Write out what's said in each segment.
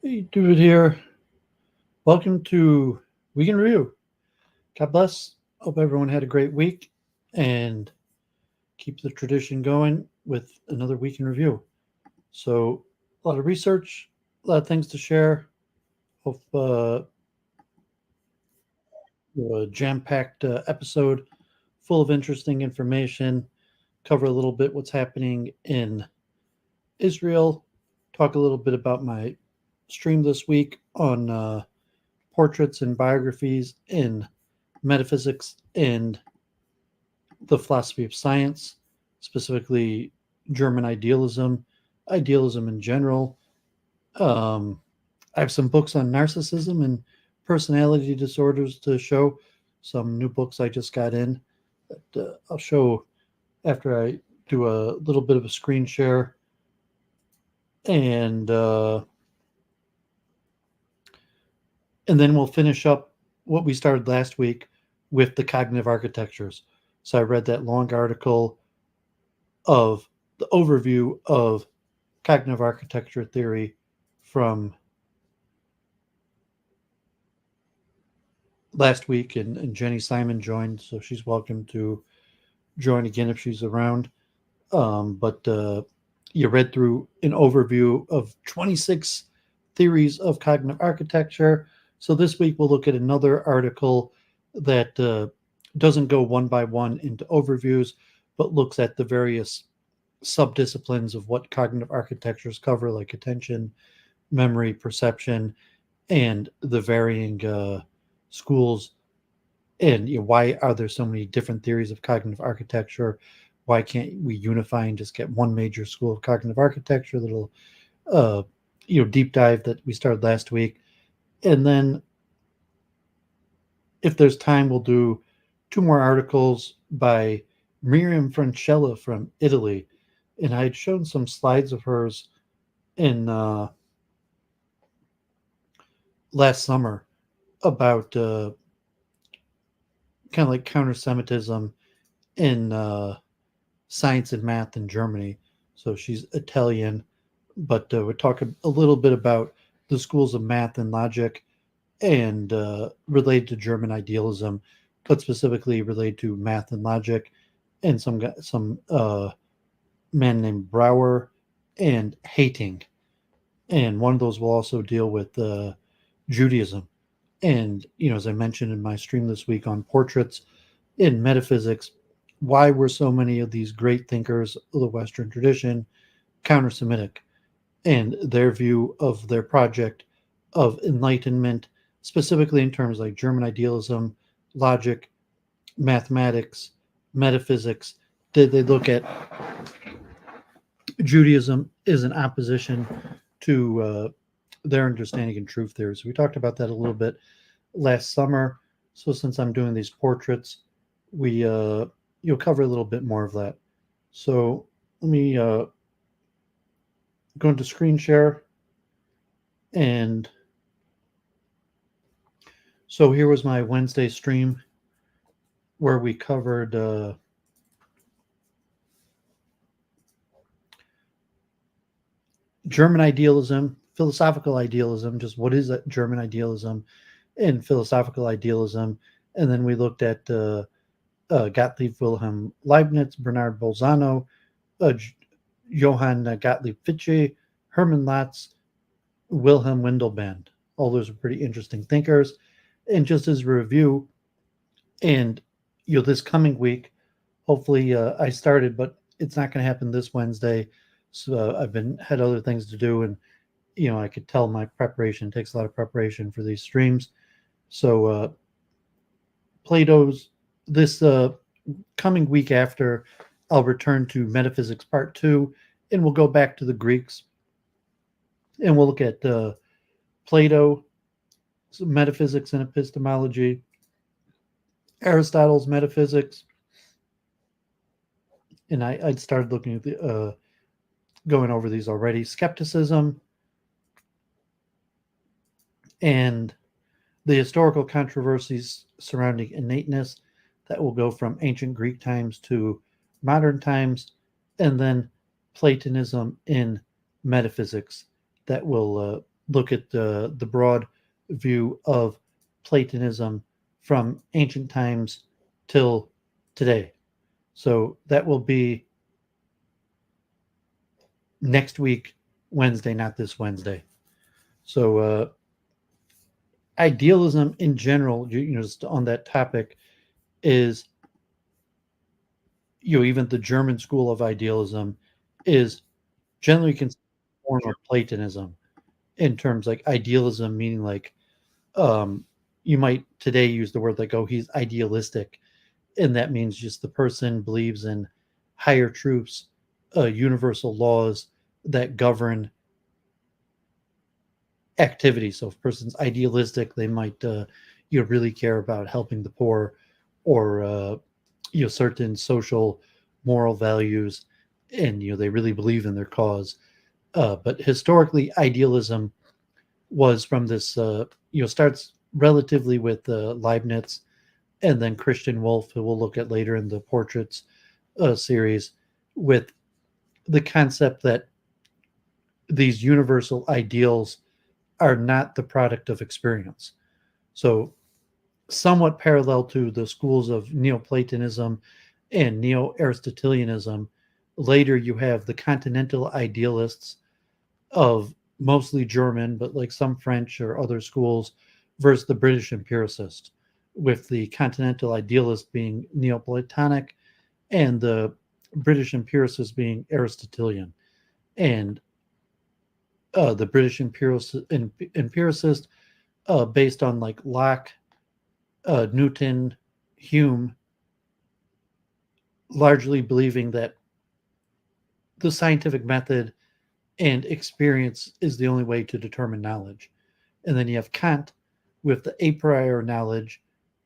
Hey, David here. Welcome to Week in Review. God bless. Hope everyone had a great week and keep the tradition going with another Week in Review. So, a lot of research, a lot of things to share. Hope a jam packed episode full of interesting information. Cover a little bit what's happening in Israel. Talk a little bit about my stream this week on portraits and biographies in metaphysics and the philosophy of science, specifically German idealism, idealism in general. I have some books on narcissism and personality disorders to show. Some new books I just got in that I'll show after I do a little bit of a screen share. And then we'll finish up what we started last week with the cognitive architectures. So I read that long article of the overview of cognitive architecture theory from last week, and Jenny Simon joined, so she's welcome to join again if she's around. But you read through an overview of 26 theories of cognitive architecture. So this week we'll look at another article that doesn't go one by one into overviews, but looks at the various subdisciplines of what cognitive architectures cover, like attention, memory, perception, and the varying schools. And why are there so many different theories of cognitive architecture? Why can't we unify and just get one major school of cognitive architecture? Little deep dive that we started last week. And then if there's time, we'll do two more articles by Miriam Francella from Italy. And I had shown some slides of hers in last summer about kind of like counter-Semitism in science and math in Germany. So she's Italian, but we're talking a little bit about the schools of math and logic and related to German idealism, but specifically related to math and logic, and some man named Brouwer and Hating. And one of those will also deal with Judaism. And, as I mentioned in my stream this week on portraits in metaphysics, why were so many of these great thinkers of the Western tradition counter-Semitic, and their view of their project of enlightenment, specifically in terms like German idealism, logic, mathematics, metaphysics. Did they look at Judaism as an opposition to their understanding and truth theory? So we talked about that a little bit last summer. So since I'm doing these portraits, you'll cover a little bit more of that. So let me go into screen share. And so here was my Wednesday stream where we covered German idealism, philosophical idealism, just what is German idealism and philosophical idealism. And then we looked at Gottlieb Wilhelm Leibniz, Bernard Bolzano, Johann Gottlieb Fichte, Hermann Latz, Wilhelm Windelband. All those are pretty interesting thinkers. And just as a review, and this coming week, hopefully I started, but it's not going to happen this Wednesday. So I've had other things to do, and I could tell my preparation takes a lot of preparation for these streams. So Plato's this coming week after, I'll return to Metaphysics Part 2, and we'll go back to the Greeks, and we'll look at Plato, metaphysics and epistemology, Aristotle's metaphysics, and I started looking at the going over these already. Skepticism and the historical controversies surrounding innateness that will go from ancient Greek times to modern times, and then Platonism in metaphysics that will look at the broad view of Platonism from ancient times till today. So that will be next week, Wednesday, not this Wednesday. So idealism in general, just on that topic, is even the German school of idealism is generally considered a form of Platonism in terms like idealism, meaning like you might today use the word like, oh, he's idealistic, and that means just the person believes in higher truths, universal laws that govern activity. So if a person's idealistic, they might really care about helping the poor, or certain social moral values, and they really believe in their cause. But historically, idealism was from this starts relatively with Leibniz, and then Christian Wolff, who we'll look at later in the Portraits series, with the concept that these universal ideals are not the product of experience. So somewhat parallel to the schools of Neoplatonism and Neo-Aristotelianism, later you have the continental idealists of mostly German, but like some French or other schools, versus the British empiricist, with the continental idealist being Neoplatonic and the British empiricist being Aristotelian. And the British empiricist based on like Locke, Newton, Hume, largely believing that the scientific method and experience is the only way to determine knowledge. And then you have Kant with the a priori knowledge,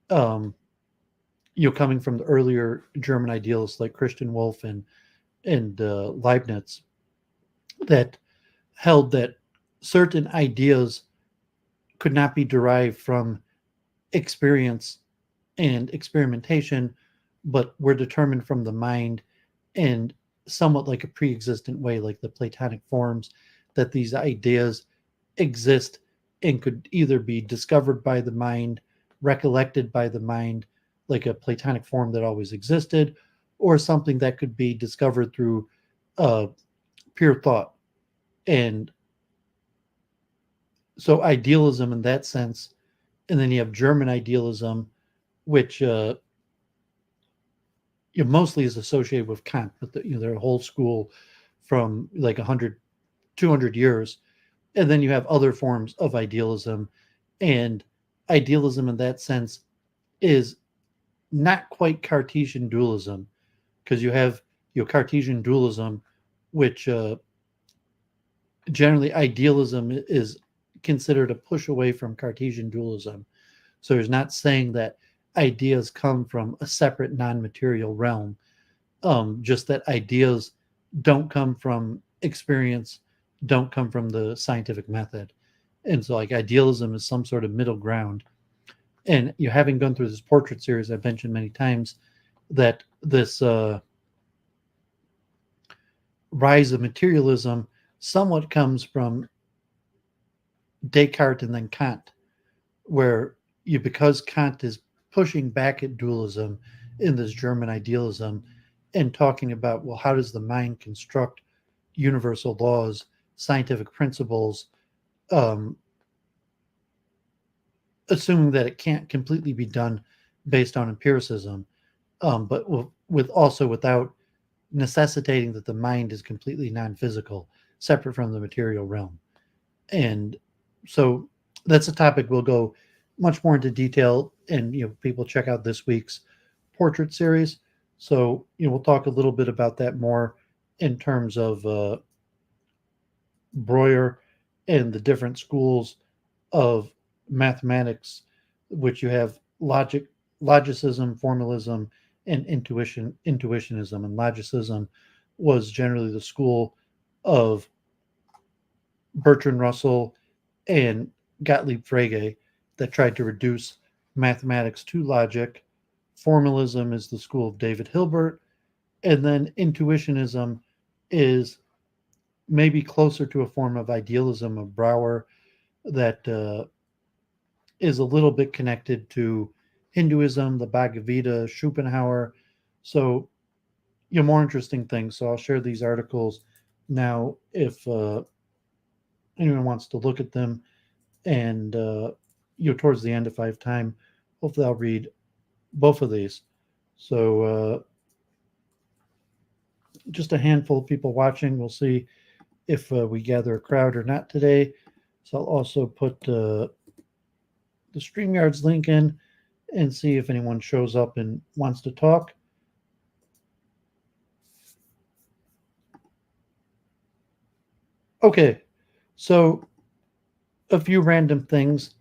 coming from the earlier German idealists like Christian Wolff and Leibniz, that held that certain ideas could not be derived from experience and experimentation, but were determined from the mind, and somewhat like a pre-existent way, like the Platonic forms, that these ideas exist and could either be discovered by the mind, recollected by the mind, like a Platonic form that always existed, or something that could be discovered through pure thought. And so idealism in that sense, and then you have German idealism, which mostly is associated with Kant, but their whole school from like 100, 200 years. And then you have other forms of idealism, and idealism in that sense is not quite Cartesian dualism, because you have Cartesian dualism, which generally idealism is considered a push away from Cartesian dualism. So there's not saying that ideas come from a separate non-material realm, just that ideas don't come from experience, don't come from the scientific method. And so like idealism is some sort of middle ground. And having gone through this portrait series, I've mentioned many times that this rise of materialism somewhat comes from Descartes and then Kant, where because Kant is pushing back at dualism in this German idealism and talking about, well, how does the mind construct universal laws, scientific principles, assuming that it can't completely be done based on empiricism, but with also without necessitating that the mind is completely non-physical, separate from the material realm. And so that's a topic we'll go much more into detail, and people check out this week's portrait series. So we'll talk a little bit about that more in terms of Brouwer and the different schools of mathematics, which you have logicism, formalism, and intuitionism. And logicism was generally the school of Bertrand Russell and Gottlieb Frege that tried to reduce mathematics to logic. Formalism is the school of David Hilbert, and then intuitionism is maybe closer to a form of idealism of Brouwer, that is a little bit connected to Hinduism, the Bhagavad Gita, Schopenhauer. So, more interesting things. So I'll share these articles now if anyone wants to look at them. And, towards the end, if I have time, hopefully I'll read both of these. So, just a handful of people watching. We'll see if we gather a crowd or not today. So I'll also put the StreamYard's link in and see if anyone shows up and wants to talk. Okay, so a few random things.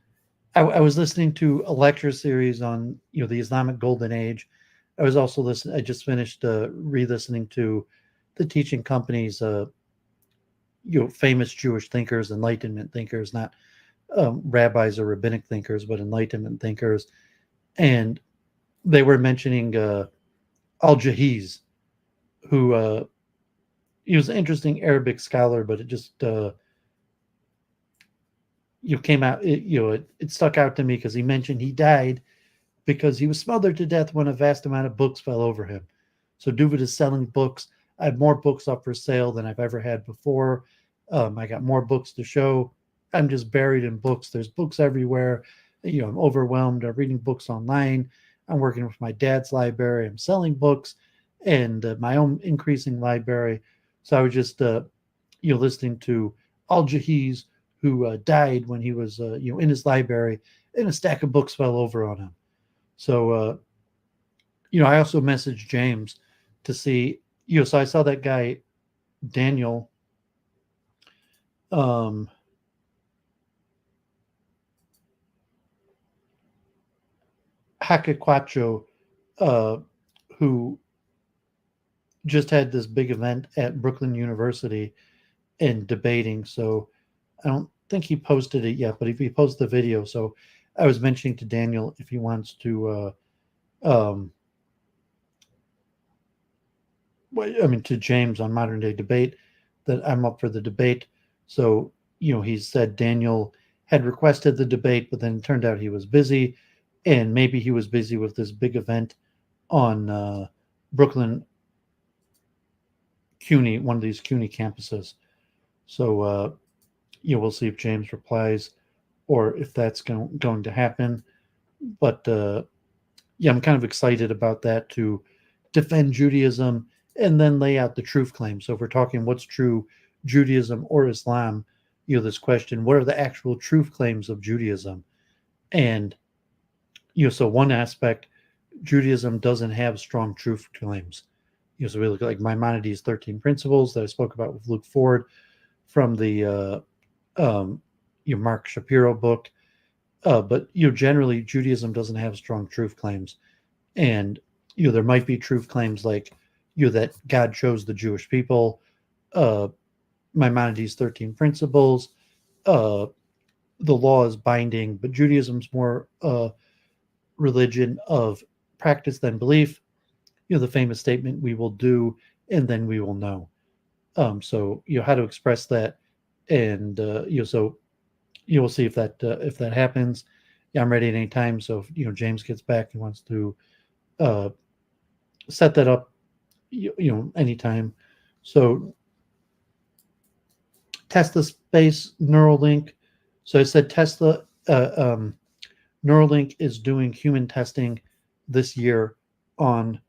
I was listening to a lecture series on the Islamic Golden Age. I was also listening. I just finished re-listening to the Teaching Company's famous Jewish thinkers, Enlightenment thinkers, not rabbis or rabbinic thinkers, but Enlightenment thinkers, and they were mentioning Al-Jahiz, who he was an interesting Arabic scholar, but it just came out. It stuck out to me because he mentioned he died because he was smothered to death when a vast amount of books fell over him. So Duvid is selling books. I have more books up for sale than I've ever had before. I got more books to show. I'm just buried in books. There's books everywhere. I'm overwhelmed. I'm reading books online. I'm working with my dad's library. I'm selling books and my own increasing library. So I was just, listening to Al-Jahiz, who died when he was, in his library, and a stack of books fell over on him. So, I also messaged James to see, so I saw that guy, Daniel, Hakakwacho, who just had this big event at Brooklyn University and debating. So I don't think he posted it yet, but if he posts the video, so I was mentioning to Daniel if he wants to, to James on Modern Day Debate, that I'm up for the debate. So, he said Daniel had requested the debate, but then it turned out he was busy, and maybe he was busy with this big event on Brooklyn CUNY, one of these CUNY campuses. So, we'll see if James replies or if that's going to happen. But I'm kind of excited about that, to defend Judaism and then lay out the truth claim. So if we're talking what's true, Judaism or Islam, this question, what are the actual truth claims of Judaism? And, so one aspect, Judaism doesn't have strong truth claims. So we look at like Maimonides' 13 Principles that I spoke about with Luke Ford from the Mark Shapiro book. But generally Judaism doesn't have strong truth claims, and there might be truth claims like that God chose the Jewish people, Maimonides' 13 Principles, the law is binding, but Judaism's more religion of practice than belief. The famous statement, "We will do, and then we will know." So how to express that, and so we'll see if that happens. Yeah, I'm ready at any time. So if James gets back and wants to set that up, anytime. So Tesla Space Neuralink. So I said Tesla Neuralink is doing human testing this year on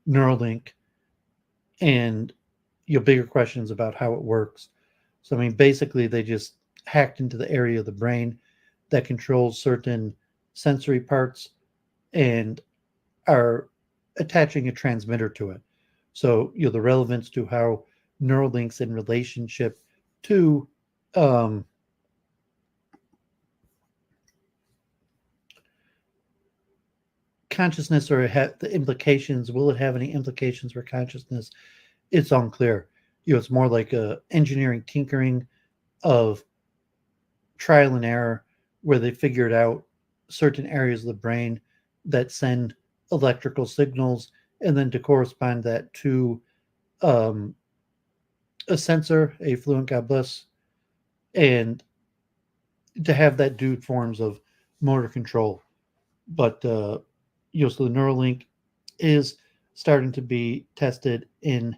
Neuralink, and bigger questions about how it works. So basically they just hacked into the area of the brain that controls certain sensory parts and are attaching a transmitter to it. So the relevance to how Neuralinks in relationship to consciousness, or the implications, will it have any implications for consciousness? It's unclear. It's more like a engineering tinkering of trial and error, where they figured out certain areas of the brain that send electrical signals, and then to correspond that to a censor, a fluent, God bless, and to have that do forms of motor control. But so the Neuralink is starting to be tested in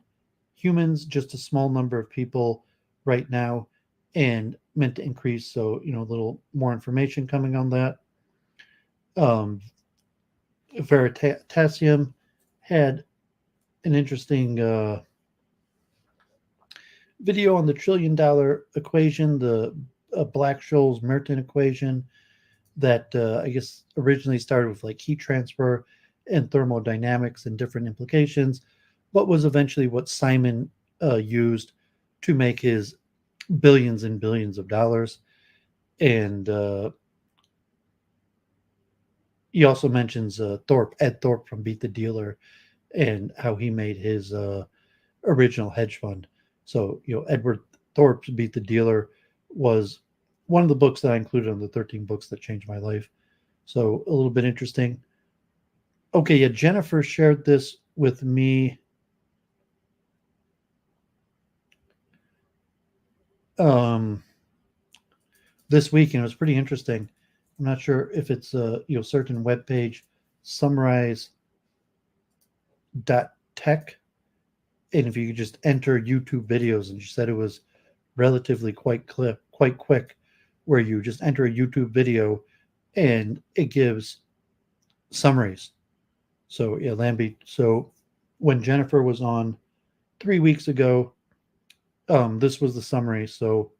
humans, just a small number of people right now, and meant to increase. So a little more information coming on that. Um, Veritasium had an interesting video on the $1 trillion equation, the Black-Scholes-Merton equation, that I guess originally started with like heat transfer and thermodynamics and different implications, but was eventually what Simon used to make his billions and billions of dollars. And he also mentions Ed Thorpe from Beat the Dealer, and how he made his original hedge fund. So, Edward Thorpe's Beat the Dealer was one of the books that I included on the 13 books that changed my life. So, a little bit interesting. Okay, yeah, Jennifer shared this with me this week, and it was pretty interesting. I'm not sure if it's a certain web page, summarize.tech, and if you could just enter YouTube videos, and she said it was relatively quite quick, where you just enter a YouTube video and it gives summaries. So yeah, Lambie. So when Jennifer was on 3 weeks ago, this was the summary. So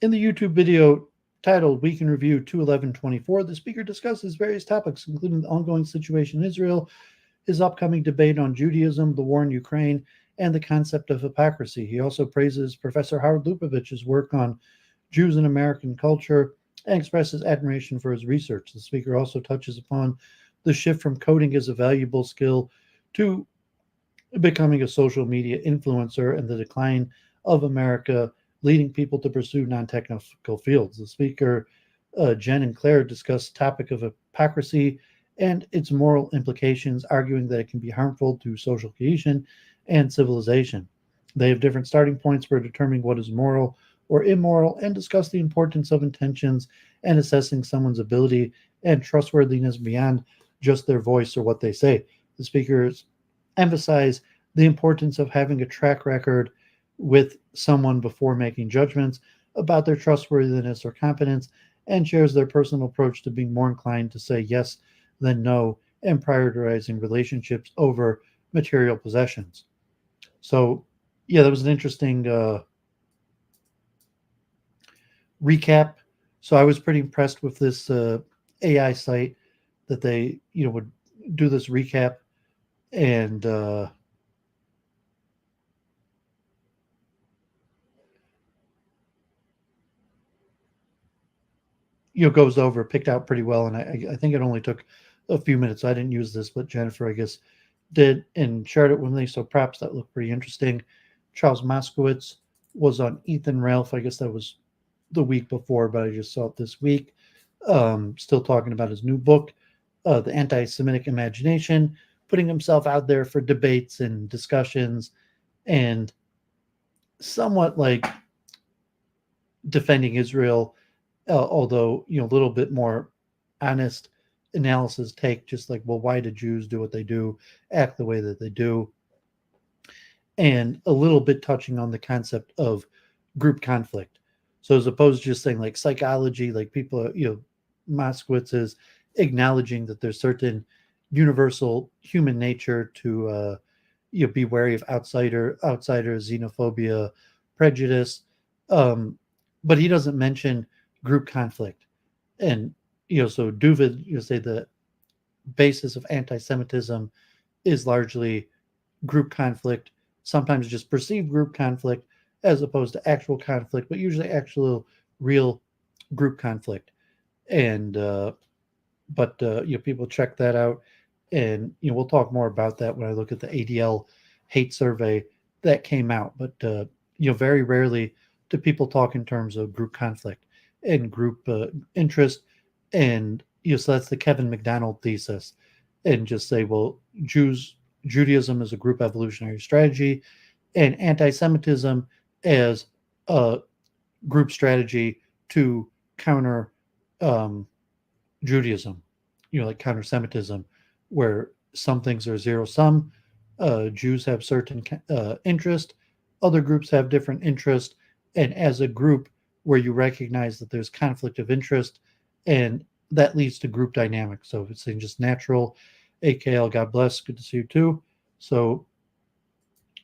in the YouTube video titled Week in Review 21124, the speaker discusses various topics, including the ongoing situation in Israel, his upcoming debate on Judaism, the war in Ukraine, and the concept of hypocrisy. He also praises Professor Howard Lupovich's work on Jews in American culture and expresses admiration for his research. The speaker also touches upon the shift from coding as a valuable skill to becoming a social media influencer and the decline of America, leading people to pursue non-technical fields. The speaker, Jen and Claire, discussed the topic of hypocrisy and its moral implications, arguing that it can be harmful to social cohesion and civilization. They have different starting points for determining what is moral or immoral, and discuss the importance of intentions and assessing someone's ability and trustworthiness beyond just their voice or what they say. The speakers emphasize the importance of having a track record with someone before making judgments about their trustworthiness or competence, and shares their personal approach to being more inclined to say yes than no and prioritizing relationships over material possessions. So, yeah, that was an interesting recap. So I was pretty impressed with this AI site that they would do this recap, and goes over, picked out pretty well. And I think it only took a few minutes. I didn't use this, but Jennifer, I guess, did, and shared it with me. So perhaps that looked pretty interesting. Charles Moskowitz was on Ethan Ralph. I guess that was the week before, but I just saw it this week. Still talking about his new book, The Anti-Semitic Imagination, putting himself out there for debates and discussions, and somewhat like defending Israel, although a little bit more honest analysis take, just like, well, why do Jews do what they do, act the way that they do, and a little bit touching on the concept of group conflict. So as opposed to just saying like psychology, like people, Moskowitz is acknowledging that there's certain universal human nature to be wary of outsider xenophobia, prejudice, um, but he doesn't mention group conflict. And so Duvid, say the basis of anti-Semitism is largely group conflict, sometimes just perceived group conflict as opposed to actual conflict, but usually actual real group conflict. And people check that out, and we'll talk more about that when I look at the ADL hate survey that came out. But very rarely do people talk in terms of group conflict and group interest, and So that's the Kevin McDonald thesis, and just say, well, Judaism is a group evolutionary strategy, and anti-Semitism as a group strategy to counter um, Judaism, like counter-Semitism, where some things are zero sum. Jews have certain interest, other groups have different interest, and as a group, where you recognize that there's conflict of interest, and that leads to group dynamics. So if it's just natural, AKL, God bless, good to see you too. So,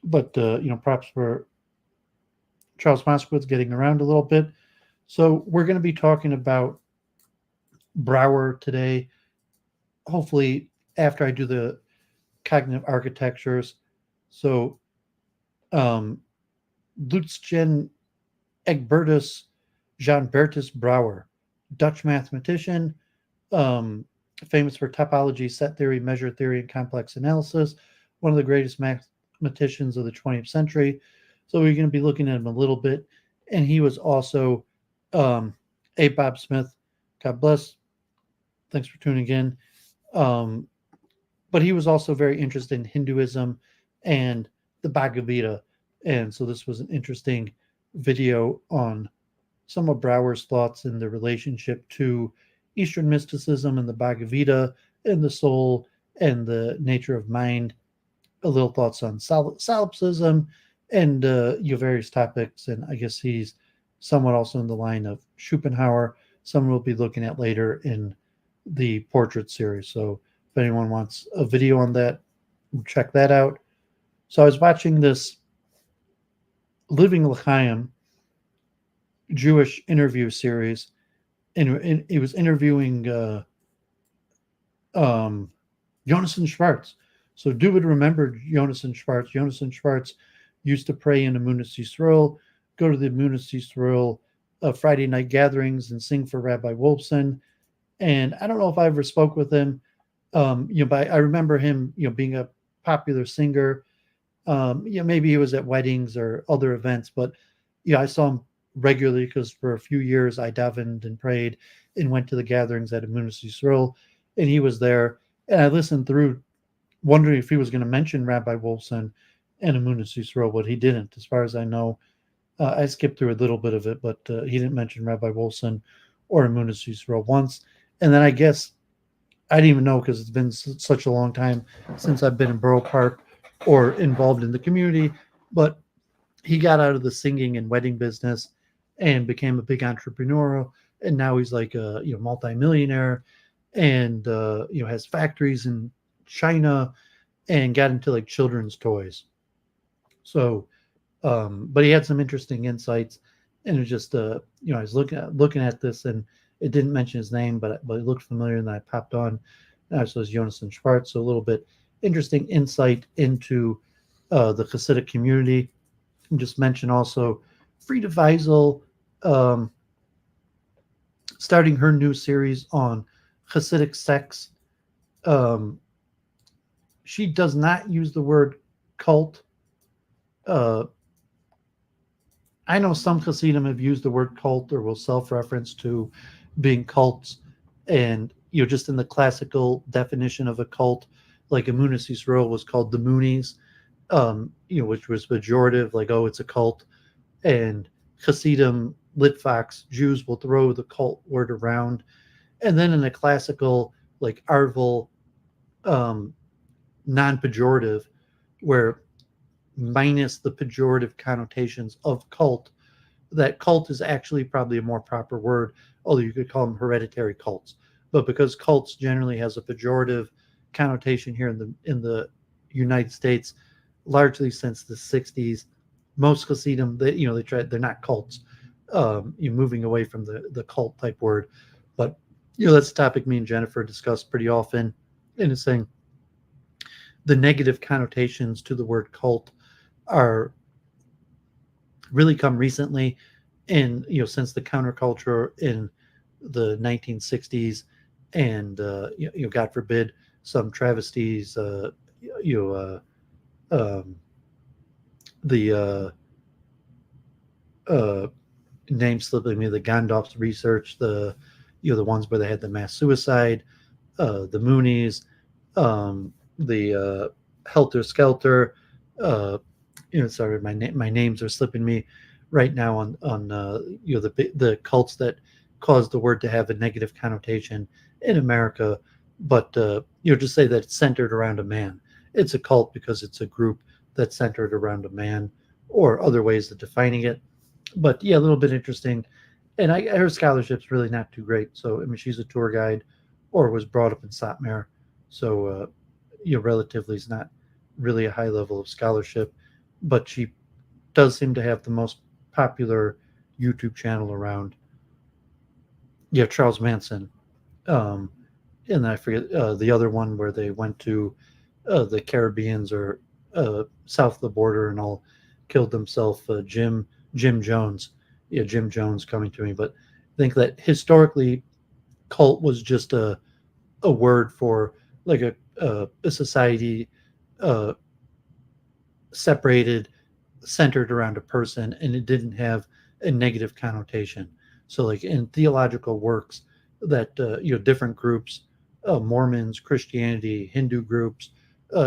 but props for Charles Moskowitz getting around a little bit. So we're going to be talking about Brouwer today. Hopefully, after I do the cognitive architectures. So, Lutzgen Egbertus Jan Bertus Brouwer, Dutch mathematician, um, famous for topology, set theory, measure theory, and complex analysis, one of the greatest mathematicians of the 20th century. So we're going to be looking at him a little bit. And he was also A. Bob Smith. God bless. Thanks for tuning in. But he was also very interested in Hinduism and the Bhagavad Gita. And so this was an interesting video on some of Brouwer's thoughts in the relationship to Eastern mysticism and the Bhagavad Gita and the soul and the nature of mind. A little thoughts on solipsism and various topics. And I guess he's somewhat also in the line of Schopenhauer. Some we'll be looking at later in the portrait series. So if anyone wants a video on that, check that out. So I was watching this Living L'Chaim Jewish interview series, and it was interviewing Jonathan Schwartz. So do would remember Jonathan Schwartz. Jonathan Schwartz used to pray in Emunas Yisrael, go to the Emunas Yisrael Friday night gatherings and sing for Rabbi Wolfson. And I don't know if I ever spoke with him, but I remember him, being a popular singer. Maybe he was at weddings or other events, but I saw him regularly because for a few years I davened and prayed and went to the gatherings at Emunas Yisrael, and he was there. And I listened through, wondering if he was going to mention Rabbi Wolfson and Emunas Yisrael, but he didn't. As far as I know, I skipped through a little bit of it, but he didn't mention Rabbi Wolfson or Emunas Yisrael once. And then I guess I didn't even know because it's been such a long time since I've been in Borough Park or involved in the community, but he got out of the singing and wedding business and became a big entrepreneur. And now he's like a multimillionaire and has factories in China and got into like children's toys. So, but he had some interesting insights, and it was just I was looking at this, and it didn't mention his name, but it looked familiar, and I popped on. So it was Jonathan Schwartz. So a little bit interesting insight into the Hasidic community. And just mention also Frida Weisel starting her new series on Hasidic sex. She does not use the word cult. I know some Hasidim have used the word cult or will self-reference to being cults, and just in the classical definition of a cult, like Emunas Yisrael was called the Moonies, which was pejorative, like, oh, it's a cult. And Hasidim, Litvax, Jews will throw the cult word around. And then in a classical, like Arvel, non-pejorative, where minus the pejorative connotations of cult, that cult is actually probably a more proper word, although you could call them hereditary cults. But because cults generally has a pejorative connotation here in the United States, largely since the 60s, most Hasidim, they're not cults. You're moving away from the cult type word. But that's a topic me and Jennifer discuss pretty often, and it's saying the negative connotations to the word cult are really come recently, and since the counterculture in the 1960s, and God forbid some travesties, the name slipping me, the Gandalf's research, the the ones where they had the mass suicide, the Moonies, the Helter Skelter. Uh, sorry, my names are slipping me right now on the cults that caused the word to have a negative connotation in America, but just say that it's centered around a man. It's a cult because it's a group that's centered around a man, or other ways of defining it. But yeah, a little bit interesting. And her scholarship's really not too great. So I mean, she's a tour guide, or was brought up in Satmar, so relatively is not really a high level of scholarship. But she does seem to have the most popular YouTube channel around. Yeah, Charles Manson. Um, and I forget the other one where they went to the Caribbeans or south of the border and all killed themselves. Jim Jones. Yeah, Jim Jones coming to me. But I think that historically, cult was just a word for like a society uh, separated, centered around a person, and it didn't have a negative connotation. So, like in theological works, that different groups, Mormons, Christianity, Hindu groups,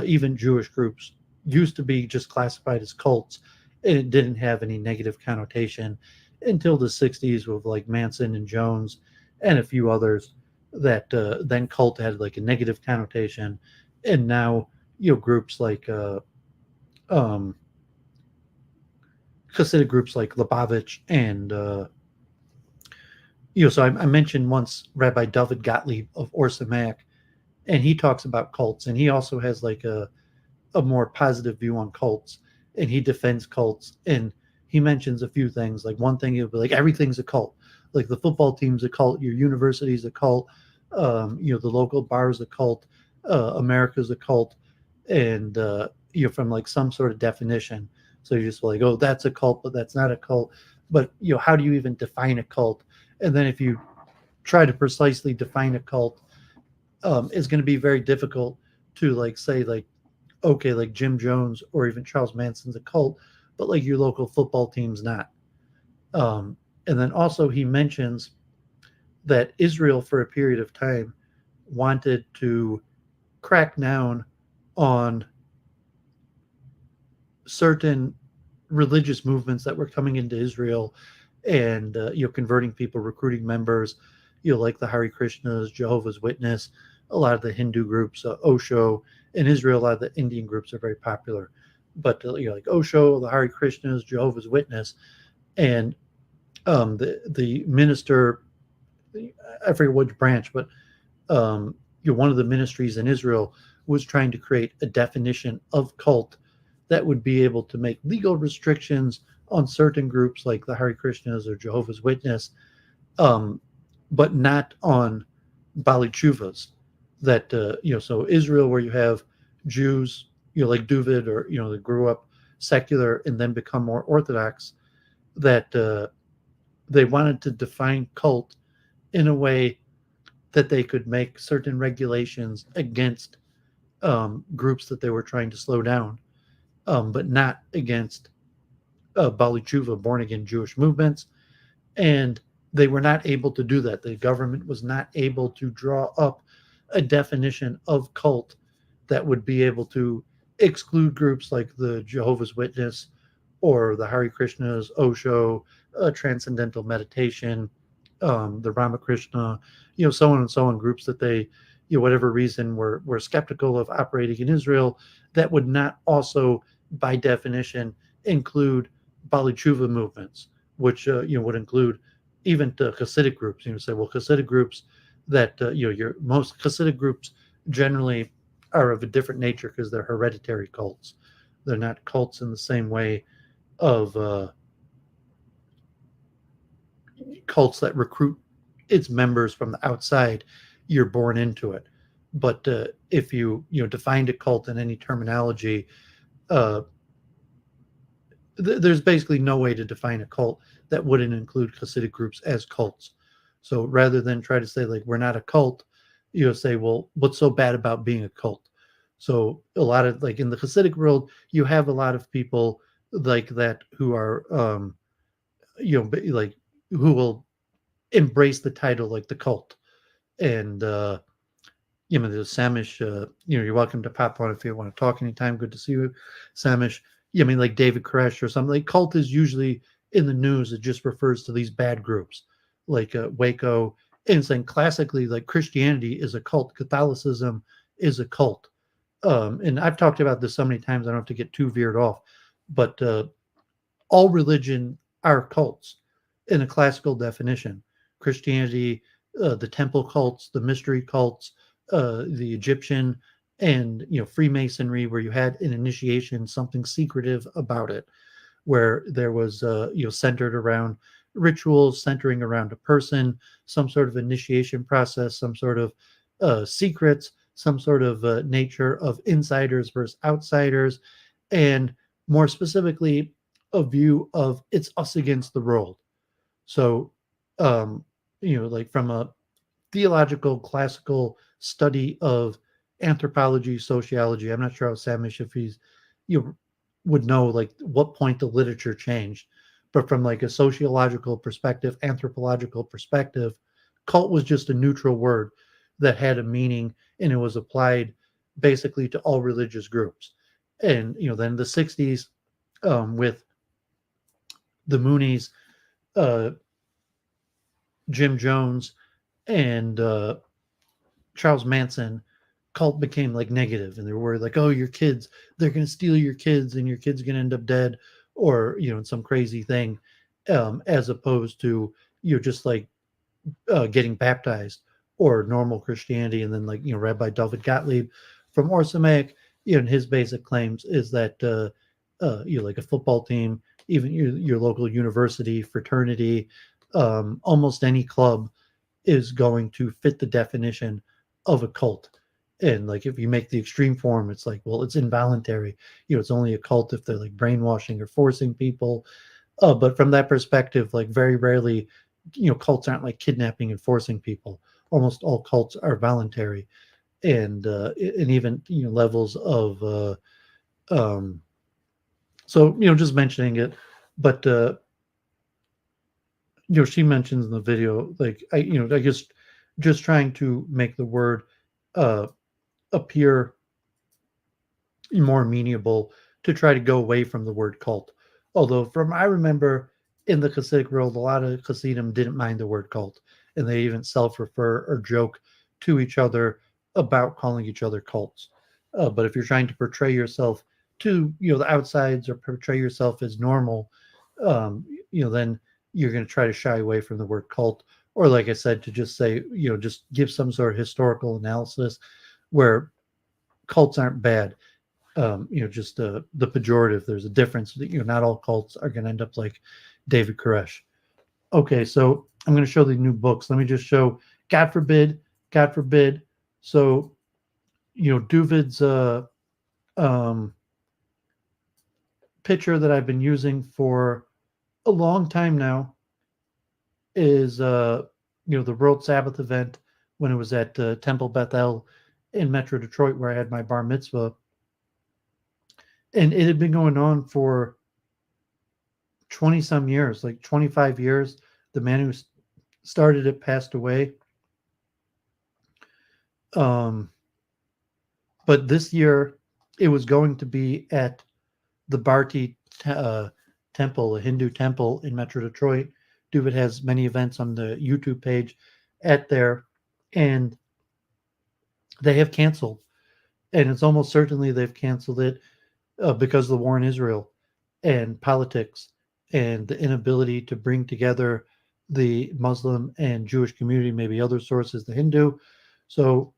even Jewish groups, used to be just classified as cults, and it didn't have any negative connotation until the '60s with like Manson and Jones and a few others. That then cult had like a negative connotation, and now groups like um, Hasidic groups like Lubavitch and so I mentioned once Rabbi David Gottlieb of Or Samak, and he talks about cults, and he also has like a more positive view on cults, and he defends cults, and he mentions a few things. Like one thing, he'll be like, everything's a cult. Like the football team's a cult, your university's a cult, the local bar's a cult, America's a cult, and from like some sort of definition. So you're just like, oh, that's a cult, but that's not a cult. But how do you even define a cult? And then if you try to precisely define a cult, it's going to be very difficult to like say like, okay, like Jim Jones or even Charles Manson's a cult, but like your local football team's not. And then also he mentions that Israel for a period of time wanted to crack down on certain religious movements that were coming into Israel, and converting people, recruiting members, like the Hare Krishnas, Jehovah's Witness, a lot of the Hindu groups, Osho. In Israel, a lot of the Indian groups are very popular, but like Osho, the Hare Krishnas, Jehovah's Witness, and the minister, I forget which branch, but one of the ministries in Israel was trying to create a definition of cult that would be able to make legal restrictions on certain groups like the Hare Krishnas or Jehovah's Witness, um, but not on Bali Chuvas. That so Israel, where you have Jews, like Duvid, or that grew up secular and then become more Orthodox, that they wanted to define cult in a way that they could make certain regulations against groups that they were trying to slow down, but not against Bali Tshuva, born again Jewish movements. And they were not able to do that. The government was not able to draw up a definition of cult that would be able to exclude groups like the Jehovah's Witness or the Hare Krishnas, Osho, Transcendental Meditation, the Ramakrishna, so on and so on, groups that they, whatever reason, were skeptical of operating in Israel, that would not also, by definition, include Bali Tshuva movements, which would include even Hasidic groups. Say, well, Hasidic groups that your most Hasidic groups generally are of a different nature because they're hereditary cults. They're not cults in the same way of cults that recruit its members from the outside. You're born into it. But if you defined a cult in any terminology, uh, there's basically no way to define a cult that wouldn't include Hasidic groups as cults. So rather than try to say like we're not a cult, say, well, what's so bad about being a cult? So a lot of, like in the Hasidic world, you have a lot of people like that who are like who will embrace the title like the cult. And you know, the Samish, you know, you're welcome to pop on if you want to talk anytime. Good to see you, Samish. Yeah, I mean, like David Koresh or something. Like cult is usually in the news. It just refers to these bad groups, like Waco. And saying classically, like Christianity is a cult, Catholicism is a cult. And I've talked about this so many times, I don't have to get too veered off. But all religion are cults in a classical definition. Christianity, the temple cults, the mystery cults, the Egyptian, and Freemasonry, where you had an initiation, something secretive about it, where there was centered around rituals, centering around a person, some sort of initiation process, some sort of secrets, some sort of nature of insiders versus outsiders, and more specifically, a view of it's us against the world. So, um, like from a theological, classical study of anthropology, sociology. I'm not sure how Samish, if he's, would know like what point the literature changed, but from like a sociological perspective, anthropological perspective, cult was just a neutral word that had a meaning, and it was applied basically to all religious groups. And then the '60s, with the Moonies, uh, Jim Jones, and Charles Manson, cult became like negative, and they were worried like, oh, your kids, they're going to steal your kids, and your kids going to end up dead, or in some crazy thing, as opposed to just like getting baptized or normal Christianity. And then like Rabbi David Gottlieb from Orsamaic, and his basic claims is that like a football team, even your local university, fraternity, almost any club is going to fit the definition of a cult. And like if you make the extreme form, it's like, well, it's involuntary. It's only a cult if they're like brainwashing or forcing people. But from that perspective, like very rarely, cults aren't like kidnapping and forcing people. Almost all cults are voluntary, and even levels of so just mentioning it, but she mentions in the video, like I guess just trying to make the word uh appear more amenable, to try to go away from the word cult. Although from I remember in the Hasidic world, a lot of Hasidim didn't mind the word cult, and they even self-refer or joke to each other about calling each other cults. But if you're trying to portray yourself to the outsides, or portray yourself as normal, then you're going to try to shy away from the word cult, or like I said, to just say just give some sort of historical analysis where cults aren't bad. Just the pejorative. There's a difference. Not all cults are going to end up like David Koresh. Okay, so I'm going to show the new books. Let me just show. God forbid, God forbid. So, Duvid's um, picture that I've been using for a long time now is the World Sabbath event when it was at Temple Bethel in Metro Detroit, where I had my bar mitzvah. And it had been going on for 20 some years, like 25 years. The man who started it passed away. But this year it was going to be at the Bharti temple, a Hindu temple in Metro Detroit. Duvid has many events on the YouTube page at there, and they have canceled. And it's almost certainly they've canceled it because of the war in Israel and politics and the inability to bring together the Muslim and Jewish community, maybe other sources, the Hindu. So,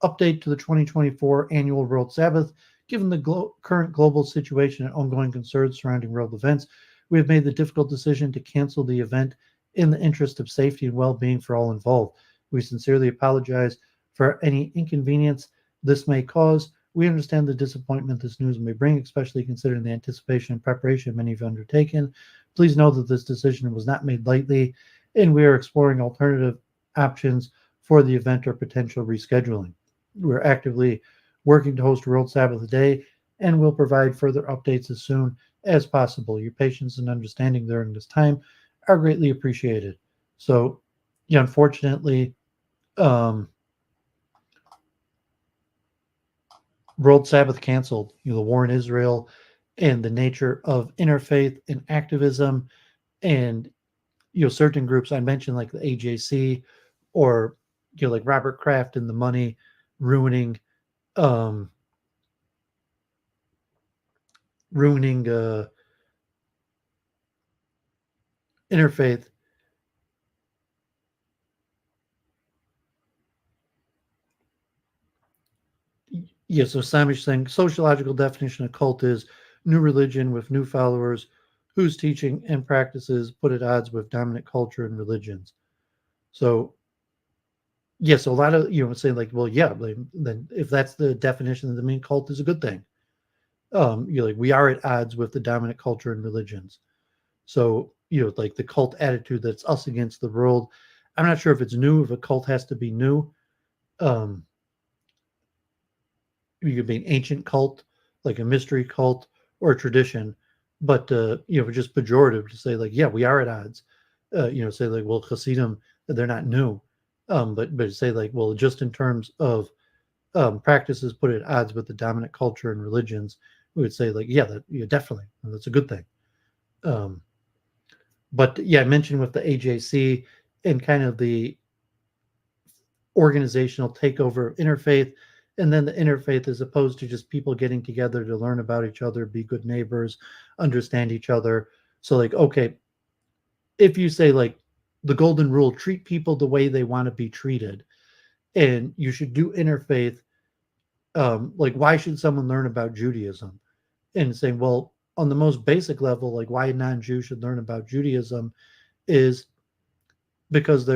update to the 2024 annual World Sabbath. Given the current global situation and ongoing concerns surrounding world events, we have made the difficult decision to cancel the event in the interest of safety and well-being for all involved. We sincerely apologize for any inconvenience this may cause. We understand the disappointment this news may bring, especially considering the anticipation and preparation many have undertaken. Please know that this decision was not made lightly, and we are exploring alternative options for the event or potential rescheduling. We're actively working to host World Sabbath Day, and will provide further updates as soon as possible. Your patience and understanding during this time are greatly appreciated. So, unfortunately, World Sabbath canceled. The war in Israel and the nature of interfaith and activism, and certain groups I mentioned like the AJC, or like Robert Kraft and the money ruining um ruining interfaith. Yeah, so Samish saying sociological definition of cult is new religion with new followers whose teaching and practices put at odds with dominant culture and religions. So yeah, so a lot of would say like, well, yeah, then if that's the definition, then the main cult is a good thing. You're like, we are at odds with the dominant culture and religions. So like the cult attitude that's us against the world. I'm not sure if it's new. If a cult has to be new, um, you could be an ancient cult, like a mystery cult, or a tradition. But just pejorative to say like, yeah, we are at odds. Say like, well, Hasidim, they're not new. But say like, well, just in terms of practices put at odds with the dominant culture and religions, we would say like, yeah, definitely, that's a good thing. Um, but yeah, I mentioned with the AJC and kind of the organizational takeover of interfaith, and then the interfaith as opposed to just people getting together to learn about each other, be good neighbors, understand each other. So like, okay, if you say like the golden rule, treat people the way they want to be treated, and you should do interfaith, like why should someone learn about Judaism? And saying, well, on the most basic level, like why non-Jews should learn about Judaism is because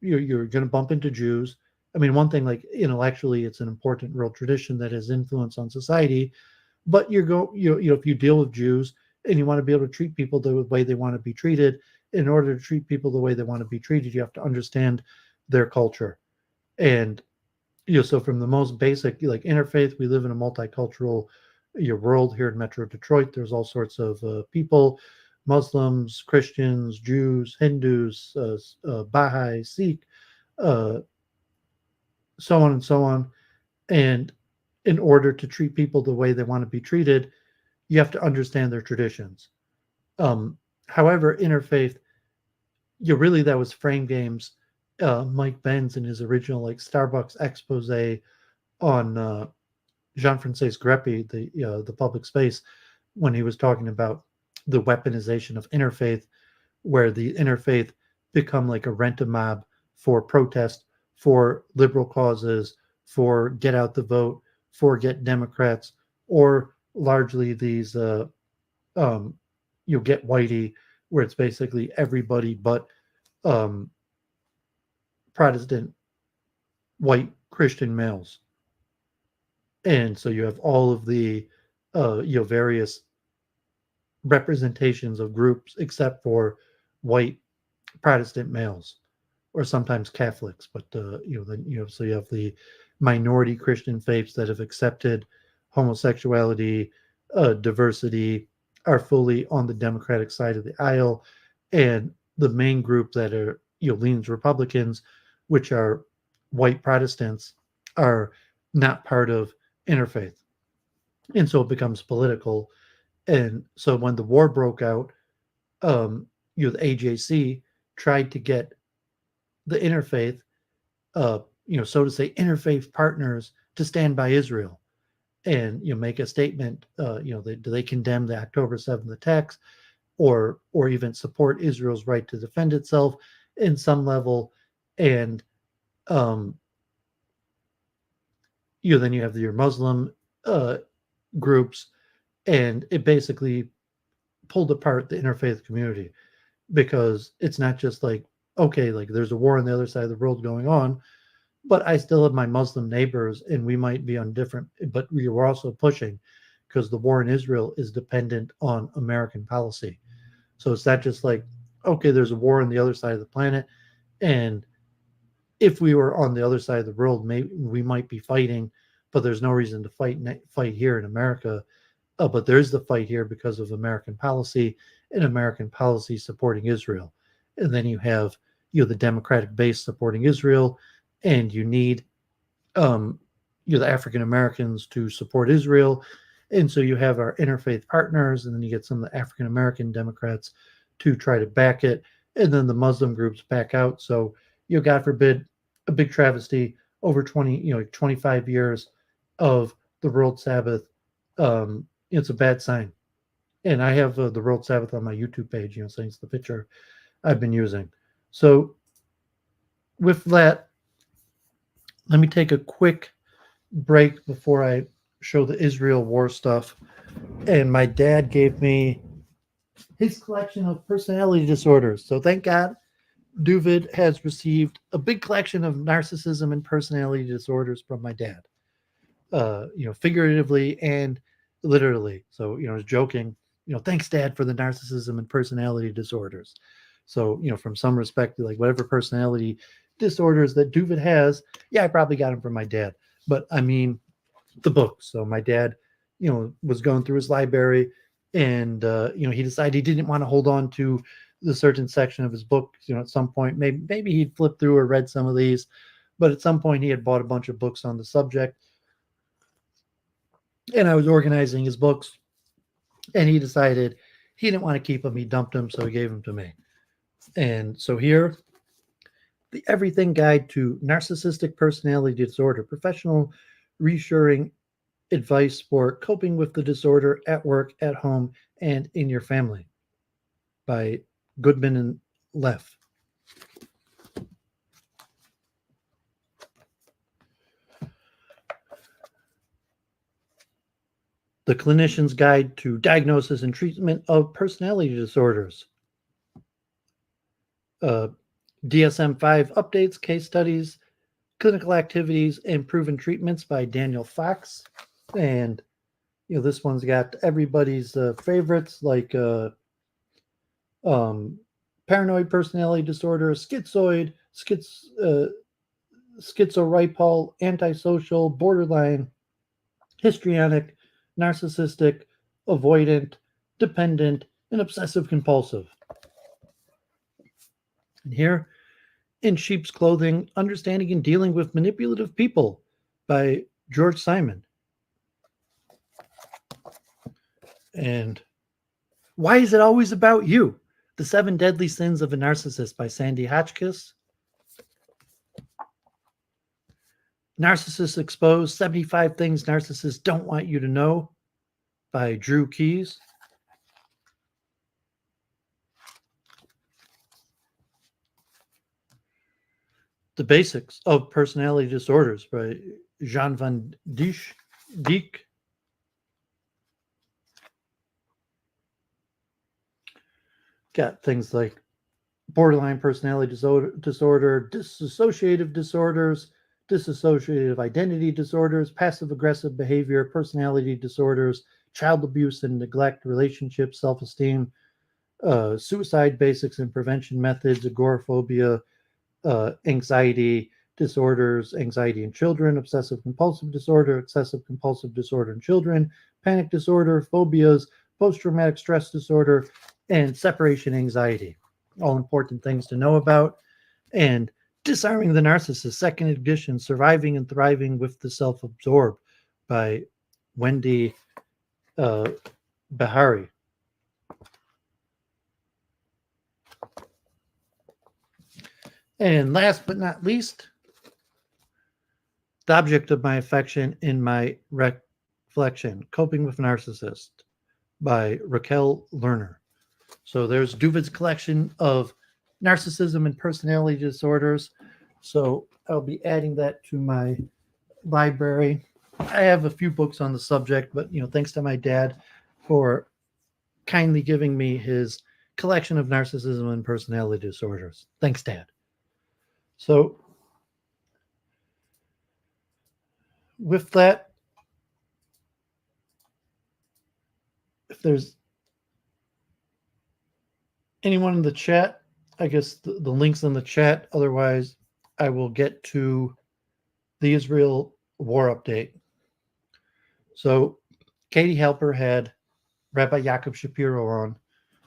you're going to bump into Jews. I mean, one thing, like intellectually, it's an important world tradition that has influence on society. But if you deal with Jews and you want to be able to treat people the way they want to be treated, in order to treat people the way they want to be treated, you have to understand their culture. And so from the most basic, like interfaith, we live in a multicultural world here in Metro Detroit. There's all sorts of people, Muslims, Christians, Jews, Hindus, Baha'i, Sikh, uh, so on and so on. And in order to treat people the way they want to be treated, you have to understand their traditions. However, interfaith, really that was frame games. Mike Benz in his original like Starbucks expose on Jean-Francois Greppi, the public space, when he was talking about the weaponization of interfaith, where the interfaith become like a rent-a-mob for protest, for liberal causes, for get out the vote, for get Democrats, or largely these get whitey, where it's basically everybody but um, Protestant white Christian males. And so you have all of the various representations of groups except for white Protestant males, or sometimes Catholics. But then so you have the minority Christian faiths that have accepted homosexuality, diversity, are fully on the Democratic side of the aisle, and the main group that are leans Republicans, which are white Protestants, are not part of interfaith, and so it becomes political. And so when the war broke out, the AJC tried to get the interfaith, so to say, interfaith partners to stand by Israel and make a statement. Do they condemn the October 7th attacks, or even support Israel's right to defend itself in some level? And um, then you have your Muslim groups, and it basically pulled apart the interfaith community, because it's not just like, okay, like there's a war on the other side of the world going on, but I still have my Muslim neighbors, and we might be on different, but we were also pushing, because the war in Israel is dependent on American policy. So it's not just like, okay, there's a war on the other side of the planet, and if we were on the other side of the world, maybe we might be fighting, but there's no reason to fight here in America. But there's the fight here because of American policy, and American policy supporting Israel. And then you have the Democratic base supporting Israel, and you need the African Americans to support Israel, and so you have our interfaith partners, and then you get some of the African American Democrats to try to back it, and then the Muslim groups back out. So God forbid, a big travesty over 25 years of the World Sabbath. It's a bad sign. And I have the World Sabbath on my YouTube page, saying it's the picture I've been using. So with that, let me take a quick break before I show the Israel war stuff. And my dad gave me his collection of personality disorders. So thank God Duvid has received a big collection of narcissism and personality disorders from my dad, figuratively and literally. So, I was joking, thanks, Dad, for the narcissism and personality disorders. So, from some respect, like whatever personality disorders that Duvid has, I probably got them from my dad. But I mean, the books. So my dad, was going through his library, and he decided he didn't want to hold on to the certain section of his book. At some point, maybe he'd flipped through or read some of these, but at some point he had bought a bunch of books on the subject. And I was organizing his books, and he decided he didn't want to keep them. He dumped them, so he gave them to me. And so here, the Everything Guide to Narcissistic Personality Disorder, Professional Reassuring Advice for Coping with the Disorder at Work, at Home, and in Your Family, by Goodman and Leff. The Clinician's Guide to Diagnosis and Treatment of Personality Disorders. DSM-5 Updates, Case Studies, Clinical Activities, and Proven Treatments by Daniel Fox. And, this one's got everybody's favorites, like paranoid personality disorder, schizoid, schizorypal, antisocial, borderline, histrionic, narcissistic, avoidant, dependent, and obsessive compulsive. And here, In Sheep's Clothing, Understanding and Dealing with Manipulative People by George Simon. And Why Is It Always About You? The 7 Deadly Sins of a Narcissist by Sandy Hotchkiss. Narcissists Exposed, 75 Things Narcissists Don't Want You to Know by Drew Keyes. The Basics of Personality Disorders by Jean van Dijk. Got things like borderline personality disorder, dissociative disorders, dissociative identity disorders, passive-aggressive behavior, personality disorders, child abuse and neglect, relationships, self-esteem, suicide basics and prevention methods, agoraphobia, anxiety disorders, anxiety in children, obsessive-compulsive disorder, excessive-compulsive disorder in children, panic disorder, phobias, post-traumatic stress disorder, and separation anxiety. All important things to know about. And Disarming the Narcissist, second edition, Surviving and Thriving with the Self-Absorbed by Wendy Bahari. And last but not least, The Object of My Affection in My Reflection, Coping with Narcissist by Raquel Lerner. So there's Duvid's collection of narcissism and personality disorders. So I'll be adding that to my library. I have a few books on the subject, but thanks to my dad for kindly giving me his collection of narcissism and personality disorders. Thanks, Dad. So with that, if there's anyone in the chat, I guess the link's in the chat. Otherwise, I will get to the Israel war update. So Katie Halper had Rabbi Yaakov Shapiro on,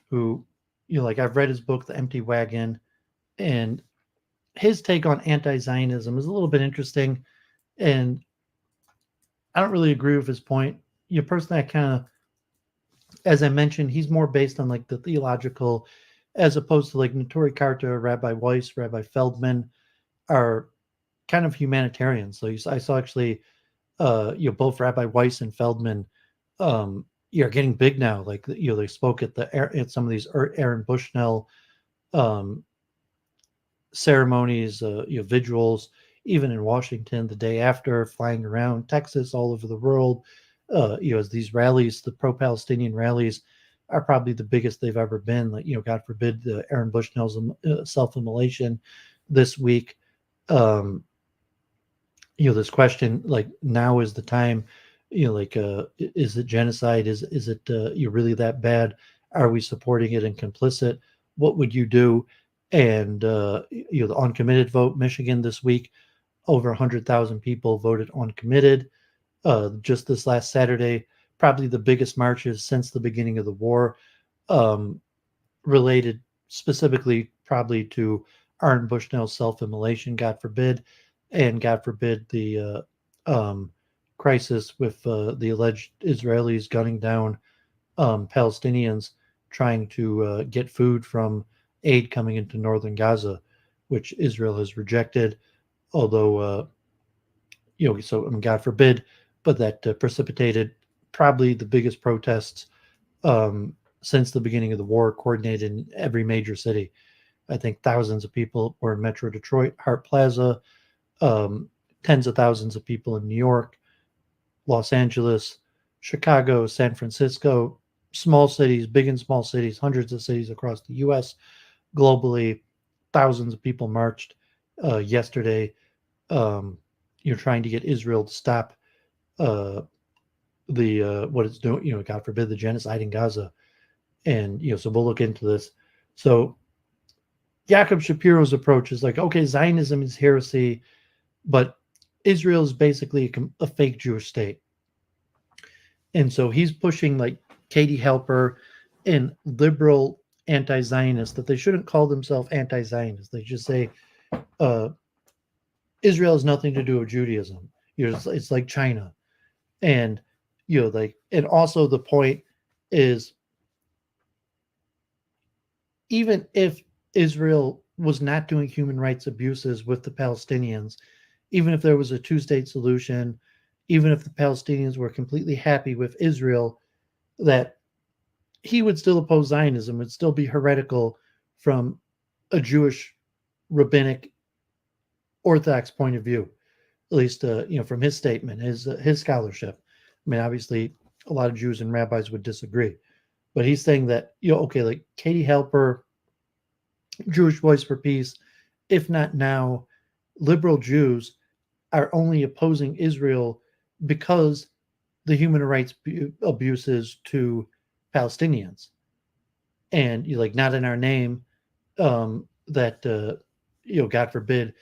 who, I've read his book, The Empty Wagon, and his take on anti-Zionism is a little bit interesting, and I don't really agree with his point. Personally, I kind of, as I mentioned, he's more based on like the theological, as opposed to like Notori Karta, Rabbi Weiss, Rabbi Feldman are kind of humanitarians. So I saw actually, both Rabbi Weiss and Feldman, are getting big now. Like they spoke at some of these Aaron Bushnell ceremonies, vigils, even in Washington the day after, flying around Texas, all over the world. As these rallies, the pro-Palestinian rallies, are probably the biggest they've ever been. Like, God forbid, Aaron Bushnell's self-immolation this week. This question, like, now is the time. Is it genocide? Is it really that bad? Are we supporting it and complicit? What would you do? And the uncommitted vote, Michigan this week, over 100,000 people voted uncommitted. Just this last Saturday, probably the biggest marches since the beginning of the war, related specifically probably to Aaron Bushnell's self-immolation, God forbid, and God forbid the crisis with the alleged Israelis gunning down Palestinians trying to get food from aid coming into northern Gaza, which Israel has rejected. Although, so I mean, God forbid, but that precipitated probably the biggest protests since the beginning of the war, coordinated in every major city. I think thousands of people were in Metro Detroit, Hart Plaza, tens of thousands of people in New York, Los Angeles, Chicago, San Francisco, small cities, big and small cities, hundreds of cities across the U.S., globally. Thousands of people marched yesterday. You're trying to get Israel to stop what it's doing. God forbid, the genocide in Gaza, and so we'll look into this. So Jacob Shapiro's approach is like, okay, Zionism is heresy, but Israel is basically a fake Jewish state. And so he's pushing like Katie Halper and liberal anti-Zionists that they shouldn't call themselves anti-Zionists. They just say Israel has nothing to do with Judaism. It's like China. And and also the point is, even if Israel was not doing human rights abuses with the Palestinians, even if there was a two-state solution, even if the Palestinians were completely happy with Israel, that he would still oppose Zionism, would still be heretical from a Jewish rabbinic Orthodox point of view, at least from his statement, his scholarship. I mean, obviously, a lot of Jews and rabbis would disagree, but he's saying that okay, like Katie Halper, Jewish Voice for Peace, if not now, liberal Jews are only opposing Israel because the human rights abuses to Palestinians, and not in our name, that God forbid,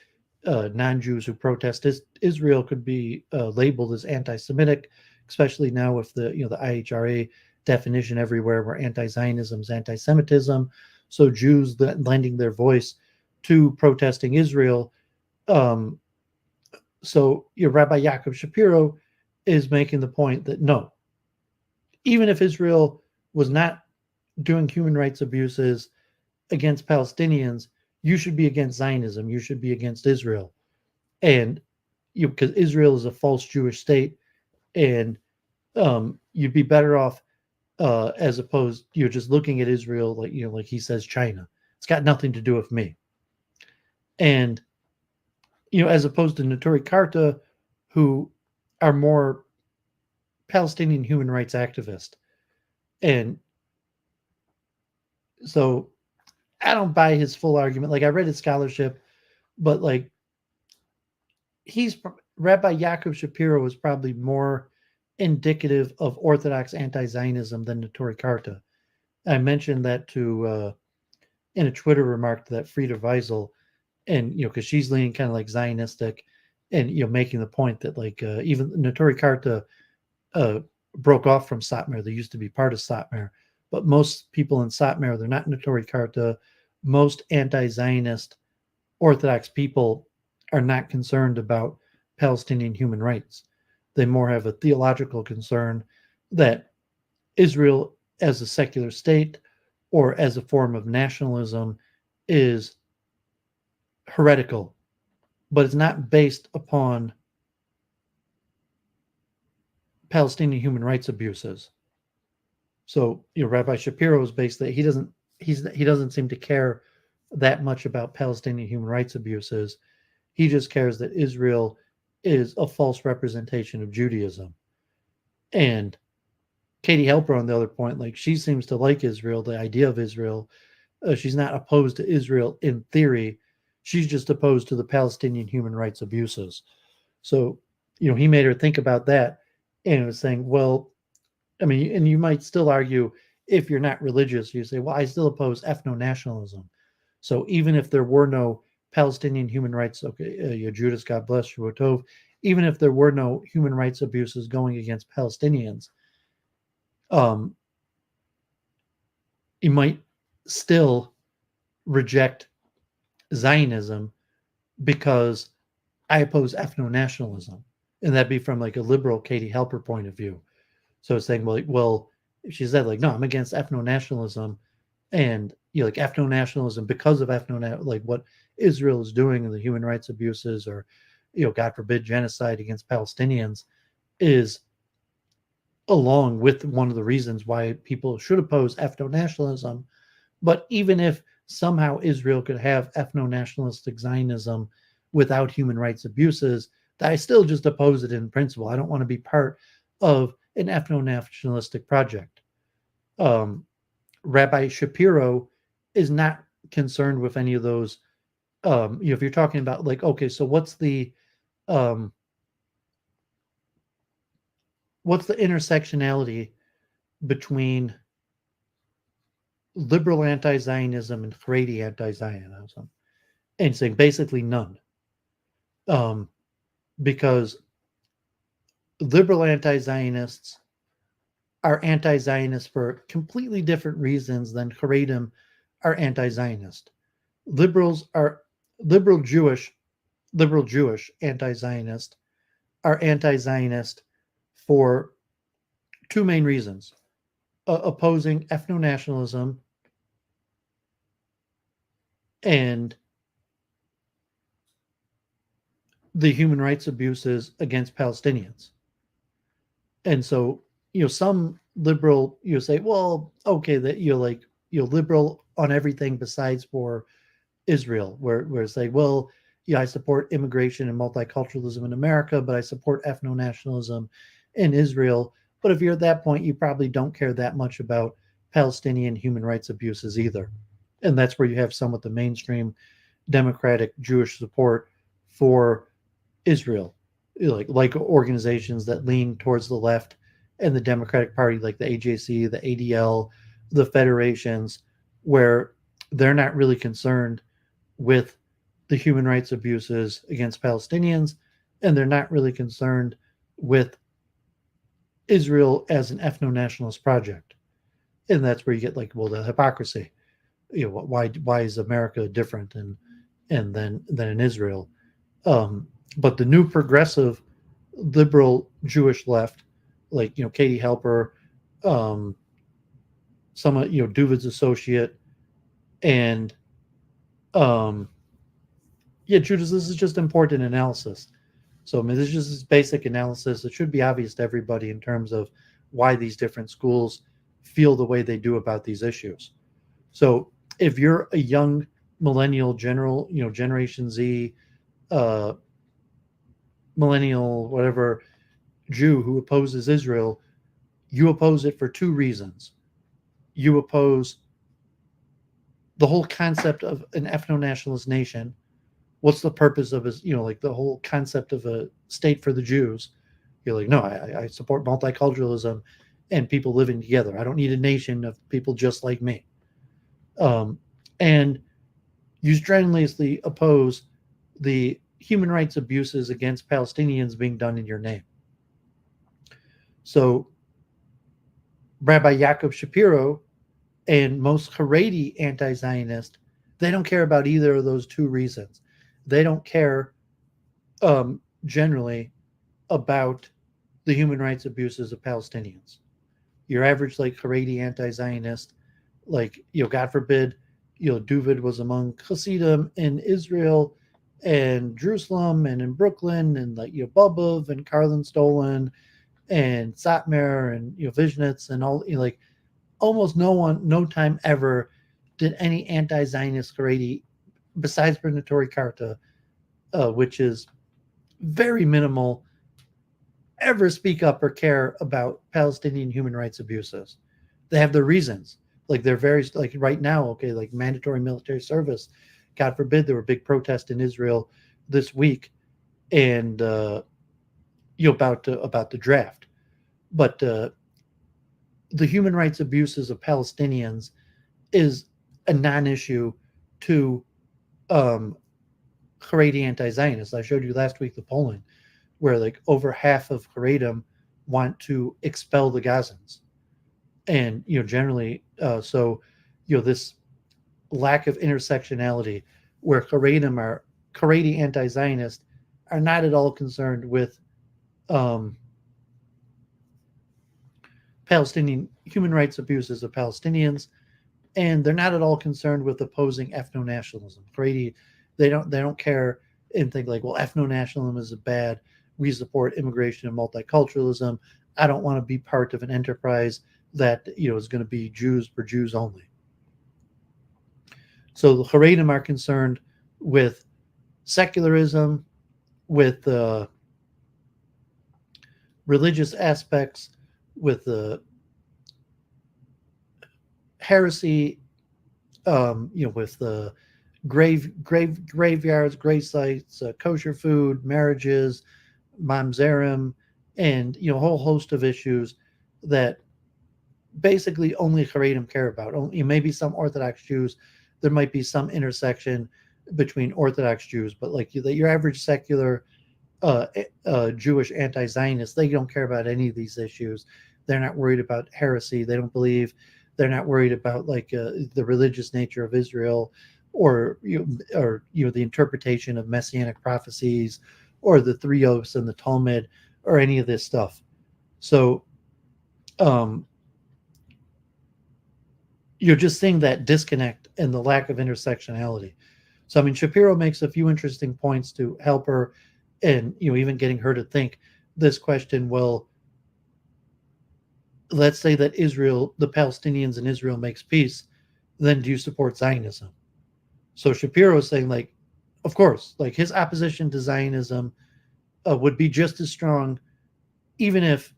non-Jews who protest Israel could be labeled as anti-Semitic, especially now with the the IHRA definition everywhere, where anti-Zionism is anti-Semitism. So Jews lending their voice to protesting Israel. So your Rabbi Jacob Shapiro is making the point that no, even if Israel was not doing human rights abuses against Palestinians, you should be against Zionism. You should be against Israel. And because Israel is a false Jewish state, and you'd be better off as opposed just looking at Israel like like he says China. It's got nothing to do with me. And as opposed to Notori Karta, who are more Palestinian human rights activists. And so I don't buy his full argument. Like, I read his scholarship, but like Rabbi Jacob Shapiro is probably more indicative of Orthodox anti-Zionism than Notori Karta. I mentioned that to in a Twitter remark to that Frieda Weisel, and because she's leaning kind of like Zionistic, and making the point that like even Notori Karta broke off from Satmar. They used to be part of Satmar, but most people in Satmar, they're not Notori Karta. Most anti-Zionist Orthodox people are not concerned about Palestinian human rights. They more have a theological concern that Israel as a secular state or as a form of nationalism is heretical, but it's not based upon Palestinian human rights abuses. So, Rabbi Shapiro is basically he doesn't seem to care that much about Palestinian human rights abuses. He just cares that Israel is a false representation of Judaism. And Katie Helper, on the other point, like she seems to like Israel, the idea of Israel. She's not opposed to Israel in theory. She's just opposed to the Palestinian human rights abuses. So, he made her think about that and was saying, well, I mean, and you might still argue if you're not religious, you say, well, I still oppose ethno-nationalism. So even if there were no Palestinian human rights, okay, Judas, God bless you, Tov, even if there were no human rights abuses going against Palestinians, you might still reject Zionism because I oppose ethno-nationalism. And that'd be from like a liberal Katie Helper point of view. So it's saying, well, she said, like, no, I'm against ethno-nationalism and like ethno-nationalism because of like what Israel is doing and the human rights abuses or, God forbid, genocide against Palestinians is along with one of the reasons why people should oppose ethno-nationalism. But even if somehow Israel could have ethno-nationalistic Zionism without human rights abuses, that I still just oppose it in principle. I don't want to be part of an ethno-nationalistic project. Rabbi Shapiro is not concerned with any of those. If you're talking about like, okay, so what's the intersectionality between liberal anti-Zionism and Haredi anti-Zionism? And saying basically none. Because liberal anti-Zionists are anti-Zionist for completely different reasons than Haredim are anti-Zionist. Liberal Jewish anti-Zionist are anti-Zionist for two main reasons: opposing ethno-nationalism and the human rights abuses against Palestinians. And so, some liberal, say, well, okay, that you're liberal on everything besides for Israel, where it's like, well, I support immigration and multiculturalism in America, but I support ethno-nationalism in Israel. But if you're at that point, you probably don't care that much about Palestinian human rights abuses either. And that's where you have some of the mainstream democratic Jewish support for Israel, like organizations that lean towards the left and the Democratic Party, like the AJC, the ADL, the federations, where they're not really concerned with the human rights abuses against Palestinians, and they're not really concerned with Israel as an ethno-nationalist project. And that's where you get like, well, the hypocrisy. Why is America different and than in Israel? But the new progressive liberal Jewish left, like Katie Helper, some of Duvid's associate, and Judas, this is just important analysis. So I mean, this is just this basic analysis. It should be obvious to everybody in terms of why these different schools feel the way they do about these issues. So if you're a young millennial Generation Z, millennial, whatever, Jew who opposes Israel, you oppose it for two reasons. You oppose the whole concept of an ethno-nationalist nation. What's the purpose of his, like the whole concept of a state for the Jews? You're like, no, I support multiculturalism and people living together. I don't need a nation of people just like me. And you strenuously oppose the human rights abuses against Palestinians being done in your name. So Rabbi Yaakov Shapiro and most Haredi anti-Zionist They don't care about either of those two reasons. They don't care generally about the human rights abuses of Palestinians. Your average like Haredi anti-Zionist, like God forbid, Duvid was among Hasidim in Israel and Jerusalem and in Brooklyn and like Bobov and Karlin Stolen and Satmar and Vishnitz and all like almost no time ever did any anti-Zionist Haredi besides Bernatory Karta, which is very minimal, ever speak up or care about Palestinian human rights abuses. They have their reasons. Like they're very like right now, okay, like mandatory military service. God forbid there were big protests in Israel this week, and about the draft. But the human rights abuses of Palestinians is a non-issue to Haredi anti-Zionists. I showed you last week the polling where like over half of Haredim want to expel the Gazans, and generally, this lack of intersectionality, where Haredi anti-Zionists are not at all concerned with Palestinian human rights abuses of Palestinians, and they're not at all concerned with opposing ethno-nationalism. Haredi, they don't care and think like, well, ethno-nationalism is bad. We support immigration and multiculturalism. I don't want to be part of an enterprise that is going to be Jews for Jews only. So the Haredim are concerned with secularism, with religious aspects, with heresy, with the graveyards, grave sites, kosher food, marriages, mamzerim, and a whole host of issues that basically only Haredim care about. Only maybe some Orthodox Jews, there might be some intersection between Orthodox Jews, but like your average secular Jewish anti-Zionists, they don't care about any of these issues. They're not worried about heresy. They don't believe. They're not worried about like the religious nature of Israel, or the interpretation of messianic prophecies, or the three oaths and the Talmud, or any of this stuff. So, you're just seeing that disconnect and the lack of intersectionality. So, I mean, Shapiro makes a few interesting points to help her, and even getting her to think this question. Well, let's say that the Palestinians in Israel makes peace, then do you support Zionism? So Shapiro is saying, like, of course, like his opposition to Zionism would be just as strong, even if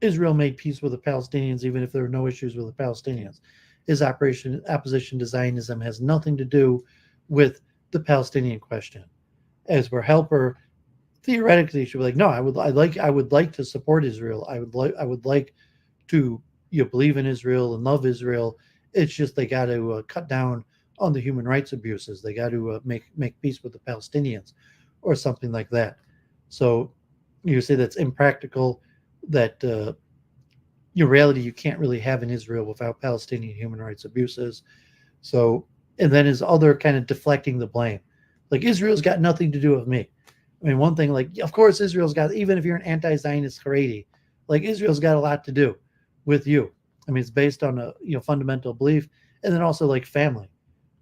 Israel made peace with the Palestinians, even if there were no issues with the Palestinians. His opposition to Zionism has nothing to do with the Palestinian question. As for Helper, theoretically, she would be like, no, I would like to support Israel. I would like to believe in Israel and love Israel. It's just they got to cut down on the human rights abuses. They got to make peace with the Palestinians, or something like that. So you say that's impractical. That reality you can't really have in Israel without Palestinian human rights abuses. So, and then his other kind of deflecting the blame, like Israel's got nothing to do with me. I mean, one thing, like, of course, Israel's got, even if you're an anti-Zionist Haredi, like Israel's got a lot to do with you. I mean, it's based on a fundamental belief, and then also like family.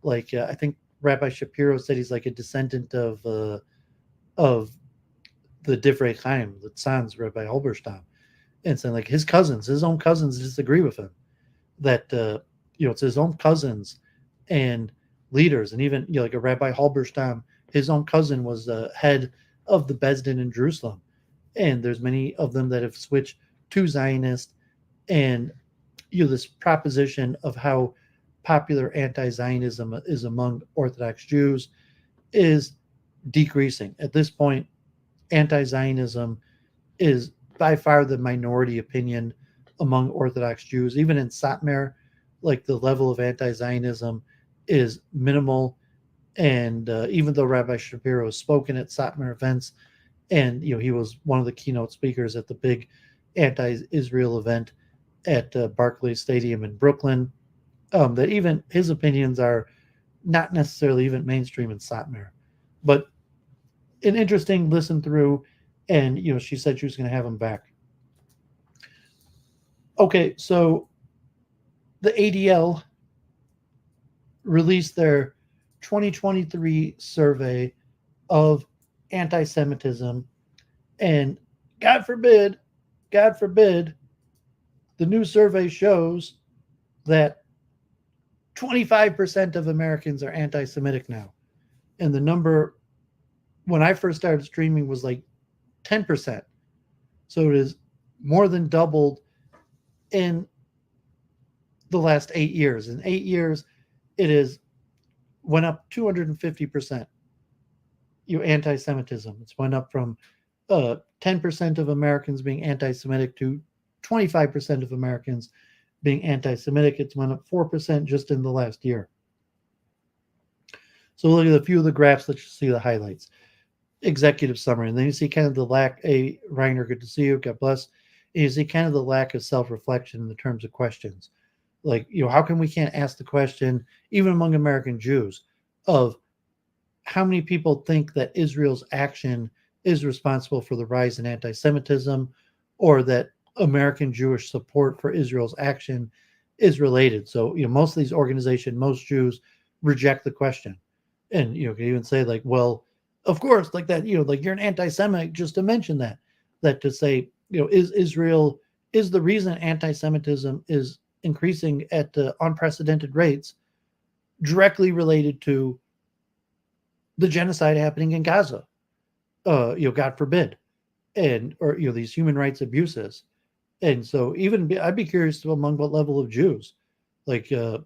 Like I think Rabbi Shapiro said he's like a descendant of the Divrei Chaim, the Tzan's Rabbi Halberstam, and saying like his own cousins disagree with him. That it's his own cousins and leaders, and even like a Rabbi Halberstam, his own cousin was the head of the Bezdin in Jerusalem, and there's many of them that have switched to Zionist, and this proposition of how popular anti-Zionism is among Orthodox Jews is decreasing. At this point, anti-Zionism is by far the minority opinion among Orthodox Jews. Even in Satmar, like the level of anti-Zionism is minimal. And even though Rabbi Shapiro has spoken at Satmar events, and he was one of the keynote speakers at the big anti-Israel event at Barclays Stadium in Brooklyn, that even his opinions are not necessarily even mainstream in Satmar, but an interesting listen through. And she said she was going to have him back. Okay, so the ADL released their 2023 survey of anti-Semitism, and God forbid, the new survey shows that 25% of Americans are anti-Semitic now. And the number when I first started streaming was like 10%. So it is more than doubled in the last 8 years. In 8 years, it is went up 250%. Anti-Semitism. It's went up from 10% of Americans being anti-Semitic to 25% of Americans being anti-Semitic. It's went up 4% just in the last year. So look at a few of the graphs. Let's just see the highlights. Executive summary. And then you see kind of the lack. Reiner, good to see you. God bless. And you see kind of the lack of self-reflection in the terms of questions. Like, how come we can't ask the question, even among American Jews, of how many people think that Israel's action is responsible for the rise in anti-Semitism, or that American Jewish support for Israel's action is related. So, most of these organizations, most Jews reject the question. And, can even say like, well, of course, like that, like you're an anti-Semite just to mention that to say, is the reason anti-Semitism is increasing at unprecedented rates directly related to the genocide happening in Gaza, God forbid, or these human rights abuses. And so I'd be curious to among what level of Jews, like, would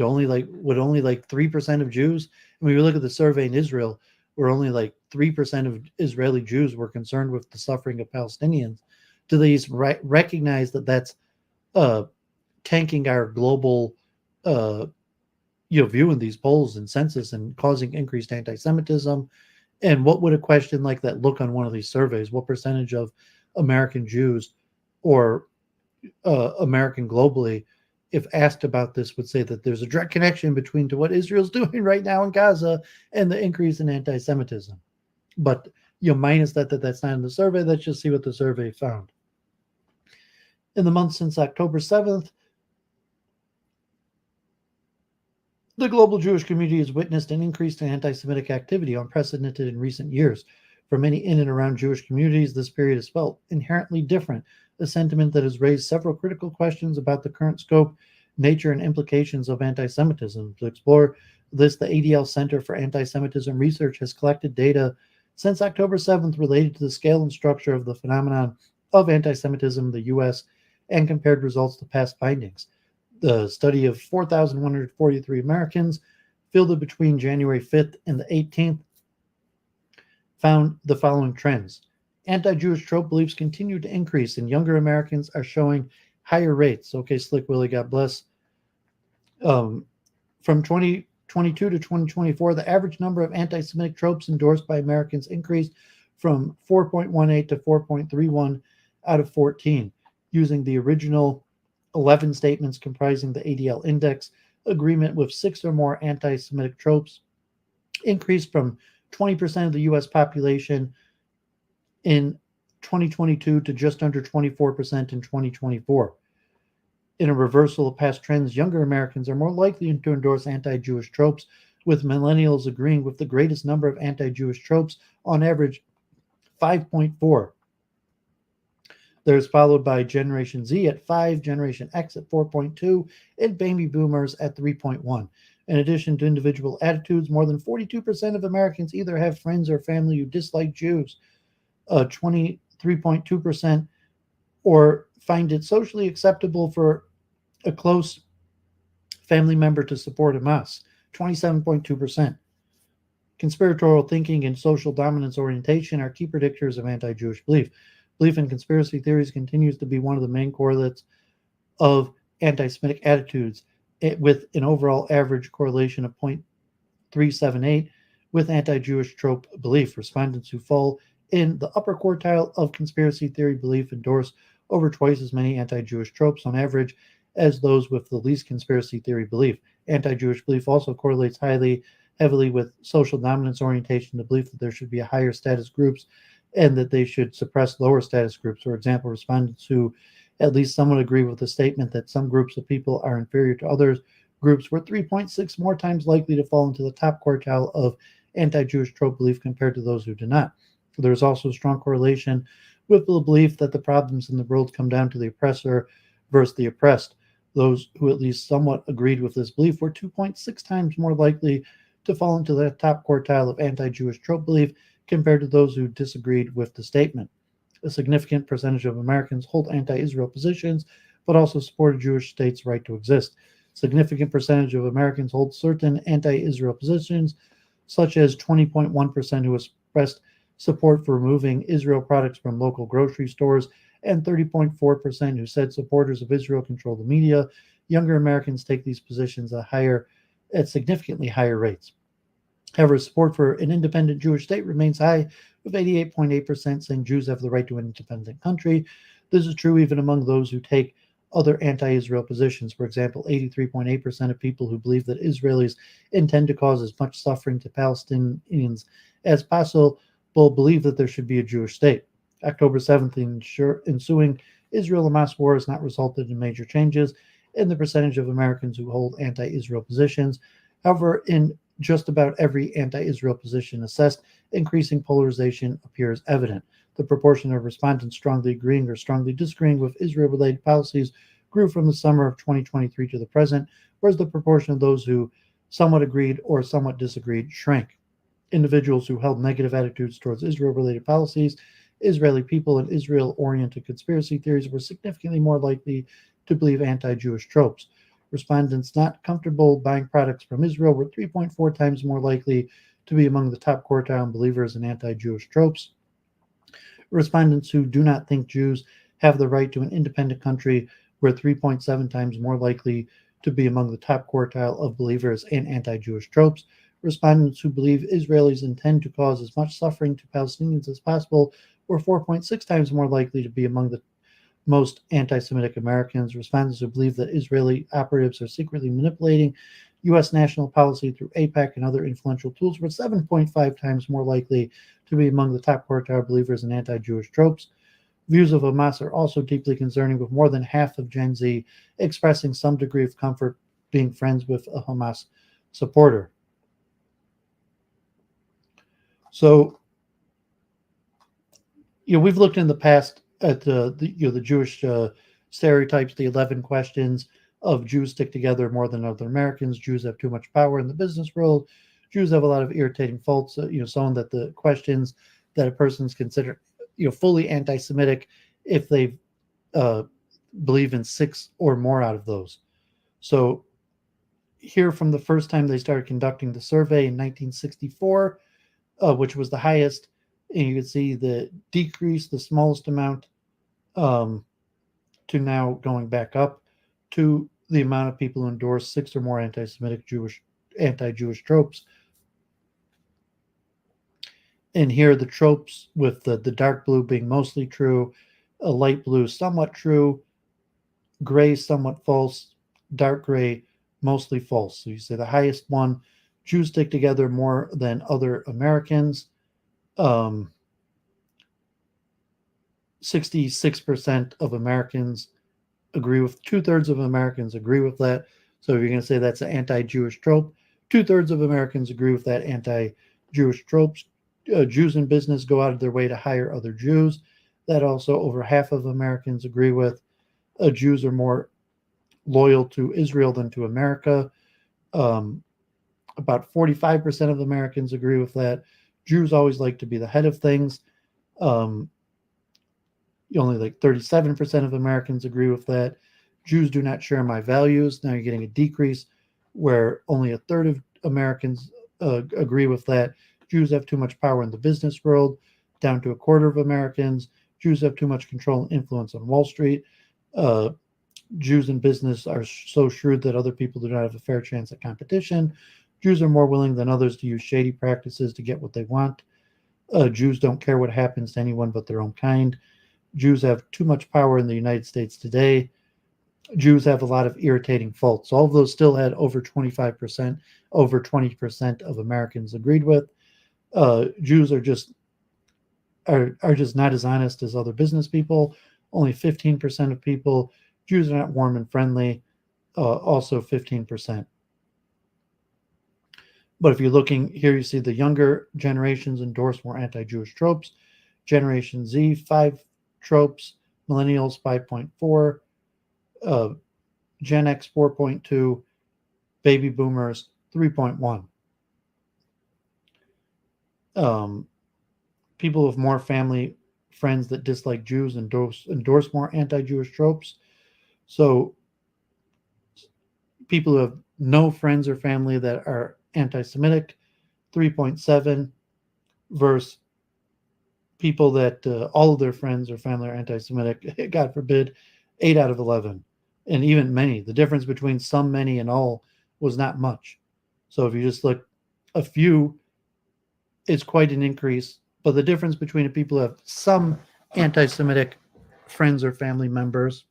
only like 3% of Jews. I mean, we look at the survey in Israel, where only like 3% of Israeli Jews were concerned with the suffering of Palestinians. Do they recognize that that's tanking our global view in these polls and census and causing increased anti-Semitism? And what would a question like that look on one of these surveys? What percentage of American Jews or American globally, if asked about this, would say that there's a direct connection between to what Israel's doing right now in Gaza and the increase in anti-Semitism? But minus that's not in the survey. Let's just see what the survey found. In the months since October 7th, the global Jewish community has witnessed an increase in anti-Semitic activity unprecedented in recent years. For many in and around Jewish communities, this period has felt inherently different, a sentiment that has raised several critical questions about the current scope, nature, and implications of anti-Semitism. To explore this, the ADL Center for Anti-Semitism Research has collected data since October 7th related to the scale and structure of the phenomenon of anti-Semitism in the U.S. and compared results to past findings. The study of 4,143 Americans fielded between January 5th and the 18th found the following trends. Anti-Jewish trope beliefs continue to increase, and younger Americans are showing higher rates. Okay, Slick Willie, God bless. From 2022 to 2024, the average number of anti-Semitic tropes endorsed by Americans increased from 4.18 to 4.31 out of 14, using the original 11 statements comprising the ADL index. Agreement with 6 or more anti-Semitic tropes increased from 20% of the U.S. population in 2022 to just under 24% in 2024. In a reversal of past trends, younger Americans are more likely to endorse anti-Jewish tropes, with millennials agreeing with the greatest number of anti-Jewish tropes, on average 5.4. There's followed by Generation Z at 5, Generation X at 4.2, and Baby Boomers at 3.1. In addition to individual attitudes, more than 42% of Americans either have friends or family who dislike Jews, 23.2%, or find it socially acceptable for a close family member to support Hamas, 27.2%. Conspiratorial thinking and social dominance orientation are key predictors of anti-Jewish belief. Belief in conspiracy theories continues to be one of the main correlates of anti-Semitic attitudes, with an overall average correlation of 0.378 with anti-Jewish trope belief. Respondents who fall in the upper quartile of conspiracy theory belief endorse over twice as many anti-Jewish tropes on average as those with the least conspiracy theory belief. anti-Jewish belief also correlates heavily with social dominance orientation, the belief that there should be a higher status groups and that they should suppress lower status groups. For example, respondents who at least somewhat agree with the statement that some groups of people are inferior to others groups were 3.6 more times likely to fall into the top quartile of anti-Jewish trope belief compared to those who do not. There's also a strong correlation with the belief that the problems in the world come down to the oppressor versus the oppressed. Those who at least somewhat agreed with this belief were 2.6 times more likely to fall into the top quartile of anti-Jewish trope belief compared to those who disagreed with the statement. A significant percentage of Americans hold anti-Israel positions, but also support a Jewish state's right to exist. Significant percentage of Americans hold certain anti-Israel positions, such as 20.1% who expressed support for removing Israel products from local grocery stores, and 30.4% who said supporters of Israel control the media. Younger Americans take these positions at significantly higher rates. However, support for an independent Jewish state remains high, with 88.8% saying Jews have the right to an independent country. This is true even among those who take other anti-Israel positions. For example, 83.8% of people who believe that Israelis intend to cause as much suffering to Palestinians as possible believe that there should be a Jewish state. October 7th, ensuing Israel-Hamas war has not resulted in major changes in the percentage of Americans who hold anti-Israel positions. However, in just about every anti-Israel position assessed, increasing polarization appears evident. The proportion of respondents strongly agreeing or strongly disagreeing with Israel-related policies grew from the summer of 2023 to the present, whereas the proportion of those who somewhat agreed or somewhat disagreed shrank. Individuals who held negative attitudes towards Israel-related policies, Israeli people, and Israel-oriented conspiracy theories were significantly more likely to believe anti-Jewish tropes. Respondents not comfortable buying products from Israel were 3.4 times more likely to be among the top quartile believers in anti-Jewish tropes. Respondents who do not think Jews have the right to an independent country were 3.7 times more likely to be among the top quartile of believers in anti-Jewish tropes. Respondents who believe Israelis intend to cause as much suffering to Palestinians as possible were 4.6 times more likely to be among the most anti-Semitic Americans. Respondents who believe that Israeli operatives are secretly manipulating U.S. national policy through AIPAC and other influential tools were 7.5 times more likely to be among the top quartile believers in anti-Jewish tropes. Views of Hamas are also deeply concerning, with more than half of Gen Z expressing some degree of comfort being friends with a Hamas supporter. So, we've looked in the past at the Jewish stereotypes, the 11 questions of Jews stick together more than other Americans. Jews have too much power in the business world. Jews have a lot of irritating faults. Showing that the questions that a person's considered, fully anti-Semitic if they believe in 6 or more out of those. So here, from the first time they started conducting the survey in 1964, which was the highest, and you can see the decrease, the smallest amount, to now going back up to the amount of people who endorse 6 or more anti-Semitic anti-Jewish tropes. And here the tropes with the dark blue being mostly true, a light blue somewhat true, gray somewhat false, dark gray mostly false. So you say the highest one, Jews stick together more than other Americans. 66% of Americans agree with, 2/3 of Americans agree with that. So if you're going to say that's an anti-Jewish trope, 2/3 of Americans agree with that anti-Jewish tropes. Jews in business go out of their way to hire other Jews. That also over half of Americans agree with. Jews are more loyal to Israel than to America. About 45% of Americans agree with that. Jews always like to be the head of things. Only like 37% of Americans agree with that. Jews do not share my values. Now you're getting a decrease where only 1/3 of Americans agree with that. Jews have too much power in the business world, down to 1/4 of Americans. Jews have too much control and influence on Wall Street. Jews in business are so shrewd that other people do not have a fair chance at competition. Jews are more willing than others to use shady practices to get what they want. Jews don't care what happens to anyone but their own kind. Jews have too much power in the United States today. Jews have a lot of irritating faults. All of those still had over 25%, over 20% of Americans agreed with. Jews are just not as honest as other business people. Only 15% of people. Jews are not warm and friendly. Also 15%. But if you're looking here, you see the younger generations endorse more anti-Jewish tropes. Generation Z, 5 tropes. Millennials, 5.4. Gen X, 4.2. Baby boomers, 3.1. People with more family friends that dislike Jews endorse more anti-Jewish tropes. So people who have no friends or family that are anti-Semitic, 3.7, versus people that all of their friends or family are anti-Semitic, God forbid, 8 out of 11. And even many. The difference between some, many, and all was not much. So if you just look, a few, it's quite an increase. But the difference between the people who have some anti-Semitic friends or family members,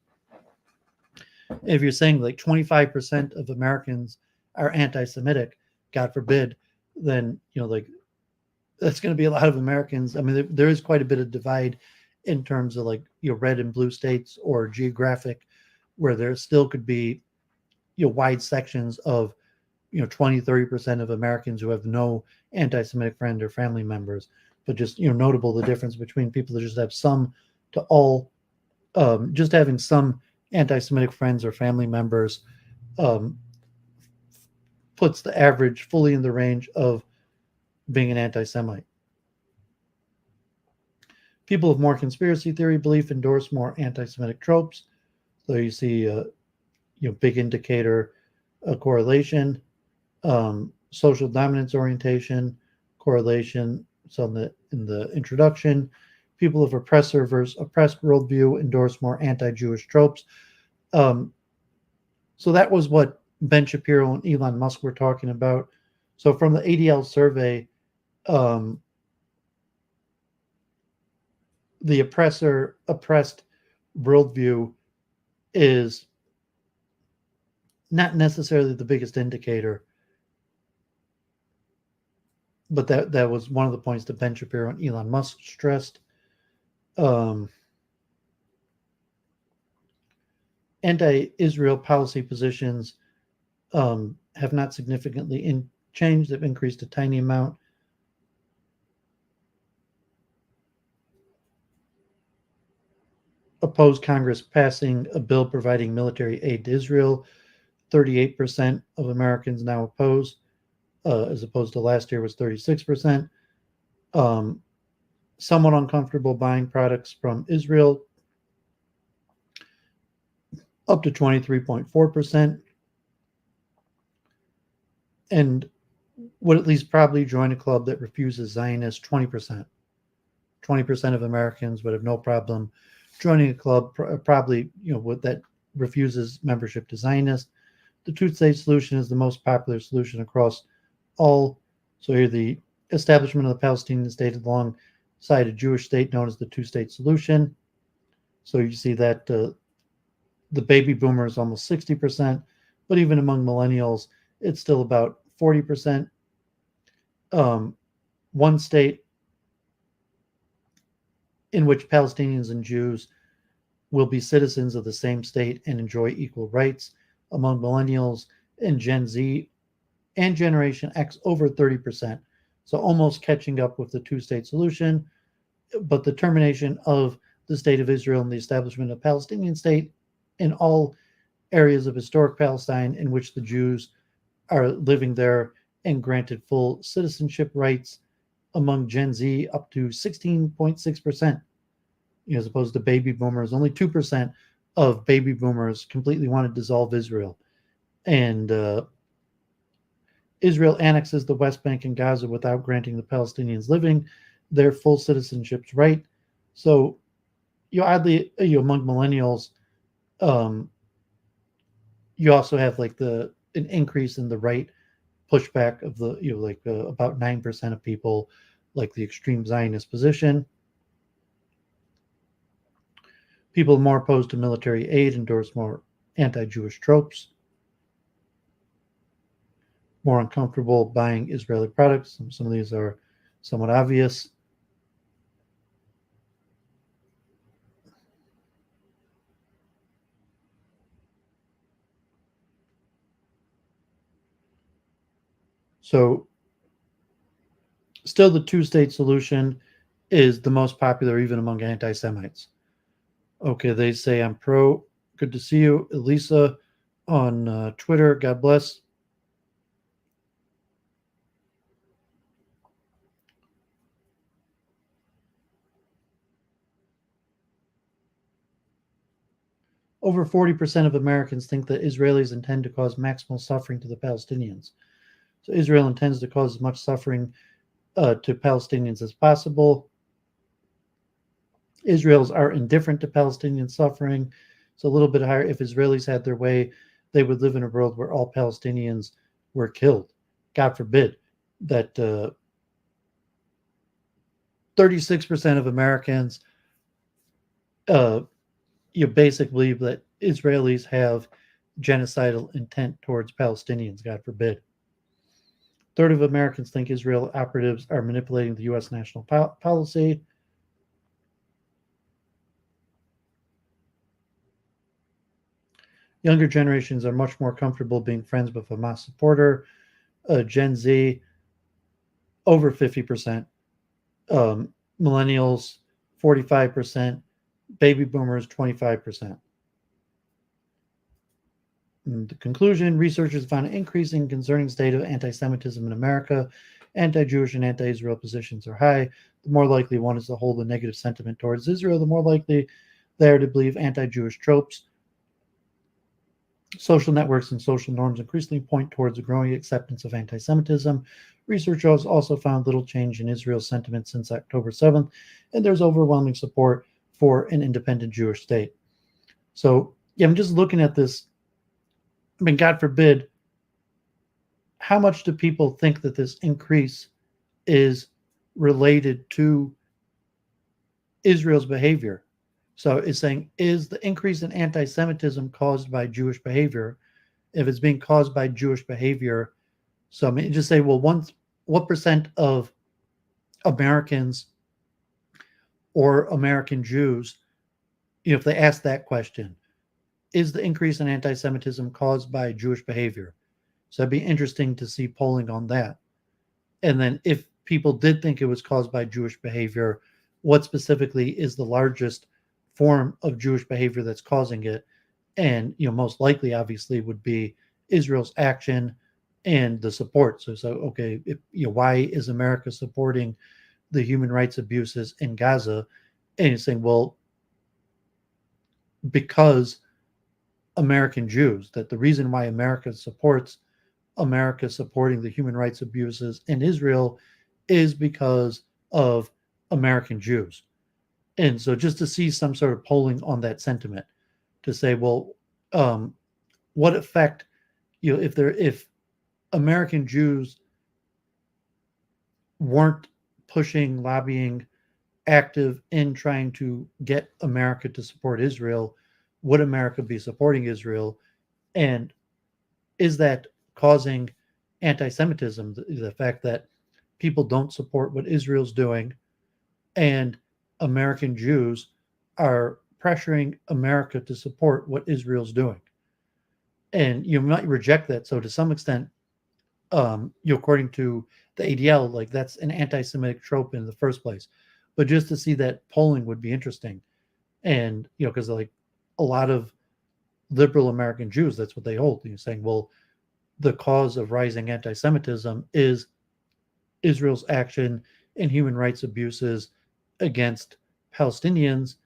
if you're saying like 25% of Americans are anti-Semitic, God forbid, then, like, that's going to be a lot of Americans. I mean, there is quite a bit of divide in terms of, like, red and blue states or geographic, where there still could be, wide sections of, 20-30% of Americans who have no anti-Semitic friend or family members. But just, notable the difference between people that just have some to all, just having some anti-Semitic friends or family members puts the average fully in the range of being an anti-Semite. People with more conspiracy theory belief endorse more anti-Semitic tropes. So you see, big indicator correlation, social dominance orientation, correlation. So in the introduction, people of oppressor versus oppressed worldview endorse more anti-Jewish tropes. So that was what Ben Shapiro and Elon Musk were talking about. So from the ADL survey, the oppressed worldview is not necessarily the biggest indicator, but that was one of the points that Ben Shapiro and Elon Musk stressed. Anti-Israel policy positions have not significantly changed. They've increased a tiny amount. Oppose Congress passing a bill providing military aid to Israel. 38% of Americans now oppose, as opposed to last year was 36%. Somewhat uncomfortable buying products from Israel, up to 23.4%. And would at least probably join a club that refuses Zionists, 20%. 20% of Americans would have no problem joining a club, probably, that refuses membership to Zionists. The two-state solution is the most popular solution across all. So here, the establishment of the Palestinian state alongside a Jewish state known as the two-state solution. So you see that the baby boomer is almost 60%, but even among millennials, it's still about 40%. One state in which Palestinians and Jews will be citizens of the same state and enjoy equal rights. Among millennials and Gen Z and Generation X, over 30%. So almost catching up with the two-state solution. But the termination of the state of Israel and the establishment of a Palestinian state in all areas of historic Palestine in which the Jews are living there and granted full citizenship rights, among Gen Z up to 16.6%, as opposed to baby boomers. Only 2% of baby boomers completely want to dissolve Israel. And Israel annexes the West Bank and Gaza without granting the Palestinians living their full citizenship's right. So, oddly, among millennials, you also have like an increase in the right pushback of the, about 9% of people like the extreme Zionist position. People more opposed to military aid endorse more anti-Jewish tropes. More uncomfortable buying Israeli products. Some of these are somewhat obvious. So still the two-state solution is the most popular even among anti-Semites. Okay, they say I'm pro. Good to see you, Elisa, on Twitter. God bless. Over 40% of Americans think that Israelis intend to cause maximal suffering to the Palestinians. So Israel intends to cause as much suffering to Palestinians as possible. Israelis are indifferent to Palestinian suffering. So a little bit higher. If Israelis had their way, they would live in a world where all Palestinians were killed. God forbid that 36% of Americans basically believe that Israelis have genocidal intent towards Palestinians. God forbid. A third of Americans think Israel operatives are manipulating the U.S. national policy. Younger generations are much more comfortable being friends with a Hamas supporter. Gen Z, over 50%. Millennials, 45%. Baby boomers, 25%. In the conclusion, researchers found an increasing concerning state of anti-Semitism in America. Anti-Jewish and anti-Israel positions are high. The more likely one is to hold a negative sentiment towards Israel, the more likely they are to believe anti-Jewish tropes. Social networks and social norms increasingly point towards a growing acceptance of anti-Semitism. Researchers also found little change in Israel's sentiment since October 7th, and there's overwhelming support for an independent Jewish state. So, yeah, I'm just looking at this. I mean, God forbid, how much do people think that this increase is related to Israel's behavior? So it's saying, is the increase in anti-Semitism caused by Jewish behavior? If it's being caused by Jewish behavior, so I mean, just say, well, what percent of Americans or American Jews, if they ask that question, is the increase in anti-Semitism caused by Jewish behavior? So it'd be interesting to see polling on that. And then if people did think it was caused by Jewish behavior, what specifically is the largest form of Jewish behavior that's causing it? And most likely, obviously, would be Israel's action and the support. So okay, why is America supporting the human rights abuses in Gaza? And you're saying, well, because American Jews, that the reason why America supporting the human rights abuses in Israel is because of American Jews. And so just to see some sort of polling on that sentiment to say, well, what effect, if American Jews weren't pushing, lobbying, active in trying to get America to support Israel, would America be supporting Israel? And is that causing anti-Semitism, the fact that people don't support what Israel's doing and American Jews are pressuring America to support what Israel's doing? And you might reject that. So to some extent, according to the ADL, like that's an anti-Semitic trope in the first place. But just to see that polling would be interesting. And, because like a lot of liberal American Jews, that's what they hold. You're saying, well, the cause of rising anti-Semitism is Israel's action and human rights abuses against Palestinians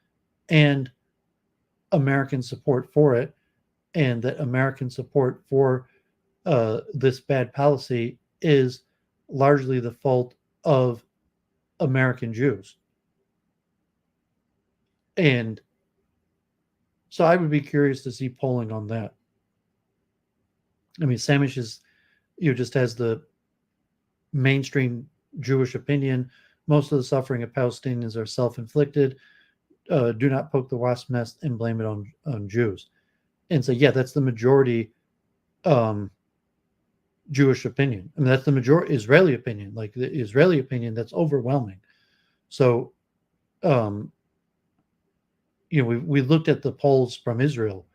and American support for it, and that American support for this bad policy is largely the fault of American Jews. And so I would be curious to see polling on that. I mean, Samish is, just has the mainstream Jewish opinion. Most of the suffering of Palestinians are self-inflicted. Do not poke the wasp nest and blame it on Jews. and say, yeah, that's the majority Jewish opinion. I mean, that's the majority Israeli opinion. Like the Israeli opinion, that's overwhelming. So, we looked at the polls from Israel.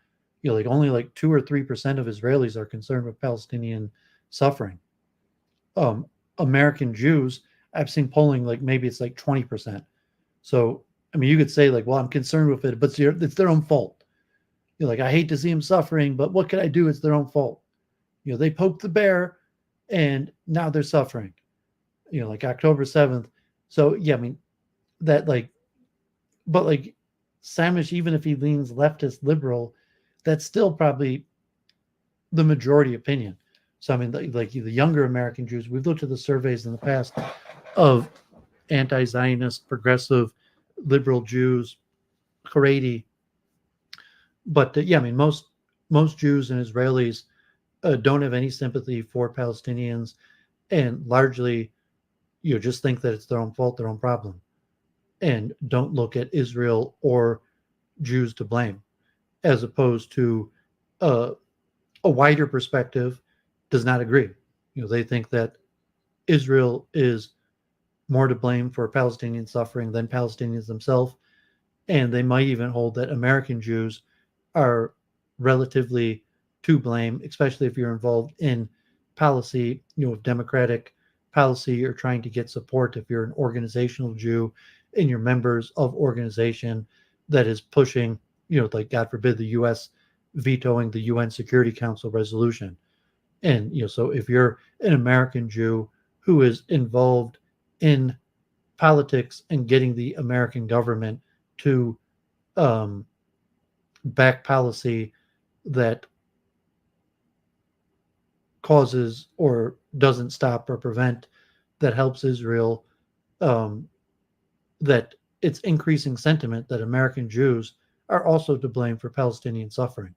Like only like 2 or 3% of Israelis are concerned with Palestinian suffering. American Jews, I've seen polling like maybe it's like 20%. So, I mean, you could say like, well, I'm concerned with it, but it's their own fault. You're like, I hate to see them suffering, but what can I do? It's their own fault. They poked the bear, and now they're suffering. Like October 7th. So yeah, I mean, that like, but like Samish, even if he leans leftist liberal, that's still probably the majority opinion. So I mean, like the younger American Jews, we've looked at the surveys in the past of anti-Zionist, progressive, liberal Jews, Haredi. But yeah, I mean, most Jews and Israelis don't have any sympathy for Palestinians, and largely, just think that it's their own fault, their own problem, and don't look at Israel or Jews to blame, as opposed to a wider perspective does not agree. They think that Israel is more to blame for Palestinian suffering than Palestinians themselves, and they might even hold that American Jews are relatively to blame, especially if you're involved in policy, democratic policy, or trying to get support. If you're an organizational Jew and you're members of organization that is pushing, like God forbid, the U.S. vetoing the UN Security Council resolution. And, so if you're an American Jew who is involved in politics and getting the American government to back policy that causes or doesn't stop or prevent, that helps Israel, that it's increasing sentiment that American Jews are also to blame for Palestinian suffering.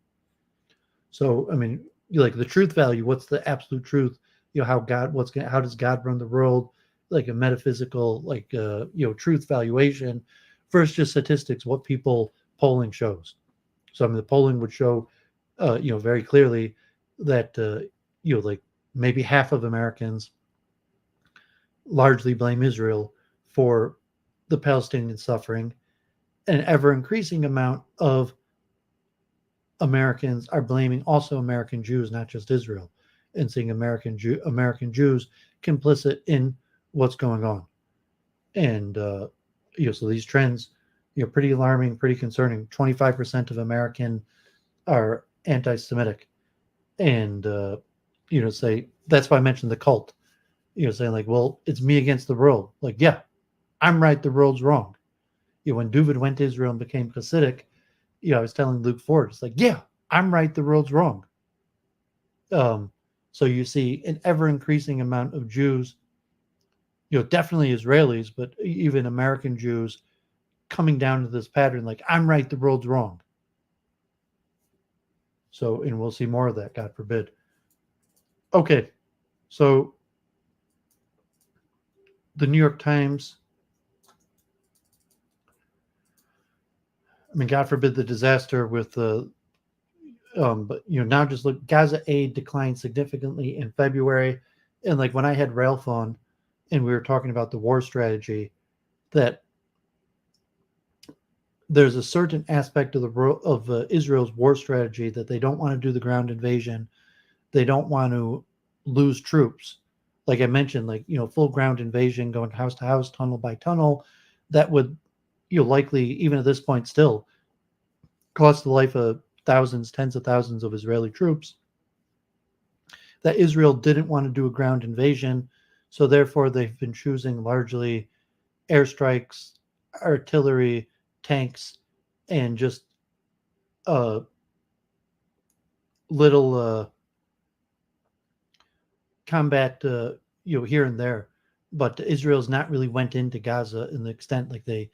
So, I mean, like the truth value, what's the absolute truth? How does God run the world? Like a metaphysical, like truth valuation versus just statistics, what people polling shows. So I mean, the polling would show, very clearly that like maybe half of Americans largely blame Israel for the Palestinian suffering. An ever increasing amount of Americans are blaming also American Jews, not just Israel, and seeing American Jews complicit in what's going on. And so these trends, pretty alarming, pretty concerning. 25% of American are anti-Semitic, and say that's why I mentioned the cult. Saying like, well, it's me against the world. Like, yeah, I'm right, the world's wrong. When David went to Israel and became Hasidic, I was telling Luke Ford, it's like, yeah, I'm right, the world's wrong. So you see an ever increasing amount of Jews, definitely Israelis, but even American Jews coming down to this pattern, like, I'm right, the world's wrong. So, and we'll see more of that, God forbid. Okay, so the New York Times, I mean, God forbid the disaster with the, but now just look, Gaza aid declined significantly in February. And like when I had Ralph on and we were talking about the war strategy, that there's a certain aspect of Israel's war strategy that they don't want to do the ground invasion. They don't want to lose troops. Like I mentioned, like, full ground invasion, going house to house, tunnel by tunnel, that would, likely, even at this point still, cost the life of thousands, tens of thousands of Israeli troops. That Israel didn't want to do a ground invasion, so therefore they've been choosing largely airstrikes, artillery, tanks, and just little combat, here and there. But Israel's not really went into Gaza in the extent, like they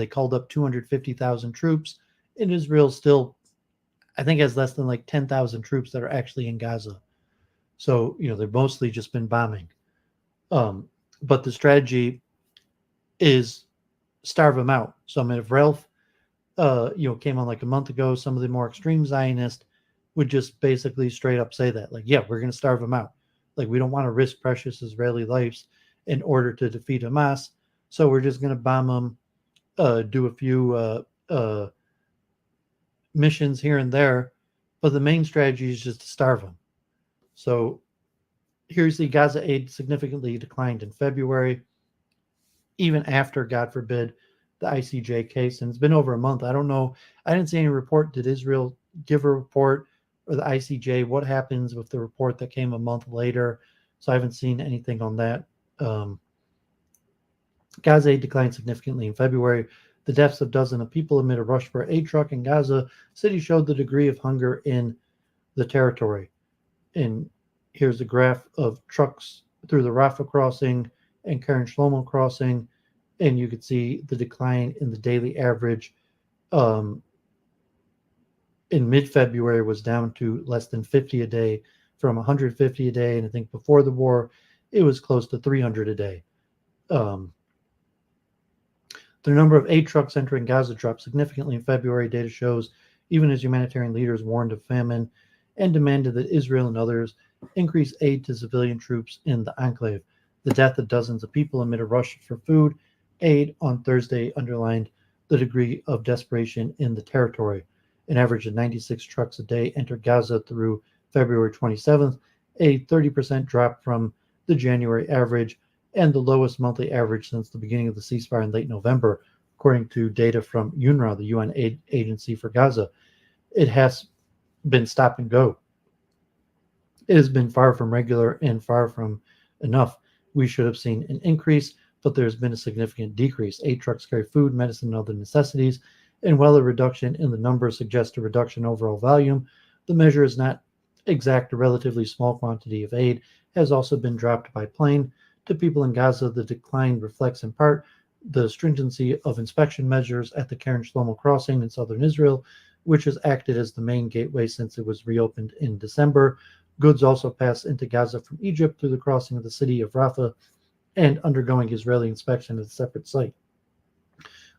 called up 250,000 troops, and Israel still, I think, has less than like 10,000 troops that are actually in Gaza. So they've mostly just been bombing. But the strategy is starve them out. So I mean, if Ralph, came on like a month ago, some of the more extreme Zionists would just basically straight up say that, like, yeah, we're going to starve them out. Like, we don't want to risk precious Israeli lives in order to defeat Hamas, so we're just going to bomb them, do a few missions here and there, but the main strategy is just to starve them. So here's the Gaza aid significantly declined in February, even after, God forbid, the ICJ case. And it's been over a month. I don't know. I didn't see any report. Did Israel give a report, or the ICJ? What happens with the report that came a month later? So I haven't seen anything on that. Gaza aid declined significantly in February. The deaths of dozens of people amid a rush for aid truck in Gaza City showed the degree of hunger in the territory. And here's a graph of trucks through the Rafah crossing and Keren Shlomo crossing, and you could see the decline in the daily average in mid-February was down to less than 50 a day from 150 a day, and I think before the war it was close to 300 a day. The number of aid trucks entering Gaza dropped significantly in February, data shows, even as humanitarian leaders warned of famine and demanded that Israel and others increase aid to civilian troops in the enclave. The death of dozens of people amid a rush for food aid on Thursday underlined the degree of desperation in the territory. An average of 96 trucks a day entered Gaza through February 27th, a 30% drop from the January average, and the lowest monthly average since the beginning of the ceasefire in late November, according to data from UNRWA, the UN aid agency for Gaza. It has been stop and go. It has been far from regular and far from enough. We should have seen an increase, but there's been a significant decrease. Aid trucks carry food, medicine, and other necessities, and while a reduction in the number suggests a reduction in overall volume, the measure is not exact. A relatively small quantity of aid has also been dropped by plane to people in Gaza. The decline reflects in part the stringency of inspection measures at the Keren Shlomo crossing in southern Israel, which has acted as the main gateway since it was reopened in December. Goods also pass into Gaza from Egypt through the crossing of the city of Rafah and undergoing Israeli inspection at a separate site.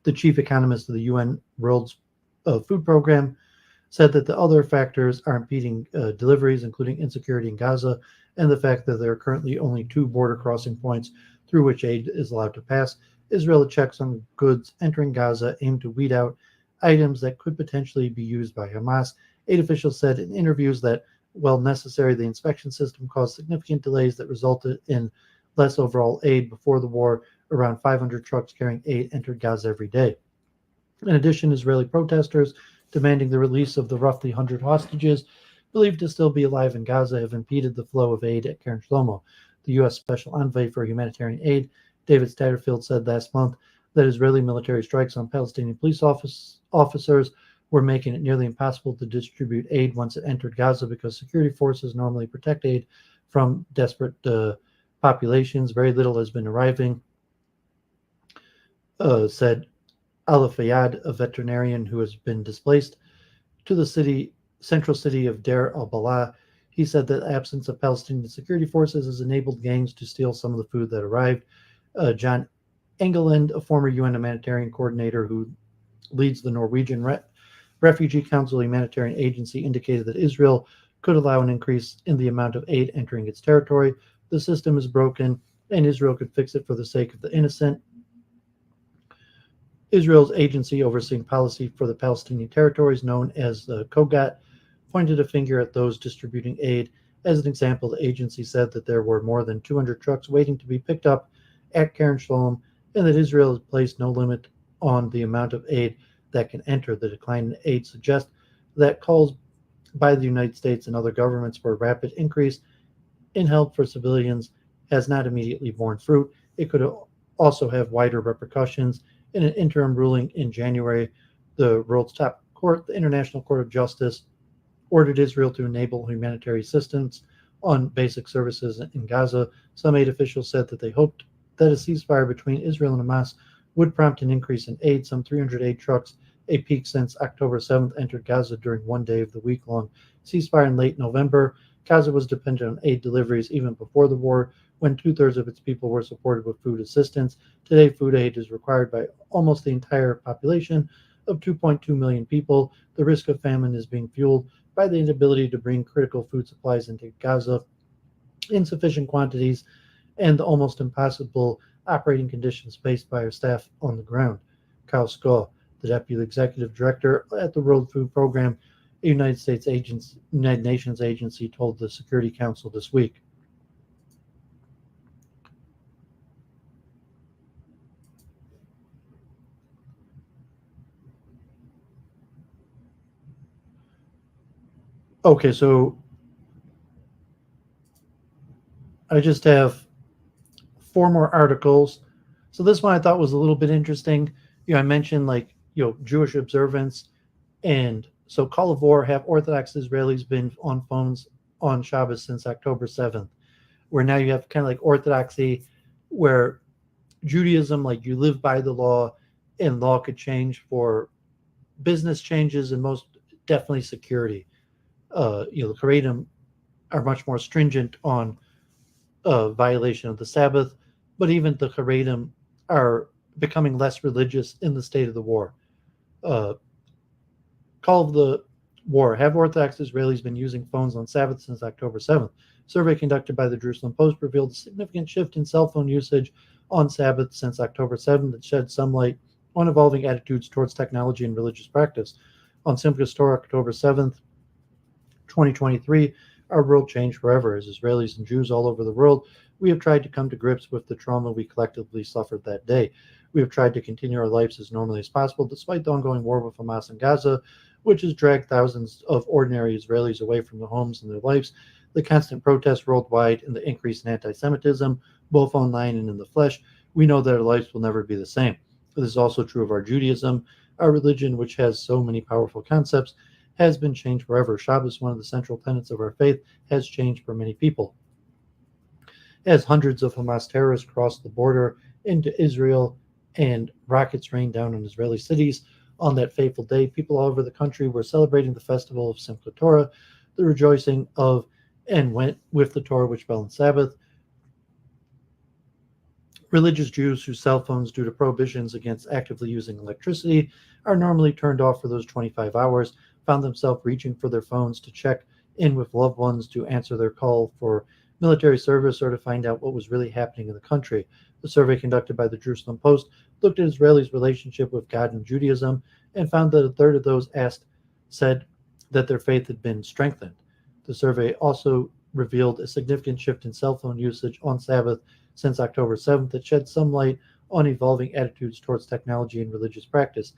The chief economist of the UN World Food Program said that the other factors are impeding deliveries, including insecurity in Gaza and the fact that there are currently only 2 border crossing points through which aid is allowed to pass. Israeli checks on goods entering Gaza aim to weed out items that could potentially be used by Hamas. Aid officials said in interviews that, while necessary, the inspection system caused significant delays that resulted in less overall aid. Before the war, around 500 trucks carrying aid entered Gaza every day. In addition, Israeli protesters demanding the release of the roughly 100 hostages believed to still be alive in Gaza have impeded the flow of aid at Keren Shlomo. The U.S. Special Envoy for Humanitarian Aid, David Satterfield, said last month that Israeli military strikes on Palestinian police officers were making it nearly impossible to distribute aid once it entered Gaza because security forces normally protect aid from desperate populations. Very little has been arriving, said Al Fayyad, a veterinarian who has been displaced to the central city of Deir al-Balah. He said that the absence of Palestinian security forces has enabled gangs to steal some of the food that arrived. John Engeland, a former UN humanitarian coordinator who leads the Norwegian Refugee Council humanitarian agency, indicated that Israel could allow an increase in the amount of aid entering its territory. The system is broken, and Israel could fix it for the sake of the innocent. Israel's agency overseeing policy for the Palestinian territories, known as the Kogat, pointed a finger at those distributing aid. As an example, the agency said that there were more than 200 trucks waiting to be picked up at Keren Shlomo, and that Israel has placed no limit on the amount of aid that can enter. The decline in aid suggests that calls by the United States and other governments for a rapid increase in help for civilians has not immediately borne fruit. It could also have wider repercussions. In an interim ruling in January, the world's top court, the International Court of Justice, ordered Israel to enable humanitarian assistance on basic services in Gaza. Some aid officials said that they hoped that a ceasefire between Israel and Hamas would prompt an increase in aid. Some 300 aid trucks, a peak since October 7th, entered Gaza during one day of the week-long ceasefire in late November. Gaza was dependent on aid deliveries even before the war, when 2/3 of its people were supported with food assistance. Today, food aid is required by almost the entire population, of 2.2 million people. The risk of famine is being fueled by the inability to bring critical food supplies into Gaza in sufficient quantities and the almost impossible operating conditions faced by our staff on the ground. Kyle Skaw, the Deputy Executive Director at the World Food Program, a United Nations agency, told the Security Council this week. Okay, so I just have 4 more articles. So this one I thought was a little bit interesting. I mentioned Jewish observance, and so Call of War, have Orthodox Israelis been on phones on Shabbos since October 7th, where now you have kind of like Orthodoxy, where Judaism, like you live by the law, and law could change for business changes and most definitely security. The Haredim are much more stringent on violation of the Sabbath, but even the Haredim are becoming less religious in the state of the war. Call of the War, have Orthodox Israelis been using phones on Sabbath since October 7th? Survey conducted by the Jerusalem Post revealed a significant shift in cell phone usage on Sabbath since October 7th that shed some light on evolving attitudes towards technology and religious practice. On Simchas Torah, October 7th, 2023, our world changed forever. As Israelis and Jews all over the world, we have tried to come to grips with the trauma we collectively suffered that day. We have tried to continue our lives as normally as possible, despite the ongoing war with Hamas in Gaza, which has dragged thousands of ordinary Israelis away from their homes and their lives, the constant protests worldwide, and the increase in anti-Semitism, both online and in the flesh. We know that our lives will never be the same. This is also true of our Judaism. Our religion, which has so many powerful concepts, has been changed forever. Shabbos, one of the central tenets of our faith, has changed for many people. As hundreds of Hamas terrorists crossed the border into Israel and rockets rained down on Israeli cities on that fateful day, people all over the country were celebrating the festival of Simchat Torah, the rejoicing of and went with the Torah which fell on Sabbath. Religious Jews whose cell phones, due to prohibitions against actively using electricity, are normally turned off for those 25 hours, found themselves reaching for their phones to check in with loved ones, to answer their call for military service, or to find out what was really happening in the country. The survey conducted by the Jerusalem Post looked at Israelis' relationship with God and Judaism and found that a third of those asked said that their faith had been strengthened. The survey also revealed a significant shift in cell phone usage on Sabbath since October 7th that shed some light on evolving attitudes towards technology and religious practice,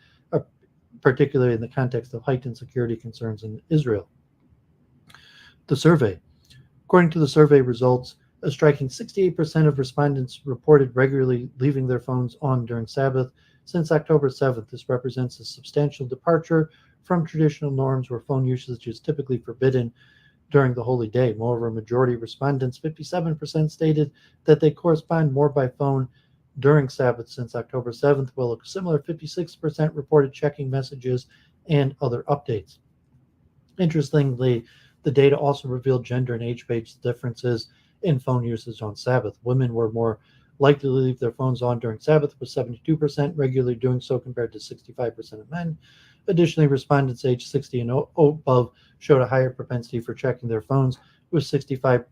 particularly in the context of heightened security concerns in Israel. The survey. According to the survey results, a striking 68% of respondents reported regularly leaving their phones on during Sabbath since October 7th. This represents a substantial departure from traditional norms where phone usage is typically forbidden during the holy day. Moreover, a majority of respondents, 57%, stated that they correspond more by phone during Sabbath since October 7th, while a similar 56% reported checking messages and other updates. Interestingly, the data also revealed gender and age-based differences in phone usage on Sabbath. Women were more likely to leave their phones on during Sabbath, with 72% regularly doing so compared to 65% of men. Additionally, respondents aged 60 and above showed a higher propensity for checking their phones, with 65%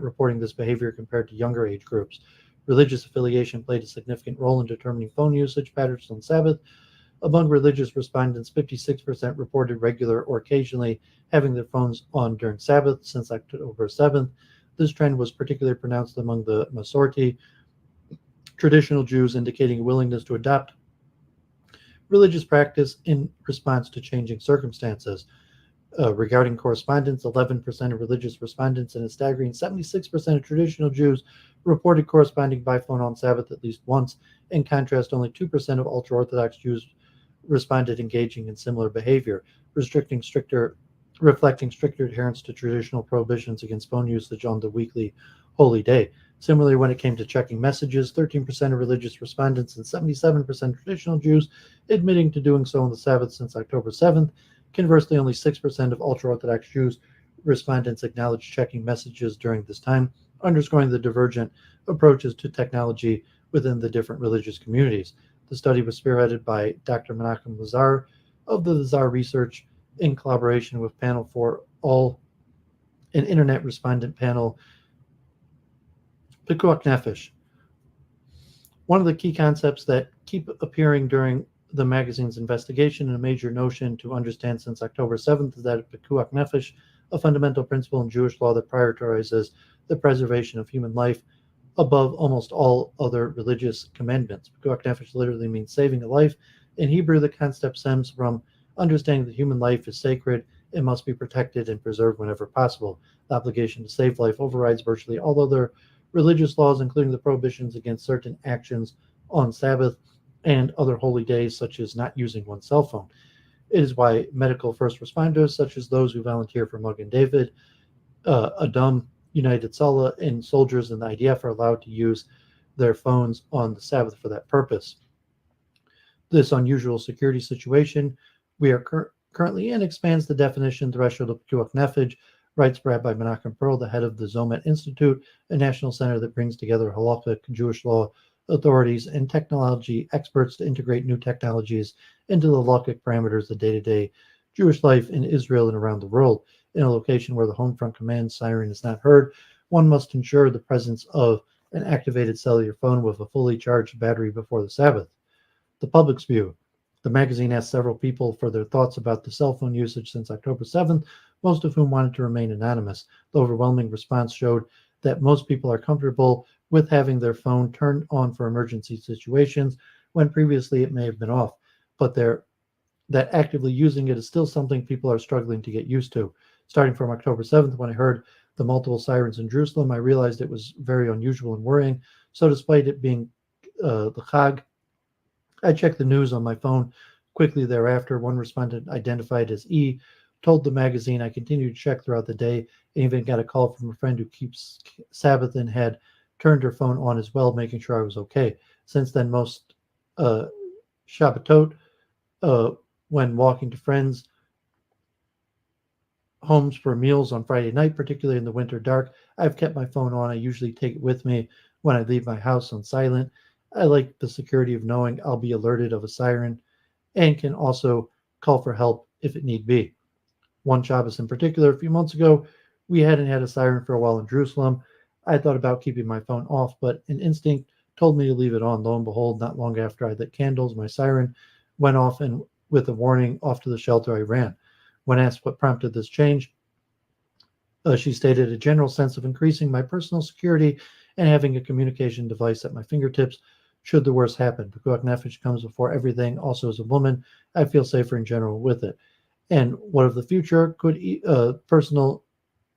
reporting this behavior compared to younger age groups. Religious affiliation played a significant role in determining phone usage patterns on Sabbath. Among religious respondents, 56% reported regular or occasionally having their phones on during Sabbath since October 7th. This trend was particularly pronounced among the Masorti, traditional Jews, indicating a willingness to adopt religious practice in response to changing circumstances. Regarding correspondence, 11% of religious respondents and a staggering 76% of traditional Jews reported corresponding by phone on Sabbath at least once. In contrast, only 2% of ultra-Orthodox Jews responded engaging in similar behavior, reflecting stricter adherence to traditional prohibitions against phone usage on the weekly holy day. Similarly, when it came to checking messages, 13% of religious respondents and 77% traditional Jews admitting to doing so on the Sabbath since October 7th. Conversely, only 6% of ultra-Orthodox Jews respondents acknowledged checking messages during this time, underscoring the divergent approaches to technology within the different religious communities. The study was spearheaded by Dr. Menachem Lazar of the Lazar Research in collaboration with Panel for All, an internet respondent panel, Pikuach Nefesh. One of the key concepts that keep appearing during the magazine's investigation, and a major notion to understand since October 7th, is that Pikuach Nefesh, a fundamental principle in Jewish law that prioritizes the preservation of human life above almost all other religious commandments. Pikuach Nefesh literally means saving a life. In Hebrew, the concept stems from understanding that human life is sacred and must be protected and preserved whenever possible. The obligation to save life overrides virtually all other religious laws, including the prohibitions against certain actions on Sabbath and other holy days, such as not using one's cell phone. It is why medical first responders, such as those who volunteer for Magen David, Adam, United Salah, and soldiers in the IDF, are allowed to use their phones on the Sabbath for that purpose. This unusual security situation we are currently in expands the definition threshold of Pikuach Nefesh, writes Rabbi Menachem Pearl, the head of the Zomet Institute, a national center that brings together halakhic Jewish law authorities and technology experts to integrate new technologies into the halakhic parameters of day-to-day Jewish life in Israel and around the world. In a location where the home front command siren is not heard, one must ensure the presence of an activated cellular phone with a fully charged battery before the Sabbath. The public's view. The magazine asked several people for their thoughts about the cell phone usage since October 7th, most of whom wanted to remain anonymous. The overwhelming response showed that most people are comfortable with having their phone turned on for emergency situations when previously it may have been off, but that actively using it is still something people are struggling to get used to. Starting from October 7th, when I heard the multiple sirens in Jerusalem, I realized it was very unusual and worrying. So despite it being the Chag, I checked the news on my phone quickly thereafter. One respondent, identified as E, told the magazine, I continued to check throughout the day and even got a call from a friend who keeps Sabbath and had turned her phone on as well, making sure I was okay. Since then, most Shabbatot, when walking to friends' homes for meals on Friday night, particularly in the winter dark, I've kept my phone on. I usually take it with me when I leave my house on silent. I like the security of knowing I'll be alerted of a siren and can also call for help if it need be. One Shabbos in particular, a few months ago, we hadn't had a siren for a while in Jerusalem. I thought about keeping my phone off, but an instinct told me to leave it on. Lo and behold, not long after I lit candles, my siren went off, and with a warning, off to the shelter I ran. When asked what prompted this change, she stated, a general sense of increasing my personal security and having a communication device at my fingertips should the worst happen. Pikuach Nefesh comes before everything. Also, as a woman, I feel safer in general with it. And what of the future? Could personal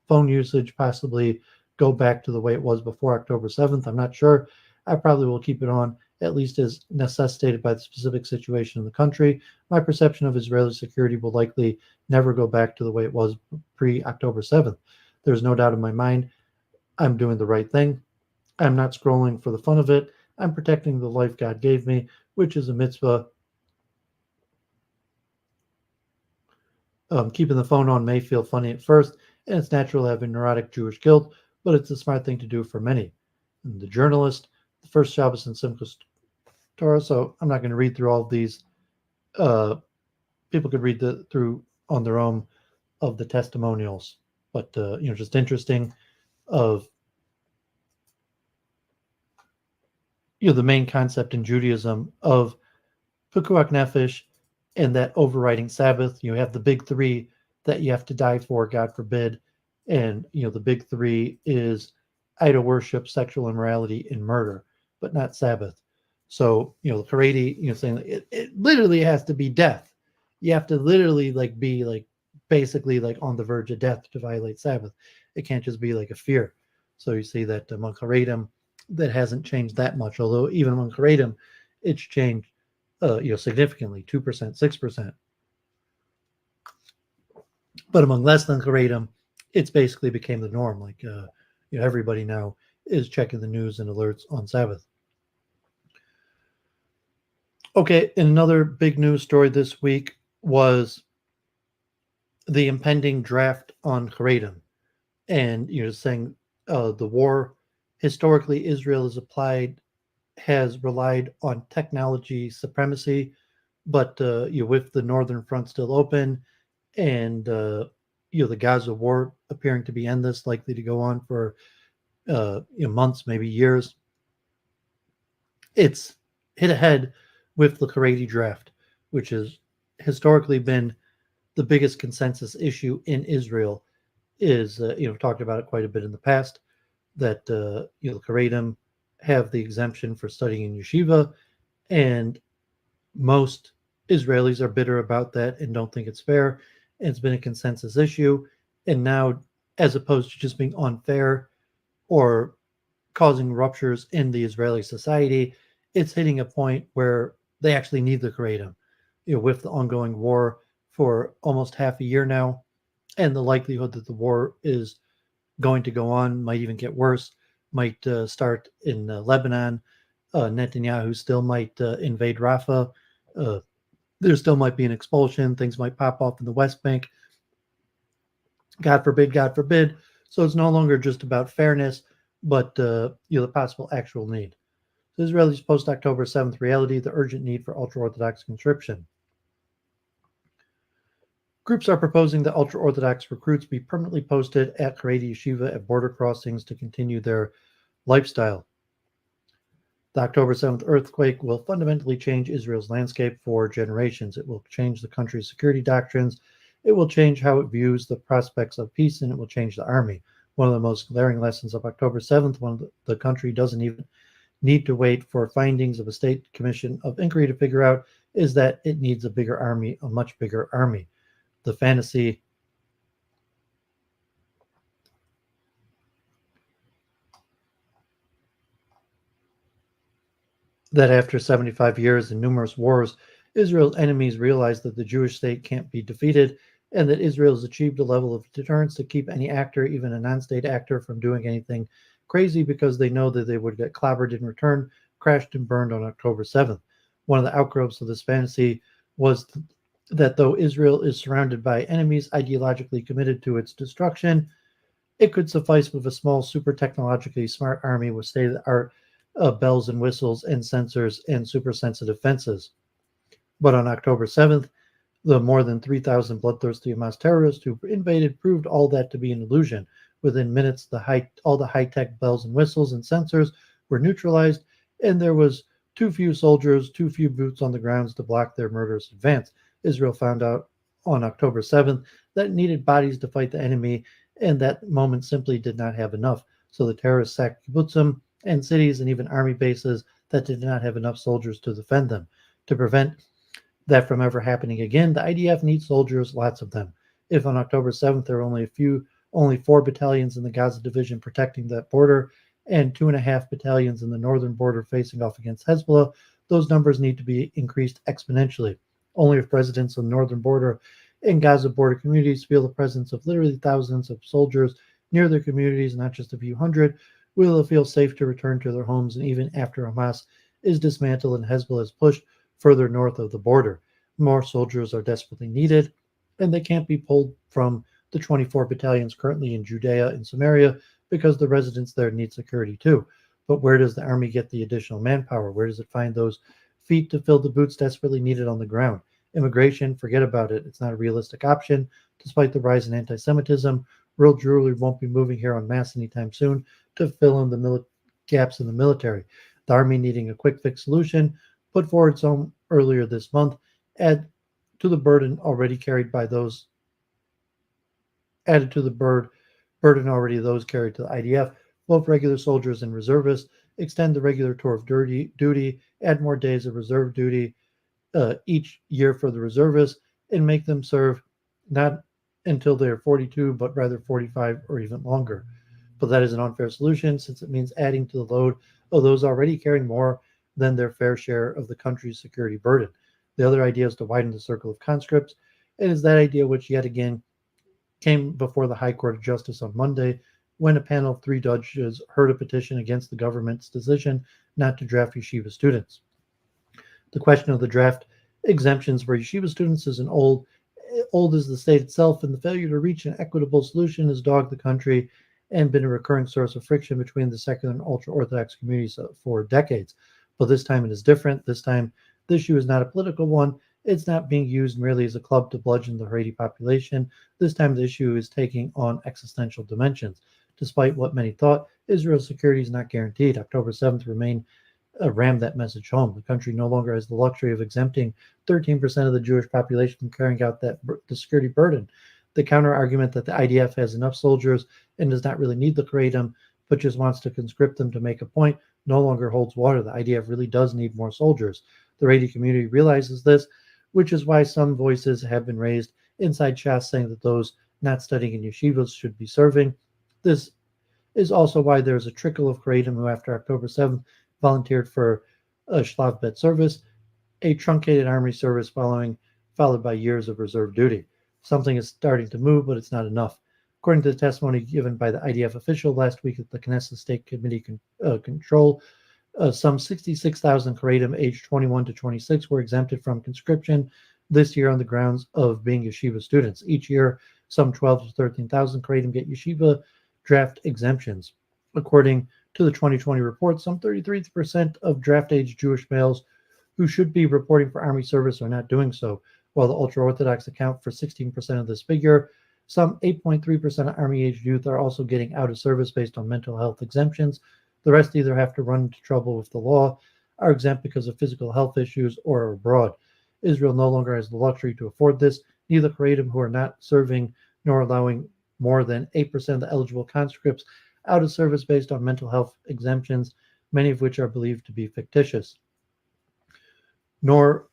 phone usage possibly go back to the way it was before October 7th? I'm not sure. I probably will keep it on, at least as necessitated by the specific situation in the country. My perception of Israeli security will likely never go back to the way it was pre-October 7th. There's no doubt in my mind I'm doing the right thing. I'm not scrolling for the fun of it. I'm protecting the life God gave me, which is a mitzvah. Keeping the phone on may feel funny at first, and it's natural to have a neurotic Jewish guilt, but it's a smart thing to do for many. And the journalist, the first Shabbos in Simchas Torah, so I'm not going to read through all of these. People could read through on their own of the testimonials, but just interesting of the main concept in Judaism of Pikuach Nefesh and that overriding Sabbath. You have the big three that you have to die for, God forbid. And, the big three is idol worship, sexual immorality, and murder, but not Sabbath. So, the Haredi, saying it literally has to be death. You have to literally be basically on the verge of death to violate Sabbath. It can't just be like a fear. So you see that among Haredim, that hasn't changed that much, although even among Haredim, it's changed significantly, 2%, 6%. But among less than Haredim, it's basically became the norm. Everybody now is checking the news and alerts on Sabbath. Okay, another big news story this week was the impending draft on Haredim. And, saying the war, historically, Israel has applied has relied on technology supremacy, but with the northern front still open, and the Gaza war appearing to be endless, likely to go on for months, maybe years, it's hit ahead with the Haredi draft, which has historically been the biggest consensus issue in Israel. Is talked about it quite a bit in the past, that the Haredim have the exemption for studying in yeshiva, and most Israelis are bitter about that and don't think it's fair. And it's been a consensus issue. And now, as opposed to just being unfair or causing ruptures in the Israeli society, it's hitting a point where they actually need the Haredim. With the ongoing war for almost half a year now, and the likelihood that the war is going to go on, might even get worse, might start in Lebanon. Netanyahu still might invade Rafah. There still might be an expulsion. Things might pop off in the West Bank. God forbid, God forbid. So it's no longer just about fairness, but the possible actual need. So Israel's post-October 7th reality, the urgent need for ultra-Orthodox conscription. Groups are proposing that ultra-Orthodox recruits be permanently posted at Haredi Yeshiva at border crossings to continue their lifestyle. The October 7th earthquake will fundamentally change Israel's landscape for generations. It will change the country's security doctrines. It will change how it views the prospects of peace, and it will change the army. One of the most glaring lessons of October 7th, when the country doesn't even need to wait for findings of a state commission of inquiry to figure out, is that it needs a bigger army, a much bigger army. The fantasy that after 75 years and numerous wars, Israel's enemies realized that the Jewish state can't be defeated, and that Israel has achieved a level of deterrence to keep any actor, even a non-state actor, from doing anything crazy, because they know that they would get clobbered in return, crashed and burned on October 7th. One of the outgrowths of this fantasy was that though Israel is surrounded by enemies ideologically committed to its destruction, it could suffice with a small, super technologically smart army with state-of-the-art bells and whistles and sensors and super sensitive fences. But on October 7th, the more than 3,000 bloodthirsty Hamas terrorists who invaded proved all that to be an illusion. Within minutes, all the high-tech bells and whistles and sensors were neutralized, and there was too few soldiers, too few boots on the grounds to block their murderous advance. Israel found out on October 7th that it needed bodies to fight the enemy, and that moment simply did not have enough. So the terrorists sacked kibbutzim and cities and even army bases that did not have enough soldiers to defend them. To prevent that from ever happening again, the IDF needs soldiers, lots of them. If on October 7th there are only 4 battalions in the Gaza division protecting that border, and 2.5 battalions in the northern border facing off against Hezbollah, those numbers need to be increased exponentially. Only if residents on the northern border and Gaza border communities feel the presence of literally thousands of soldiers near their communities, not just a few hundred, will they feel safe to return to their homes, and even after Hamas is dismantled and Hezbollah is pushed further north of the border. More soldiers are desperately needed, and they can't be pulled from the 24 battalions currently in Judea and Samaria, because the residents there need security too. But where does the army get the additional manpower? Where does it find those feet to fill the boots desperately needed on the ground? Immigration, forget about it. It's not a realistic option. Despite the rise in anti-Semitism, real Jewry won't be moving here en masse anytime soon to fill in the gaps in the military. The army needing a quick fix solution, put forward some earlier this month, added to the burden already carried by those carried to the IDF, both regular soldiers and reservists, extend the regular tour of duty, add more days of reserve duty each year for the reservists, and make them serve not until they're 42, but rather 45 or even longer. But that is an unfair solution, since it means adding to the load of those already carrying more than their fair share of the country's security burden. The other idea is to widen the circle of conscripts, and is that idea which yet again came before the High Court of Justice on Monday, when a panel of 3 judges heard a petition against the government's decision not to draft yeshiva students. The question of the draft exemptions for yeshiva students is old as the state itself, and the failure to reach an equitable solution has dogged the country and been a recurring source of friction between the secular and ultra-Orthodox communities for decades. But this time it is different. This time, the issue is not a political one. It's not being used merely as a club to bludgeon the Haredi population. This time, the issue is taking on existential dimensions. Despite what many thought, Israel's security is not guaranteed. October 7th rammed that message home. The country no longer has the luxury of exempting 13% of the Jewish population from carrying out the security burden. The counter argument that the IDF has enough soldiers and does not really need the Haredim, but just wants to conscript them to make a point, no longer holds water. The IDF really does need more soldiers. The Haredi community realizes this, which is why some voices have been raised inside Shas saying that those not studying in yeshivas should be serving. This is also why there is a trickle of Haredim who, after October 7th, volunteered for a Shlav Bet service, a truncated army service followed by years of reserve duty. Something is starting to move, but it's not enough. According to the testimony given by the IDF official last week at the Knesset State Committee control, some 66,000 Haredim aged 21 to 26 were exempted from conscription this year on the grounds of being yeshiva students. Each year, some 12 to 13,000 Haredim get yeshiva draft exemptions. According to the 2020 report, some 33% of draft-age Jewish males who should be reporting for Army service are not doing so, while the ultra-Orthodox account for 16% of this figure. Some 8.3% of Army-aged youth are also getting out of service based on mental health exemptions. The rest either have to run into trouble with the law, are exempt because of physical health issues, or are abroad. Israel no longer has the luxury to afford this. Neither Haredim who are not serving nor allowing more than 8% of the eligible conscripts out of service based on mental health exemptions, many of which are believed to be fictitious. Nor,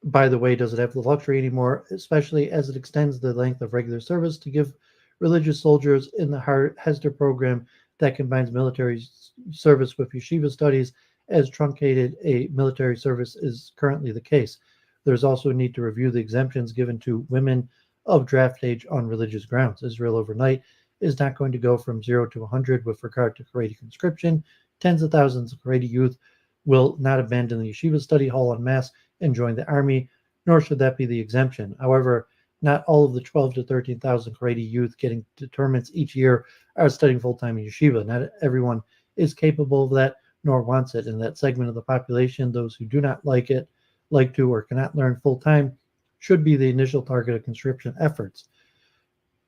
by the way, does it have the luxury anymore, especially as it extends the length of regular service to give religious soldiers in the Hesder program that combines military service with yeshiva studies as truncated a military service is currently the case. There's also a need to review the exemptions given to women of draft age on religious grounds. Israel overnight is not going to go from 0 to 100 with regard to Haredi conscription. Tens of thousands of Haredi youth will not abandon the yeshiva study hall en masse and join the army, nor should that be the exemption. However, not all of the 12 to 13,000 Haredi youth getting determinants each year are studying full-time in yeshiva. Not everyone is capable of that, nor wants it. In that segment of the population, those who do not like to, or cannot learn full-time should be the initial target of conscription efforts.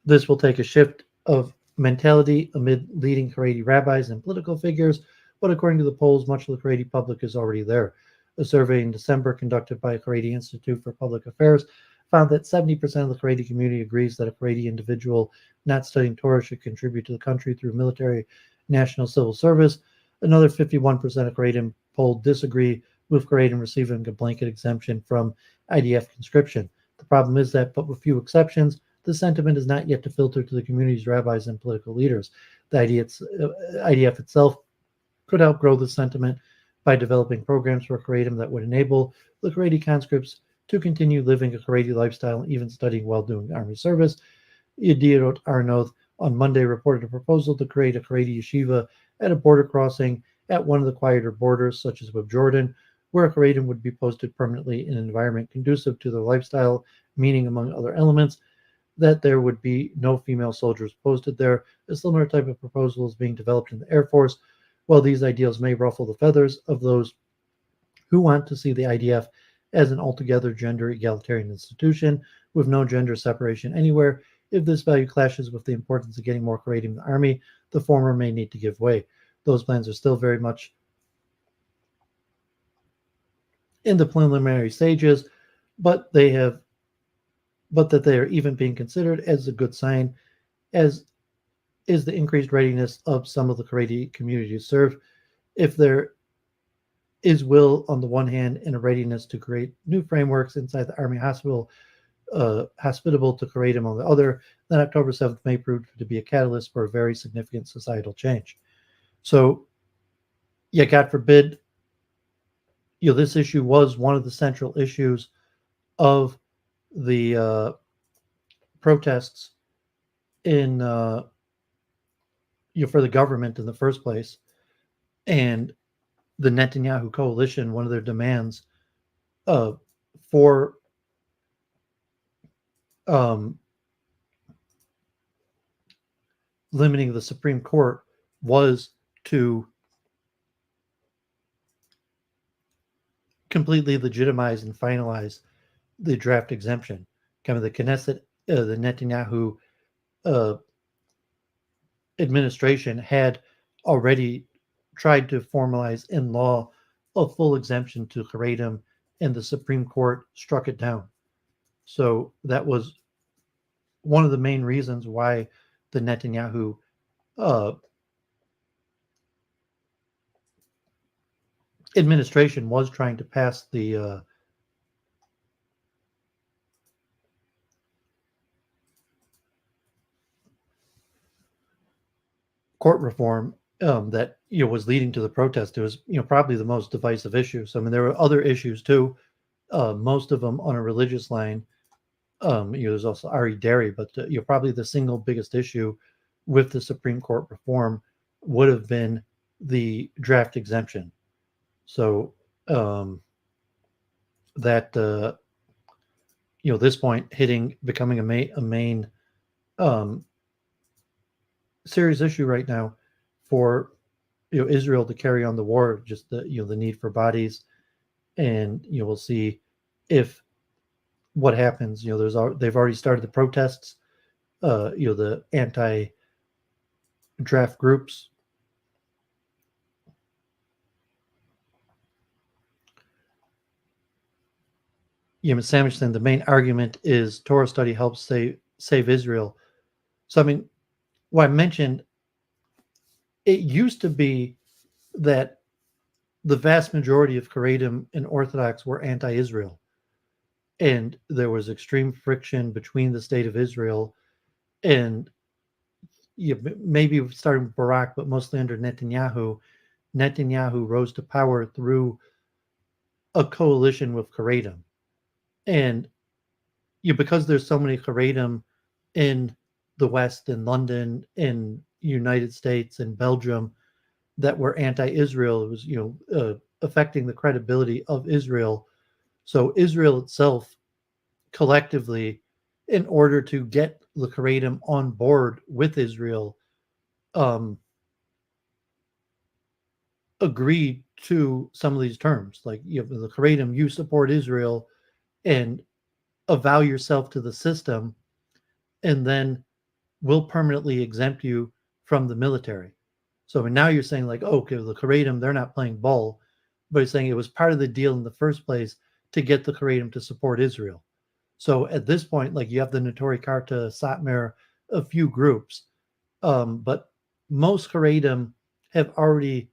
This will take a shift of mentality amid leading Haredi rabbis and political figures, but according to the polls, much of the Haredi public is already there. A survey in December conducted by the Haredi Institute for Public Affairs found that 70% of the Haredi community agrees that a Haredi individual not studying Torah should contribute to the country through military national civil service. Another 51% of Haredim polled disagree with Haredim receiving a blanket exemption from IDF conscription. The problem is that, but with few exceptions, the sentiment is not yet to filter to the community's rabbis and political leaders. The IDF itself could help grow the sentiment by developing programs for Haredim that would enable the Haredi conscripts to continue living a Haredi lifestyle and even studying while doing army service. Iuliia Arnold on Monday reported a proposal to create a Haredi yeshiva at a border crossing at one of the quieter borders, such as with Jordan, where Haredim would be posted permanently in an environment conducive to their lifestyle, meaning, among other elements, that there would be no female soldiers posted there. A similar type of proposal is being developed in the Air Force. While these ideals may ruffle the feathers of those who want to see the IDF as an altogether gender egalitarian institution with no gender separation anywhere, if this value clashes with the importance of getting more Haredim in the army, the former may need to give way. Those plans are still very much in the preliminary stages, but that they are even being considered as a good sign, as is the increased readiness of some of the Haredi community to serve. If there is will on the one hand and a readiness to create new frameworks inside the army hospitable to Haredim on the other, then October 7th may prove to be a catalyst for a very significant societal change. So, yeah, God forbid, this issue was one of the central issues of the protests in for the government in the first place, and the Netanyahu coalition. One of their demands for limiting the Supreme Court was to completely legitimize and finalize the draft exemption. Kind of the Knesset, the Netanyahu administration had already tried to formalize in law a full exemption to Haredim, and the Supreme Court struck it down. So that was one of the main reasons why the Netanyahu administration was trying to pass the court reform that was leading to the protest. It was probably the most divisive issue. So I mean, there were other issues too, most of them on a religious line. There's also Haredi, but probably the single biggest issue with the Supreme Court reform would have been the draft exemption. So that this point becoming a main serious issue right now for Israel to carry on the war, just the the need for bodies, and we'll see if what happens. They've already started the protests. The anti-draft groups. Samishton, the main argument is Torah study helps save Israel. So I mean, what I mentioned, it used to be that the vast majority of Haredim and Orthodox were anti-Israel, and there was extreme friction between the state of Israel and maybe starting with Barak, but mostly under Netanyahu. Netanyahu rose to power through a coalition with Haredim, and because there's so many Haredim in the West, in London, in United States, and Belgium that were anti-Israel, it was affecting the credibility of Israel. So Israel itself, collectively, in order to get the Haredim on board with Israel, agreed to some of these terms, like the Haredim, you support Israel and avow yourself to the system, and then we'll permanently exempt you from the military. So I mean, now you're saying like, oh, okay, the Haredim, they're not playing ball, but he's saying it was part of the deal in the first place to get the Haredim to support Israel. So at this point, like you have the Notori Karta, Satmar, a few groups, but most Haredim have already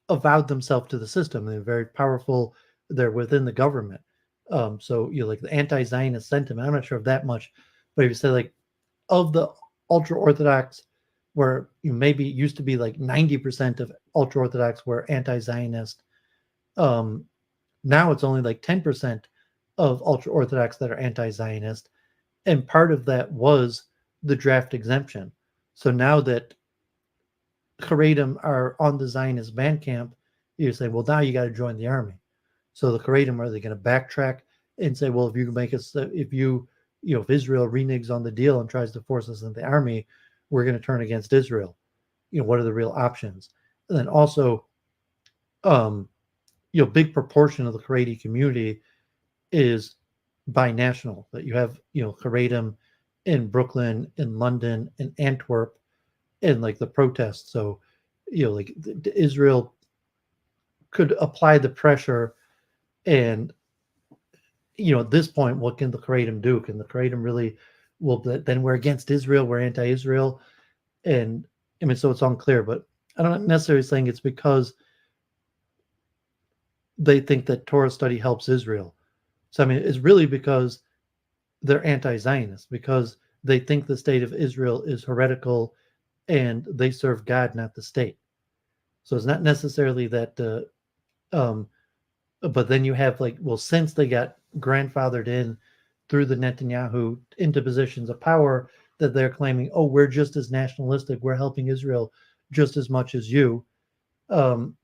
avowed themselves to the system. They're very powerful. They're within the government. So like the anti-Zionist sentiment, I'm not sure of that much, but if you say like of the ultra-Orthodox, where maybe it used to be like 90% of ultra-Orthodox were anti-Zionist, now it's only like 10% of ultra-Orthodox that are anti-Zionist, and part of that was the draft exemption. So now that Haredim are on the Zionist band camp, you say, well, now you got to join the army. So the Haredim, are they going to backtrack and say, well, if you can make us, if Israel reneges on the deal and tries to force us into the army, we're going to turn against Israel. What are the real options? And then also, big proportion of the Haredi community is binational. That you have, Haredim in Brooklyn, in London, in Antwerp, and like the protests. So, like Israel could apply the pressure, and at this point, what can the Haredim do? Can the Haredim really? Well, then we're against Israel. We're anti-Israel, and I mean, so it's unclear. But I'm not necessarily saying it's because they think that Torah study helps Israel. So I mean, it's really because they're anti-Zionist, because they think the state of Israel is heretical, and they serve God, not the state. So it's not necessarily that. But then you have like, well, since they got grandfathered in through the Netanyahu into positions of power, that they're claiming, oh, we're just as nationalistic, we're helping Israel just as much as you. Some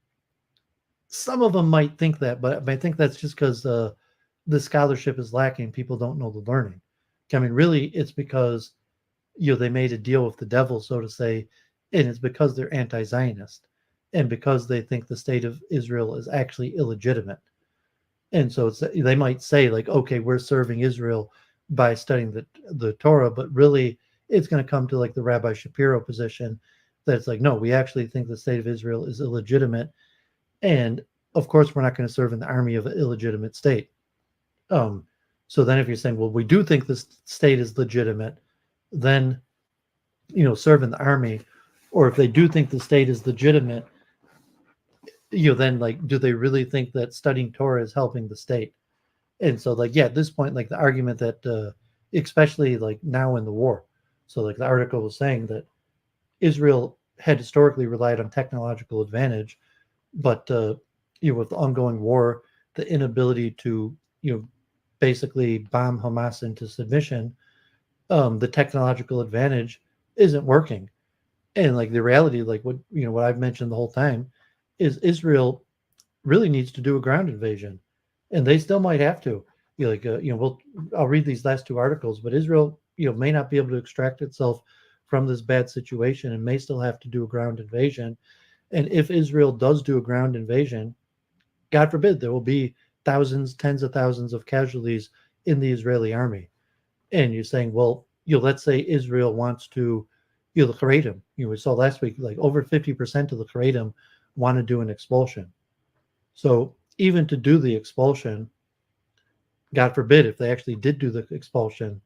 of them might think that, but I think that's just because the scholarship is lacking. People don't know the learning. I mean, really, it's because they made a deal with the devil, so to say, and it's because they're anti-Zionist, and because they think the state of Israel is actually illegitimate. And so they might say like, okay, we're serving Israel by studying the Torah, but really it's going to come to like the Rabbi Shapiro position that's like, no, we actually think the state of Israel is illegitimate. And of course, we're not going to serve in the army of an illegitimate state. So then if you're saying, well, we do think this state is legitimate, then, serve in the army. Or if they do think the state is legitimate, then like, do they really think that studying Torah is helping the state? And so like, yeah, at this point, like the argument that, especially like now in the war. So like the article was saying that Israel had historically relied on technological advantage, but, with the ongoing war, the inability to, basically bomb Hamas into submission, the technological advantage isn't working. And like the reality, like what I've mentioned the whole time, is Israel really needs to do a ground invasion, and they still might have to. I'll read these last two articles, but Israel, may not be able to extract itself from this bad situation and may still have to do a ground invasion. And if Israel does do a ground invasion, God forbid, there will be thousands, tens of thousands of casualties in the Israeli army. And you're saying, well, let's say Israel wants to, the Haredim. We saw last week, like over 50% of the Haredim want to do an expulsion. So even to do the expulsion, God forbid, if they actually did do the expulsion,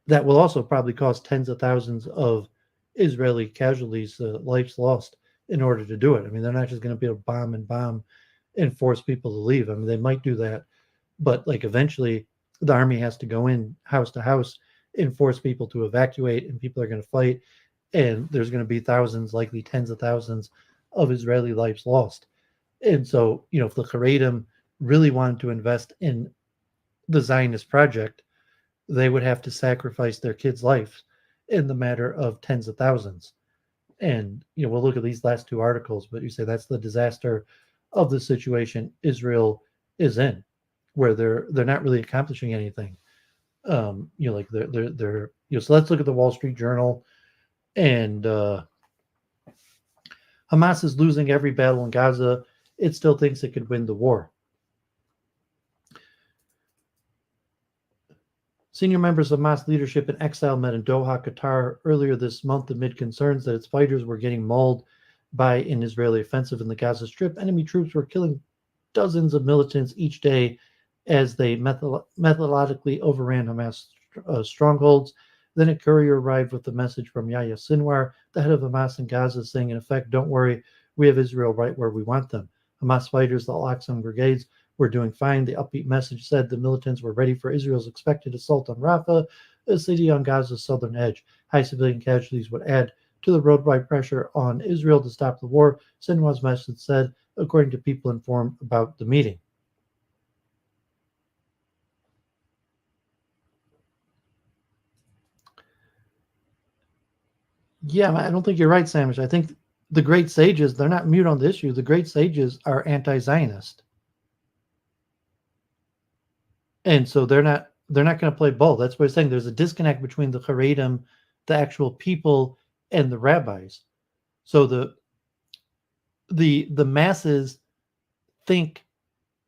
that will also probably cost tens of thousands of Israeli casualties, lives lost in order to do it. I mean, they're not just going to be able to bomb and force people to leave. I mean, they might do that, but like eventually the army has to go in house to house and force people to evacuate, and people are going to fight, and there's going to be thousands, likely tens of thousands of Israeli lives lost. And so, if the Haredim really wanted to invest in the Zionist project, they would have to sacrifice their kids' lives in the matter of tens of thousands. And we'll look at these last two articles, but you say that's the disaster of the situation Israel is in, where they're not really accomplishing anything. Like they're so let's look at the Wall Street Journal. And Hamas is losing every battle in Gaza. It still thinks it could win the war. Senior members of Hamas leadership in exile met in Doha, Qatar earlier this month amid concerns that its fighters were getting mauled by an Israeli offensive in the Gaza Strip. Enemy troops were killing dozens of militants each day as they methodically overran Hamas strongholds. Then a courier arrived with the message from Yahya Sinwar, the head of Hamas in Gaza, saying, in effect, don't worry, we have Israel right where we want them. Hamas fighters, the Al-Aqsa brigades, were doing fine. The upbeat message said the militants were ready for Israel's expected assault on Rafah, a city on Gaza's southern edge. High civilian casualties would add to the worldwide pressure on Israel to stop the war, Sinwar's message said, according to people informed about the meeting. Yeah, I don't think you're right, Samish. I think the great sages, they're not mute on the issue. The great sages are anti-Zionist. And so they're not going to play both. That's what I'm saying. There's a disconnect between the Haredim, the actual people, and the rabbis. So the masses think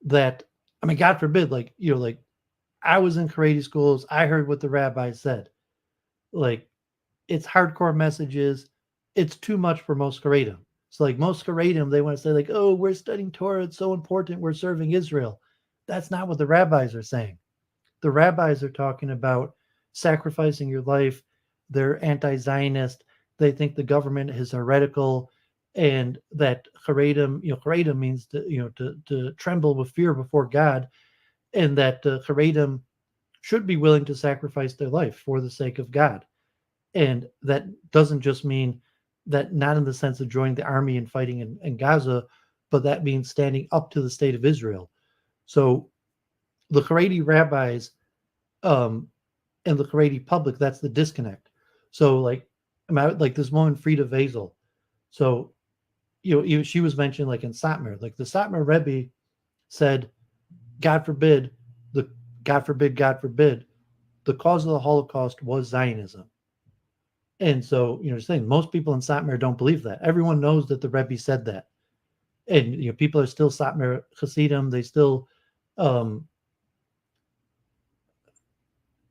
that, I mean, God forbid, like, like I was in Haredi schools, I heard what the rabbi said. Like, it's hardcore messages. It's too much for most Haredim. So like most Haredim, they want to say like, oh, we're studying Torah. It's so important. We're serving Israel. That's not what the rabbis are saying. The rabbis are talking about sacrificing your life. They're anti-Zionist. They think the government is heretical, and that Haredim, Haredim means to tremble with fear before God, and that Haredim should be willing to sacrifice their life for the sake of God. And that doesn't just mean that, not in the sense of joining the army and fighting in Gaza, but that means standing up to the state of Israel. So the Haredi rabbis and the Haredi public, that's the disconnect. So like this woman, Frida Vazel. So, she was mentioned like in Satmar, like the Satmar Rebbe said, God forbid, God forbid, the cause of the Holocaust was Zionism. And so, saying most people in Satmar don't believe that. Everyone knows that the Rebbe said that. And, people are still Satmar Hasidim. They still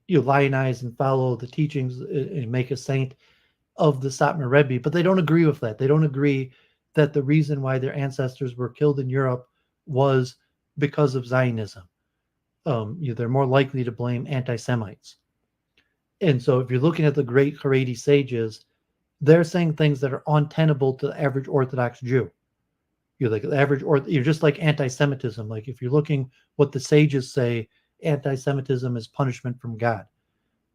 you lionize and follow the teachings and make a saint of the Satmar Rebbe, but they don't agree with that. They don't agree that the reason why their ancestors were killed in Europe was because of Zionism. They're more likely to blame anti-Semites. And so if you're looking at the great Haredi sages, they're saying things that are untenable to the average Orthodox Jew. You're like the average, or you're just like anti-Semitism. Like if you're looking what the sages say, anti-Semitism is punishment from God.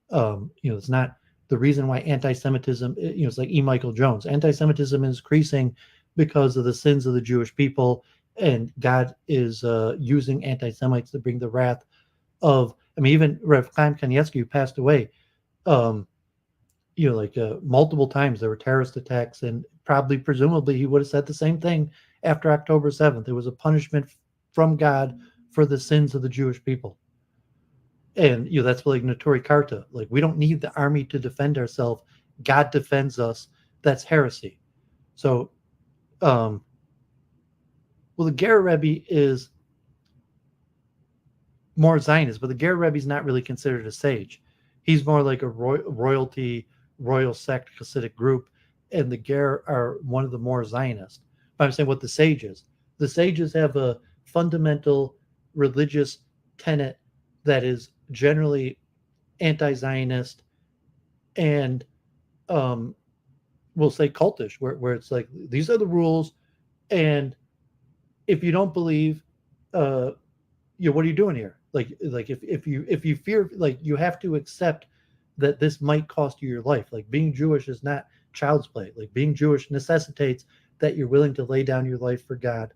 It's not the reason why anti-Semitism. It's like E. Michael Jones. Anti-Semitism is increasing because of the sins of the Jewish people, and God is using anti-Semites to bring the wrath of. I mean, even Rev. Chaim Kanievsky, who passed away, multiple times there were terrorist attacks, and presumably he would have said the same thing after October 7th. It was a punishment from God for the sins of the Jewish people. And that's like Notori Karta. Like, we don't need the army to defend ourselves. God defends us. That's heresy. So, the Ger Rebbe is more Zionist, but the Ger Rebbe is not really considered a sage. He's more like a royal sect Hasidic group, and the Ger are one of the more Zionist. But I'm saying what the sages have a fundamental religious tenet that is generally anti-Zionist and we'll say cultish, where it's like, these are the rules, and if you don't believe, what are you doing here? Like if you fear, like, you have to accept that this might cost you your life. Like, being Jewish is not child's play. Like, being Jewish necessitates that you're willing to lay down your life for God.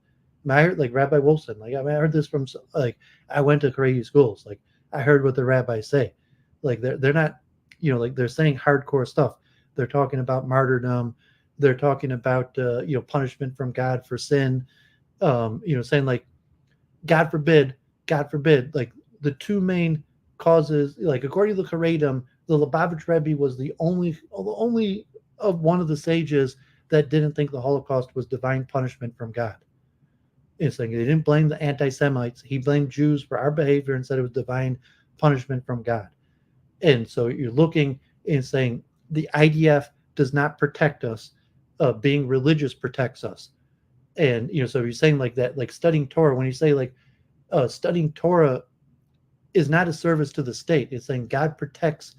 I heard, like, Rabbi Wolfson, like, I heard this from, like, I went to Haredi schools. Like, I heard what the rabbis say. Like, they're not, like, they're saying hardcore stuff. They're talking about martyrdom. They're talking about, punishment from God for sin. Saying, like, God forbid, like, the two main causes, like, according to the Haredim, the Lubavitch Rebbe was the only of one of the sages that didn't think the Holocaust was divine punishment from God. It's like, he didn't blame the anti-Semites. He blamed Jews for our behavior and said it was divine punishment from God. And so you're looking and saying the IDF does not protect us. Being religious protects us. And, so you're saying like that, like studying Torah, when you say like studying Torah is not a service to the state. It's saying God protects.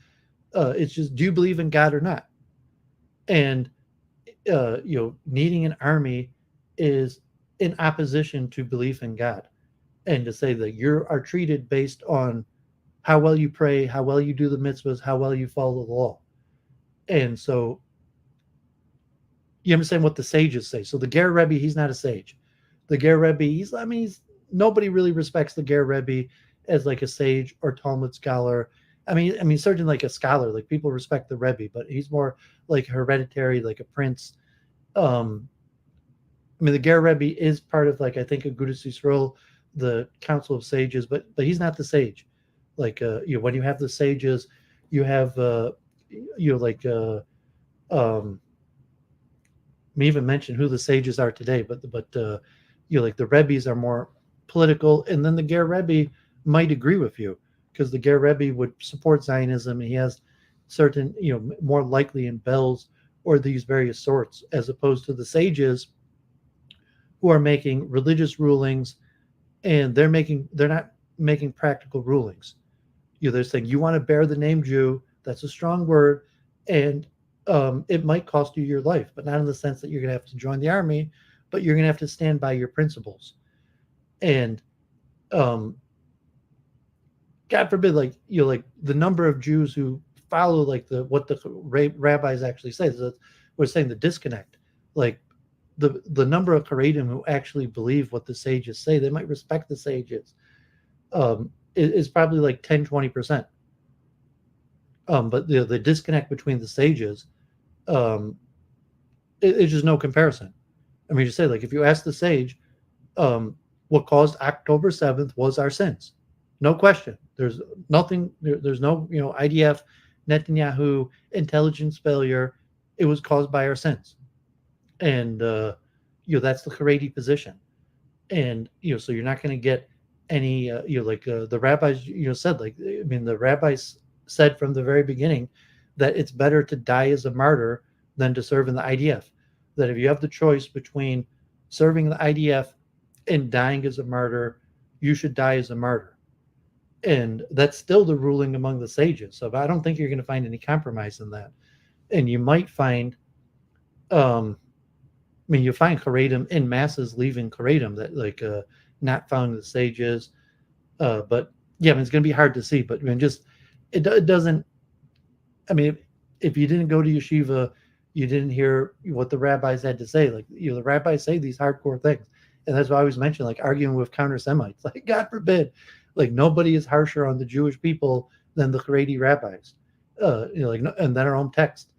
It's just, do you believe in God or not? And, needing an army is in opposition to belief in God. And to say that you are treated based on how well you pray, how well you do the mitzvahs, how well you follow the law. And so you understand what the sages say. So the Ger Rebbe, he's not a sage. The Ger Rebbe, nobody really respects the Ger Rebbe as like a sage or Talmud scholar. I mean, certainly like a scholar, like people respect the Rebbe, but he's more like hereditary, like a prince. The Ger Rebbe is part of, like, I think, Agudas Yisrael, the Council of Sages, but he's not the sage. Like, when you have the sages, you have, we even mentioned who the sages are today, but like the Rebbes are more political, and then the Ger Rebbe might agree with you because the Ger Rebbe would support Zionism, and he has certain, more likely in bells or these various sorts, as opposed to the sages who are making religious rulings, and they're not making practical rulings. They're saying, you want to bear the name Jew, that's a strong word, and it might cost you your life, but not in the sense that you're going to have to join the army, but you're going to have to stand by your principles. And God forbid, like, like the number of Jews who follow like what the rabbis actually say. So we're saying the disconnect, like the number of Haredim who actually believe what the sages say, they might respect the sages, is probably like 10-20%. But the disconnect between the sages, it's just no comparison. I mean, you say, like, if you ask the sage, what caused October 7th was our sins. No question. There's nothing, there's no, IDF, Netanyahu, intelligence failure. It was caused by our sins. And, that's the Haredi position. And, so you're not going to get any the rabbis said, like, I mean, the rabbis said from the very beginning that it's better to die as a martyr than to serve in the IDF. That if you have the choice between serving the IDF and dying as a martyr, you should die as a martyr. And that's still the ruling among the sages. So I don't think you're going to find any compromise in that. And you might find, you find Haredim in masses leaving Haredim, that not following the sages. But yeah, it's going to be hard to see. But it doesn't. I mean, if you didn't go to yeshiva, you didn't hear what the rabbis had to say. Like, the rabbis say these hardcore things, and that's why I always mention, like, arguing with counter Semites. Like, God forbid, like, nobody is harsher on the Jewish people than the Haredi rabbis. And then our own text,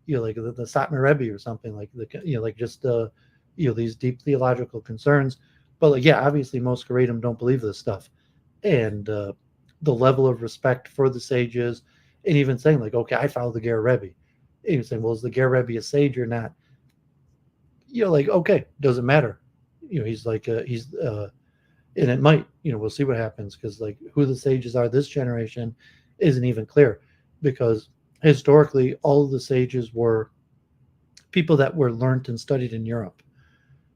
like the Satmar Rebbe or something, like these deep theological concerns. But like, yeah, obviously most Haredim don't believe this stuff, and the level of respect for the sages, and even saying, like, okay, I follow the Ger Rebbe. And you're saying, well, is the Ger Rebbe a sage or not? Like, okay, doesn't matter. He's like, and it might, we'll see what happens, because like who the sages are this generation isn't even clear, because historically all of the sages were people that were learned and studied in Europe.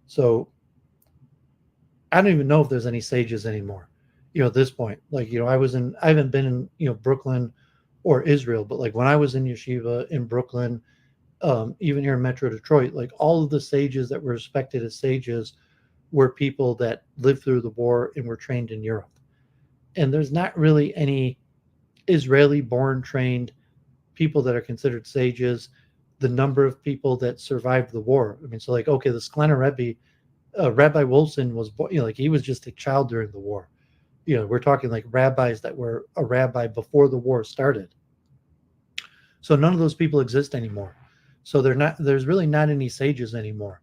So I don't even know if there's any sages anymore, at this point. Like, I haven't been in, Brooklyn or Israel, but like when I was in yeshiva in Brooklyn, even here in Metro Detroit, like all of the sages that were respected as sages were people that lived through the war and were trained in Europe. And there's not really any Israeli-born trained people that are considered sages. The number of people that survived the war. I mean, so like, okay, the Sklener Rebbe, Rabbi Wolfson was, like he was just a child during the war. We're talking like rabbis that were a rabbi before the war started. So none of those people exist anymore. So there's really not any sages anymore.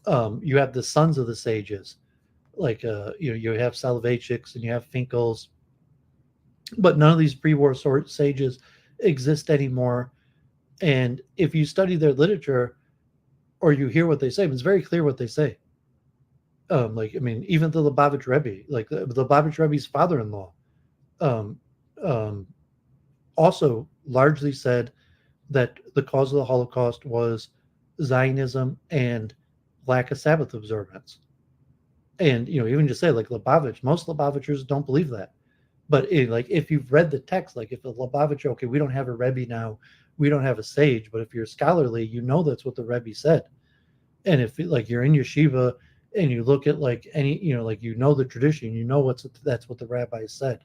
You have the sons of the sages, like you have Soloveitchiks and you have Finkels, but none of these pre-war sages exist anymore. And if you study their literature or you hear what they say, it's very clear what they say. Even the Lubavitch Rebbe, like the Lubavitch Rebbe's father-in-law, also largely said that the cause of the Holocaust was Zionism and lack of Sabbath observance. And, even just say, like, Lubavitch, most Lubavitchers don't believe that. But if you've read the text, like if the Lubavitch, okay, we don't have a Rebbe now, we don't have a sage, but if you're scholarly, that's what the Rebbe said. And if like you're in yeshiva and you look at like any, the tradition, that's what the rabbis said.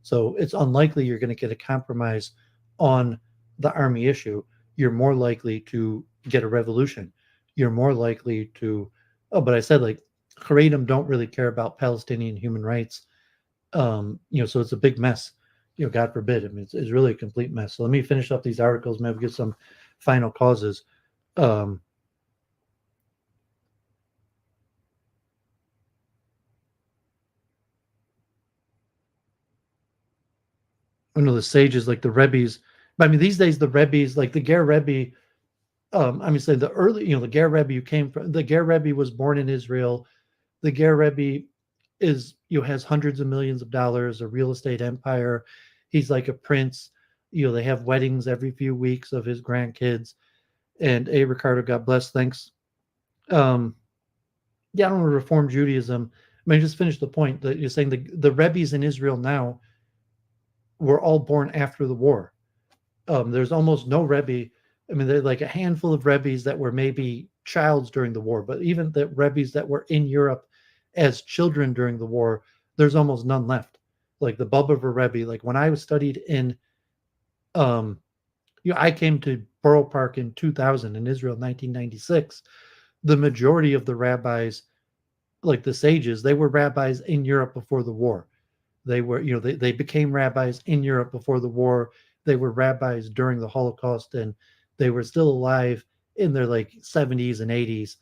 So it's unlikely you're going to get a compromise on the army issue. You're more likely to get a revolution. You're more likely to, but I said, like, Haredim don't really care about Palestinian human rights. So it's a big mess. God forbid. I mean, it's really a complete mess. So let me finish up these articles, maybe get some final causes. The sages, like the Rebbes. But I mean, these days the Rebbes, like the Ger Rebbe, say the early, the Ger Rebbe who came from, the Ger Rebbe was born in Israel. The Ger Rebbe is, has hundreds of millions of dollars, a real estate empire. He's like a prince. They have weddings every few weeks of his grandkids. And Ricardo, God bless, thanks. I don't want to reform Judaism. Just finish the point that you're saying the Rebbes in Israel now were all born after the war. There's almost no Rebbe. There's like a handful of Rebbes that were maybe childs during the war, but even the Rebbes that were in Europe as children during the war, there's almost none left. Like the Bubba Rebbe, like when I was studied in, I came to Borough Park in 2000, in Israel 1996. The majority of the rabbis, like the sages, they were rabbis in Europe before the war. They were, they became rabbis in Europe before the war. They were rabbis during the Holocaust, and they were still alive in their like 70s and 80s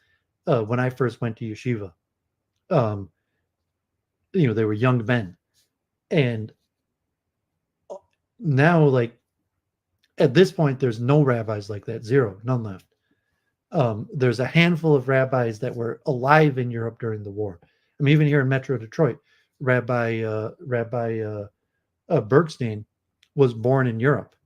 when I first went to yeshiva. They were young men. And now, like, at this point, there's no rabbis like that. Zero, none left. There's a handful of rabbis that were alive in Europe during the war. Even here in Metro Detroit, Rabbi Bergstein was born in Europe,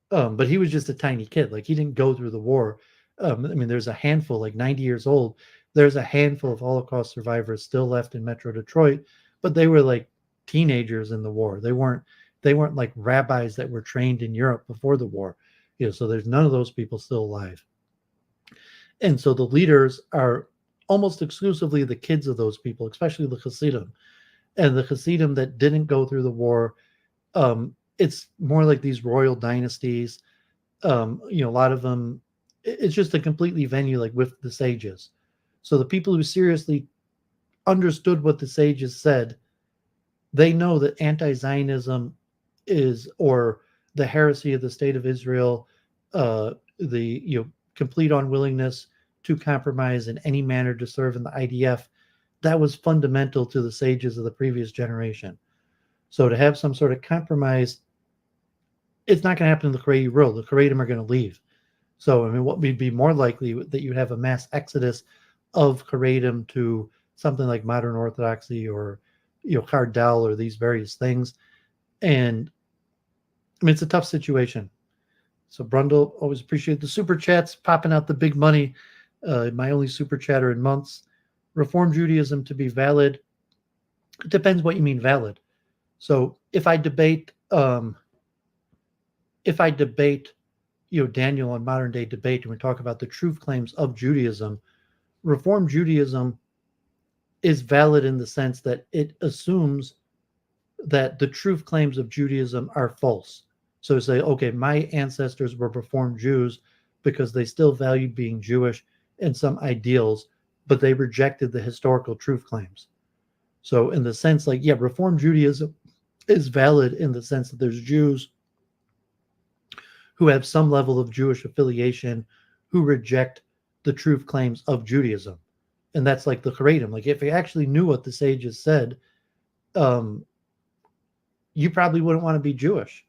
but he was just a tiny kid. Like, he didn't go through the war. I mean, there's a handful, like 90 years old. There's a handful of Holocaust survivors still left in Metro Detroit, but they were like teenagers in the war. They weren't like rabbis that were trained in Europe before the war. So there's none of those people still alive. And so the leaders are almost exclusively the kids of those people, especially the Hasidim. And the Hasidim that didn't go through the war, it's more like these royal dynasties. A lot of them, it's just a completely venue like with the sages. So the people who seriously understood what the sages said, they know that anti-Zionism is, or the heresy of the state of Israel, the complete unwillingness to compromise in any manner to serve in the IDF, that was fundamental to the sages of the previous generation. So to have some sort of compromise, it's not going to happen in the Haredi world. The Haredim are going to leave. So, I mean, what would be more likely that you have a mass exodus of Haredim to something like modern Orthodoxy or, Kardel or these various things. And I mean, it's a tough situation. So Brundle, always appreciate the super chats, popping out the big money. My only super chatter in months. Reform Judaism to be valid. It depends what you mean valid. So if I debate, Daniel on modern day debate, and we talk about the truth claims of Judaism, Reform Judaism is valid in the sense that it assumes that the truth claims of Judaism are false. So say, okay, my ancestors were Reformed Jews because they still valued being Jewish and some ideals, but they rejected the historical truth claims. So in the sense, like, yeah, Reformed Judaism is valid in the sense that there's Jews who have some level of Jewish affiliation who reject the truth claims of Judaism. And that's like the Haredim. Like, if you actually knew what the sages said, you probably wouldn't want to be Jewish.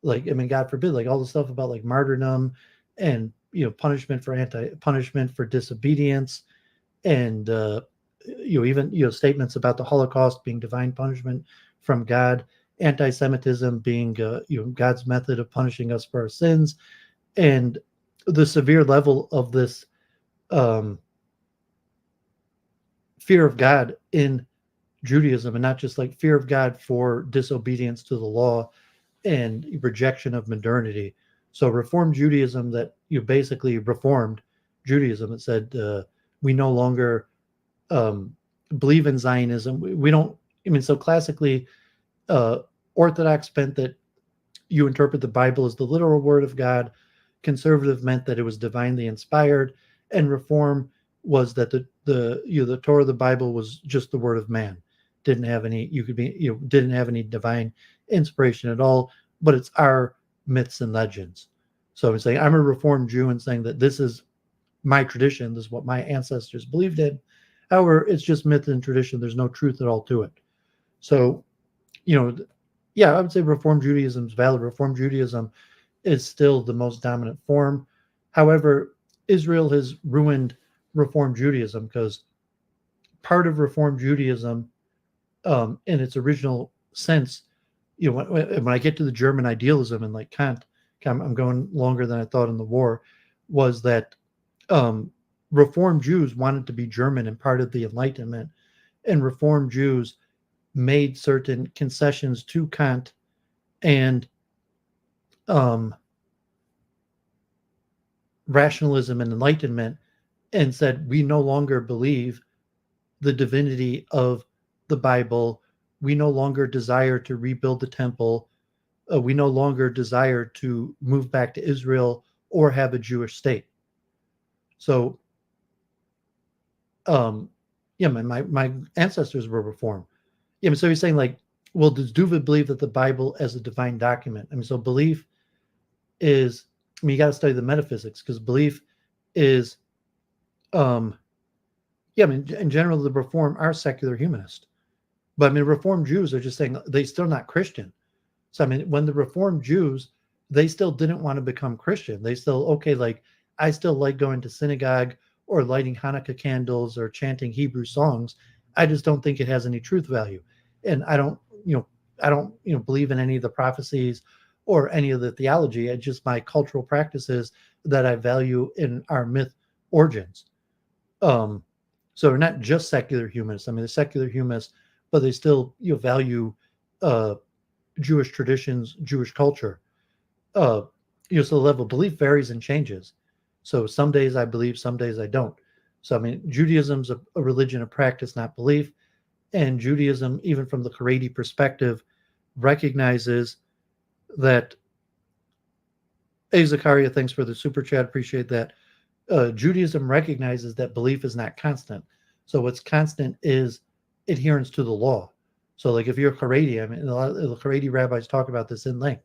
Like, I mean, God forbid, like all the stuff about like martyrdom and, punishment for disobedience, and, even, statements about the Holocaust being divine punishment from God, anti-Semitism being, God's method of punishing us for our sins, and the severe level of this fear of God in Judaism, and not just like fear of God for disobedience to the law and rejection of modernity. So Reformed Judaism, that basically reformed Judaism, it said we no longer believe in Zionism. We don't. I mean, so classically, Orthodox meant that you interpret the Bible as the literal word of God. Conservative meant that it was divinely inspired, and Reform was that the Torah of the Bible was just the word of man. Didn't have any. Didn't have any divine inspiration at all. But it's our myths and legends. So I'm saying I'm a Reformed Jew and saying that this is my tradition. This is what my ancestors believed in. However, it's just myth and tradition. There's no truth at all to it. So, I would say Reform Judaism is valid. Reform Judaism is still the most dominant form. However, Israel has ruined Reform Judaism because part of Reform Judaism, in its original sense, when I get to the German idealism and like Kant, I'm going longer than I thought in the war, was that Reformed Jews wanted to be German and part of the Enlightenment, and Reformed Jews made certain concessions to Kant and rationalism and Enlightenment, and said, we no longer believe the divinity of the Bible. We no longer desire to rebuild the temple. We no longer desire to move back to Israel or have a Jewish state. So, my ancestors were Reformed. So he's saying, like, well, does Duva believe that the Bible as a divine document? So belief is, you got to study the metaphysics, because belief is, in general, the Reform are secular humanist. But Reformed Jews are just saying they're still not Christian. So, when the Reformed Jews, they still didn't want to become Christian. They still, okay, like, I still like going to synagogue or lighting Hanukkah candles or chanting Hebrew songs. I just don't think it has any truth value. and I don't believe in any of the prophecies or any of the theology. It's just my cultural practices that I value in our myth origins. So they're not just secular humanists. I mean, they're secular humanists, but they still value Jewish traditions, Jewish culture. So the level of belief varies and changes. So some days I believe, some days I don't. So I mean, Judaism's a religion of practice, not belief. And Judaism, even from the Haredi perspective, recognizes that. Hey, Zakaria, thanks for the super chat. Appreciate that. Judaism recognizes that belief is not constant. So what's constant is adherence to the law. So like if you're Haredi, I mean, a lot of the Haredi rabbis talk about this in length.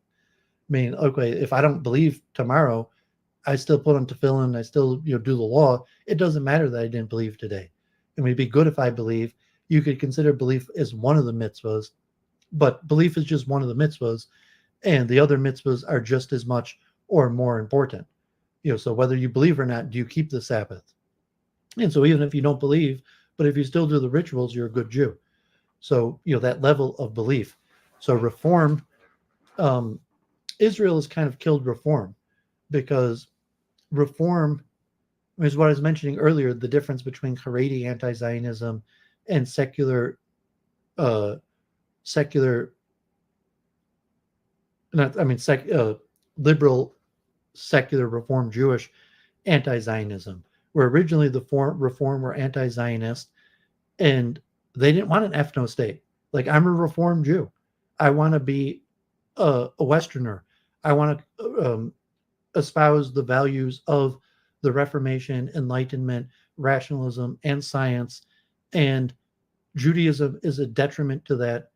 I mean, okay, if I don't believe tomorrow, I still put on tefillin, I still do the law. It doesn't matter that I didn't believe today. It would be good if I believe. You could consider belief as one of the mitzvahs, but belief is just one of the mitzvahs, and the other mitzvahs are just as much or more important. So whether you believe or not, do you keep the Sabbath? And so even if you don't believe, but if you still do the rituals, you're a good Jew. So that level of belief. So reform, Israel has kind of killed reform, because reform is what I was mentioning earlier, the difference between Haredi anti-Zionism and liberal, secular, reform Jewish anti-Zionism, where originally the reform were anti-Zionist, and they didn't want an ethno state. Like, I'm a reform Jew. I want to be a Westerner. I want to espouse the values of the Reformation, Enlightenment, rationalism, and science. And Judaism is a detriment to that.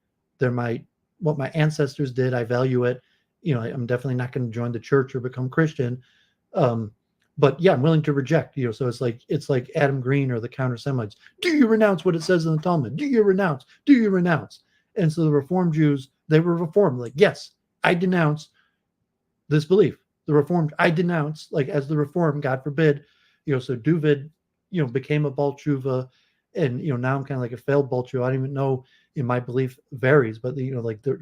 What my ancestors did. I value it. I'm definitely not going to join the church or become Christian. But yeah, I'm willing to reject. So it's like Adam Green or the counter-Semites. Do you renounce what it says in the Talmud? Do you renounce? Do you renounce? And so the Reformed Jews, they were Reformed. Like, yes, I denounce this belief. The Reformed, I denounce, like, as the Reformed, God forbid, so Duvid, became a Baal Tshuva, and, now I'm kind of like a failed Baal Tshuva. I don't even know, my belief varies, but,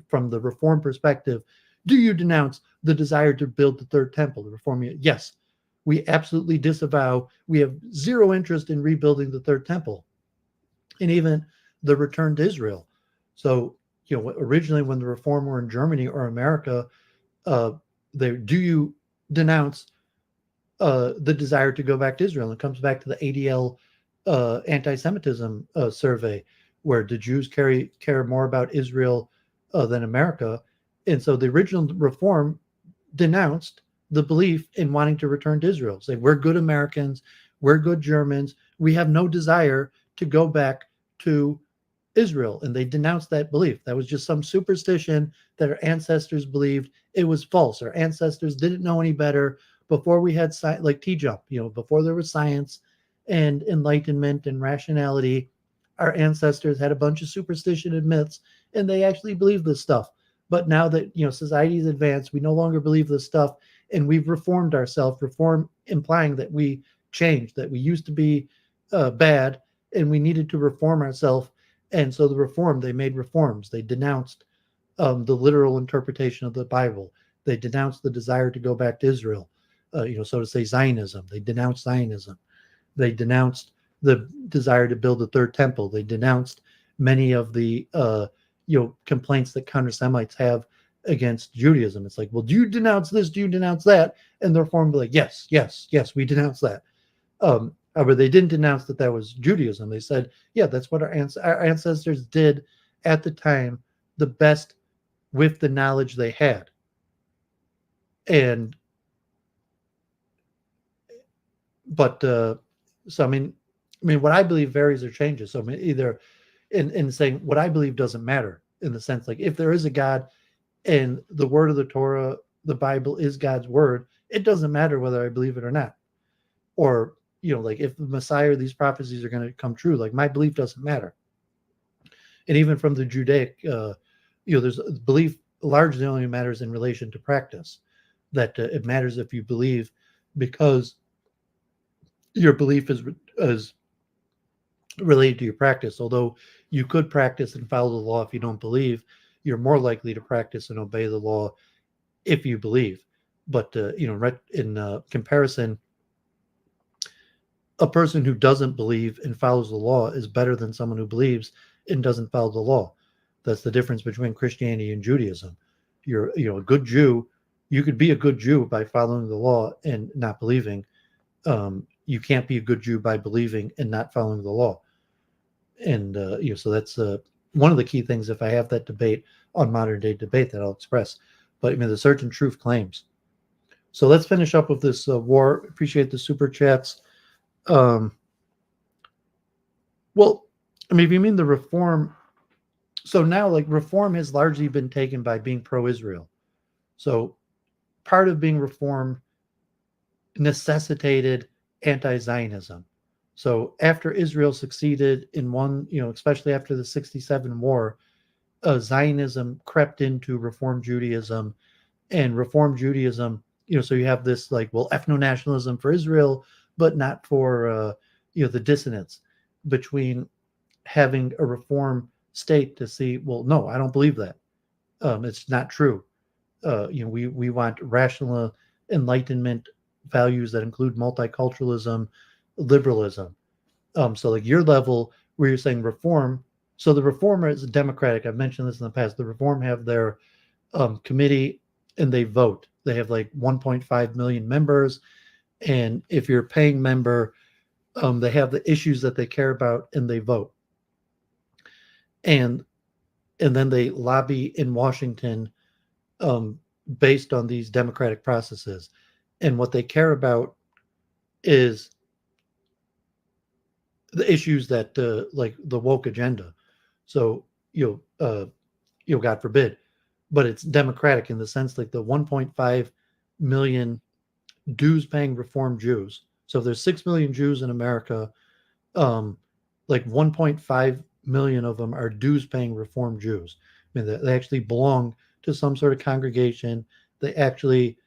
from the Reform perspective, do you denounce the desire to build the third temple? The Reform, yes, we absolutely disavow. We have zero interest in rebuilding the third temple, and even the return to Israel. So, originally when the Reform were in Germany or America, do you denounce the desire to go back to Israel? And it comes back to the ADL anti-Semitism survey, where the Jews care more about Israel than America. And so the original Reform denounced the belief in wanting to return to Israel. Say, we're good Americans, we're good Germans, we have no desire to go back to Israel. And they denounced that belief. That was just some superstition that our ancestors believed. It was false. Our ancestors didn't know any better before we had like T-jump, before there was science and enlightenment and rationality. Our ancestors had a bunch of superstition and myths, and they actually believed this stuff. But now that society's advanced, we no longer believe this stuff, and we've reformed ourselves. Reform implying that we changed, that we used to be bad, and we needed to reform ourselves. And so they made reforms. They denounced the literal interpretation of the Bible. They denounced the desire to go back to Israel, so to say, Zionism. They denounced Zionism. They denounced the desire to build a third temple. They denounced many of the complaints that counter-Semites have against Judaism. It's like, well, do you denounce this? Do you denounce that? And the Reform be like, yes, we denounce that. However, they didn't denounce that was Judaism. They said, yeah, that's what our ancestors did at the time, the best with the knowledge they had. So I mean, what I believe varies or changes. So I mean, either in saying what I believe doesn't matter, in the sense, like, if there is a God and the word of the Torah, the Bible, is God's word, it doesn't matter whether I believe it or not. Or, like, if the Messiah or these prophecies are going to come true, like, my belief doesn't matter. And even from the Judaic, there's belief largely only matters in relation to practice. That it matters if you believe, because your belief is related to your practice. Although you could practice and follow the law if you don't believe, you're more likely to practice and obey the law if you believe. But in comparison, a person who doesn't believe and follows the law is better than someone who believes and doesn't follow the law. That's the difference between Christianity and Judaism. You're a good Jew. You could be a good Jew by following the law and not believing. You can't be a good Jew by believing and not following the law. And so that's one of the key things. If I have that debate on modern day debate, that I'll express. But the Search and Truth Claims. So let's finish up with this war. Appreciate the super chats. Well, if you mean the reform, so now reform has largely been taken by being pro-Israel. So part of being reformed necessitated anti-Zionism. So after Israel succeeded in one, especially after the 67 war, Zionism crept into Reform Judaism, and Reform Judaism, so you have this ethno-nationalism for Israel, but not for, the dissonance between having a reform state to see, well, no, I don't believe that. It's not true. We want rational enlightenment values that include multiculturalism, liberalism. So your level where you're saying reform. So the reformer is democratic. I've mentioned this in the past. The reform have their committee and they vote. They have 1.5 million members. And if you're a paying member, they have the issues that they care about and they vote. And then they lobby in Washington based on these democratic processes. And what they care about is the issues that the woke agenda. So God forbid, but it's democratic in the sense the 1.5 million dues paying Reform Jews. So if there's 6 million Jews in America, 1.5 million of them are dues paying Reform Jews. They actually belong to some sort of congregation. They actually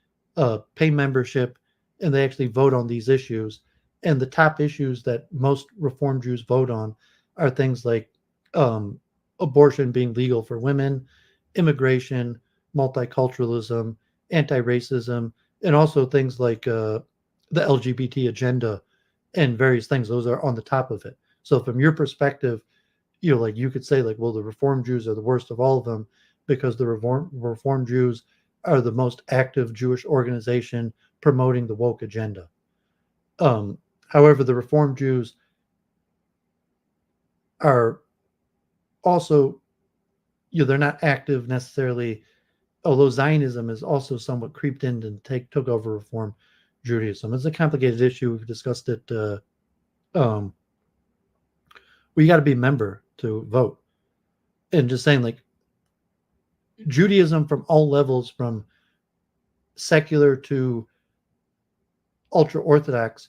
pay membership and they actually vote on these issues. And the top issues that most Reform Jews vote on are things like abortion being legal for women, immigration, multiculturalism, anti-racism, and also things like the LGBT agenda and various things. Those are on the top of it. So from your perspective, you could say well, the Reform Jews are the worst of all of them because the Reform Jews are the most active Jewish organization promoting the woke agenda. However, the Reform Jews are also, they're not active necessarily, although Zionism is also somewhat creeped in and took over Reform Judaism. It's a complicated issue. We've discussed it. You got to be a member to vote. And just saying, Judaism from all levels, from secular to ultra-Orthodox,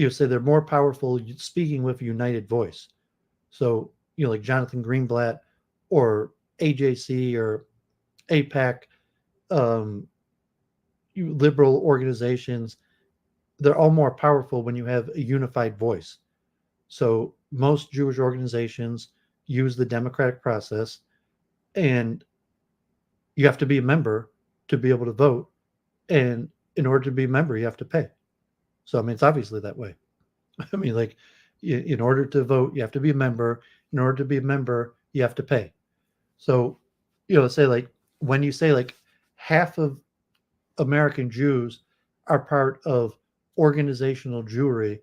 say they're more powerful speaking with a united voice. So, like Jonathan Greenblatt or AJC or AIPAC, liberal organizations, they're all more powerful when you have a unified voice. So most Jewish organizations use the democratic process, and you have to be a member to be able to vote. And in order to be a member, you have to pay. So, it's obviously that way. In order to vote, you have to be a member. In order to be a member, you have to pay. So, say when you say half of American Jews are part of organizational Jewry,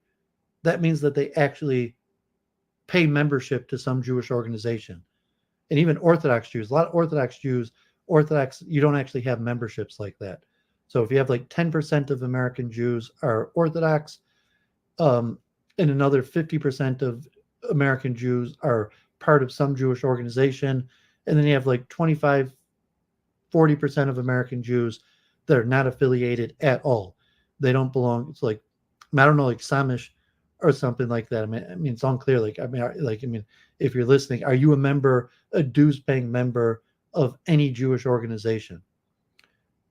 that means that they actually pay membership to some Jewish organization. And even Orthodox Jews, a lot of Orthodox Jews, you don't actually have memberships like that. So if you have 10% of American Jews are Orthodox, and another 50% of American Jews are part of some Jewish organization, and then you have 25, 40% of American Jews that are not affiliated at all. They don't belong. It's I don't know, Samish or something like that. It's unclear. If you're listening, are you a dues-paying member of any Jewish organization?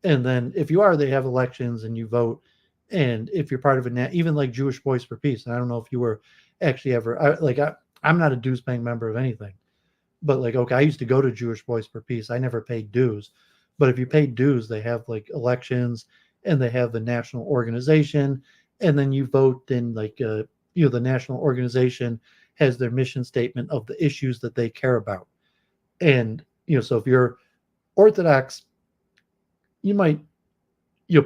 And then if you are, they have elections and you vote. And if you're part of even Jewish Voice for Peace, and I don't know if you were actually ever, I'm not a dues paying member of anything. But like, okay, I used to go to Jewish Voice for Peace. I never paid dues. But if you pay dues, they have like elections and they have the national organization. And then you vote in like, the national organization has their mission statement of the issues that they care about. And, so if you're Orthodox, you might,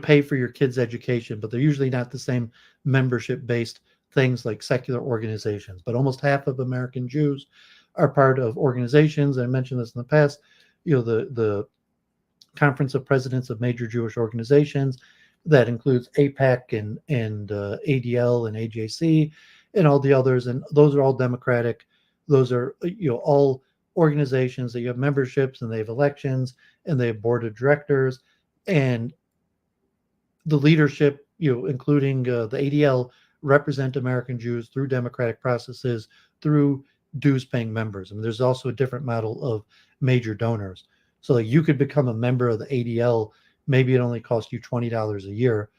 pay for your kids' education, but they're usually not the same membership based things like secular organizations. But almost half of American Jews are part of organizations. I mentioned this in the past. The Conference of Presidents of Major Jewish Organizations that includes APAC and ADL and AJC and all the others, and those are all democratic. Those are all organizations that you have memberships and they have elections and they have board of directors, and the leadership, including the ADL, represent American Jews through democratic processes, through dues-paying members. I mean, there's also a different model of major donors. So, like, you could become a member of the ADL. Maybe it only costs you $20 a year,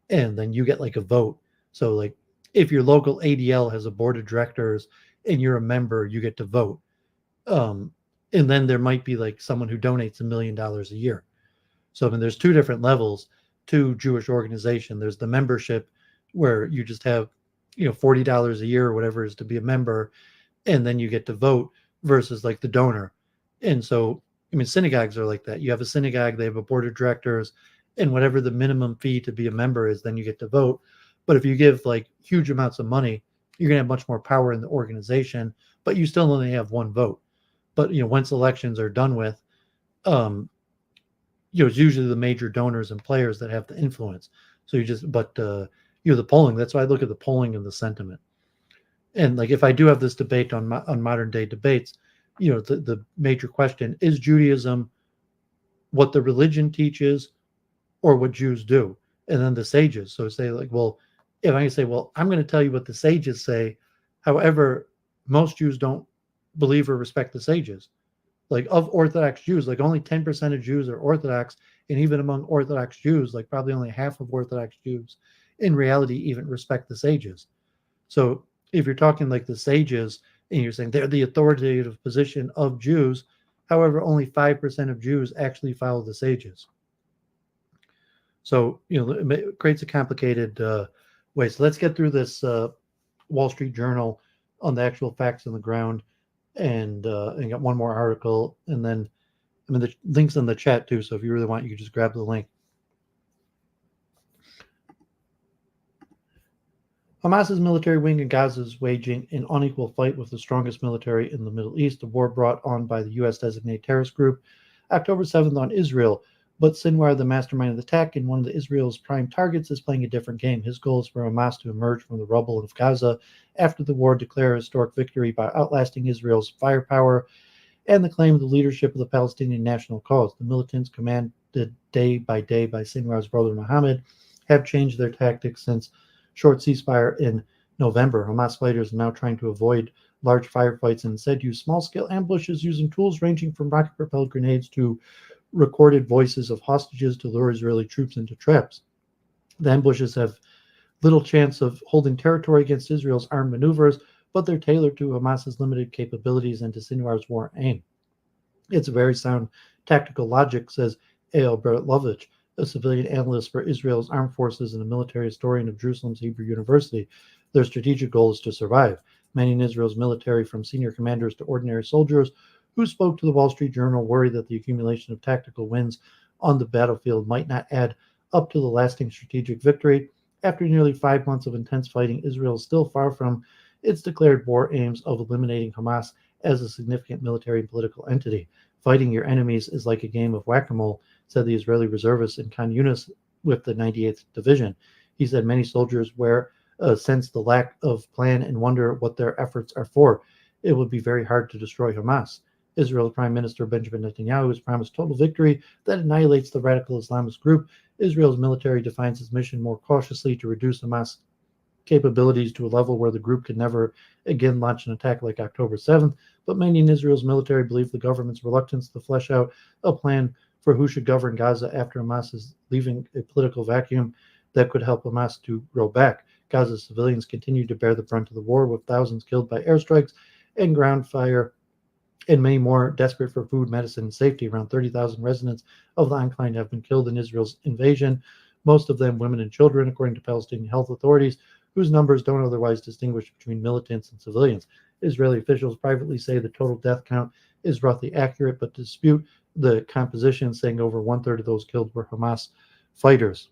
and then you get like a vote. So, like, if your local ADL has a board of directors and you're a member, you get to vote. Um, and then there might be like someone who donates $1 million a year. So, I mean, there's two different levels to Jewish organization. There's the membership where you just have, $40 a year or whatever it is to be a member, and then you get to vote versus like the donor. And so, I mean, synagogues are like that. You have a synagogue, they have a board of directors, and whatever the minimum fee to be a member is, then you get to vote. But if you give like huge amounts of money, you're going to have much more power in the organization, but you still only have one vote. But, once elections are done with, it's usually the major donors and players that have the influence. So the polling, that's why I look at the polling and the sentiment. And like, if I do have this debate on modern day debates, the major question is Judaism what the religion teaches or what Jews do? And then the sages. So say like, well, if I can say, well, I'm going to tell you what the sages say. However, most Jews don't believe or respect the sages. Like, of Orthodox Jews, like only 10% of Jews are Orthodox. And even among Orthodox Jews, like probably only half of Orthodox Jews in reality even respect the sages. So if you're talking like the sages and you're saying they're the authoritative position of Jews, however, only 5% of Jews actually follow the sages. So, it creates a complicated way. So let's get through this Wall Street Journal on the actual facts on the ground, and get one more article, and then, I mean, the link's in the chat too, so if you really want, you can just grab the link. Hamas's military wing in Gaza is waging an unequal fight with the strongest military in the Middle East, a war brought on by the U.S. designated terrorist group October 7th on Israel. But Sinwar, the mastermind of the attack and one of Israel's prime targets, is playing a different game. His goal is for Hamas to emerge from the rubble of Gaza after the war, declare a historic victory by outlasting Israel's firepower and the claim of the leadership of the Palestinian national cause. The militants, commanded day by day by Sinwar's brother Mohammed, have changed their tactics since short ceasefire in November. Hamas fighters are now trying to avoid large firefights and instead use small-scale ambushes using tools ranging from rocket-propelled grenades to recorded voices of hostages to lure Israeli troops into traps. The ambushes have little chance of holding territory against Israel's armed maneuvers, but they're tailored to Hamas's limited capabilities and to Sinwar's war aim. It's a very sound tactical logic, says Eyal Berlovich, a civilian analyst for Israel's armed forces and a military historian of Jerusalem's Hebrew University. Their strategic goal is to survive. Many in Israel's military, from senior commanders to ordinary soldiers, who spoke to the Wall Street Journal, worry that the accumulation of tactical wins on the battlefield might not add up to the lasting strategic victory. After nearly 5 months of intense fighting, Israel is still far from its declared war aims of eliminating Hamas as a significant military and political entity. Fighting your enemies is like a game of whack-a-mole, said the Israeli reservist in Khan Yunis with the 98th Division. He said many soldiers sense the lack of plan and wonder what their efforts are for. It would be very hard to destroy Hamas. Israel's Prime Minister Benjamin Netanyahu has promised total victory that annihilates the radical Islamist group. Israel's military defines its mission more cautiously to reduce Hamas capabilities to a level where the group can never again launch an attack like October 7th, but many in Israel's military believe the government's reluctance to flesh out a plan for who should govern Gaza after Hamas is leaving a political vacuum that could help Hamas to grow back. Gaza's civilians continue to bear the brunt of the war, with thousands killed by airstrikes and ground fire, and many more desperate for food, medicine, and safety. Around 30,000 residents of the enclave have been killed in Israel's invasion, most of them women and children, according to Palestinian health authorities, whose numbers don't otherwise distinguish between militants and civilians. Israeli officials privately say the total death count is roughly accurate, but dispute the composition, saying over one-third of those killed were Hamas fighters.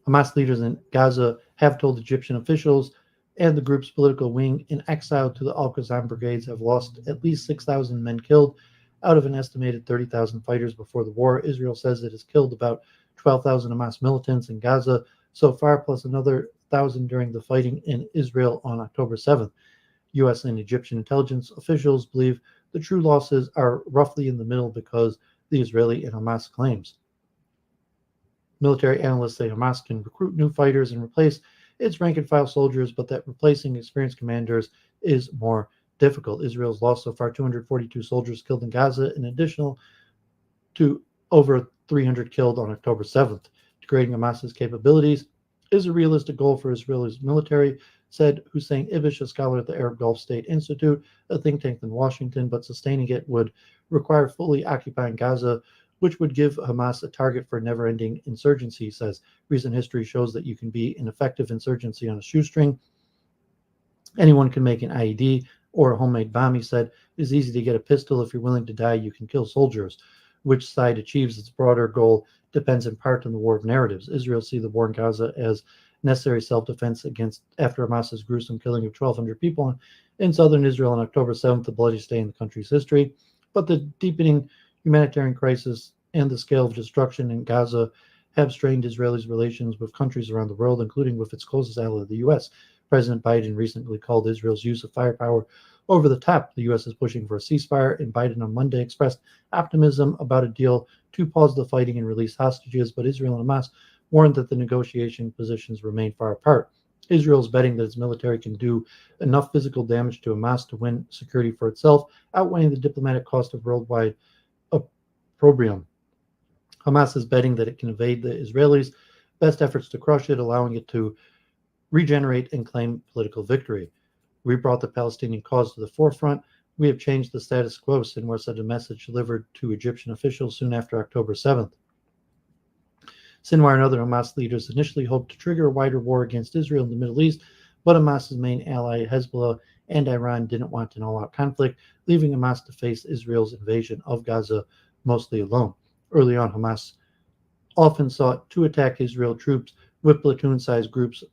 Hamas leaders in Gaza have told Egyptian officials and the group's political wing in exile to the Al-Qassam brigades have lost at least 6,000 men killed out of an estimated 30,000 fighters before the war. Israel says it has killed about 12,000 Hamas militants in Gaza so far, plus another 1,000 during the fighting in Israel on October 7th. U.S. and Egyptian intelligence officials believe the true losses are roughly in the middle because the Israeli and Hamas claims. Military analysts say Hamas can recruit new fighters and replace its rank-and-file soldiers, but that replacing experienced commanders is more difficult. Israel's lost so far 242 soldiers killed in Gaza, in addition to over 300 killed on October 7th. Degrading Hamas's capabilities is a realistic goal for Israel's military, said Hussein Ibish, a scholar at the Arab Gulf State Institute, a think tank in Washington, but sustaining it would require fully occupying Gaza, which would give Hamas a target for never-ending insurgency, he says. Recent history shows that you can be an effective insurgency on a shoestring. Anyone can make an IED or a homemade bomb, he said. It's easy to get a pistol. If you're willing to die, you can kill soldiers. Which side achieves its broader goal depends in part on the war of narratives. Israel sees the war in Gaza as necessary self-defense after Hamas's gruesome killing of 1,200 people in southern Israel on October 7th, the bloodiest day in the country's history. But the deepening humanitarian crisis and the scale of destruction in Gaza have strained Israel's relations with countries around the world, including with its closest ally, the U.S. President Biden recently called Israel's use of firepower over the top. The U.S. is pushing for a ceasefire, and Biden on Monday expressed optimism about a deal to pause the fighting and release hostages, but Israel and Hamas warned that the negotiation positions remain far apart. Israel is betting that its military can do enough physical damage to Hamas to win security for itself, outweighing the diplomatic cost of worldwide opprobrium. Hamas is betting that it can evade the Israelis' best efforts to crush it, allowing it to regenerate and claim political victory. We brought the Palestinian cause to the forefront. We have changed the status quo, Sinwar said in a message delivered to Egyptian officials soon after October 7th. Sinwar and other Hamas leaders initially hoped to trigger a wider war against Israel in the Middle East, but Hamas's main ally, Hezbollah, and Iran didn't want an all-out conflict, leaving Hamas to face Israel's invasion of Gaza mostly alone. Early on, Hamas often sought to attack Israel troops with platoon-sized groups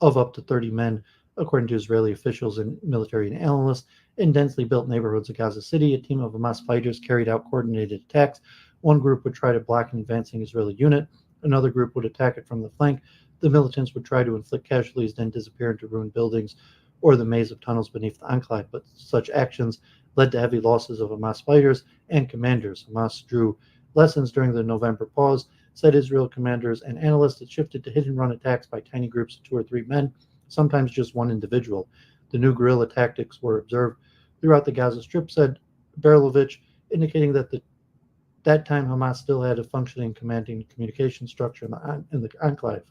of up to 30 men, according to Israeli officials and military analysts. In densely built neighborhoods of Gaza City, a team of Hamas fighters carried out coordinated attacks. One group would try to block an advancing Israeli unit. Another group would attack it from the flank. The militants would try to inflict casualties, then disappear into ruined buildings or the maze of tunnels beneath the enclave. But such actions led to heavy losses of Hamas fighters and commanders. Hamas drew lessons during the November pause, said Israel commanders and analysts. It shifted to hit-and-run attacks by tiny groups of 2 or 3 men, sometimes just one individual. The new guerrilla tactics were observed throughout the Gaza Strip, said Berilovich, indicating that that time Hamas still had a functioning commanding communication structure in the enclave.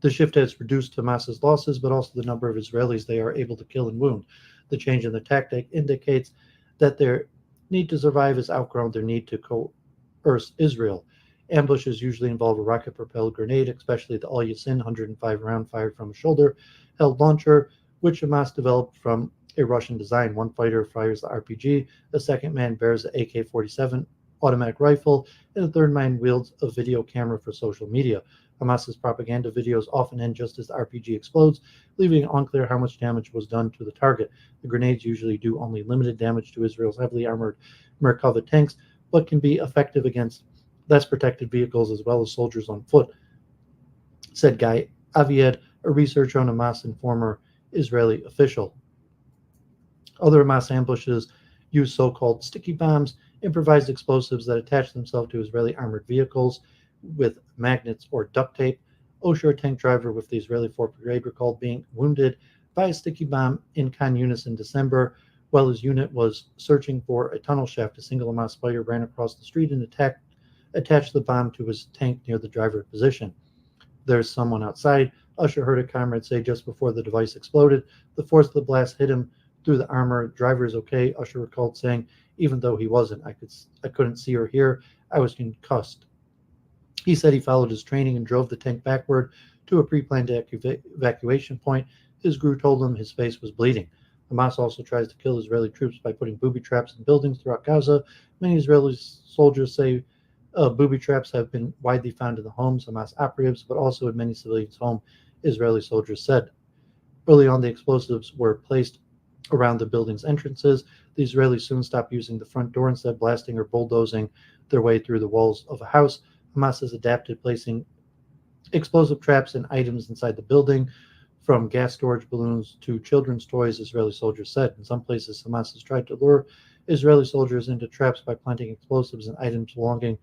The shift has reduced Hamas's losses, but also the number of Israelis they are able to kill and wound. The change in the tactic indicates that their need to survive has outgrown their need to coerce Israel. Ambushes usually involve a rocket-propelled grenade, especially the Al-Yassin 105 round fired from a shoulder-held launcher, which Hamas developed from a Russian design. One fighter fires the RPG, a second man bears the AK-47 automatic rifle, and a third man wields a video camera for social media. Hamas's propaganda videos often end just as the RPG explodes, leaving it unclear how much damage was done to the target. The grenades usually do only limited damage to Israel's heavily armored Merkava tanks, but can be effective against less protected vehicles as well as soldiers on foot, said Guy Avied, a researcher on Hamas and former Israeli official. Other Hamas ambushes use so-called sticky bombs, improvised explosives that attach themselves to Israeli armored vehicles with magnets or duct tape. Osher, a tank driver with the Israeli 4th Brigade, recalled being wounded by a sticky bomb in Khan Yunis in December. While his unit was searching for a tunnel shaft, a single Hamas fighter ran across the street and attached the bomb to his tank near the driver's position. There's someone outside. Usher heard a comrade say just before the device exploded. The force of the blast hit him through the armor. Driver is okay, Usher recalled saying, even though he wasn't. I couldn't see or hear. I was concussed. He said he followed his training and drove the tank backward to a pre-planned evacuation point. His crew told him his face was bleeding. Hamas also tries to kill Israeli troops by putting booby traps in buildings throughout Gaza. Many Israeli soldiers say booby traps have been widely found in the homes of Hamas operatives, but also in many civilians' homes, Israeli soldiers said. Early on, the explosives were placed around the building's entrances. The Israelis soon stopped using the front door, instead blasting or bulldozing their way through the walls of a house. Hamas has adapted placing explosive traps and items inside the building, from gas storage balloons to children's toys, Israeli soldiers said. In some places, Hamas has tried to lure Israeli soldiers into traps by planting explosives and items belonging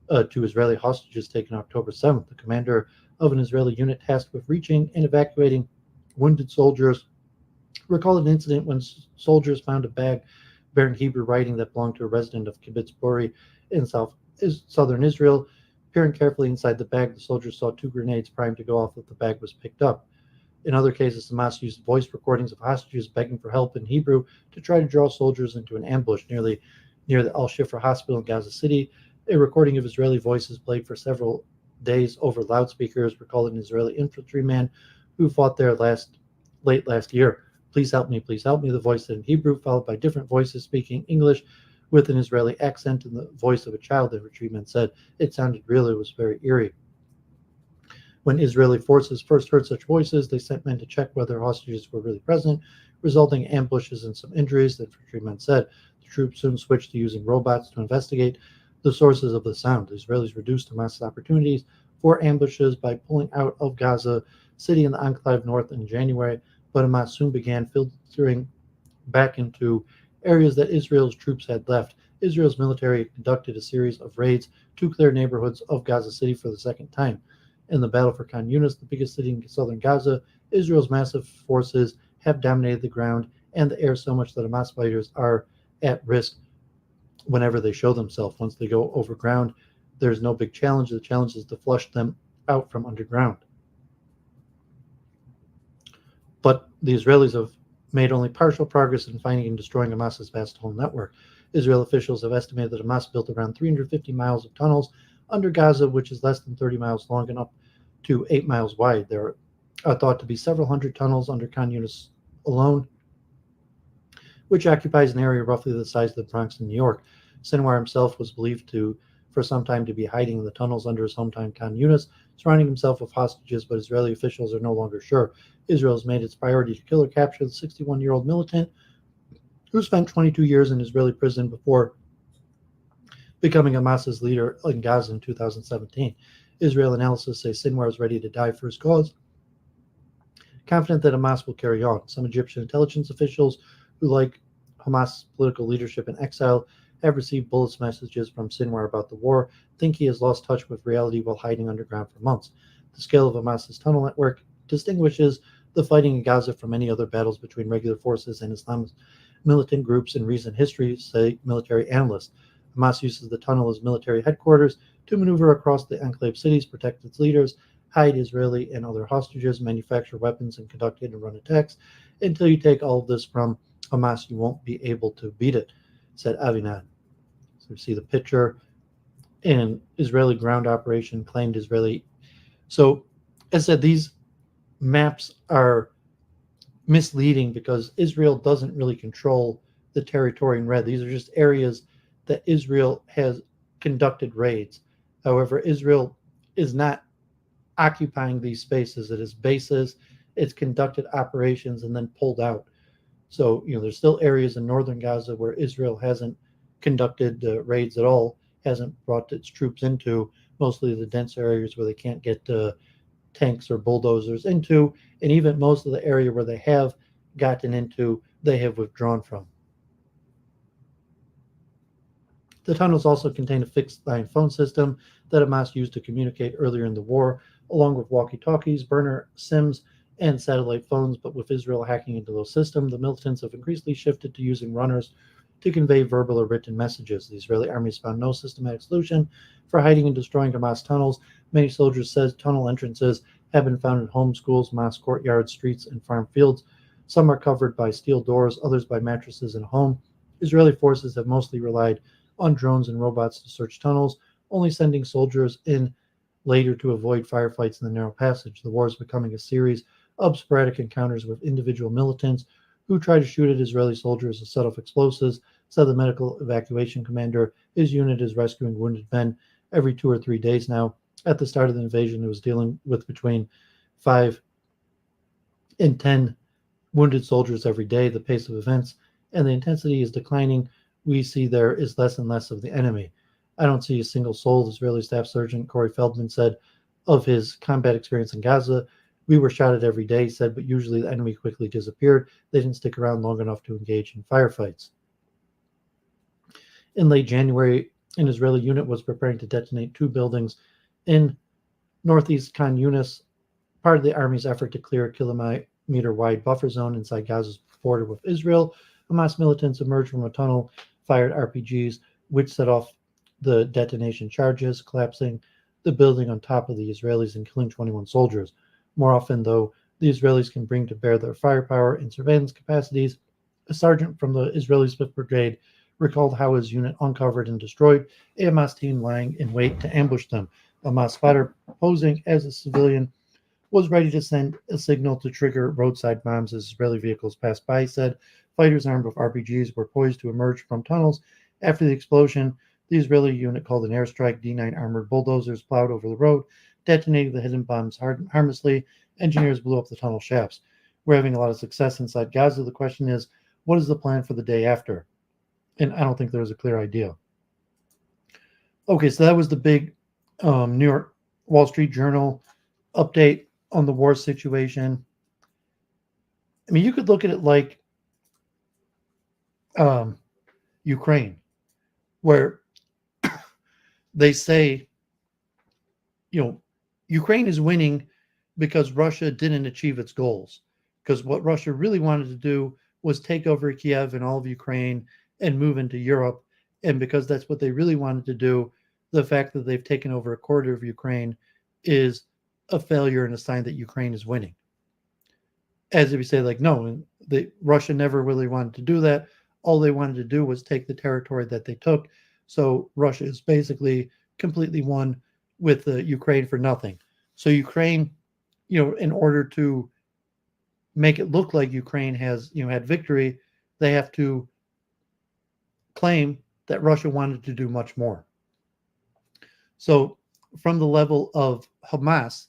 to Israeli hostages taken October 7th. The commander of an Israeli unit tasked with reaching and evacuating wounded soldiers recalled an incident when soldiers found a bag bearing Hebrew writing that belonged to a resident of Kibbutz Brouwer in southern Israel. Peering carefully inside the bag, the soldiers saw 2 grenades primed to go off if the bag was picked up. In other cases, Hamas used voice recordings of hostages begging for help in Hebrew to try to draw soldiers into an ambush near the Al-Shifa hospital in Gaza City. A recording of Israeli voices played for several days over loudspeakers recalled an Israeli infantryman who fought there late last year. Please help me, the voice said in Hebrew, followed by different voices speaking English with an Israeli accent and the voice of a child, the infantryman said. It sounded real, it was very eerie. When Israeli forces first heard such voices, they sent men to check whether hostages were really present, resulting in ambushes and some injuries, the infantryman said. The troops soon switched to using robots to investigate the sources of the sound. The Israelis reduced Hamas's opportunities for ambushes by pulling out of Gaza City in the enclave north in January, but Hamas soon began filtering back into areas that Israel's troops had left. Israel's military conducted a series of raids to clear neighborhoods of Gaza City for the second time. In the battle for Khan Yunis, the biggest city in southern Gaza, Israel's massive forces have dominated the ground and the air so much that Hamas fighters are at risk whenever they show themselves. Once they go overground, there's no big challenge. The challenge is to flush them out from underground. But the Israelis have made only partial progress in finding and destroying Hamas's vast tunnel network. Israel officials have estimated that Hamas built around 350 miles of tunnels under Gaza, which is less than 30 miles long and up to 8 miles wide. There are thought to be several hundred tunnels under Khan Yunis alone, which occupies an area roughly the size of the Bronx in New York. Sinwar himself was believed for some time to be hiding in the tunnels under his hometown Khan Yunis, surrounding himself with hostages, but Israeli officials are no longer sure. Israel has made its priority to kill or capture the 61-year-old militant who spent 22 years in Israeli prison before becoming Hamas's leader in Gaza in 2017. Israel analysts say Sinwar is ready to die for his cause, confident that Hamas will carry on. Some Egyptian intelligence officials who, like Hamas political leadership in exile, have received bulletin messages from Sinwar about the war, think he has lost touch with reality while hiding underground for months. The scale of Hamas's tunnel network distinguishes the fighting in Gaza from any other battles between regular forces and Islamist militant groups in recent history, say military analysts. Hamas uses the tunnel as military headquarters to maneuver across the enclave cities, protect its leaders, hide Israeli and other hostages, manufacture weapons, and conduct hit and run attacks. Until you take all of this from Hamas, you won't be able to beat it, said Avinad. So you see the picture. An Israeli ground operation claimed Israeli. So, as I said, these maps are misleading because Israel doesn't really control the territory in red. These are just areas that Israel has conducted raids. However, Israel is not occupying these spaces. It is bases. It's conducted operations and then pulled out. So, there's still areas in northern Gaza where Israel hasn't conducted raids at all, hasn't brought its troops into, mostly the dense areas where they can't get tanks or bulldozers into, and even most of the area where they have gotten into, they have withdrawn from. The tunnels also contain a fixed-line phone system that Hamas used to communicate earlier in the war, along with walkie-talkies, burner SIMs, and satellite phones. But with Israel hacking into those systems, the militants have increasingly shifted to using runners to convey verbal or written messages. The Israeli army has found no systematic solution for hiding and destroying Hamas tunnels, Many soldiers said tunnel entrances have been found in home, schools, mosque courtyards, streets, and farm fields. Some are covered by steel doors, others by mattresses in a home. Israeli forces have mostly relied on drones and robots to search tunnels, only sending soldiers in later to avoid firefights in the narrow passage. The war is becoming a series of sporadic encounters with individual militants who try to shoot at Israeli soldiers to set off explosives, said the medical evacuation commander. His unit is rescuing wounded men every 2 or 3 days now. At the start of the invasion, it was dealing with between 5 and 10 wounded soldiers every day. The pace of events and the intensity is declining. We see there is less and less of the enemy. I don't see a single soul, Israeli Staff Sergeant Corey Feldman said of his combat experience in Gaza. We were shot at every day, he said, but usually the enemy quickly disappeared. They didn't stick around long enough to engage in firefights. In late January, an Israeli unit was preparing to detonate 2 buildings in northeast Khan Yunis, part of the army's effort to clear a kilometer-wide buffer zone inside Gaza's border with Israel. Hamas militants emerged from a tunnel, fired RPGs, which set off the detonation charges, collapsing the building on top of the Israelis and killing 21 soldiers. More often, though, the Israelis can bring to bear their firepower and surveillance capacities. A sergeant from the Israeli 5th Brigade recalled how his unit uncovered and destroyed a Hamas team lying in wait to ambush them. A Hamas fighter posing as a civilian was ready to send a signal to trigger roadside bombs as Israeli vehicles passed by, he said. Fighters armed with RPGs were poised to emerge from tunnels. After the explosion, the Israeli unit called an airstrike. D9 armored bulldozers plowed over the road, detonating the hidden bombs harmlessly. Engineers blew up the tunnel shafts. We're having a lot of success inside Gaza. The question is, what is the plan for the day after? And I don't think there was a clear idea. Okay, so that was the big New York Wall Street Journal update on the war situation. I mean, you could look at it like Ukraine, where they say, Ukraine is winning because Russia didn't achieve its goals. Because what Russia really wanted to do was take over Kiev and all of Ukraine and move into Europe. And because that's what they really wanted to do, the fact that they've taken over a quarter of Ukraine is a failure and a sign that Ukraine is winning. As if you say, like, no, Russia never really wanted to do that. All they wanted to do was take the territory that they took. So Russia is basically completely won with Ukraine for nothing. So Ukraine, in order to make it look like Ukraine has, had victory, they have to claim that Russia wanted to do much more. So from the level of Hamas,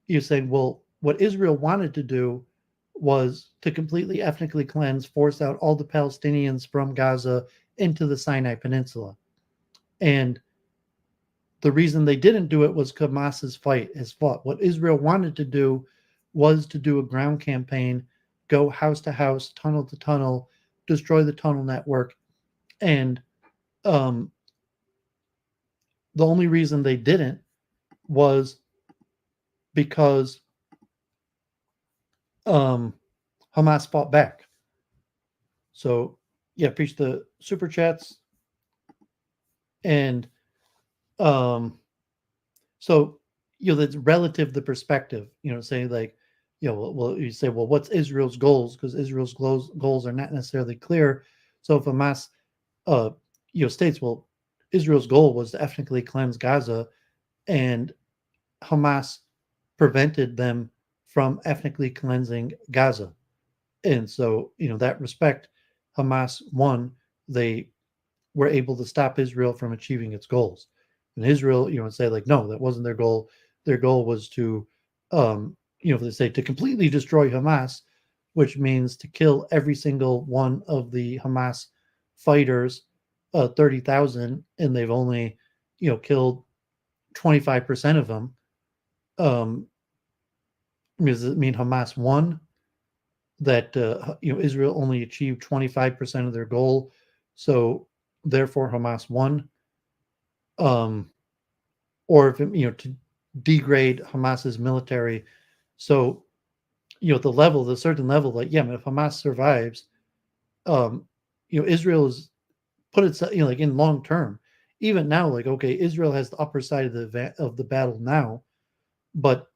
you're saying, well, what Israel wanted to do was to completely ethnically cleanse, force out all the Palestinians from Gaza into the Sinai Peninsula. And the reason they didn't do it was Hamas's fought. What Israel wanted to do was to do a ground campaign, go house to house, tunnel to tunnel, destroy the tunnel network. And the only reason they didn't was because Hamas fought back. So, yeah, preach the super chats. And so, that's relative the perspective, saying like, well, you say, well, what's Israel's goals? Because Israel's goals are not necessarily clear. So if Hamas, states, well, Israel's goal was to ethnically cleanse Gaza, and Hamas prevented them from ethnically cleansing Gaza. And so, that respect, Hamas won. They were able to stop Israel from achieving its goals. And Israel, say like, no, that wasn't their goal. Their goal was to, they say to completely destroy Hamas, which means to kill every single one of the Hamas fighters, 30,000, and they've only, killed 25% of them. Does it mean Hamas won? That Israel only achieved 25% of their goal, so therefore Hamas won. Or if to degrade Hamas's military, so the certain level, like, yeah, if Hamas survives, Israel is put itself, like in long term, even now, like, okay, Israel has the upper side of the battle now, but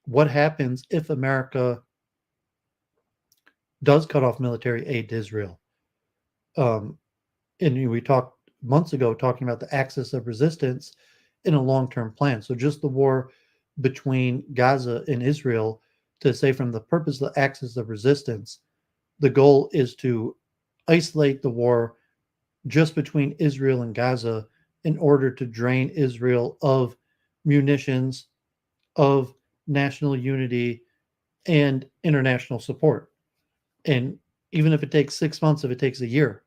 what happens if America does cut off military aid to Israel? Um, and we talked months ago talking about the axis of resistance in a long-term plan. So just the war between Gaza and Israel, to say from the purpose of the axis of resistance, the goal is to isolate the war just between Israel and Gaza in order to drain Israel of munitions, of national unity, and international support. And even if it takes 6 months, if it takes a year.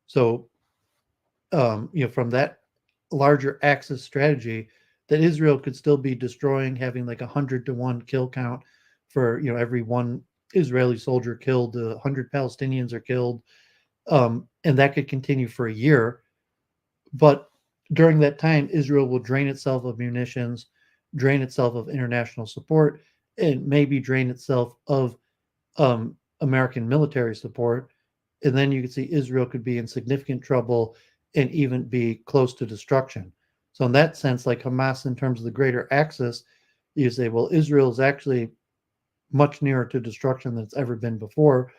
So, from that larger axis strategy, that Israel could still be destroying, having like 100-to-1 kill count for, every one Israeli soldier killed, 100 Palestinians are killed. And that could continue for a year. But during that time, Israel will drain itself of munitions, drain itself of international support, and maybe drain itself of American military support. And then you could see Israel could be in significant trouble and even be close to destruction. So, in that sense, like Hamas, in terms of the greater axis, you say, well, Israel is actually much nearer to destruction than it's ever been before.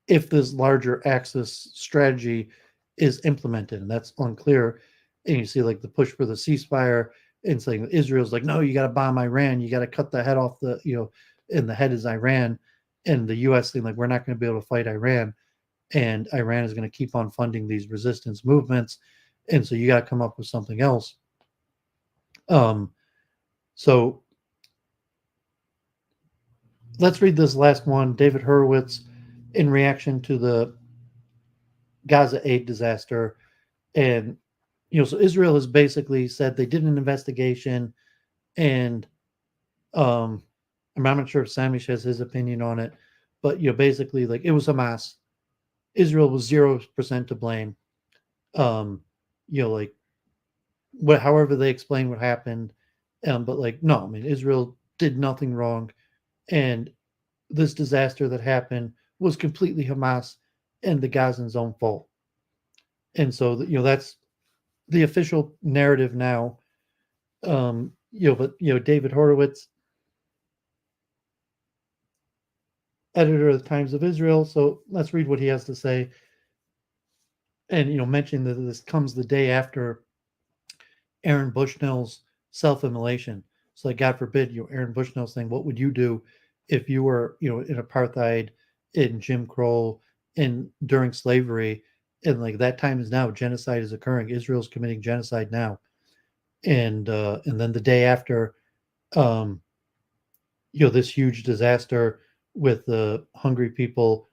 If this larger axis strategy is implemented, and that's unclear. And you see like the push for the ceasefire and saying Israel's like, no, you got to bomb Iran, you got to cut the head off and the head is Iran, and the U.S. saying like, we're not going to be able to fight Iran, and Iran is going to keep on funding these resistance movements, and so you got to come up with something else. So let's read this last one. David Hurwitz, in reaction to the Gaza aid disaster. And, so Israel has basically said they did an investigation, and I'm not sure if Samish has his opinion on it, but, basically, like, it was Hamas. Israel was 0% to blame. Like, however they explain what happened. But, like, no, I mean, Israel did nothing wrong. And this disaster that happened was completely Hamas and the Gazans' own fault. And so, that's the official narrative now. But David Horowitz, editor of the Times of Israel. So let's read what he has to say. And mention that this comes the day after Aaron Bushnell's self-immolation. So, like, God forbid, Aaron Bushnell saying, "What would you do if you were, in apartheid, in Jim Crow, in during slavery?" And like that time is now. Genocide is occurring. Israel's committing genocide now. And then the day after, this huge disaster with the hungry people,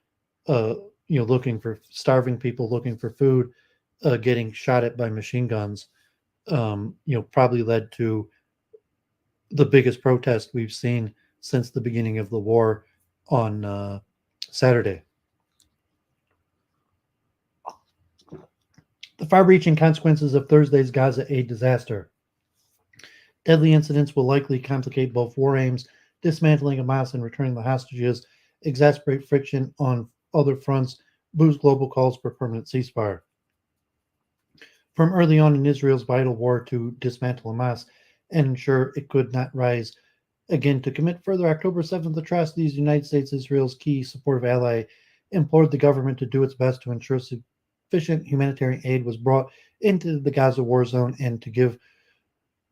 starving people looking for food, getting shot at by machine guns, probably led to the biggest protest we've seen since the beginning of the war on Saturday. The far-reaching consequences of Thursday's Gaza aid disaster. Deadly incidents will likely complicate both war aims, dismantling Hamas and returning the hostages, exacerbate friction on other fronts, boost global calls for permanent ceasefire. From early on in Israel's vital war to dismantle Hamas and ensure it could not rise again to commit further October 7th atrocities, the United States, Israel's key supportive ally, implored the government to do its best to ensure sufficient humanitarian aid was brought into the Gaza war zone and to give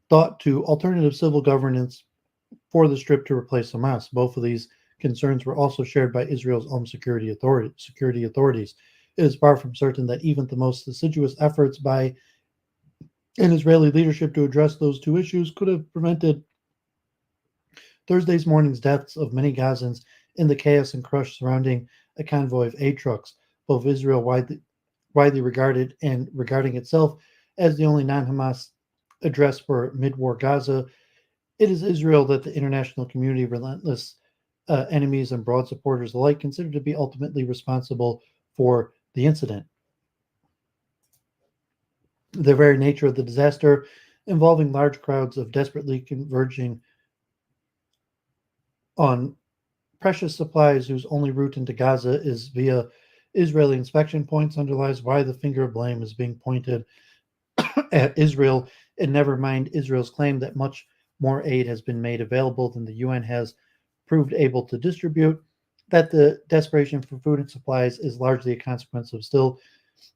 thought to alternative civil governance for the Strip to replace Hamas. Both of these concerns were also shared by Israel's own security authorities. It is far from certain that even the most assiduous efforts by an Israeli leadership to address those two issues could have prevented Thursday's morning's deaths of many Gazans in the chaos and crush surrounding a convoy of aid trucks. Both Israel widely regarded and regarding itself as the only non-Hamas address for mid-war Gaza, it is Israel that the international community, relentless enemies and broad supporters alike, consider to be ultimately responsible for the incident. The very nature of the disaster, involving large crowds of desperately converging on precious supplies whose only route into Gaza is via Israeli inspection points underlies why the finger of blame is being pointed at Israel, and never mind Israel's claim that much more aid has been made available than the UN has proved able to distribute, that the desperation for food and supplies is largely a consequence of still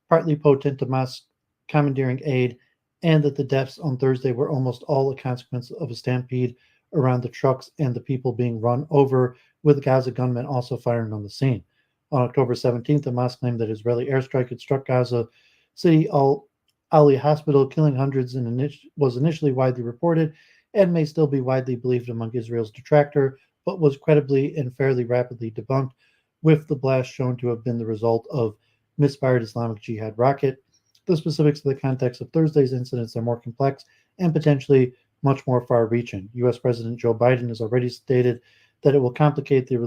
partly potent Hamas commandeering aid, and that the deaths on Thursday were almost all a consequence of a stampede around the trucks and the people being run over, with Gaza gunmen also firing on the scene. On October 17th, Hamas claimed that Israeli airstrike had struck Gaza City Ali Hospital, killing hundreds, and was initially widely reported and may still be widely believed among Israel's detractor, but was credibly and fairly rapidly debunked, with the blast shown to have been the result of misfired Islamic Jihad rocket. The specifics of the context of Thursday's incidents are more complex and potentially much more far-reaching. U.S. President Joe Biden has already stated that it will complicate the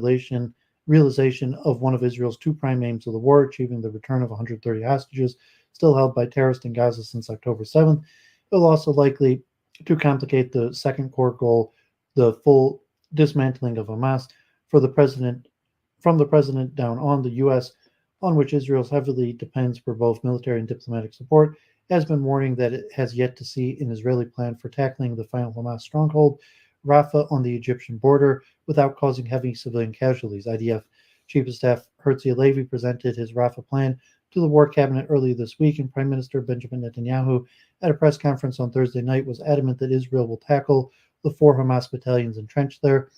realization of one of Israel's two prime aims of the war, achieving the return of 130 hostages still held by terrorists in Gaza since October 7th. It will also likely to complicate the second core goal, the full dismantling of Hamas, for the president from the president down on. The U.S., on which Israel heavily depends for both military and diplomatic support, has been warning that it has yet to see an Israeli plan for tackling the final Hamas stronghold, Rafah, on the Egyptian border, without causing heavy civilian casualties. IDF Chief of Staff Herzi Halevi presented his Rafah plan to the War Cabinet earlier this week, and Prime Minister Benjamin Netanyahu, at a press conference on Thursday night, was adamant that Israel will tackle the 4 Hamas battalions entrenched there.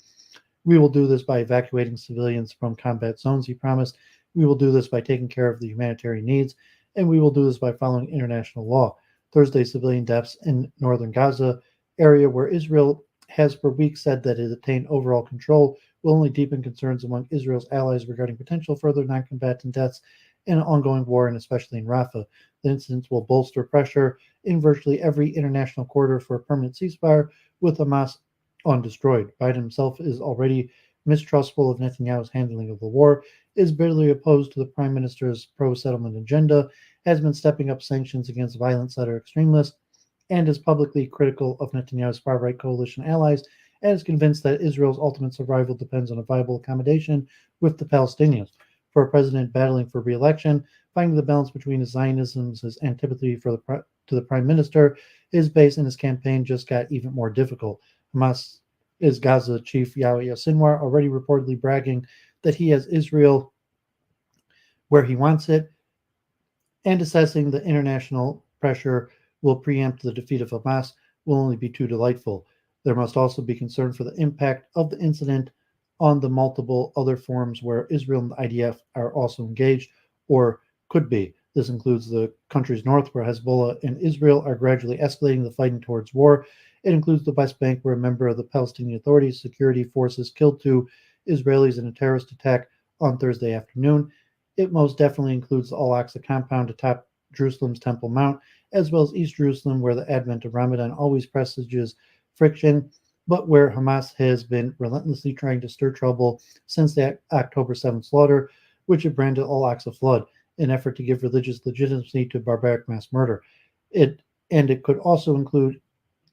We will do this by evacuating civilians from combat zones, he promised. We will do this by taking care of the humanitarian needs, and we will do this by following international law. Thursday, civilian deaths in northern Gaza area, where Israel has for weeks said that it attained overall control, will only deepen concerns among Israel's allies regarding potential further non-combatant deaths in an ongoing war, and especially in Rafah. The incidents will bolster pressure in virtually every international corridor for a permanent ceasefire, with Hamas undestroyed. Biden himself is already mistrustful of Netanyahu's handling of the war, is bitterly opposed to the prime minister's pro-settlement agenda, has been stepping up sanctions against violent Sadr extremists, and is publicly critical of Netanyahu's far-right coalition allies, and is convinced that Israel's ultimate survival depends on a viable accommodation with the Palestinians. For a president battling for re-election, finding the balance between his Zionisms, his antipathy to the prime minister, his base, and his campaign just got even more difficult. Hamas is Gaza chief Iuliia Sinwar, already reportedly bragging that he has Israel where he wants it, and assessing the international pressure will preempt the defeat of Hamas will only be too delightful. There must also be concern for the impact of the incident on the multiple other forums where Israel and the IDF are also engaged, or could be. This includes the countries north, where Hezbollah and Israel are gradually escalating the fighting towards war. It includes the West Bank, where a member of the Palestinian Authority's security forces killed 2 Israelis in a terrorist attack on Thursday afternoon. It most definitely includes the Al-Aqsa compound atop Jerusalem's Temple Mount, as well as East Jerusalem, where the advent of Ramadan always presages friction, but where Hamas has been relentlessly trying to stir trouble since the October 7th slaughter, which it branded Al-Aqsa flood, an effort to give religious legitimacy to barbaric mass murder. It could also include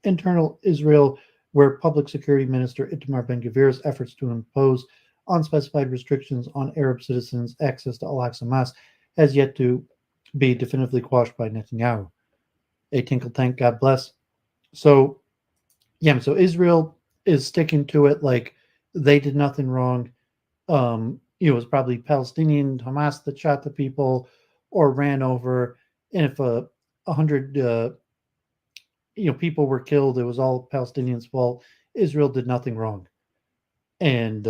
internal Israel, where Public Security Minister Itamar Ben-Gvir's efforts to impose unspecified restrictions on Arab citizens' access to Al-Aqsa Mosque has yet to be definitively quashed by Netanyahu. A tinkle tank, God bless. So Israel is sticking to it like they did nothing wrong. It was probably Palestinian Hamas that shot the people or ran over, and if 100 people were killed, it was all Palestinians' fault. Israel did nothing wrong, and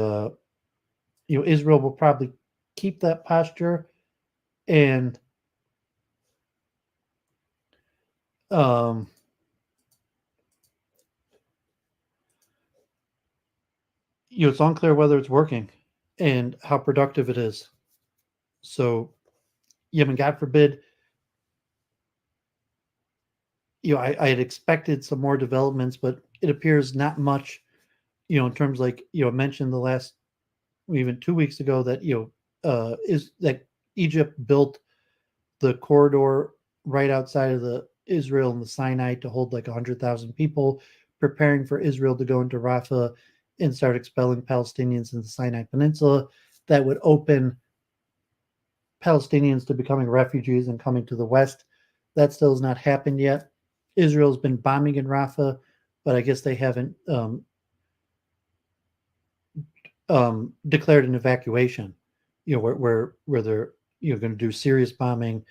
Israel will probably keep that posture, and it's unclear whether it's working and how productive it is. So, God forbid, I had expected some more developments, but it appears not much, in terms like, I mentioned the last, even 2 weeks ago, that, is that Egypt built the corridor right outside of the Israel and the Sinai to hold like 100,000 people, preparing for Israel to go into Rafah and start expelling Palestinians in the Sinai Peninsula. That would open Palestinians to becoming refugees and coming to the West. That still has not happened yet. Israel's been bombing in Rafah, but I guess they haven't declared an evacuation. Where they're going to do serious bombing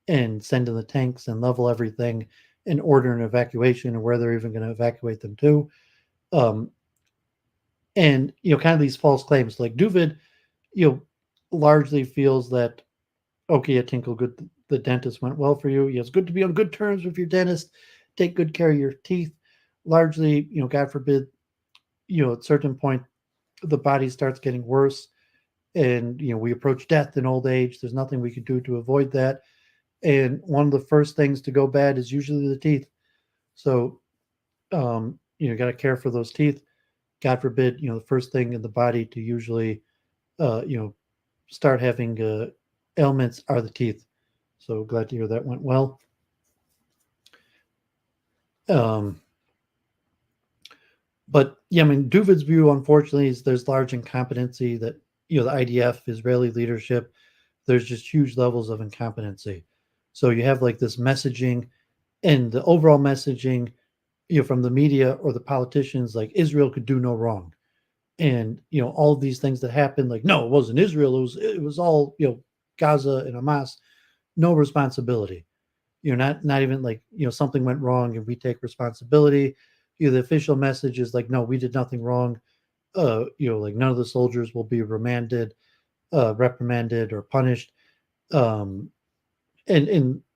and send in the tanks and level everything and order an evacuation, and where they're even going to evacuate them to. And kind of these false claims, like Duvid, largely feels that, okay, Tinkle, good, the dentist went well for you. It's good to be on good terms with your dentist. Take good care of your teeth. Largely, God forbid, at a certain point, the body starts getting worse, and we approach death in old age. There's nothing we can do to avoid that, and one of the first things to go bad is usually the teeth. So, got to care for those teeth. God forbid, the first thing in the body to usually, start having ailments are the teeth. So glad to hear that went well. But yeah, I mean, Duvid's view, unfortunately, is there's large incompetency, that the IDF, Israeli leadership, there's just huge levels of incompetency. So you have like this messaging, and the overall messaging, from the media or the politicians, like Israel could do no wrong, and all of these things that happened, like, no, it wasn't Israel, it was all Gaza and Hamas, no responsibility. Not even like something went wrong and we take responsibility. The official message is like, no, we did nothing wrong. Like none of the soldiers will be reprimanded or punished. And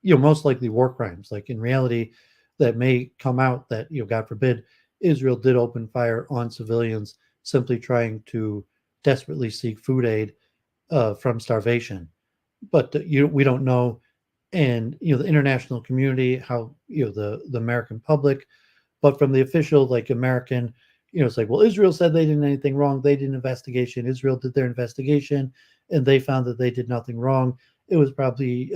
most likely war crimes. Like in reality, that may come out that God forbid, Israel did open fire on civilians simply trying to desperately seek food aid from starvation. But we don't know, and the international community, how the American public, but from the official like American, it's like, well, Israel said they didn't anything wrong. They did an investigation. Israel did their investigation, and they found that they did nothing wrong. It was probably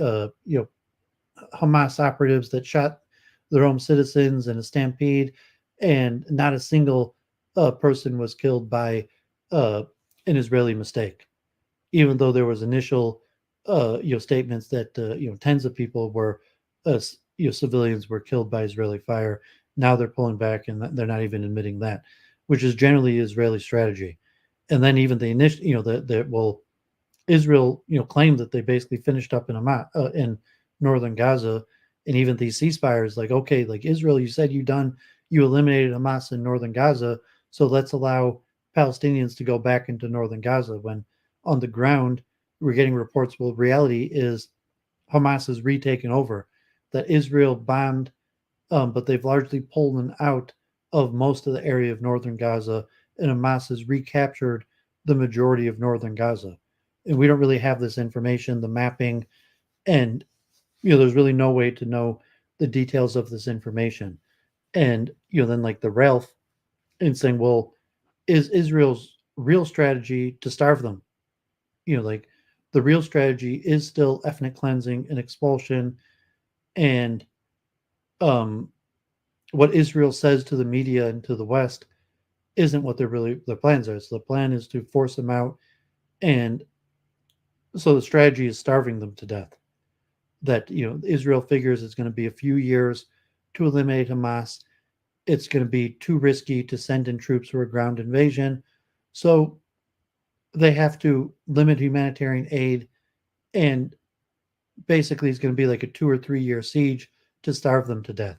Hamas operatives that shot their own citizens in a stampede, and not a single person was killed by an Israeli mistake, even though there was initial statements that tens of people were civilians were killed by Israeli fire. Now they're pulling back, and they're not even admitting that, which is generally Israeli strategy. And then even the initial, Israel, claimed that they basically finished up in northern Gaza, and even these ceasefires, like, okay, like Israel, you said you eliminated Hamas in northern Gaza, so let's allow Palestinians to go back into northern Gaza. When on the ground, we're getting reports. Well, reality is Hamas has retaken over, that Israel bombed, but they've largely pulled them out of most of the area of northern Gaza, and Hamas has recaptured the majority of northern Gaza. And we don't really have this information, the mapping, and there's really no way to know the details of this information. And then like the Ralph, and saying, well, is Israel's real strategy to starve them? Like the real strategy is still ethnic cleansing and expulsion, and what Israel says to the media and to the West isn't what their plans are. So the plan is to force them out, and so the strategy is starving them to death. That Israel figures it's going to be a few years to eliminate Hamas. It's going to be too risky to send in troops for a ground invasion, so they have to limit humanitarian aid, and basically it's going to be like a 2 or 3 year siege to starve them to death.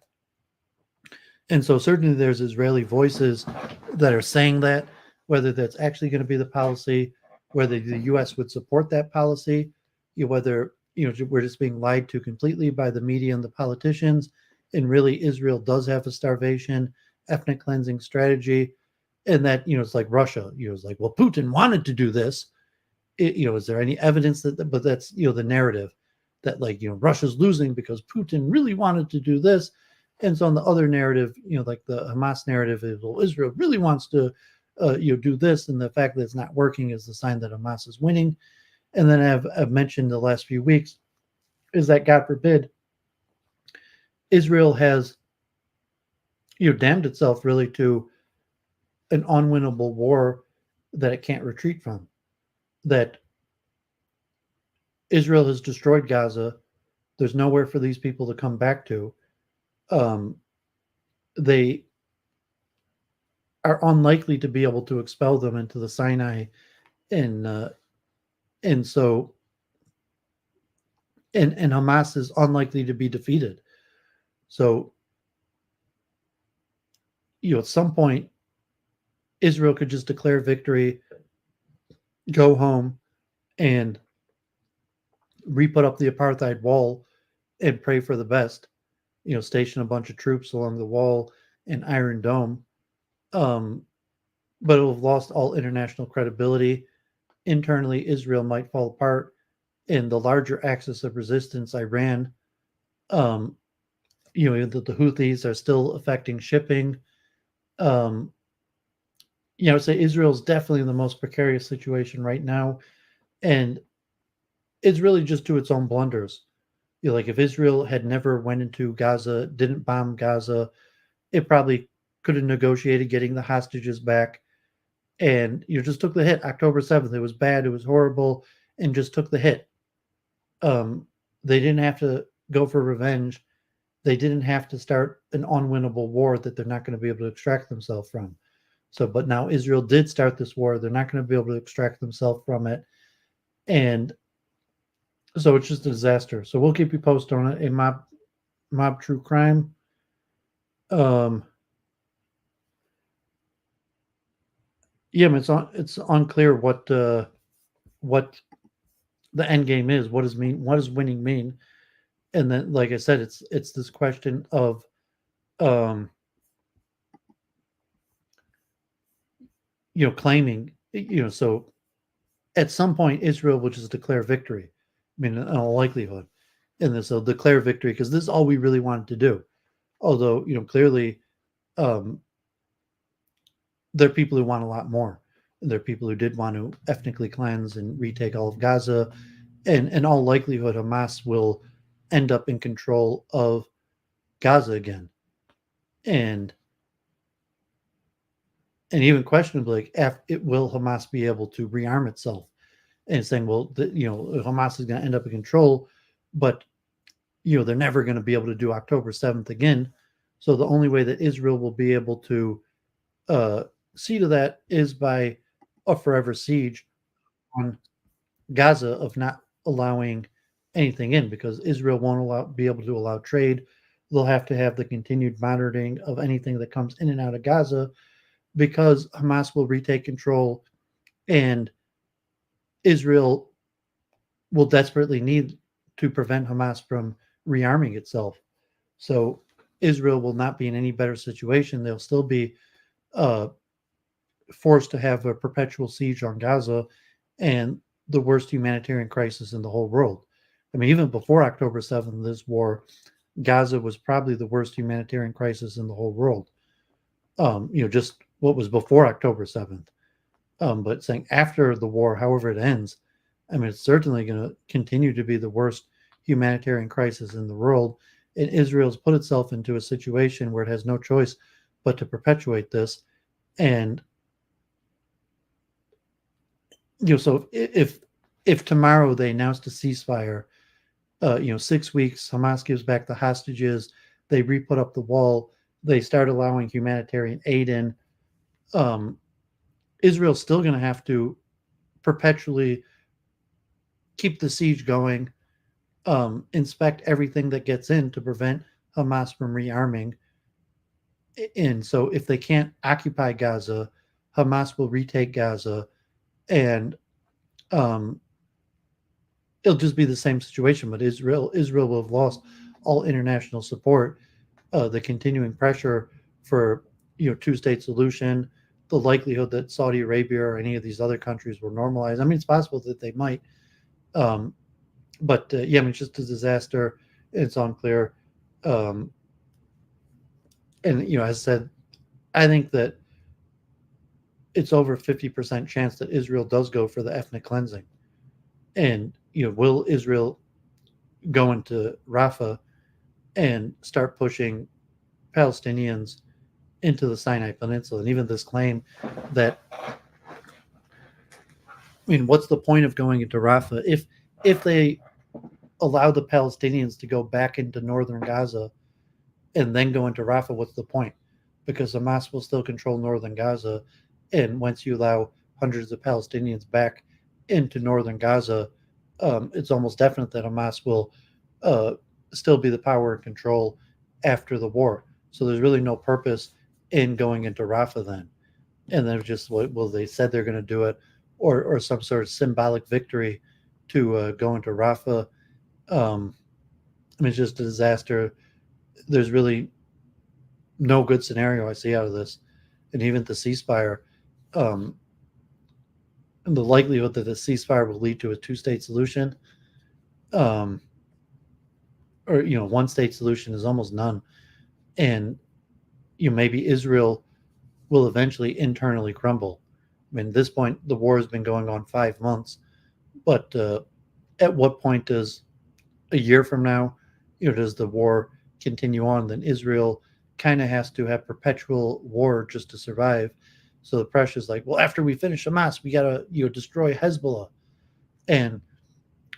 And so certainly there's Israeli voices that are saying that, whether that's actually going to be the policy, whether the U.S. would support that policy, whether we're just being lied to completely by the media and the politicians, and really Israel does have a starvation, ethnic cleansing strategy, and that it's like Russia. It's like, well, Putin wanted to do this. Is there any evidence that? But that's the narrative that like Russia's losing because Putin really wanted to do this. And so on the other narrative, like the Hamas narrative is, well, Israel really wants to, do this, and the fact that it's not working is the sign that Hamas is winning. And then I've mentioned the last few weeks is that, God forbid, Israel has, damned itself really to an unwinnable war that it can't retreat from. That Israel has destroyed Gaza. There's nowhere for these people to come back to. They are unlikely to be able to expel them into the Sinai, and and so and Hamas is unlikely to be defeated. So, at some point, Israel could just declare victory, go home, and re-put up the apartheid wall and pray for the best. Station a bunch of troops along the wall and Iron Dome. But it will have lost all international credibility. Internally, Israel might fall apart. In the larger axis of resistance, Iran, the Houthis are still affecting shipping. I'd say Israel's definitely in the most precarious situation right now, and it's really just to its own blunders. Like if Israel had never went into Gaza, didn't bomb Gaza, it probably could have negotiated getting the hostages back, and just took the hit. October 7th, it was bad, it was horrible, and just took the hit. They didn't have to go for revenge. They didn't have to start an unwinnable war that they're not going to be able to extract themselves from. So, but now Israel did start this war. They're not going to be able to extract themselves from it. And so it's just a disaster. So we'll keep you posted on it. A mob true crime. Yeah, it's unclear what the end game is. What does winning mean? And then, like I said, it's this question of claiming, so at some point Israel will just declare victory. I mean, in all likelihood, and this will declare victory because this is all we really wanted to do. Although, clearly, there are people who want a lot more. There are people who did want to ethnically cleanse and retake all of Gaza, and in all likelihood, Hamas will end up in control of Gaza again, and even questionably, like, will Hamas be able to rearm itself? And saying, well, Hamas is going to end up in control, but they're never going to be able to do October 7th again. So the only way that Israel will be able to see to that is by a forever siege on Gaza, of not allowing anything in, because Israel won't be able to allow trade. They'll have to have the continued monitoring of anything that comes in and out of Gaza, because Hamas will retake control, and Israel will desperately need to prevent Hamas from rearming itself. So Israel will not be in any better situation. They'll still be forced to have a perpetual siege on Gaza and the worst humanitarian crisis in the whole world. I mean, even before October 7th, this war, Gaza was probably the worst humanitarian crisis in the whole world. Just what was before October 7th. But saying after the war, however it ends, I mean, it's certainly going to continue to be the worst humanitarian crisis in the world. And Israel's put itself into a situation where it has no choice but to perpetuate this. And so if tomorrow they announced a ceasefire, 6 weeks, Hamas gives back the hostages, they re-put up the wall, they start allowing humanitarian aid in, Israel's still going to have to perpetually keep the siege going, inspect everything that gets in to prevent Hamas from rearming. And so if they can't occupy Gaza, Hamas will retake Gaza, and it'll just be the same situation. But Israel will have lost all international support, the continuing pressure for two-state solution, the likelihood that Saudi Arabia or any of these other countries will normalize. I mean, it's possible that they might, but yeah, I mean, it's just a disaster. It's unclear, and as I said, I think that it's over 50% chance that Israel does go for the ethnic cleansing. And will Israel go into Rafah and start pushing Palestinians into the Sinai Peninsula? And even this claim that, I mean, what's the point of going into Rafah if they allow the Palestinians to go back into northern Gaza and then go into Rafah, what's the point? Because Hamas will still control northern Gaza, and once you allow hundreds of Palestinians back into northern Gaza, it's almost definite that Hamas will still be the power and control after the war. So there's really no purpose in going into Rafah then. And then just, well, they said they're going to do it, or some sort of symbolic victory to go into Rafah. I mean, it's just a disaster. There's really no good scenario I see out of this. And even the ceasefire, and the likelihood that the ceasefire will lead to a two-state solution, or one-state solution, is almost none. And maybe Israel will eventually internally crumble. I mean, at this point, the war has been going on 5 months, but at what point does a year from now, does the war continue on? Then Israel kind of has to have perpetual war just to survive. So the pressure is like, well, after we finish Hamas, we got to destroy Hezbollah. And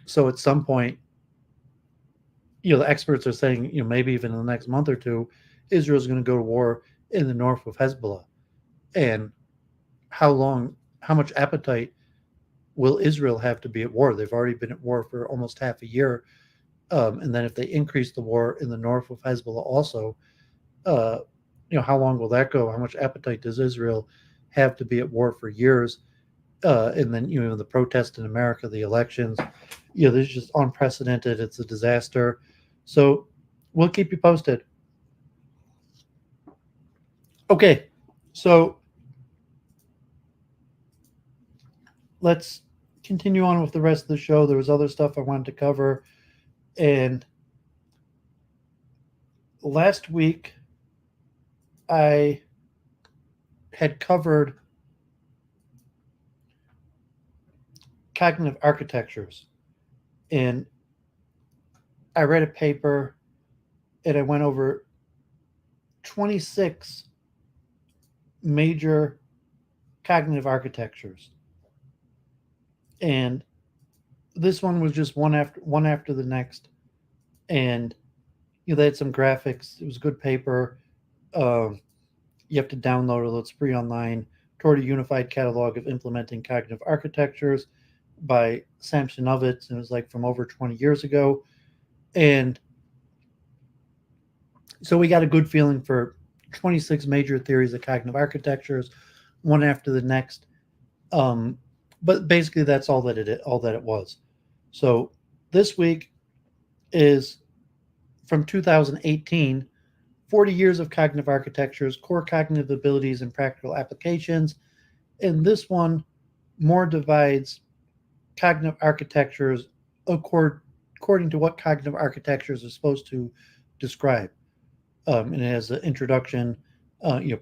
so at some point, the experts are saying, maybe even in the next month or two, Israel's going to go to war in the north with Hezbollah. And how much appetite will Israel have to be at war? They've already been at war for almost half a year. And then if they increase the war in the north with Hezbollah also, how long will that go? How much appetite does Israel have to be at war for years? And then, the protests in America, the elections, this is just unprecedented. It's a disaster. So we'll keep you posted. Okay, so let's continue on with the rest of the show. There was other stuff I wanted to cover. And last week, I had covered cognitive architectures. And I read a paper and I went over 26 major cognitive architectures. And this one was just one after the next. And they had some graphics. It was a good paper. You have to download it. It's free online. Toward a Unified Catalog of Implementing Cognitive Architectures by Samsonovitz. And it was like from over 20 years ago. And so we got a good feeling for 26 major theories of cognitive architectures, one after the next. But basically that's all that it was. So this week is from 2018, 40 years of cognitive architectures, core cognitive abilities and practical applications. And this one more divides cognitive architectures according to what cognitive architectures are supposed to describe. And it has an introduction,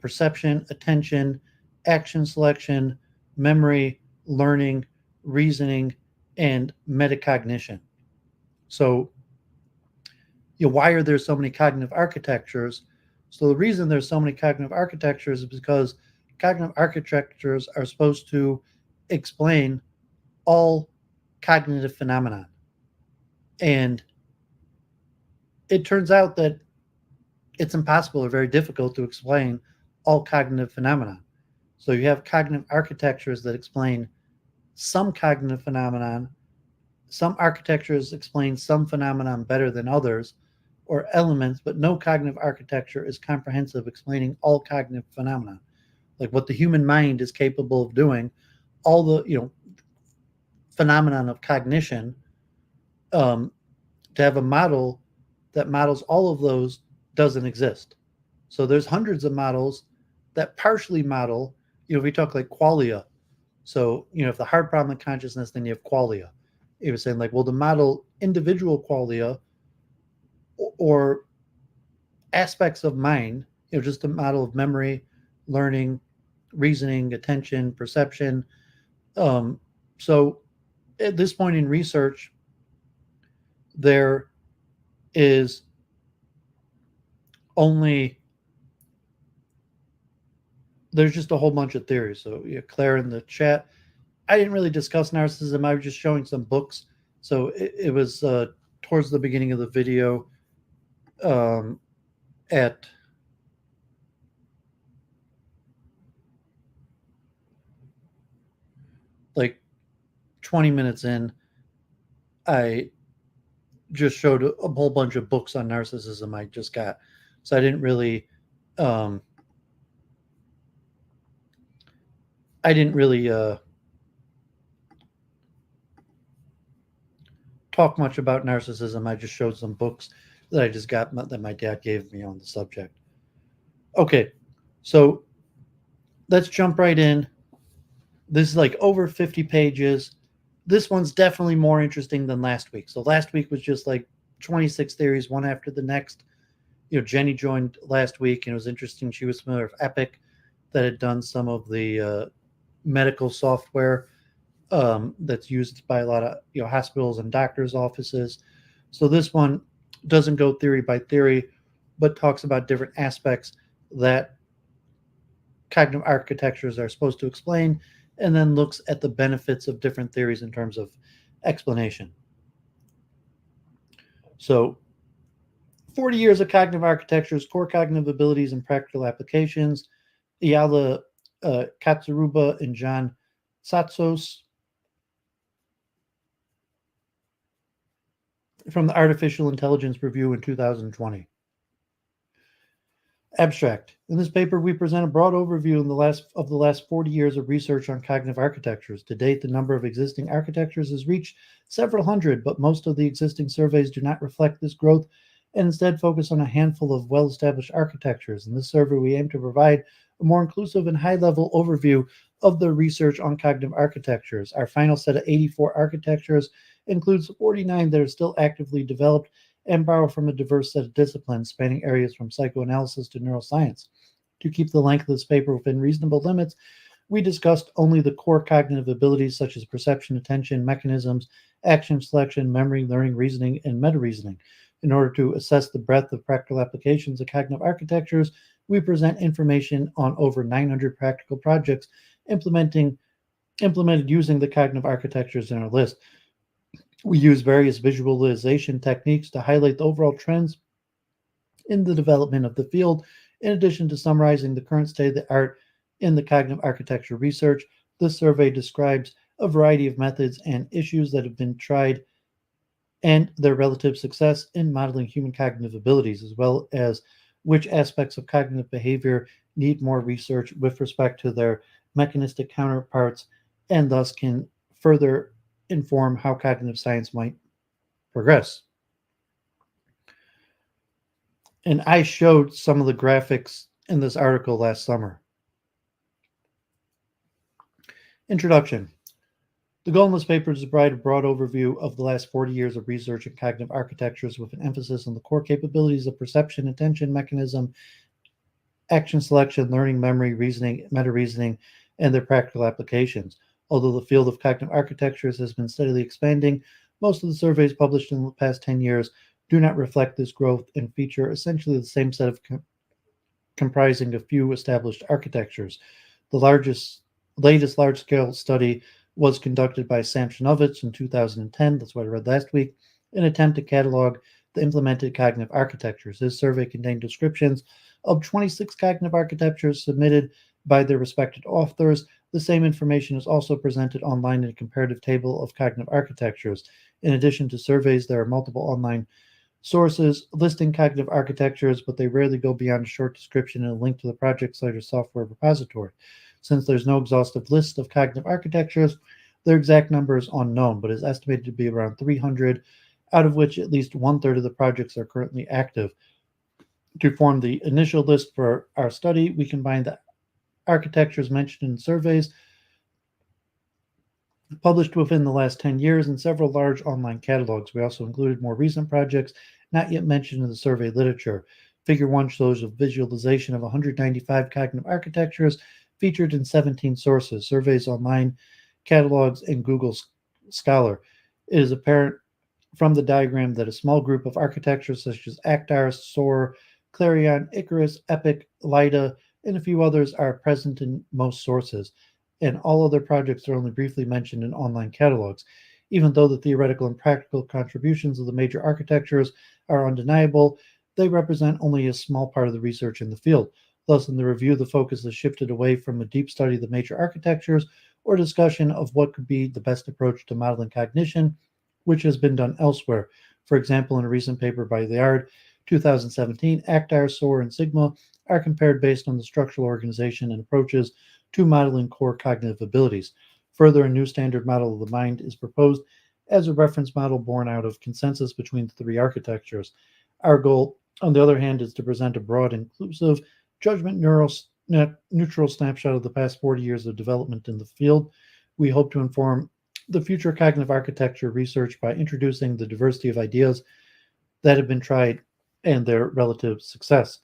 perception, attention, action selection, memory, learning, reasoning, and metacognition. So, why are there so many cognitive architectures? So the reason there's so many cognitive architectures is because cognitive architectures are supposed to explain all cognitive phenomena. And it turns out that it's impossible or very difficult to explain all cognitive phenomena. So you have cognitive architectures that explain some cognitive phenomenon. Some architectures explain some phenomenon better than others, or elements, but no cognitive architecture is comprehensive, explaining all cognitive phenomena, like what the human mind is capable of doing, all the phenomenon of cognition. To have a model that models all of those doesn't exist. So there's hundreds of models that partially model. If we talk like qualia, so if the hard problem of consciousness, then you have qualia. It was saying like, well, to model individual qualia or aspects of mind, just a model of memory, learning, reasoning, attention, perception. So at this point in research, there's just a whole bunch of theories. So Claire in the chat, I didn't really discuss narcissism. I was just showing some books, So it was towards the beginning of the video at like 20 minutes in, I just showed a whole bunch of books on narcissism I just got. So I didn't really um, I didn't really talk much about narcissism. I just showed some books that I just got that my dad gave me on the subject. Okay, so let's jump right in. This is like over 50 pages. This one's definitely more interesting than last week. So last week was just like 26 theories, one after the next. Jenny joined last week, and it was interesting. She was familiar with Epic, that had done some of the medical software that's used by a lot of hospitals and doctors' offices. So this one doesn't go theory by theory, but talks about different aspects that cognitive architectures are supposed to explain, and then looks at the benefits of different theories in terms of explanation. So 40 years of cognitive architectures, core cognitive abilities, and practical applications. Iuliia, Kotseruba, and John Tsotsos from the Artificial Intelligence Review in 2020. Abstract. In this paper, we present a broad overview of the last 40 years of research on cognitive architectures. To date, the number of existing architectures has reached several hundred, but most of the existing surveys do not reflect this growth and instead focus on a handful of well-established architectures. In this survey, we aim to provide a more inclusive and high-level overview of the research on cognitive architectures. Our final set of 84 architectures includes 49 that are still actively developed and borrow from a diverse set of disciplines spanning areas from psychoanalysis to neuroscience. To keep the length of this paper within reasonable limits, we discussed only the core cognitive abilities such as perception, attention, mechanisms, action selection, memory, learning, reasoning, and meta-reasoning. In order to assess the breadth of practical applications of cognitive architectures, we present information on over 900 practical projects implemented using the cognitive architectures in our list. We use various visualization techniques to highlight the overall trends in the development of the field, in addition to summarizing the current state of the art in the cognitive architecture research. This survey describes a variety of methods and issues that have been tried and their relative success in modeling human cognitive abilities, as well as which aspects of cognitive behavior need more research with respect to their mechanistic counterparts, and thus can further inform how cognitive science might progress. And I showed some of the graphics in this article last summer. Introduction. The goal in this paper is to provide a broad overview of the last 40 years of research in cognitive architectures with an emphasis on the core capabilities of perception, attention, mechanism, action selection, learning, memory, reasoning, meta-reasoning, and their practical applications. Although the field of cognitive architectures has been steadily expanding, most of the surveys published in the past 10 years do not reflect this growth and feature essentially the same set of comprising a few established architectures. The latest large-scale study was conducted by Samsonovitz in 2010, that's what I read last week, in an attempt to catalog the implemented cognitive architectures. This survey contained descriptions of 26 cognitive architectures submitted by their respective authors. The same information is also presented online in a comparative table of cognitive architectures. In addition to surveys, there are multiple online sources listing cognitive architectures, but they rarely go beyond a short description and a link to the project site or software repository. Since there's no exhaustive list of cognitive architectures, their exact number is unknown, but is estimated to be around 300, out of which at least one-third of the projects are currently active. To form the initial list for our study, we combined the architectures mentioned in surveys published within the last 10 years in several large online catalogs. We also included more recent projects not yet mentioned in the survey literature. Figure 1 shows a visualization of 195 cognitive architectures featured in 17 sources, surveys, online catalogs, and Google Scholar. It is apparent from the diagram that a small group of architectures such as Actar, SOAR, Clarion, Icarus, Epic, Lida, and a few others are present in most sources, and all other projects are only briefly mentioned in online catalogs. Even though the theoretical and practical contributions of the major architectures are undeniable, they represent only a small part of the research in the field. Thus, in the review, the focus has shifted away from a deep study of the major architectures or discussion of what could be the best approach to modeling cognition, which has been done elsewhere. For example, in a recent paper by Liard, 2017, Actar, SOAR, and Sigma are compared based on the structural organization and approaches to modeling core cognitive abilities. Further, a new standard model of the mind is proposed as a reference model born out of consensus between the three architectures. Our goal, on the other hand, is to present a broad, inclusive, judgment neutral snapshot of the past 40 years of development in the field. We hope to inform the future cognitive architecture research by introducing the diversity of ideas that have been tried and their relative success.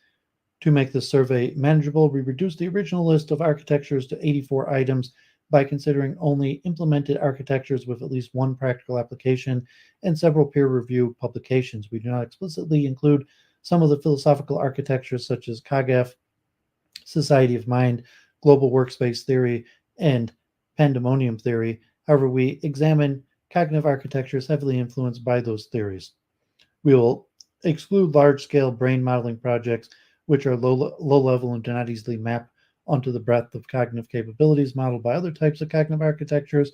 To make this survey manageable, we reduced the original list of architectures to 84 items by considering only implemented architectures with at least one practical application and several peer-reviewed publications. We do not explicitly include some of the philosophical architectures such as Kagef, Society of Mind, Global Workspace Theory, and Pandemonium Theory. However, we examine cognitive architectures heavily influenced by those theories. We will exclude large-scale brain modeling projects, which are low-level and do not easily map onto the breadth of cognitive capabilities modeled by other types of cognitive architectures.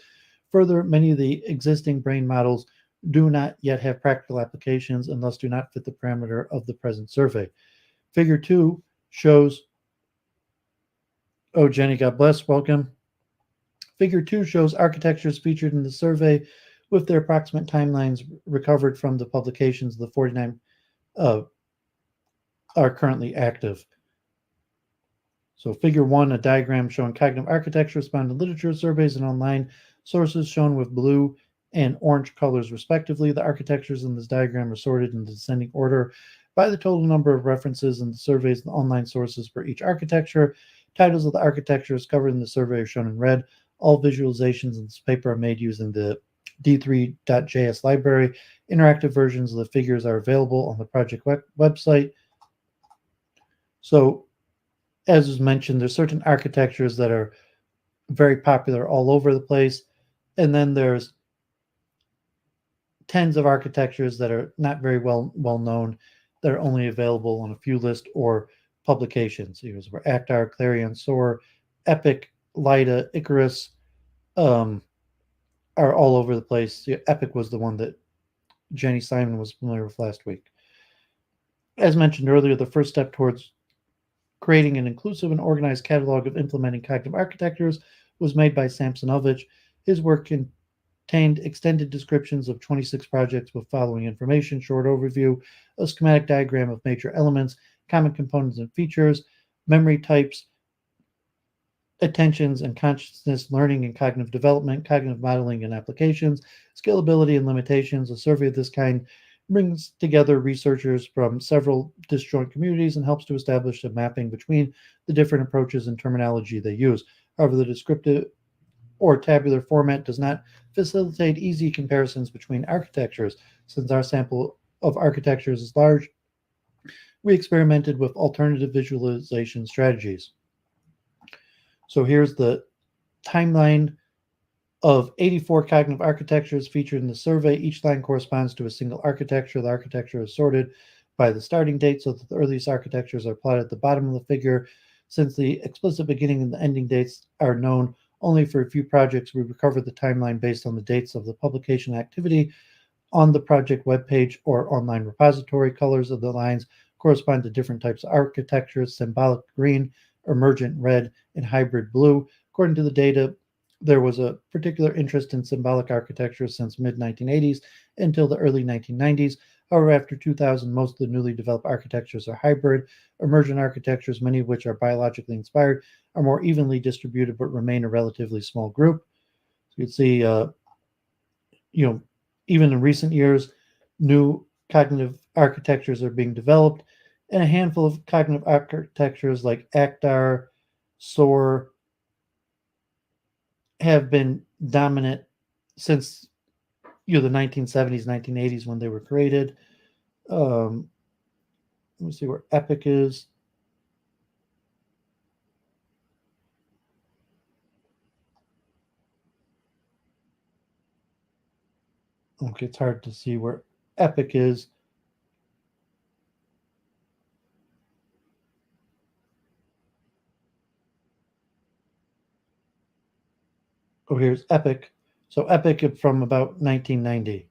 Further, many of the existing brain models do not yet have practical applications and thus do not fit the parameter of the present survey. Figure 2 shows, oh, Jenny, God bless, welcome. Figure 2 shows architectures featured in the survey with their approximate timelines recovered from the publications. The 49 are currently active. So figure 1, a diagram showing cognitive architecture found in literature surveys and online sources shown with blue and orange colors respectively. The architectures in this diagram are sorted in descending order by the total number of references in the surveys and online sources for each architecture. Titles of the architectures covered in the survey are shown in red. All visualizations in this paper are made using the D3.js library. Interactive versions of the figures are available on the project website. So, as was mentioned, there's certain architectures that are very popular all over the place, and then there's tens of architectures that are not very well known, that are only available on a few lists or publications. Here's where Actar, Clarion, SOAR, Epic, Lida, Icarus are all over the place. Epic was the one that Jenny Simon was familiar with last week. As mentioned earlier, the first step towards creating an inclusive and organized catalog of implementing cognitive architectures was made by Samsonovich. His work contained extended descriptions of 26 projects with following information: short overview, a schematic diagram of major elements, common components and features, memory types, attentions and consciousness, learning and cognitive development, cognitive modeling and applications, scalability and limitations. A survey of this kind brings together researchers from several disjoint communities and helps to establish a mapping between the different approaches and terminology they use. However, the descriptive or tabular format does not facilitate easy comparisons between architectures. Since our sample of architectures is large, we experimented with alternative visualization strategies. So here's the timeline of 84 cognitive architectures featured in the survey. Each line corresponds to a single architecture. The architecture is sorted by the starting date so that the earliest architectures are plotted at the bottom of the figure. Since the explicit beginning and the ending dates are known only for a few projects, we recovered the timeline based on the dates of the publication activity on the project webpage or online repository. Colors of the lines correspond to different types of architectures: symbolic green, emergent red, and hybrid blue. According to the data, there was a particular interest in symbolic architecture since mid-1980s until the early 1990s. However, after 2000, most of the newly developed architectures are hybrid. Emergent architectures, many of which are biologically inspired, are more evenly distributed but remain a relatively small group. So you can see, even in recent years, new cognitive architectures are being developed, and a handful of cognitive architectures like Actar, SOAR, have been dominant since the 1970s, 1980s when they were created. Let me see where Epic is. Okay, it's hard to see where epic is. Oh, here's epic. So epic from about 1990.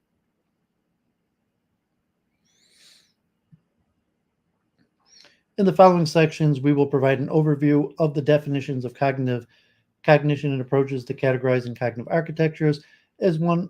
In the following sections, we will provide an overview of the definitions of cognition and approaches to categorizing cognitive architectures. As one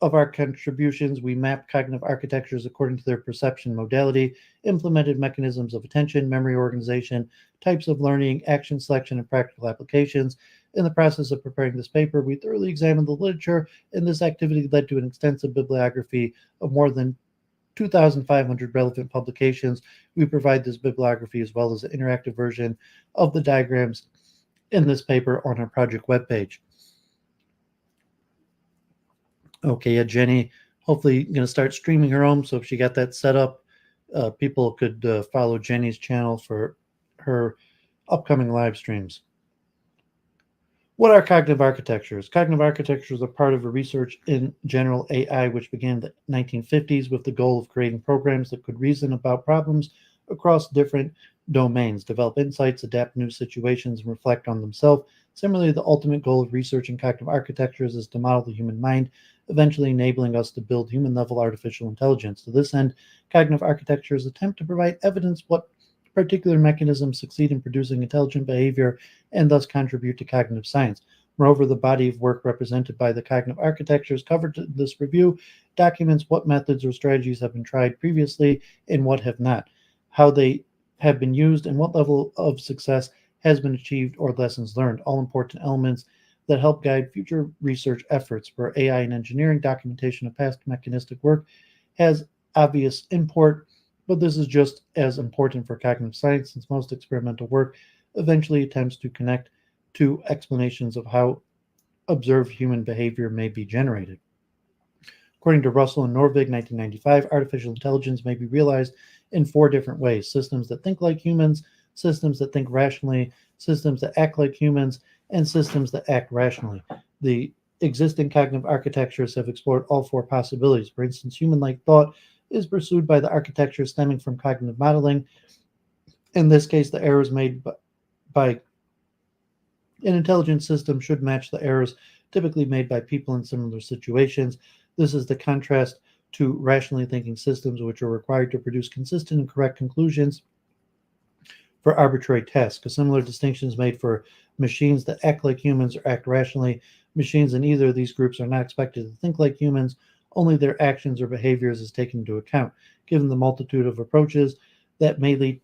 of our contributions, we map cognitive architectures according to their perception modality, implemented mechanisms of attention, memory organization, types of learning, action selection, and practical applications. In the process of preparing this paper, we thoroughly examined the literature, and this activity led to an extensive bibliography of more than 2,500 relevant publications. We provide this bibliography as well as an interactive version of the diagrams in this paper on our project webpage. Okay, yeah, Jenny, hopefully going to start streaming her own. So if she got that set up, people could follow Jenny's channel for her upcoming live streams. What are cognitive architectures? Cognitive architectures are part of a research in general AI, which began in the 1950s with the goal of creating programs that could reason about problems across different domains, develop insights, adapt new situations, and reflect on themselves. Similarly, the ultimate goal of researching cognitive architectures is to model the human mind, eventually enabling us to build human-level artificial intelligence. To this end, cognitive architectures attempt to provide evidence what particular mechanisms succeed in producing intelligent behavior and thus contribute to cognitive science. Moreover, the body of work represented by the cognitive architectures covered in this review documents what methods or strategies have been tried previously and what have not, how they have been used, and what level of success has been achieved or lessons learned, all important elements that help guide future research efforts. For AI and engineering, documentation of past mechanistic work has obvious import, but this is just as important for cognitive science since most experimental work eventually attempts to connect to explanations of how observed human behavior may be generated. According to Russell and Norvig, 1995, artificial intelligence may be realized in 4 different ways: systems that think like humans, systems that think rationally, systems that act like humans, and systems that act rationally. The existing cognitive architectures have explored all 4 possibilities. For instance, human-like thought is pursued by the architecture stemming from cognitive modeling. In this case, the errors made by an intelligent system should match the errors typically made by people in similar situations. This is the contrast to rationally thinking systems, which are required to produce consistent and correct conclusions for arbitrary tasks. A similar distinction is made for machines that act like humans or act rationally. Machines in either of these groups are not expected to think like humans. Only their actions or behaviors is taken into account. Given the multitude of approaches that may lead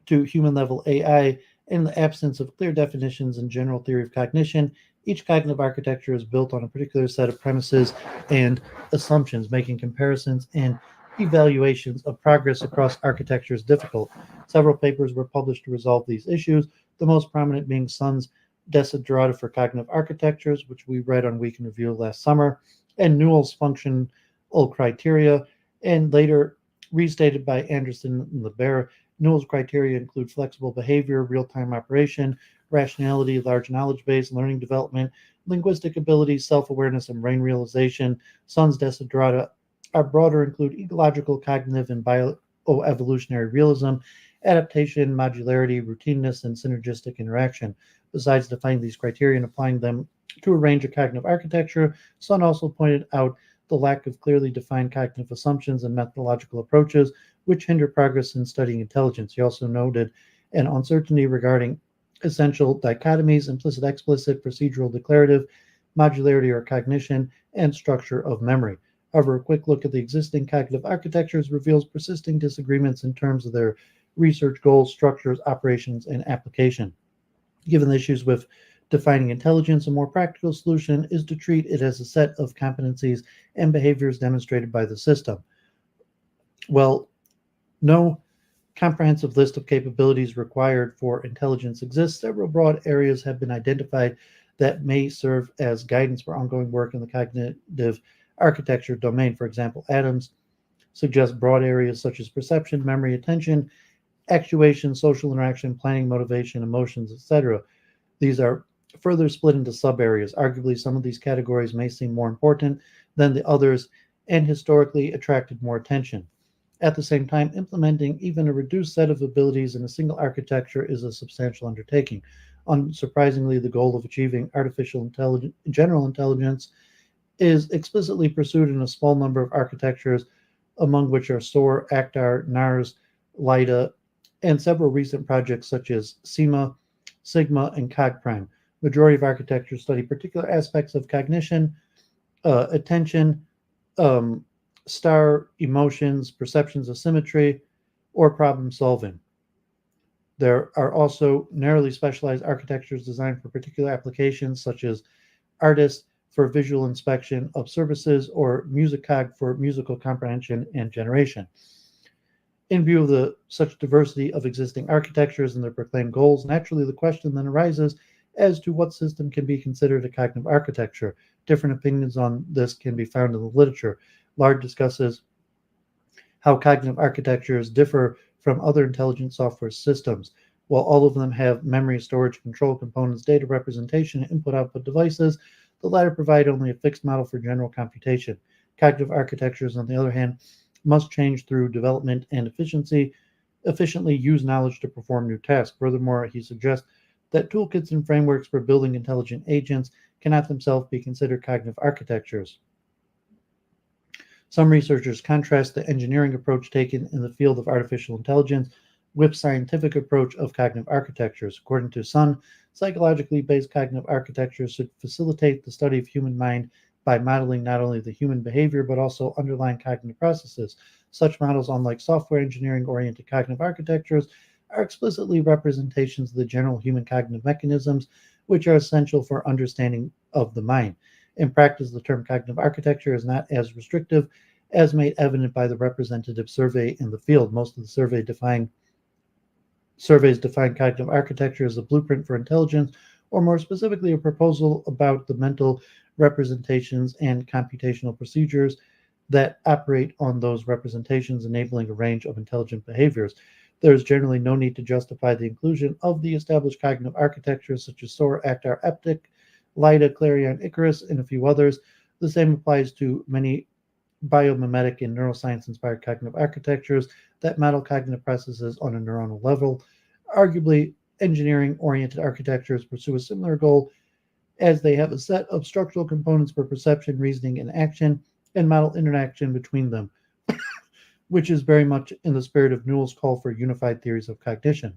to human-level AI and the absence of clear definitions and general theory of cognition, each cognitive architecture is built on a particular set of premises and assumptions, making comparisons and evaluations of progress across architecture is difficult. Several papers were published to resolve these issues, the most prominent being Sun's Desiderata for Cognitive Architectures, which we read on Week in Review last summer, and Newell's Functional Criteria, and later restated by Anderson and Libera. Newell's criteria include flexible behavior, real-time operation, rationality, large knowledge base, learning development, linguistic abilities, self-awareness, and brain realization. Sun's Desiderata are broader, include ecological, cognitive, and bioevolutionary realism, adaptation, modularity, routineness, and synergistic interaction. Besides defining these criteria and applying them to a range of cognitive architecture, Sun also pointed out the lack of clearly defined cognitive assumptions and methodological approaches, which hinder progress in studying intelligence. He also noted an uncertainty regarding essential dichotomies, implicit, explicit, procedural, declarative, modularity or cognition, and structure of memory. However, a quick look at the existing cognitive architectures reveals persisting disagreements in terms of their research goals, structures, operations, and application. Given the issues with defining intelligence, a more practical solution is to treat it as a set of competencies and behaviors demonstrated by the system. Well, no comprehensive list of capabilities required for intelligence exists. Several broad areas have been identified that may serve as guidance for ongoing work in the cognitive architecture domain. For example, Adams suggests broad areas such as perception, memory, attention, actuation, social interaction, planning, motivation, emotions, etc. These are further split into sub areas. Arguably, some of these categories may seem more important than the others and historically attracted more attention. At the same time, implementing even a reduced set of abilities in a single architecture is a substantial undertaking. Unsurprisingly, the goal of achieving general intelligence is explicitly pursued in a small number of architectures, among which are SOAR, ACTAR, NARS, LIDA, and several recent projects such as SEMA, Sigma, and CogPrime. Majority of architectures study particular aspects of cognition, attention, um, star emotions, perceptions of symmetry, or problem solving. There are also narrowly specialized architectures designed for particular applications, such as artist for visual inspection of services or musicog for musical comprehension and generation. In view of such diversity of existing architectures and their proclaimed goals, naturally the question then arises as to what system can be considered a cognitive architecture. Different opinions on this can be found in the literature. Lard discusses how cognitive architectures differ from other intelligent software systems. While all of them have memory, storage, control components, data representation, and input-output devices, the latter provide only a fixed model for general computation. Cognitive architectures, on the other hand, must change through development and efficiently use knowledge to perform new tasks. Furthermore, he suggests that toolkits and frameworks for building intelligent agents cannot themselves be considered cognitive architectures. Some researchers contrast the engineering approach taken in the field of artificial intelligence with scientific approach of cognitive architectures. According to Sun, psychologically based cognitive architectures should facilitate the study of human mind by modeling not only the human behavior but also underlying cognitive processes. Such models, unlike software engineering-oriented cognitive architectures, are explicitly representations of the general human cognitive mechanisms, which are essential for understanding of the mind. In practice, the term cognitive architecture is not as restrictive as made evident by the representative survey in the field. Most of the surveys define cognitive architecture as a blueprint for intelligence, or more specifically, a proposal about the mental representations and computational procedures that operate on those representations, enabling a range of intelligent behaviors. There is generally no need to justify the inclusion of the established cognitive architectures such as SOAR, ACTAR, EPTIC, LIDA, Clarion, Icarus, and a few others. The same applies to many biomimetic and neuroscience-inspired cognitive architectures that model cognitive processes on a neuronal level. Arguably, engineering-oriented architectures pursue a similar goal, as they have a set of structural components for perception, reasoning, and action, and model interaction between them, which is very much in the spirit of Newell's call for unified theories of cognition.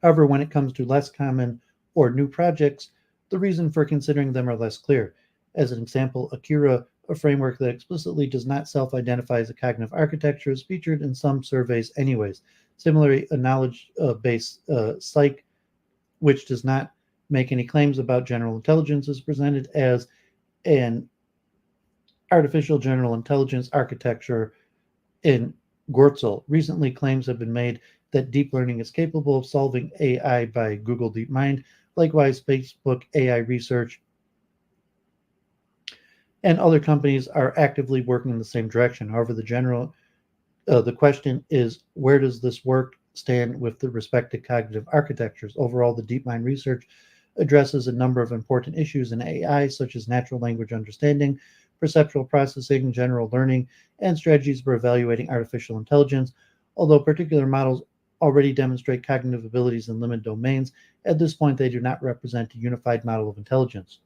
However, when it comes to less common or new projects, the reason for considering them are less clear. As an example, Akira, a framework that explicitly does not self-identify as a cognitive architecture, is featured in some surveys anyways. Similarly, a knowledge-based psych, which does not make any claims about general intelligence, is presented as an artificial general intelligence architecture in Gortzel. Recently, claims have been made that deep learning is capable of solving AI by Google DeepMind. Likewise, Facebook AI research and other companies are actively working in the same direction. However, the question is, where does this work stand with the respective cognitive architectures? Overall, the DeepMind research addresses a number of important issues in AI, such as natural language understanding, perceptual processing, general learning, and strategies for evaluating artificial intelligence. Although particular models already demonstrate cognitive abilities in limited domains, at this point they do not represent a unified model of intelligence.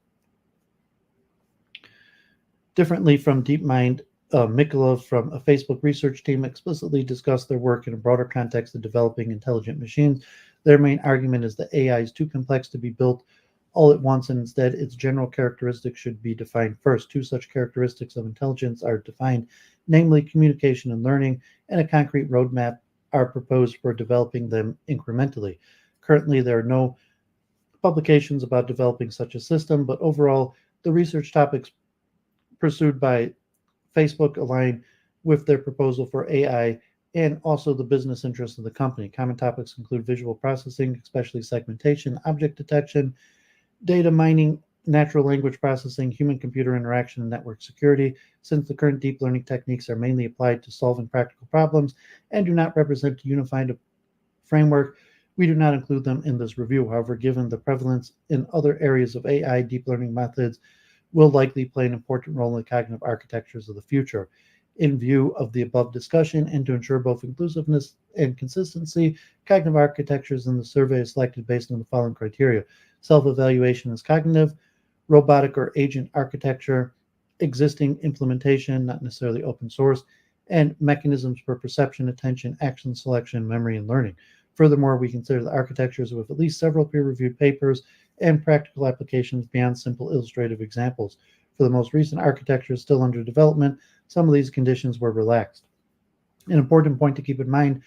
Differently from DeepMind, Mikola from a Facebook research team explicitly discussed their work in a broader context of developing intelligent machines. Their main argument is that AI is too complex to be built all at once, and instead its general characteristics should be defined first. Two such characteristics of intelligence are defined, namely communication and learning, and a concrete roadmap are proposed for developing them incrementally. Currently, there are no publications about developing such a system, but overall, the research topics pursued by Facebook align with their proposal for AI and also the business interests of the company. Common topics include visual processing, especially segmentation, object detection, data mining, natural language processing, human-computer interaction, and network security. Since the current deep learning techniques are mainly applied to solving practical problems and do not represent a unified framework, we do not include them in this review. However, given the prevalence in other areas of AI, deep learning methods will likely play an important role in the cognitive architectures of the future. In view of the above discussion, and to ensure both inclusiveness and consistency, cognitive architectures in the survey is selected based on the following criteria: self-evaluation as cognitive, robotic or agent architecture, existing implementation, not necessarily open source, and mechanisms for perception, attention, action selection, memory, and learning. Furthermore, we consider the architectures with at least several peer-reviewed papers and practical applications beyond simple illustrative examples. For the most recent architectures still under development, some of these conditions were relaxed. An important point to keep in mind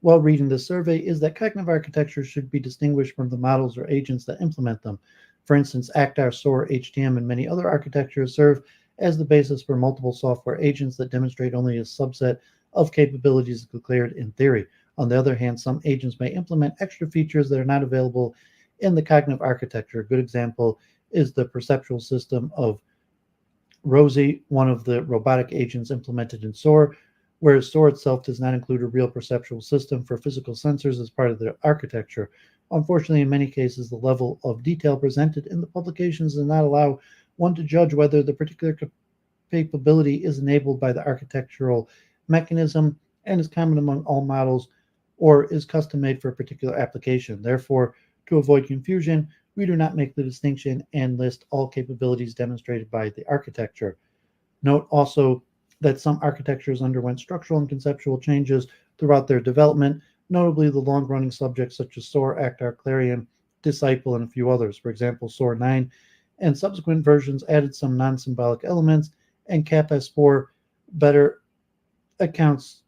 while reading this survey is that cognitive architecture should be distinguished from the models or agents that implement them. For instance, ACTAR, SOAR, HTM, and many other architectures serve as the basis for multiple software agents that demonstrate only a subset of capabilities declared in theory. On the other hand, some agents may implement extra features that are not available in the cognitive architecture. A good example is the perceptual system of Rosie, one of the robotic agents implemented in SOAR, whereas SOAR itself does not include a real perceptual system for physical sensors as part of the architecture. Unfortunately, in many cases, the level of detail presented in the publications does not allow one to judge whether the particular capability is enabled by the architectural mechanism and is common among all models or is custom-made for a particular application. Therefore, to avoid confusion, we do not make the distinction and list all capabilities demonstrated by the architecture. Note also that some architectures underwent structural and conceptual changes throughout their development, notably the long-running subjects such as SOAR, ACTAR, Clarion, Disciple, and a few others. For example, SOAR 9 and subsequent versions added some non-symbolic elements, and CAP-S4 better accounts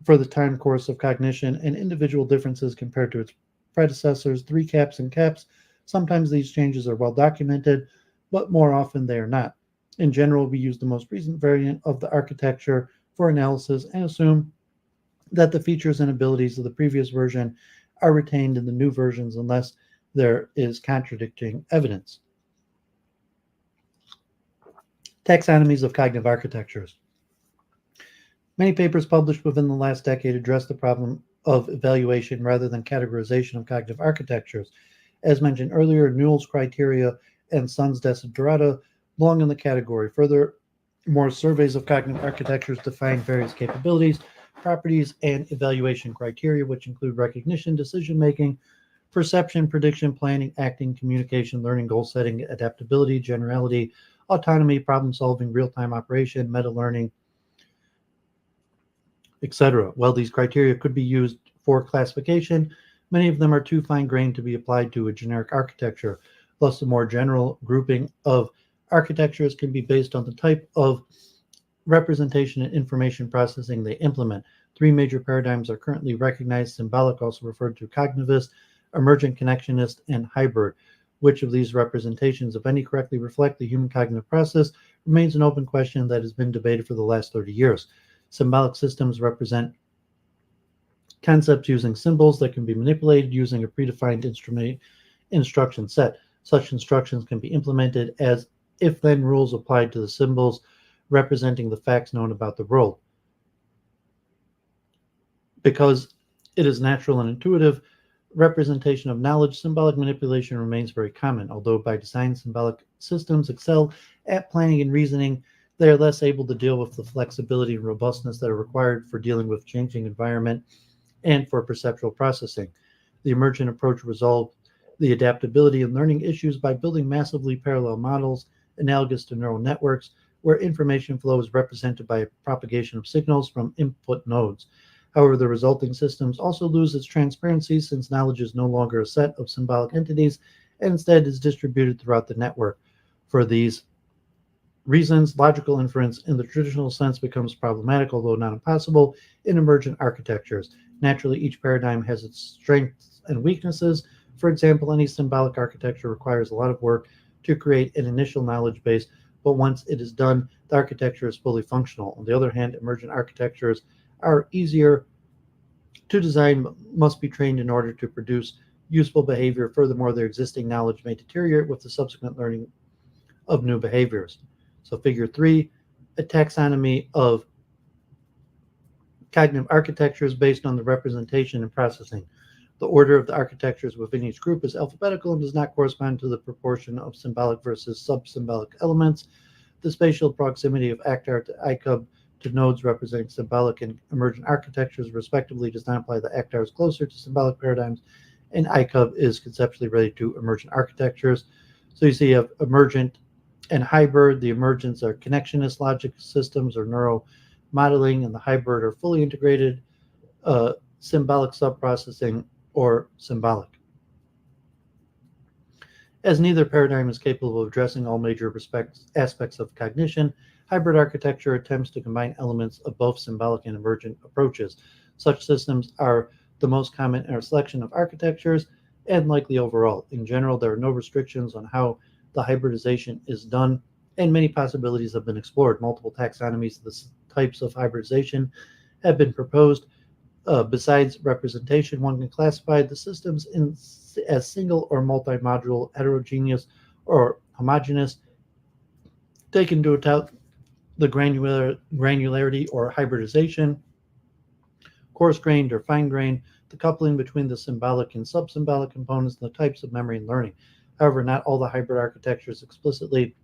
for the time course of cognition and individual differences compared to its predecessors, 3 CAPs and CAPs. Sometimes these changes are well documented, but more often they are not. In general, we use the most recent variant of the architecture for analysis and assume that the features and abilities of the previous version are retained in the new versions unless there is contradicting evidence. Taxonomies of cognitive architectures. Many papers published within the last decade address the problem of evaluation rather than categorization of cognitive architectures. As mentioned earlier, Newell's criteria and Sun's Desiderata belong in the category. Furthermore, surveys of cognitive architectures define various capabilities, properties, and evaluation criteria, which include recognition, decision-making, perception, prediction, planning, acting, communication, learning, goal setting, adaptability, generality, autonomy, problem-solving, real-time operation, meta-learning, etc. While these criteria could be used for classification, many of them are too fine-grained to be applied to a generic architecture. Thus, a more general grouping of architectures can be based on the type of representation and information processing they implement. 3 major paradigms are currently recognized: symbolic, also referred to cognitivist, emergent connectionist, and hybrid. Which of these representations, if any, correctly reflect the human cognitive process remains an open question that has been debated for the last 30 years. Symbolic systems represent concepts using symbols that can be manipulated using a predefined instruction set. Such instructions can be implemented as if-then rules applied to the symbols representing the facts known about the world. Because it is natural and intuitive representation of knowledge, symbolic manipulation remains very common. Although by design symbolic systems excel at planning and reasoning, they are less able to deal with the flexibility and robustness that are required for dealing with changing environment and for perceptual processing. The emergent approach resolved the adaptability and learning issues by building massively parallel models analogous to neural networks, where information flow is represented by a propagation of signals from input nodes. However, the resulting systems also lose its transparency since knowledge is no longer a set of symbolic entities and instead is distributed throughout the network. For these reasons, logical inference in the traditional sense becomes problematic, although not impossible, in emergent architectures. Naturally, each paradigm has its strengths and weaknesses. For example, any symbolic architecture requires a lot of work to create an initial knowledge base, but once it is done, the architecture is fully functional. On the other hand, emergent architectures are easier to design, must be trained in order to produce useful behavior. Furthermore, their existing knowledge may deteriorate with the subsequent learning of new behaviors. So figure 3, a taxonomy of cognitive architectures based on the representation and processing. The order of the architectures within each group is alphabetical and does not correspond to the proportion of symbolic versus sub-symbolic elements. The spatial proximity of Akhtar to Ikub to nodes representing symbolic and emergent architectures, respectively, does not imply that Akhtar is closer to symbolic paradigms and Ikub is conceptually related to emergent architectures. So you see you have emergent and hybrid. The emergents are connectionist logic systems or neural modeling, and the hybrid are fully integrated symbolic subprocessing or symbolic. As neither paradigm is capable of addressing all major aspects of cognition, hybrid architecture attempts to combine elements of both symbolic and emergent approaches. Such systems are the most common in our selection of architectures and likely overall. In general, there are no restrictions on how the hybridization is done, and many possibilities have been explored. Multiple taxonomies of the types of hybridization have been proposed. Besides representation, one can classify the systems as single or multi-module, heterogeneous or homogeneous, take into account the granularity or hybridization, coarse-grained or fine-grained, the coupling between the symbolic and sub-symbolic components, and the types of memory and learning. However, not all the hybrid architectures explicitly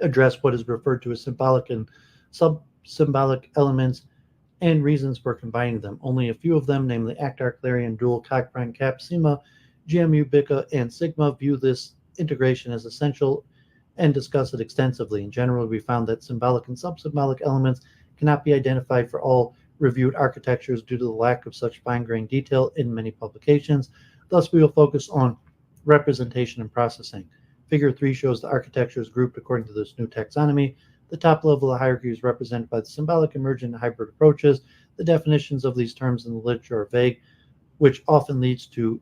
address what is referred to as symbolic and sub-symbolic elements and reasons for combining them. Only a few of them, namely Akhtar, Clarion, Dual, Cog Prime, Cap, Sigma, GMU, Bika, and Sigma, view this integration as essential and discuss it extensively. In general, we found that symbolic and sub-symbolic elements cannot be identified for all reviewed architectures due to the lack of such fine-grained detail in many publications. Thus, we will focus on representation and processing. Figure 3 shows the architectures grouped according to this new taxonomy. The top level of hierarchy is represented by the symbolic, emergent, and hybrid approaches. The definitions of these terms in the literature are vague, which often leads to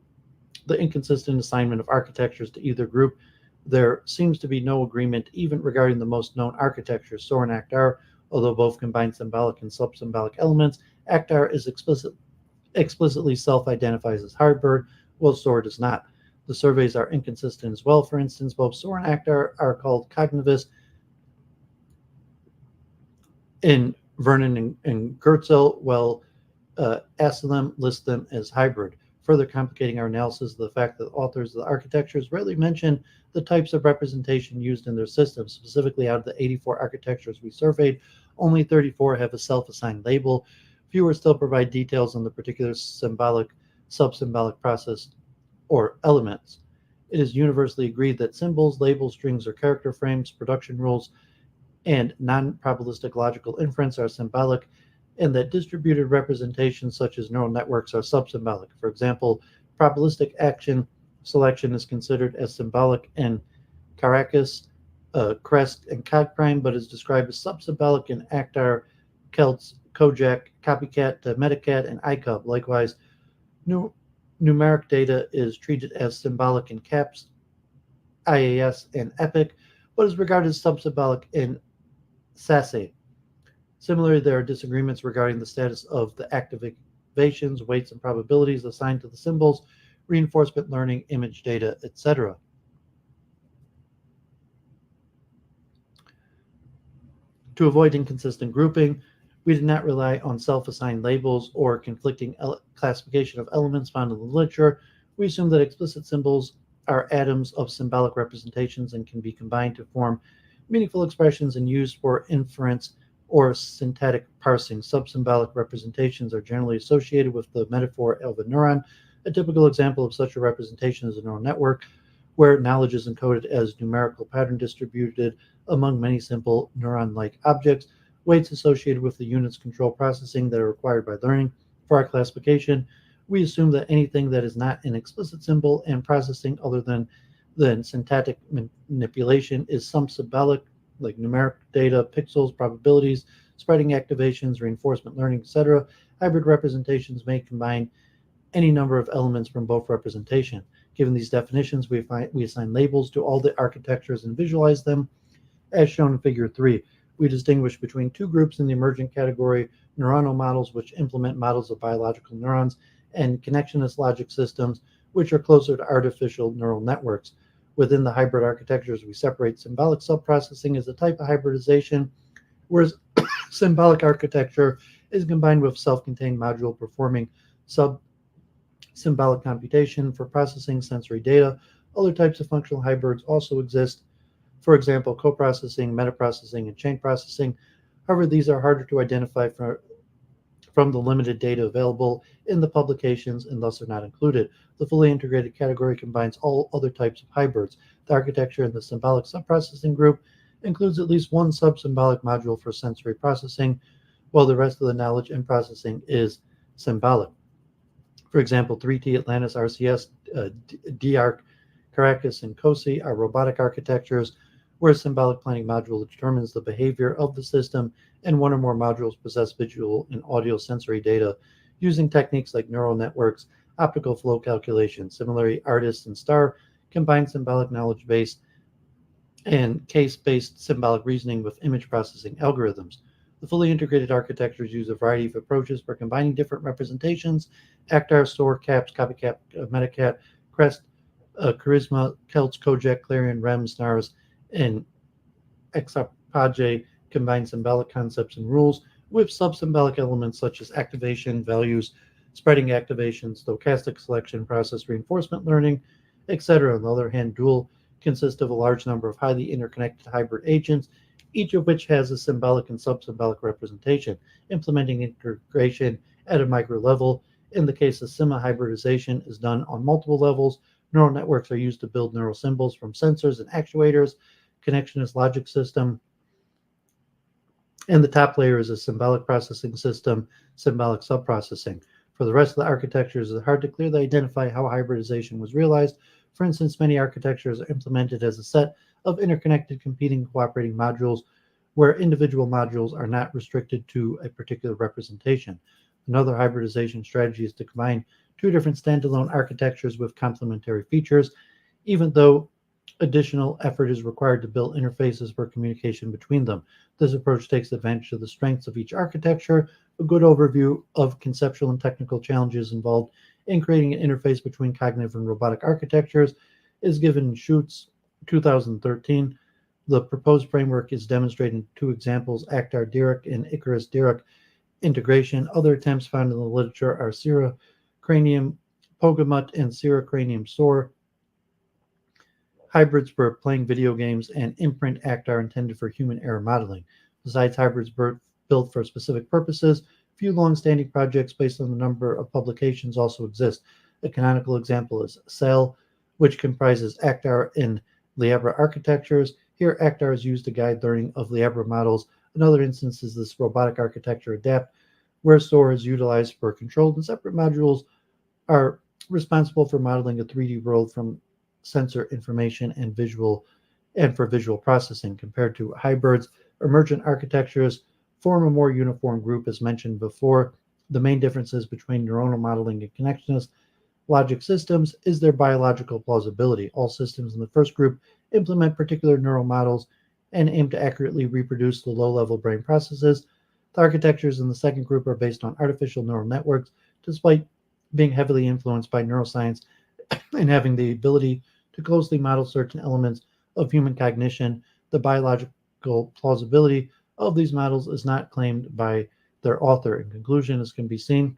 the inconsistent assignment of architectures to either group. There seems to be no agreement even regarding the most known architectures, Sor and Akhtar, although both combine symbolic and sub-symbolic elements. Akhtar is explicitly self-identifies as hybrid, while Sor does not. The surveys are inconsistent as well. For instance, both Sor and Akhtar are called cognitivist in Vernon and Gertzel, while Asylum lists them as hybrid, further complicating our analysis of the fact that authors of the architectures rarely mention the types of representation used in their systems. Specifically, out of the 84 architectures we surveyed, only 34 have a self-assigned label. Fewer still provide details on the particular symbolic, sub-symbolic process or elements. It is universally agreed that symbols, labels, strings, or character frames, production rules, and non-probabilistic logical inference are symbolic, and that distributed representations such as neural networks are sub-symbolic. For example, probabilistic action selection is considered as symbolic in Caracas, Crest, and Cog Prime, but is described as sub-symbolic in Akhtar, Celts, Kojak, Copycat, Metacat, and ICUB. Likewise, numeric data is treated as symbolic in CAPS, IAS, and EPIC, but is regarded as sub-symbolic in SASE. Similarly, there are disagreements regarding the status of the activations, weights, and probabilities assigned to the symbols, reinforcement learning, image data, etc. To avoid inconsistent grouping, we did not rely on self-assigned labels or conflicting classification of elements found in the literature. We assume that explicit symbols are atoms of symbolic representations and can be combined to form meaningful expressions and used for inference or syntactic parsing. Sub-symbolic representations are generally associated with the metaphor of a neuron. A typical example of such a representation is a neural network, where knowledge is encoded as numerical pattern distributed among many simple neuron-like objects. Weights associated with the units control processing that are required by learning. For our classification, we assume that anything that is not an explicit symbol and processing other than syntactic manipulation is some symbolic, like numeric data, pixels, probabilities, spreading activations, reinforcement learning, etc. Hybrid representations may combine any number of elements from both representation. Given these definitions, we assign labels to all the architectures and visualize them as shown in Figure 3. We distinguish between two groups in the emergent category: neuronal models, which implement models of biological neurons, and connectionist logic systems, which are closer to artificial neural networks. Within the hybrid architectures, we separate symbolic subprocessing as a type of hybridization, whereas symbolic architecture is combined with self-contained module performing symbolic computation for processing sensory data. Other types of functional hybrids also exist. For example, coprocessing, metaprocessing, and chain processing. However, these are harder to identify from the limited data available in the publications and thus are not included. The fully integrated category combines all other types of hybrids. The architecture in the symbolic subprocessing group includes at least one sub-symbolic module for sensory processing, while the rest of the knowledge and processing is symbolic. For example, 3T, Atlantis, RCS, DARC, Caracas, and COSI are robotic architectures where a symbolic planning module determines the behavior of the system, and one or more modules possess visual and audio sensory data using techniques like neural networks, optical flow calculation. Similarly, ARTIST and STAR combine symbolic knowledge base and case-based symbolic reasoning with image processing algorithms. The fully integrated architectures use a variety of approaches for combining different representations: ACTAR, SOAR, CAPS, CopyCap, Metacat, CREST, Charisma, Celts, Kojak, Clarion, REM, SNARS, and Exapage combine symbolic concepts and rules with sub-symbolic elements such as activation, values, spreading activation, stochastic selection, process reinforcement learning, etc. On the other hand, Dual consists of a large number of highly interconnected hybrid agents, each of which has a symbolic and sub-symbolic representation, implementing integration at a micro level. In the case of SIMA, hybridization is done on multiple levels. Neural networks are used to build neural symbols from sensors and actuators, connectionist logic system, and the top layer is a symbolic processing system, symbolic subprocessing. For the rest of the architectures, it's hard to clearly identify how hybridization was realized. For instance, many architectures are implemented as a set of interconnected competing cooperating modules where individual modules are not restricted to a particular representation. Another hybridization strategy is to combine two different standalone architectures with complementary features, even though additional effort is required to build interfaces for communication between them. This approach takes advantage of the strengths of each architecture. A good overview of conceptual and technical challenges involved in creating an interface between cognitive and robotic architectures is given in Schutz 2013. The proposed framework is demonstrated in two examples: ACTAR Dirac and Icarus Dirac integration. Other attempts found in the literature are Sierra Cranium Pogamut and Sierra Cranium SOAR. Hybrids for playing video games and imprint ACT are intended for human error modeling. Besides hybrids built for specific purposes, few long-standing projects based on the number of publications also exist. A canonical example is SAIL, which comprises ACTAR and Liabra architectures. Here, ACTAR is used to guide learning of Liabra models. Another instance is this robotic architecture ADAPT, where SOAR is utilized for controlled and separate modules are responsible for modeling a 3D world from sensor information and for visual processing. Compared to hybrids, emergent architectures form a more uniform group. As mentioned before, the main differences between neuronal modeling and connectionist logic systems is their biological plausibility. All systems in the first group implement particular neural models and aim to accurately reproduce the low-level brain processes. The architectures in the second group are based on artificial neural networks, despite being heavily influenced by neuroscience and having the ability to closely model certain elements of human cognition. The biological plausibility of these models is not claimed by their author. In conclusion, as can be seen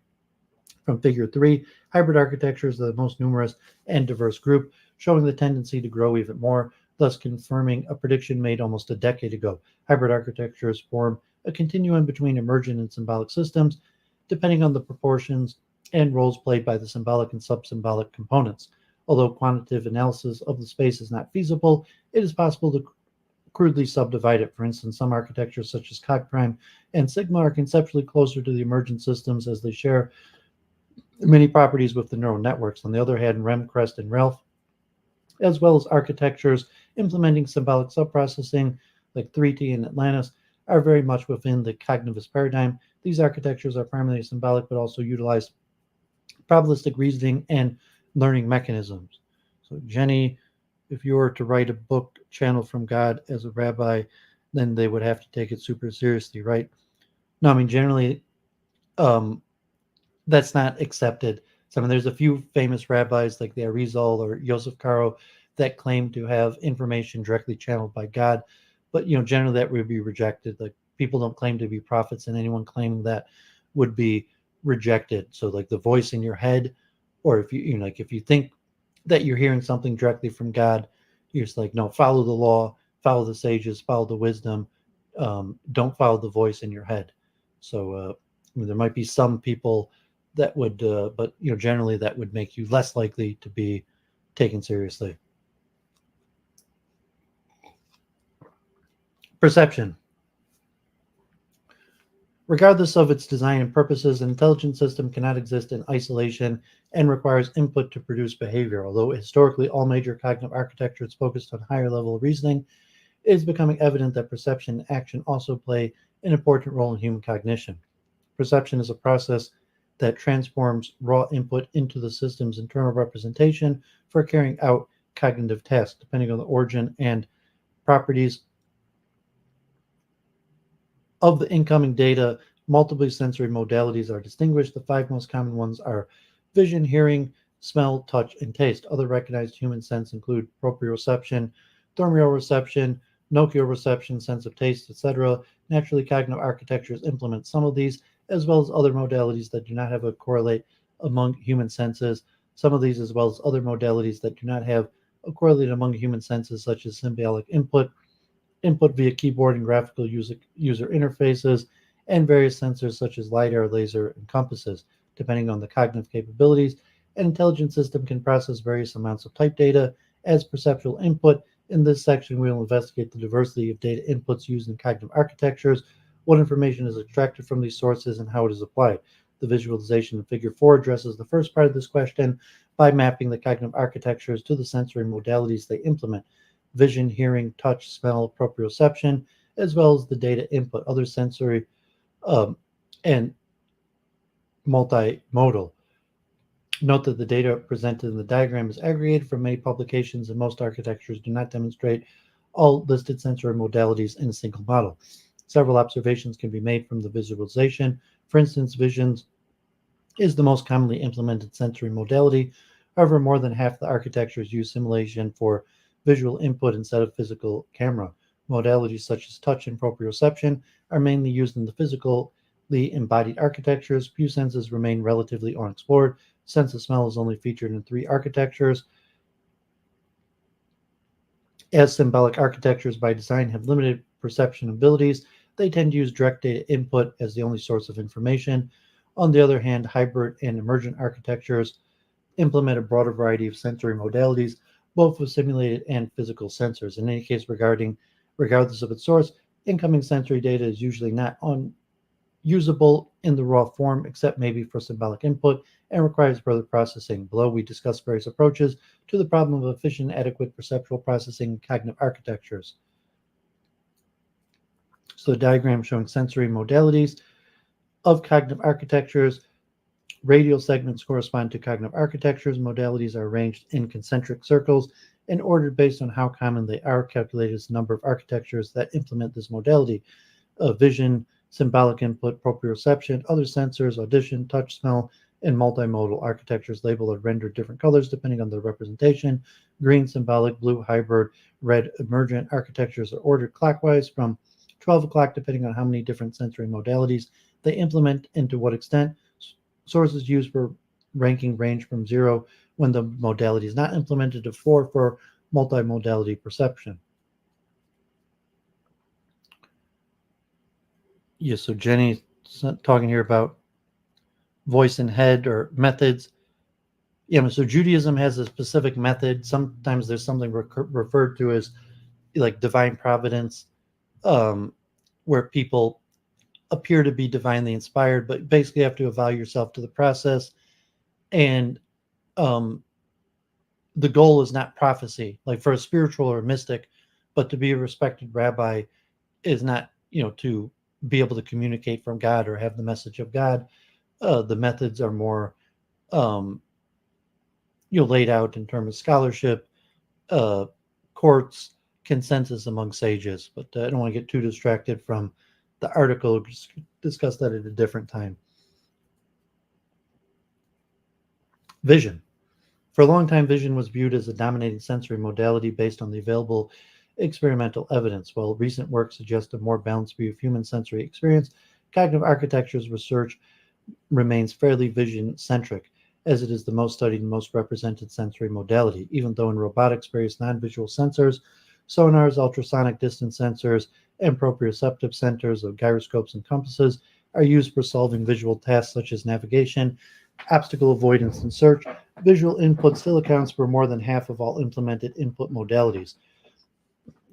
from Figure 3, hybrid architectures are the most numerous and diverse group, showing the tendency to grow even more, thus confirming a prediction made almost a decade ago. Hybrid architectures form a continuum between emergent and symbolic systems, depending on the proportions and roles played by the symbolic and sub-symbolic components. Although quantitative analysis of the space is not feasible, it is possible to crudely subdivide it. For instance, some architectures such as Cogprime and Sigma are conceptually closer to the emergent systems as they share many properties with the neural networks. On the other hand, REM, CREST, and RELF, as well as architectures implementing symbolic subprocessing like 3T and Atlantis, are very much within the cognitivist paradigm. These architectures are primarily symbolic but also utilize probabilistic reasoning and learning mechanisms. So Jenny, if you were to write a book, Channel from God, as a rabbi, then they would have to take it super seriously, right? No, I mean, generally, that's not accepted. So, I mean, there's a few famous rabbis like the Arizal or Yosef Karo that claim to have information directly channeled by God, but generally that would be rejected. Like, people don't claim to be prophets, and anyone claiming that would be rejected. So, like, the voice in your head Or if you know, like if you think that you're hearing something directly from God, you're just like, no, follow the law, follow the sages, follow the wisdom. Don't follow the voice in your head. So I mean, there might be some people that would, but generally that would make you less likely to be taken seriously. Perception. Regardless of its design and purposes, an intelligent system cannot exist in isolation and requires input to produce behavior. Although historically all major cognitive architectures focused on higher level reasoning, it is becoming evident that perception and action also play an important role in human cognition. Perception is a process that transforms raw input into the system's internal representation for carrying out cognitive tasks. Depending on the origin and properties of the incoming data, multiple sensory modalities are distinguished. The five most common ones are vision, hearing, smell, touch, and taste. Other recognized human senses include proprioception, thermoreception, nociception, sense of taste, etc. Naturally, cognitive architectures implement some of these, as well as other modalities that do not have a correlate among human senses. Some of these, as well as other modalities that do not have a correlate among human senses, such as symbolic input via keyboard and graphical user interfaces, and various sensors such as LiDAR, laser, and compasses. Depending on the cognitive capabilities, an intelligent system can process various amounts of type data as perceptual input. In this section, we will investigate the diversity of data inputs used in cognitive architectures, what information is extracted from these sources, and how it is applied. The visualization in Figure 4 addresses the first part of this question by mapping the cognitive architectures to the sensory modalities they implement: vision, hearing, touch, smell, proprioception, as well as the data input, other sensory, and multimodal. Note that the data presented in the diagram is aggregated from many publications, and most architectures do not demonstrate all listed sensory modalities in a single model. Several observations can be made from the visualization. For instance, vision is the most commonly implemented sensory modality. However, more than half the architectures use simulation for visual input instead of physical camera. Modalities such as touch and proprioception are mainly used in the physically embodied architectures. Few senses remain relatively unexplored. Sense of smell is only featured in 3 architectures. As symbolic architectures by design have limited perception abilities, they tend to use direct data input as the only source of information. On the other hand, hybrid and emergent architectures implement a broader variety of sensory modalities, both with simulated and physical sensors. In any case, regardless of its source, incoming sensory data is usually not unusable in the raw form, except maybe for symbolic input, and requires further processing. Below, we discuss various approaches to the problem of efficient, adequate perceptual processing in cognitive architectures. So the diagram showing sensory modalities of cognitive architectures. Radial segments correspond to cognitive architectures. Modalities are arranged in concentric circles and ordered based on how common they are. Calculated as the number of architectures that implement this modality: vision, symbolic input, proprioception, other sensors, audition, touch, smell, and multimodal. Architectures labeled are rendered different colors depending on their representation: green symbolic, blue hybrid, red emergent. Architectures are ordered clockwise from 12 o'clock depending on how many different sensory modalities they implement and to what extent. Sources used for ranking range from 0 when the modality is not implemented to 4 for multimodality perception. Yeah, so Jenny's talking here about voice and head or methods. Yeah, so Judaism has a specific method. Sometimes there's something referred to as like divine providence, where people appear to be divinely inspired, but basically have to avow yourself to the process. And the goal is not prophecy, like for a spiritual or a mystic, but to be a respected rabbi is not, to be able to communicate from God or have the message of God. The methods are more, laid out in terms of scholarship, courts, consensus among sages. But I don't want to get too distracted from the article. Just discuss that at a different time. Vision. For a long time, vision was viewed as a dominating sensory modality based on the available experimental evidence. While recent work suggests a more balanced view of human sensory experience, cognitive architectures research remains fairly vision-centric. as it is the most studied and most represented sensory modality, even though in robotics various non-visual sensors, sonars, ultrasonic distance sensors, and proprioceptive sensors of gyroscopes and compasses are used for solving visual tasks such as navigation, obstacle avoidance, and search. Visual input still accounts for more than half of all implemented input modalities.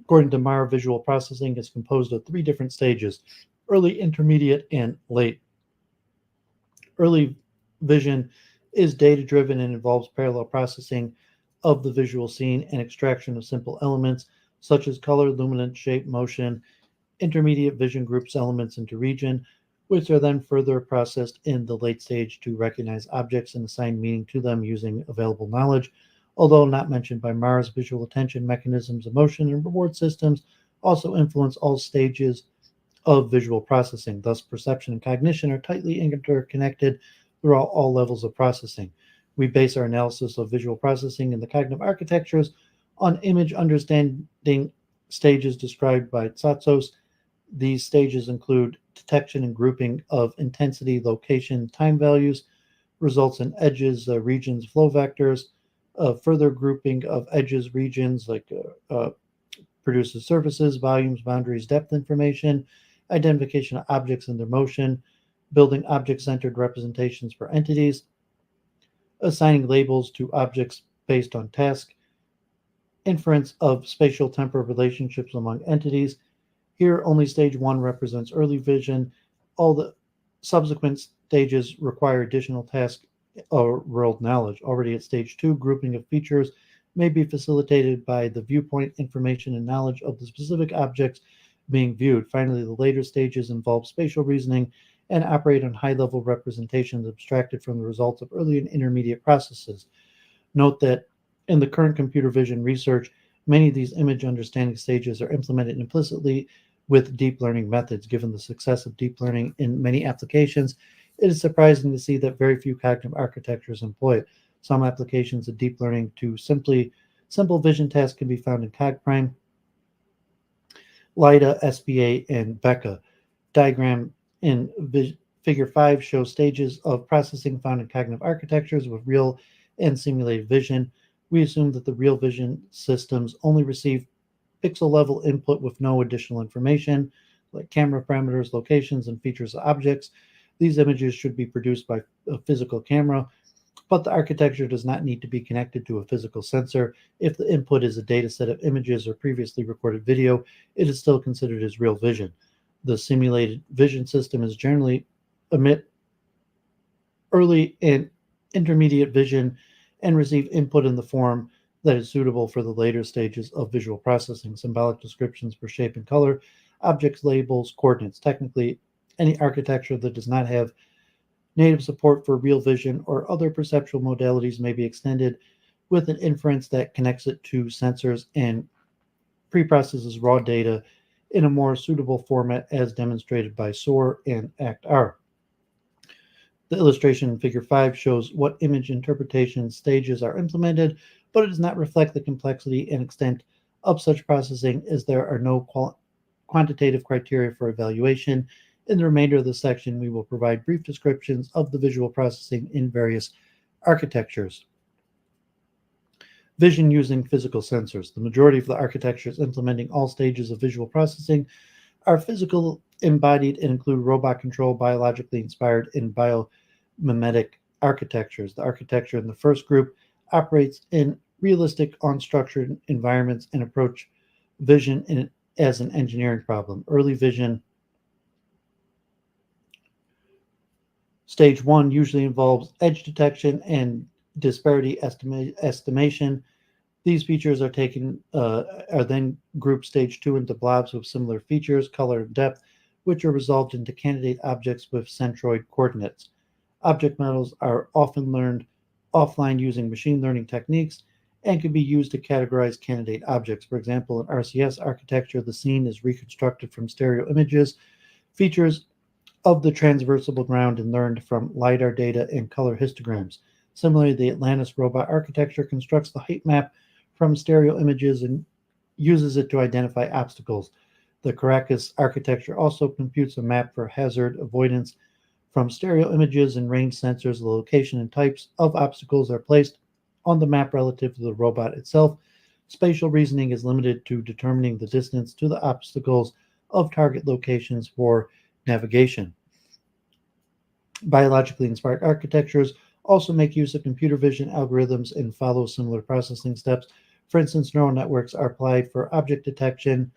According to Brouwer, visual processing is composed of 3 different stages: early, intermediate, and late. Early vision is data-driven and involves parallel processing of the visual scene and extraction of simple elements such as color, luminance, shape, motion. Intermediate vision groups elements into region, which are then further processed in the late stage to recognize objects and assign meaning to them using available knowledge. Although not mentioned by Mars, visual attention mechanisms, emotion, and reward systems also influence all stages of visual processing. Thus, perception and cognition are tightly interconnected throughout all levels of processing. We base our analysis of visual processing in the cognitive architectures on image understanding stages described by Tsotsos. These stages include detection and grouping of intensity, location, time values, results in edges, regions, flow vectors, further grouping of edges, regions, produces surfaces, volumes, boundaries, depth information, identification of objects and their motion, building object-centered representations for entities, assigning labels to objects based on task, inference of spatial temporal relationships among entities. Here, only stage 1 represents early vision. All the subsequent stages require additional task or world knowledge. Already at stage 2, grouping of features may be facilitated by the viewpoint information and knowledge of the specific objects being viewed. Finally, the later stages involve spatial reasoning and operate on high-level representations abstracted from the results of early and intermediate processes. Note that in the current computer vision research, many of these image understanding stages are implemented implicitly with deep learning methods. Given the success of deep learning in many applications, it is surprising to see that very few cognitive architectures employ it. Some applications of deep learning to simple vision tasks can be found in CogPrime, LIDA, SBA, and BECA. Diagram in Figure 5 shows stages of processing found in cognitive architectures with real and simulated vision. We assume that the real vision systems only receive pixel-level input with no additional information, like camera parameters, locations, and features of objects. These images should be produced by a physical camera, but the architecture does not need to be connected to a physical sensor. If the input is a data set of images or previously recorded video, it is still considered as real vision. The simulated vision system is generally emit early and intermediate vision and receive input in the form that is suitable for the later stages of visual processing. Symbolic descriptions for shape and color, objects, labels, coordinates. Technically, any architecture that does not have native support for real vision or other perceptual modalities may be extended with an inference that connects it to sensors and preprocesses raw data in a more suitable format as demonstrated by SOAR and ACT-R. The illustration in Figure 5 shows what image interpretation stages are implemented, but it does not reflect the complexity and extent of such processing, as there are no quantitative criteria for evaluation. In the remainder of the section, we will provide brief descriptions of the visual processing in various architectures. Vision using physical sensors. The majority of the architectures implementing all stages of visual processing are physical embodied and include robot control, biologically inspired, and biomimetic architectures. The architecture in the first group operates in realistic, unstructured environments and approach vision as an engineering problem. Early vision stage 1 usually involves edge detection and disparity estimation. These features are then grouped stage 2 into blobs with similar features, color, and depth, which are resolved into candidate objects with centroid coordinates. Object models are often learned offline using machine learning techniques and can be used to categorize candidate objects. For example, in RCS architecture, the scene is reconstructed from stereo images, features of the transversable ground, and learned from LiDAR data and color histograms. Similarly, the Atlantis robot architecture constructs the height map from stereo images and uses it to identify obstacles. The Caracas architecture also computes a map for hazard avoidance From stereo images and range sensors, the location and types of obstacles are placed on the map relative to the robot itself. Spatial reasoning is limited to determining the distance to the obstacles of target locations for navigation. Biologically inspired architectures also make use of computer vision algorithms and follow similar processing steps. For instance, neural networks are applied for object detection.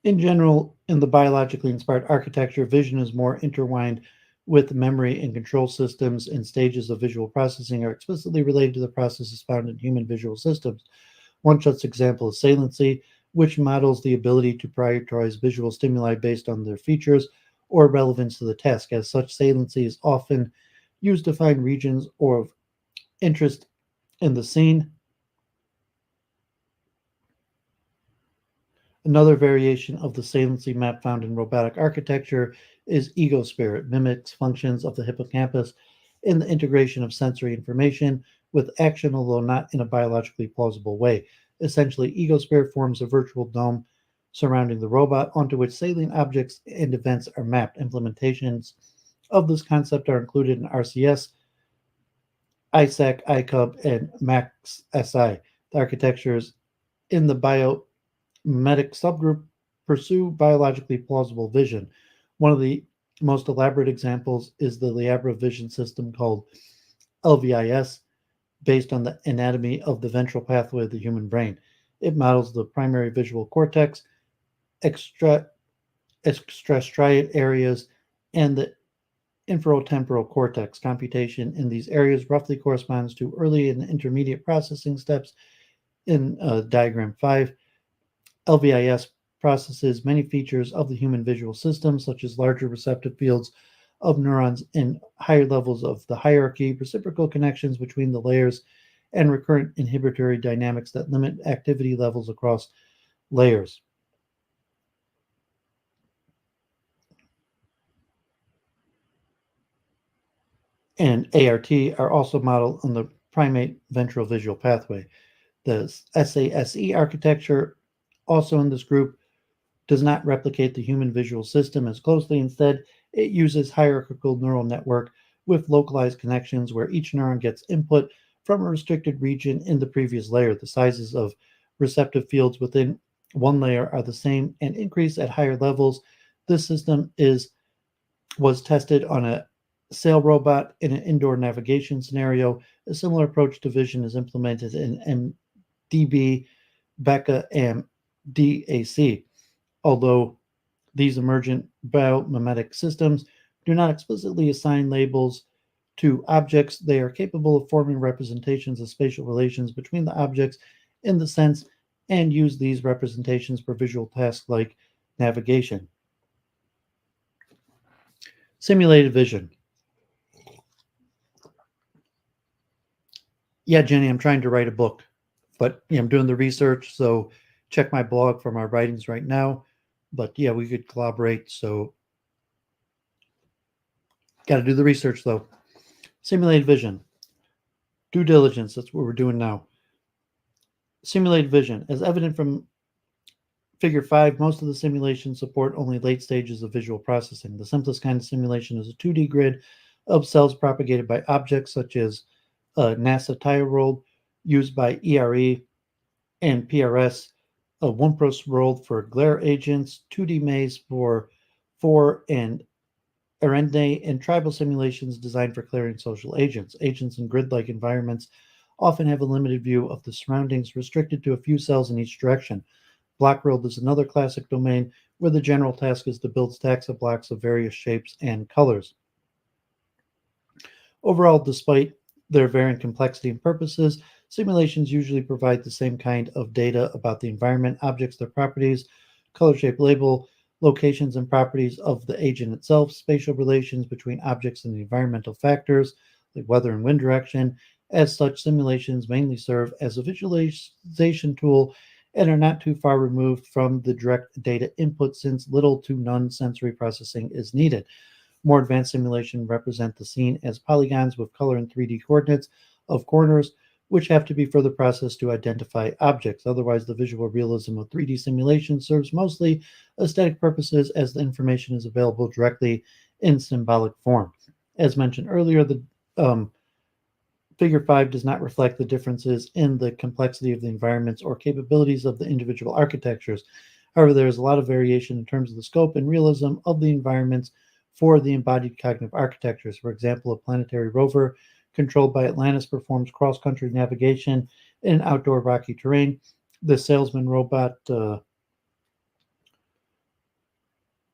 In general, in the biologically inspired architecture, vision is more intertwined with memory and control systems, and stages of visual processing are explicitly related to the processes found in human visual systems. One such example is saliency, which models the ability to prioritize visual stimuli based on their features or relevance to the task. As such, saliency is often used to find regions of interest in the scene. Another variation of the saliency map found in robotic architecture is ego spirit, mimics functions of the hippocampus in the integration of sensory information with action, although not in a biologically plausible way. Essentially, ego spirit forms a virtual dome surrounding the robot onto which salient objects and events are mapped. Implementations of this concept are included in RCS, ISAC, ICUB, and MAX SI. The architectures in the biomimetic subgroup pursue biologically plausible vision. One of the most elaborate examples is the Liabra vision system called LVIS, based on the anatomy of the ventral pathway of the human brain. It models the primary visual cortex, extrastriate areas, and the inferotemporal cortex. Computation in these areas roughly corresponds to early and intermediate processing steps in diagram 5. LVIS processes many features of the human visual system, such as larger receptive fields of neurons in higher levels of the hierarchy, reciprocal connections between the layers, and recurrent inhibitory dynamics that limit activity levels across layers. And ART are also modeled on the primate ventral visual pathway. The SASE architecture, also in this group, does not replicate the human visual system as closely. Instead, it uses hierarchical neural network with localized connections where each neuron gets input from a restricted region in the previous layer. The sizes of receptive fields within one layer are the same and increase at higher levels. This system was tested on a sail robot in an indoor navigation scenario. A similar approach to vision is implemented in MDB, BECA, and DAC. Although these emergent biomimetic systems do not explicitly assign labels to objects, they are capable of forming representations of spatial relations between the objects in the sense and use these representations for visual tasks like navigation. Simulated vision. Yeah, Jenny, I'm trying to write a book, but I'm doing the research, so check my blog for my writings right now. But yeah, we could collaborate, so got to do the research though. Simulated vision. Due diligence, that's what we're doing now. Simulated vision. As evident from Figure 5, most of the simulations support only late stages of visual processing. The simplest kind of simulation is a 2D grid of cells propagated by objects such as NASA tire roll used by ERE and PRS, a Wumpros world for glare agents, 2D maze for 4 and Arendne, and tribal simulations designed for clearing social agents. Agents in grid-like environments often have a limited view of the surroundings, restricted to a few cells in each direction. Block world is another classic domain where the general task is to build stacks of blocks of various shapes and colors. Overall, despite their varying complexity and purposes, simulations usually provide the same kind of data about the environment, objects, their properties, color, shape, label, locations and properties of the agent itself, spatial relations between objects and the environmental factors like weather and wind direction. As such, simulations mainly serve as a visualization tool and are not too far removed from the direct data input, since little to none sensory processing is needed. More advanced simulations represent the scene as polygons with color and 3D coordinates of corners, which have to be further processed to identify objects. Otherwise, the visual realism of 3D simulation serves mostly aesthetic purposes as the information is available directly in symbolic form. As mentioned earlier, the Figure 5 does not reflect the differences in the complexity of the environments or capabilities of the individual architectures. However, there is a lot of variation in terms of the scope and realism of the environments for the embodied cognitive architectures. For example, a planetary rover controlled by Atlantis performs cross-country navigation in outdoor rocky terrain. The salesman robot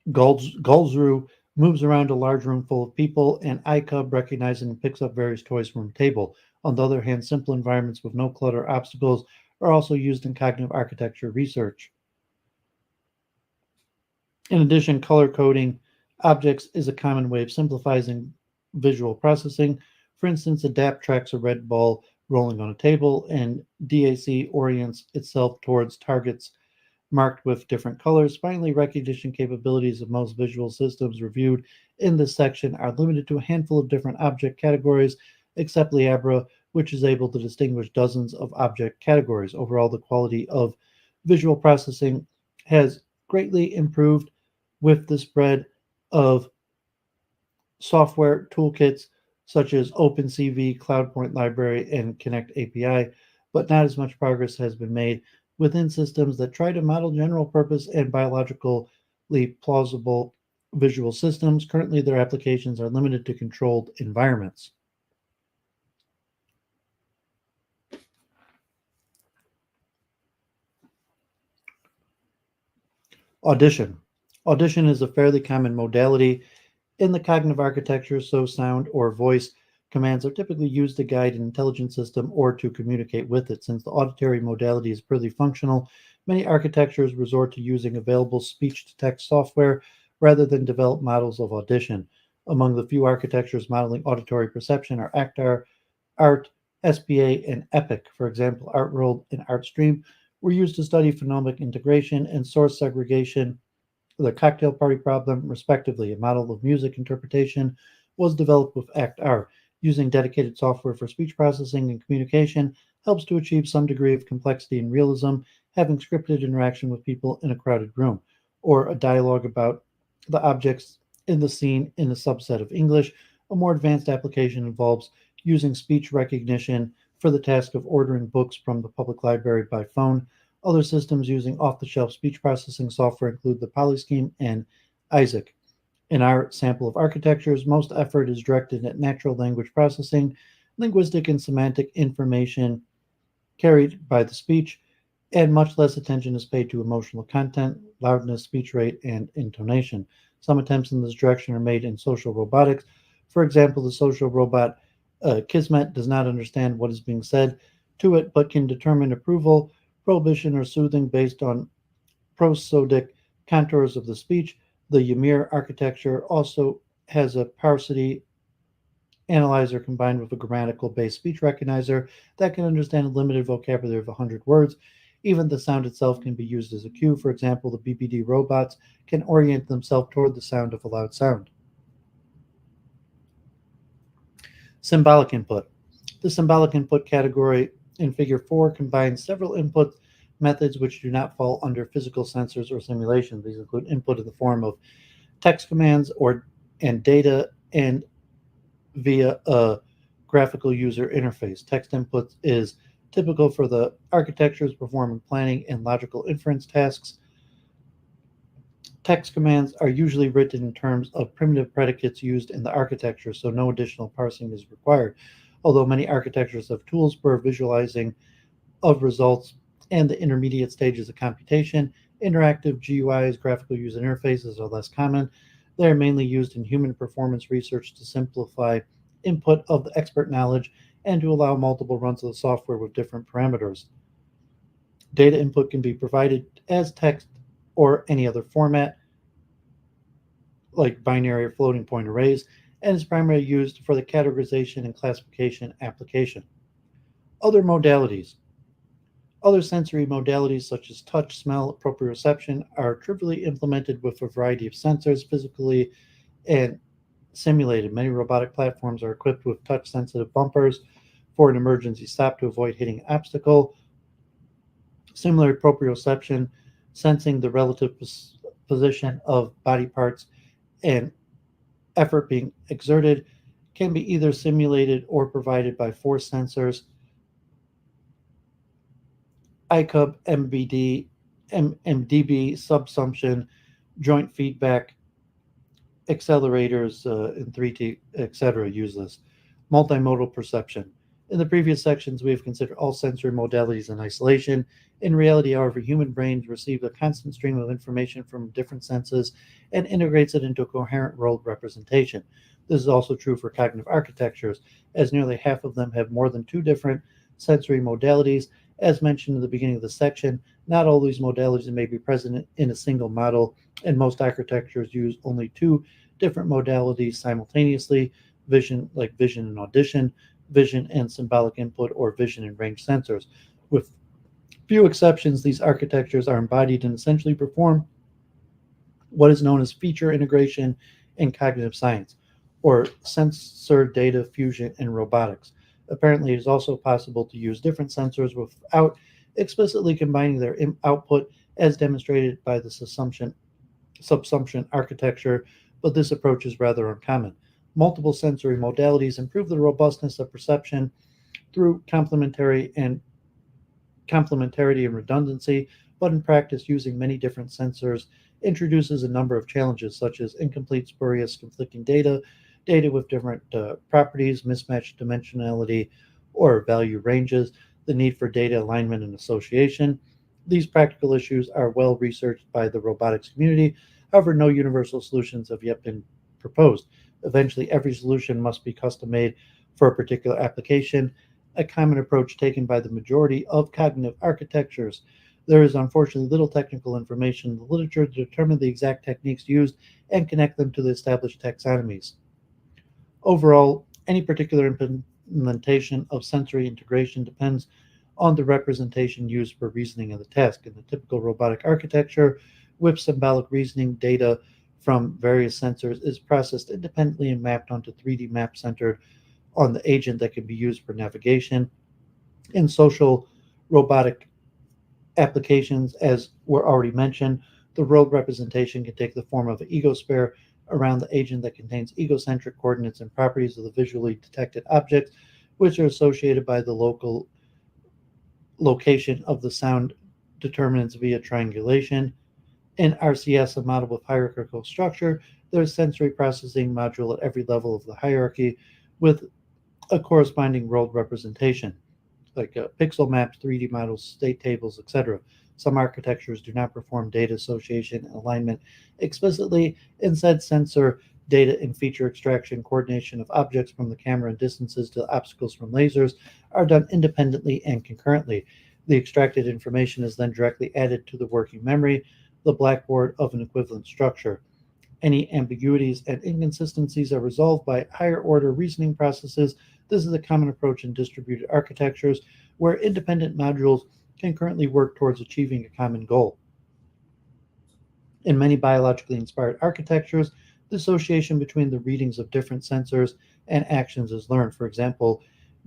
Kotseruba moves around a large room full of people, and iCub recognizes and picks up various toys from a table. On the other hand, simple environments with no clutter or obstacles are also used in cognitive architecture research. In addition, color coding objects is a common way of simplifying visual processing. For instance, ADAPT tracks a red ball rolling on a table, and DAC orients itself towards targets marked with different colors. Finally, recognition capabilities of most visual systems reviewed in this section are limited to a handful of different object categories, except Liabra, which is able to distinguish dozens of object categories. Overall, the quality of visual processing has greatly improved with the spread of software toolkits such as OpenCV, CloudPoint Library, and Connect API, but not as much progress has been made within systems that try to model general purpose and biologically plausible visual systems. Currently, their applications are limited to controlled environments. Audition. Audition is a fairly common modality in the cognitive architecture, so sound or voice commands are typically used to guide an intelligent system or to communicate with it. Since the auditory modality is purely functional, many architectures resort to using available speech-to-text software rather than develop models of audition. Among the few architectures modeling auditory perception are ACTAR, ART, SPA, and EPIC. For example, ArtWorld and ArtStream were used to study phonemic integration and source segregation, the cocktail party problem, respectively. A model of music interpretation was developed with ACT-R. Using dedicated software for speech processing and communication helps to achieve some degree of complexity and realism, having scripted interaction with people in a crowded room, or a dialogue about the objects in the scene in a subset of English. A more advanced application involves using speech recognition for the task of ordering books from the public library by phone. Other systems using off-the-shelf speech processing software include the Polyscheme and Isaac. In our sample of architectures, most effort is directed at natural language processing, linguistic and semantic information carried by the speech, and much less attention is paid to emotional content, loudness, speech rate, and intonation. Some attempts in this direction are made in social robotics. For example, the social robot Kismet does not understand what is being said to it, but can determine approval, prohibition, or soothing based on prosodic contours of the speech. The Ymir architecture also has a paucity analyzer combined with a grammatical-based speech recognizer that can understand a limited vocabulary of 100 words. Even the sound itself can be used as a cue. For example, the BBD robots can orient themselves toward the sound of a loud sound. Symbolic input. The symbolic input category in Figure 4 combines several input methods which do not fall under physical sensors or simulation. These include input in the form of text commands and data, and via a graphical user interface. Text input is typical for the architectures performing planning and logical inference tasks. Text commands are usually written in terms of primitive predicates used in the architecture, so no additional parsing is required. Although many architectures have tools for visualizing of results and the intermediate stages of computation, interactive GUIs, graphical user interfaces, are less common. They are mainly used in human performance research to simplify input of the expert knowledge and to allow multiple runs of the software with different parameters. Data input can be provided as text or any other format, like binary or floating point arrays, and is primarily used for the categorization and classification application. Other modalities. Other sensory modalities such as touch, smell, proprioception are trivially implemented with a variety of sensors, physically and simulated. Many robotic platforms are equipped with touch-sensitive bumpers for an emergency stop to avoid hitting an obstacle. Similar proprioception, sensing the relative position of body parts and effort being exerted, can be either simulated or provided by force sensors, ICUB, MBD, MDB, subsumption, joint feedback, accelerators in 3D, etc. use this. Multimodal perception. In the previous sections, we have considered all sensory modalities in isolation. In reality, however, human brains receive a constant stream of information from different senses and integrates it into a coherent world representation. This is also true for cognitive architectures, as nearly half of them have more than two different sensory modalities. As mentioned in the beginning of the section, not all these modalities may be present in a single model, and most architectures use only two different modalities simultaneously: vision, like vision and audition, vision and symbolic input, or vision and range sensors. With few exceptions, these architectures are embodied and essentially perform what is known as feature integration in cognitive science, or sensor data fusion in robotics. Apparently, it is also possible to use different sensors without explicitly combining their output, as demonstrated by the subsumption architecture, but this approach is rather uncommon. Multiple sensory modalities improve the robustness of perception through complementarity and redundancy, but in practice, using many different sensors introduces a number of challenges, such as incomplete, spurious, conflicting data, data with different properties, mismatched dimensionality or value ranges, the need for data alignment and association. These practical issues are well researched by the robotics community. However, no universal solutions have yet been proposed. Eventually, every solution must be custom made for a particular application, a common approach taken by the majority of cognitive architectures. There is unfortunately little technical information in the literature to determine the exact techniques used and connect them to the established taxonomies. Overall, any particular implementation of sensory integration depends on the representation used for reasoning of the task. In the typical robotic architecture, with symbolic reasoning, data from various sensors is processed independently and mapped onto 3D maps centered on the agent that can be used for navigation. In social robotic applications, as were already mentioned, the world representation can take the form of an egosphere around the agent that contains egocentric coordinates and properties of the visually detected objects, which are associated by the local location of the sound determinants via triangulation. In RCS, a model with hierarchical structure, there's sensory processing module at every level of the hierarchy with a corresponding world representation, like pixel maps, 3D models, state tables, etc. Some architectures do not perform data association and alignment explicitly. Instead, sensor data and feature extraction, coordination of objects from the camera and distances to obstacles from lasers are done independently and concurrently. The extracted information is then directly added to the working memory, the blackboard of an equivalent structure. Any ambiguities and inconsistencies are resolved by higher order reasoning processes. This is a common approach in distributed architectures where independent modules can currently work towards achieving a common goal. In many biologically inspired architectures, the association between the readings of different sensors and actions is learned. For example,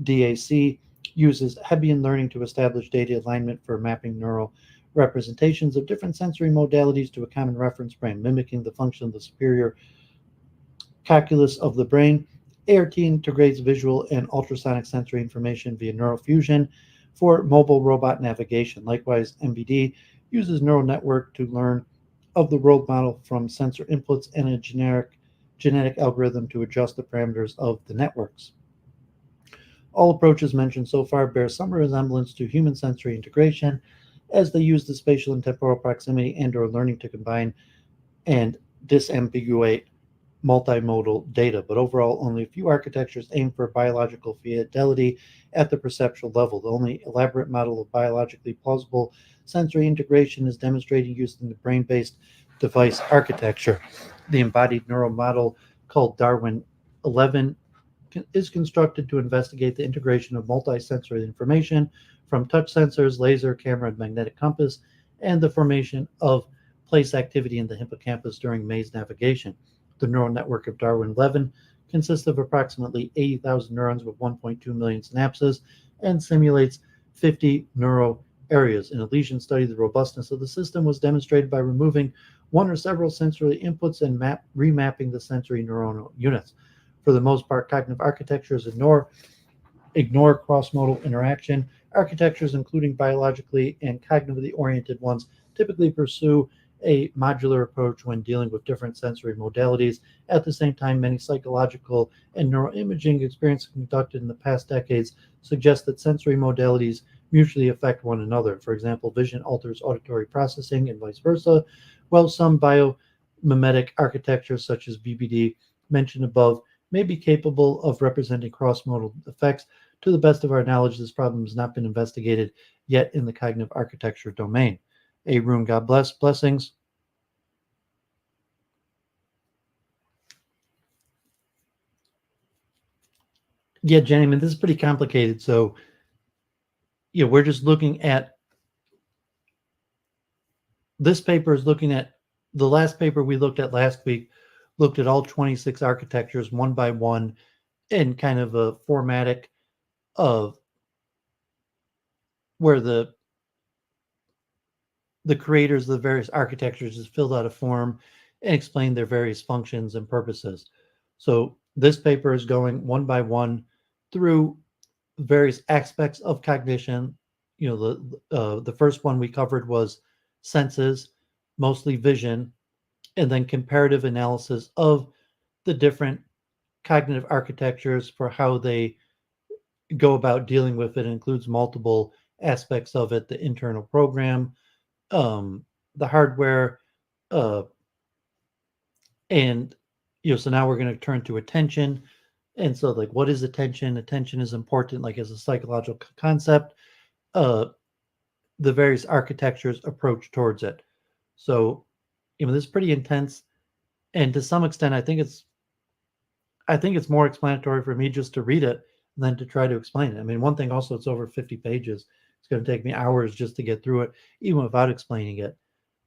DAC uses Hebbian learning to establish data alignment for mapping neural representations of different sensory modalities to a common reference frame, mimicking the function of the superior calculus of the brain. ART integrates visual and ultrasonic sensory information via neural fusion for mobile robot navigation. Likewise, MBD uses neural network to learn of the world model from sensor inputs and a genetic algorithm to adjust the parameters of the networks. All approaches mentioned so far bear some resemblance to human sensory integration, as they use the spatial and temporal proximity and/or learning to combine and disambiguate multimodal data. But overall, only a few architectures aim for biological fidelity at the perceptual level. The only elaborate model of biologically plausible sensory integration is demonstrated using the brain-based device architecture. The embodied neural model, called Darwin 11, is constructed to investigate the integration of multisensory information from touch sensors, laser, camera, and magnetic compass, and the formation of place activity in the hippocampus during maze navigation. The neural network of Darwin 11 consists of approximately 80,000 neurons with 1.2 million synapses and simulates 50 neural areas. In a lesion study, the robustness of the system was demonstrated by removing one or several sensory inputs and remapping the sensory neuronal units. For the most part, cognitive architectures ignore cross-modal interaction. Architectures, including biologically and cognitively oriented ones, typically pursue a modular approach when dealing with different sensory modalities. At the same time, many psychological and neuroimaging experiences conducted in the past decades suggest that sensory modalities mutually affect one another. For example, vision alters auditory processing and vice versa, while some biomimetic architectures such as BBD mentioned above may be capable of representing cross-modal effects. To the best of our knowledge, this problem has not been investigated yet in the cognitive architecture domain. A room, God bless, blessings. Yeah, Jenny, this is pretty complicated. So, we're just looking at this paper is looking at the last paper we looked at last week, looked at all 26 architectures one by one in kind of a formatic of where the creators of the various architectures just filled out a form and explained their various functions and purposes. So this paper is going one by one through various aspects of cognition. The first one we covered was senses, mostly vision, and then comparative analysis of the different cognitive architectures for how they go about dealing with it. It includes multiple aspects of it: the internal program, the hardware, and so now we're going to turn to attention. And so, like, what is attention? Attention is important, like, as a psychological concept. The various architectures approach towards it. So, this is pretty intense, and to some extent, I think it's more explanatory for me just to read it than to try to explain it. One thing also, it's over 50 pages. It's going to take me hours just to get through it, even without explaining it.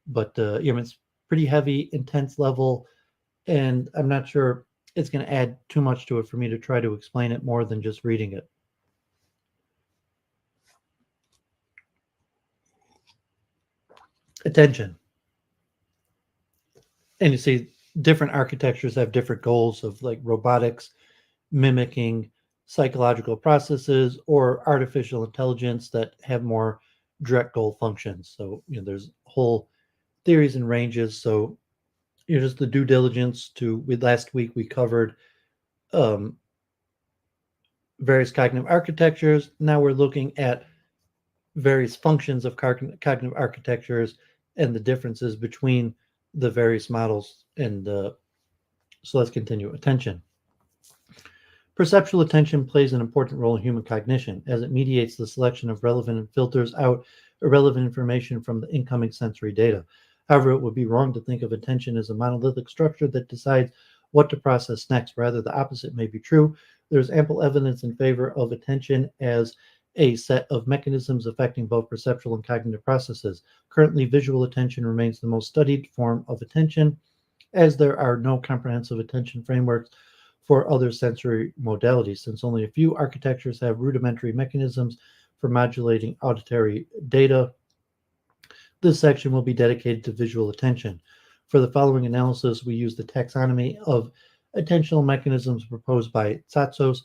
But it's pretty heavy, intense level, and I'm not sure it's going to add too much to it for me to try to explain it more than just reading it. Attention. And you see, different architectures have different goals of, like, robotics, mimicking psychological processes, or artificial intelligence that have more direct goal functions. So, there's whole theories and ranges. So, just the due diligence last week we covered various cognitive architectures. Now we're looking at various functions of cognitive architectures and the differences between the various models. And so let's continue. Attention. Perceptual attention plays an important role in human cognition, as it mediates the selection of relevant and filters out irrelevant information from the incoming sensory data. However, it would be wrong to think of attention as a monolithic structure that decides what to process next. Rather, the opposite may be true. There's ample evidence in favor of attention as a set of mechanisms affecting both perceptual and cognitive processes. Currently, visual attention remains the most studied form of attention, as there are no comprehensive attention frameworks for other sensory modalities, since only a few architectures have rudimentary mechanisms for modulating auditory data. This section will be dedicated to visual attention. For the following analysis, we use the taxonomy of attentional mechanisms proposed by Tsotsos.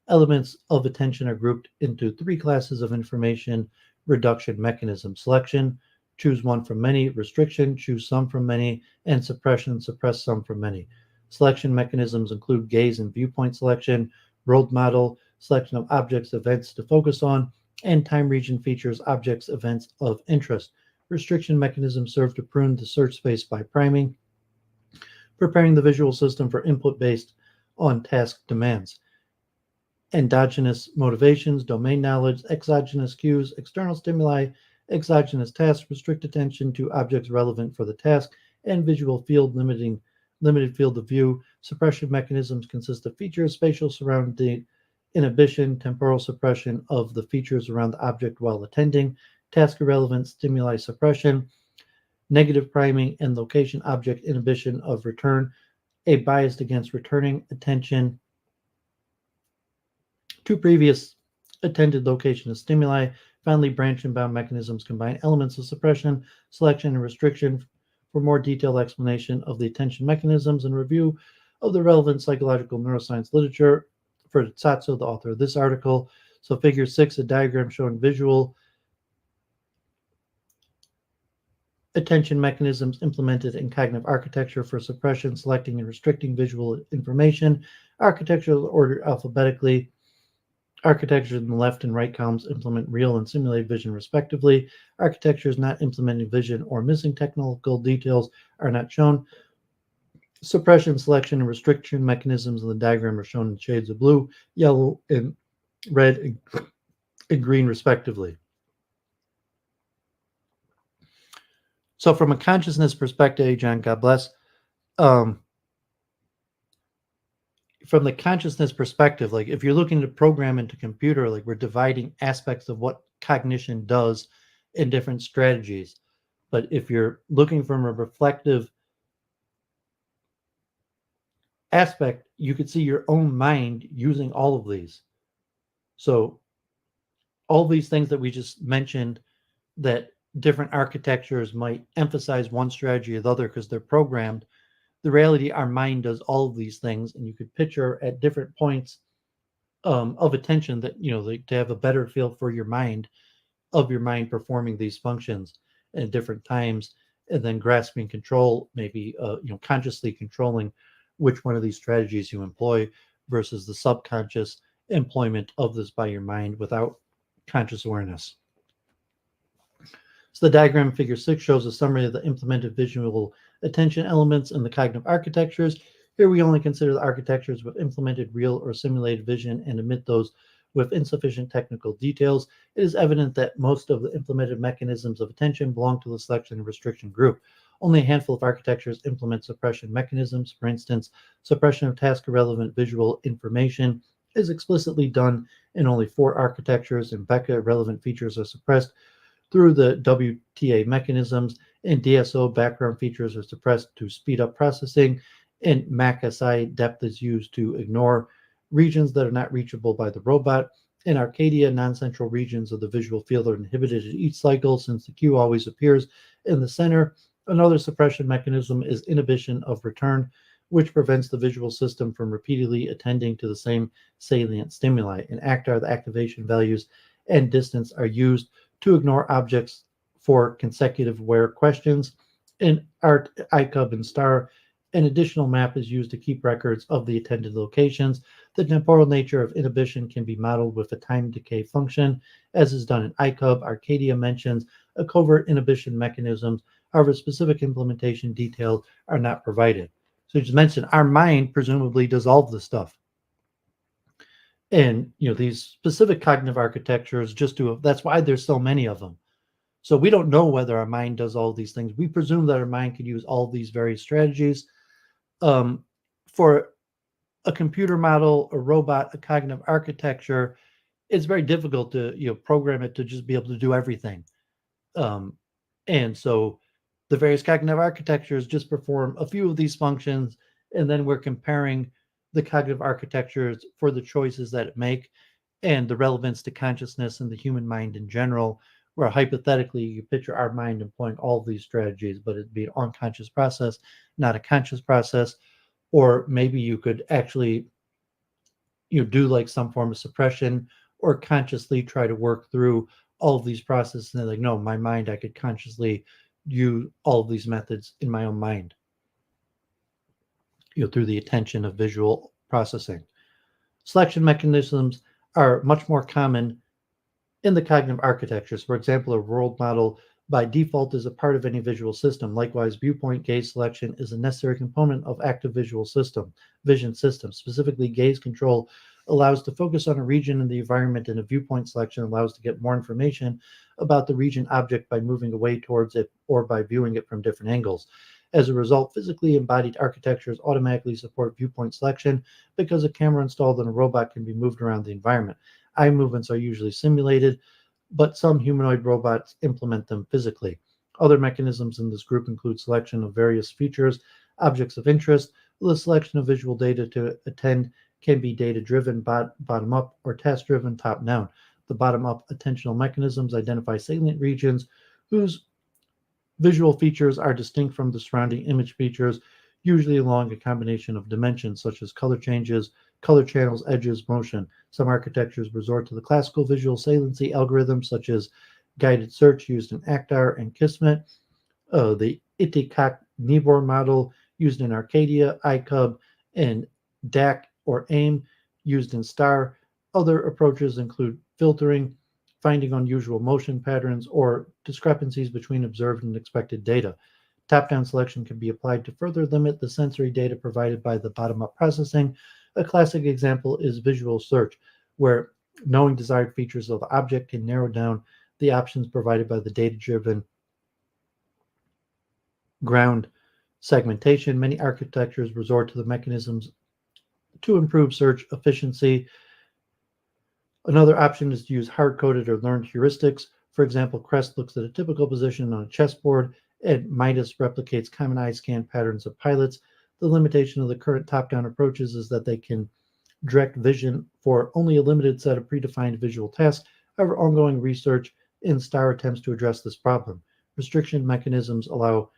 Elements of attention are grouped into three classes of information reduction mechanism: selection, choose one from many; restriction, choose some from many; and suppression, suppress some from many. Selection mechanisms include gaze and viewpoint selection, world model, selection of objects, events to focus on, and time region features, objects, events of interest. Restriction mechanisms serve to prune the search space by priming, preparing the visual system for input based on task demands. Endogenous motivations, domain knowledge, exogenous cues, external stimuli, exogenous tasks restrict attention to objects relevant for the task, and visual field limited field of view. Suppression mechanisms consist of features, spatial surrounding inhibition, temporal suppression of the features around the object while attending, task irrelevant stimuli suppression, negative priming, and location object inhibition of return, a bias against returning attention Two previous attended location of stimuli. Finally, branch and bound mechanisms combine elements of suppression, selection, and restriction. For more detailed explanation of the attention mechanisms and review of the relevant psychological neuroscience literature, for Tsotsos, the author of this article. So figure 6, a diagram showing visual attention mechanisms implemented in cognitive architecture for suppression, selecting, and restricting visual information. Architecture is ordered alphabetically. Architecture in the left and right columns implement real and simulated vision respectively. Architectures not implementing vision or missing technical details are not shown. Suppression, selection, and restriction mechanisms in the diagram are shown in shades of blue, yellow, and red, and green respectively. So from a consciousness perspective, John, God bless, from the consciousness perspective, like if you're looking to program into computer, like we're dividing aspects of what cognition does in different strategies. But if you're looking from a reflective aspect, you could see your own mind using all of these. So all these things that we just mentioned, that different architectures might emphasize one strategy or the other because they're programmed. The reality, our mind does all of these things, and you could picture at different points of attention that, like, to have a better feel for your mind, of your mind performing these functions at different times, and then grasping control, maybe consciously controlling which one of these strategies you employ versus the subconscious employment of this by your mind without conscious awareness. So the diagram figure 6 shows a summary of the implemented visual attention elements in the cognitive architectures. Here we only consider the architectures with implemented real or simulated vision and omit those with insufficient technical details. It is evident that most of the implemented mechanisms of attention belong to the selection and restriction group. Only a handful of architectures implement suppression mechanisms. For instance, suppression of task-irrelevant visual information is explicitly done in only 4 architectures. In Becca, relevant features are suppressed through the WTA mechanisms. In DSO, background features are suppressed to speed up processing. In MAC-SI, depth is used to ignore regions that are not reachable by the robot. In Arcadia, non-central regions of the visual field are inhibited at each cycle since the cue always appears in the center. Another suppression mechanism is inhibition of return, which prevents the visual system from repeatedly attending to the same salient stimuli. In ACTAR, the activation values and distance are used to ignore objects for consecutive where questions. In ART, ICUB, and STAR, an additional map is used to keep records of the attended locations. The temporal nature of inhibition can be modeled with a time decay function, as is done in ICUB. Arcadia mentions a covert inhibition mechanisms. However, specific implementation details are not provided. So just mentioned, our mind presumably does all of this stuff. And these specific cognitive architectures that's why there's so many of them. So we don't know whether our mind does all these things. We presume that our mind can use all these various strategies. For a computer model, a robot, a cognitive architecture, it's very difficult to program it to just be able to do everything. And so the various cognitive architectures just perform a few of these functions, and then we're comparing the cognitive architectures for the choices that it make and the relevance to consciousness and the human mind in general, where hypothetically you picture our mind employing all of these strategies, but it'd be an unconscious process, not a conscious process. Or maybe you could actually do like some form of suppression or consciously try to work through all of these processes. And they're like, no, my mind, I could consciously use all of these methods in my own mind, through the attention of visual processing. Selection mechanisms are much more common in the cognitive architectures. For example, a world model by default is a part of any visual system. Likewise, viewpoint gaze selection is a necessary component of active vision system. Specifically, gaze control allows to focus on a region in the environment, and a viewpoint selection allows to get more information about the region object by moving away towards it or by viewing it from different angles. As a result, physically embodied architectures automatically support viewpoint selection because a camera installed in a robot can be moved around the environment. Eye movements are usually simulated, but some humanoid robots implement them physically. Other mechanisms in this group include selection of various features, objects of interest. The selection of visual data to attend can be data-driven, bottom-up, or task-driven, top-down. The bottom-up attentional mechanisms identify salient regions whose visual features are distinct from the surrounding image features, usually along a combination of dimensions such as color changes, color channels, edges, motion. Some architectures resort to the classical visual saliency algorithms such as guided search used in ACTAR and Kismet, the Itikak-Nibor model used in Arcadia, iCub, and DAC or AIM used in STAR. Other approaches include filtering, finding unusual motion patterns, or discrepancies between observed and expected data. Top-down selection can be applied to further limit the sensory data provided by the bottom-up processing. A classic example is visual search, where knowing desired features of the object can narrow down the options provided by the data-driven ground segmentation. Many architectures resort to the mechanisms to improve search efficiency. Another option is to use hard-coded or learned heuristics. For example, CREST looks at a typical position on a chessboard, and MIDAS replicates common eye scan patterns of pilots. The limitation of the current top-down approaches is that they can direct vision for only a limited set of predefined visual tasks. However, ongoing research in STAR attempts to address this problem. Restriction mechanisms allow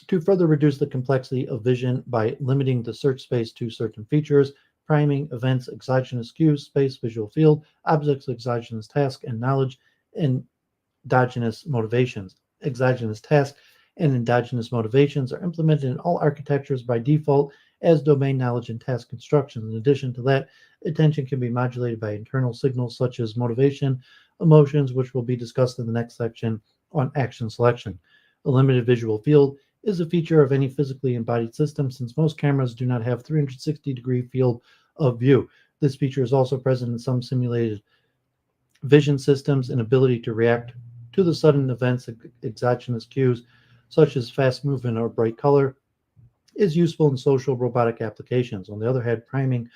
to further reduce the complexity of vision by limiting the search space to certain features, priming, events, exogenous cues, space, visual field, objects, exogenous task, and knowledge, and endogenous motivations. Exogenous task and endogenous motivations are implemented in all architectures by default as domain knowledge and task constructions. In addition to that, attention can be modulated by internal signals such as motivation, emotions, which will be discussed in the next section on action selection. A limited visual field is a feature of any physically embodied system, since most cameras do not have 360-degree field of view. This feature is also present in some simulated vision systems. An ability to react to the sudden events, exogenous cues, such as fast movement or bright color, is useful in social robotic applications. On the other hand, priming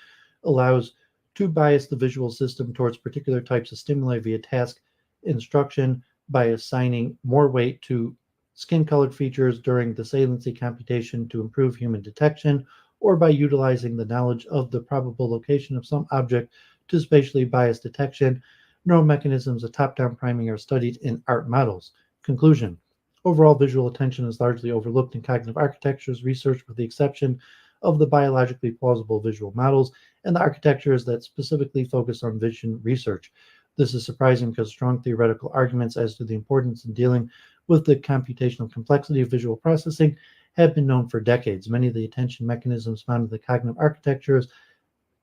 allows to bias the visual system towards particular types of stimuli via task instruction by assigning more weight to skin-colored features during the saliency computation to improve human detection, or by utilizing the knowledge of the probable location of some object to spatially bias detection. Neural mechanisms of top-down priming are studied in art models. Conclusion. Overall, visual attention is largely overlooked in cognitive architectures research, with the exception of the biologically plausible visual models and the architectures that specifically focus on vision research. This is surprising because strong theoretical arguments as to the importance in dealing with the computational complexity of visual processing have been known for decades. Many of the attention mechanisms found in the cognitive architectures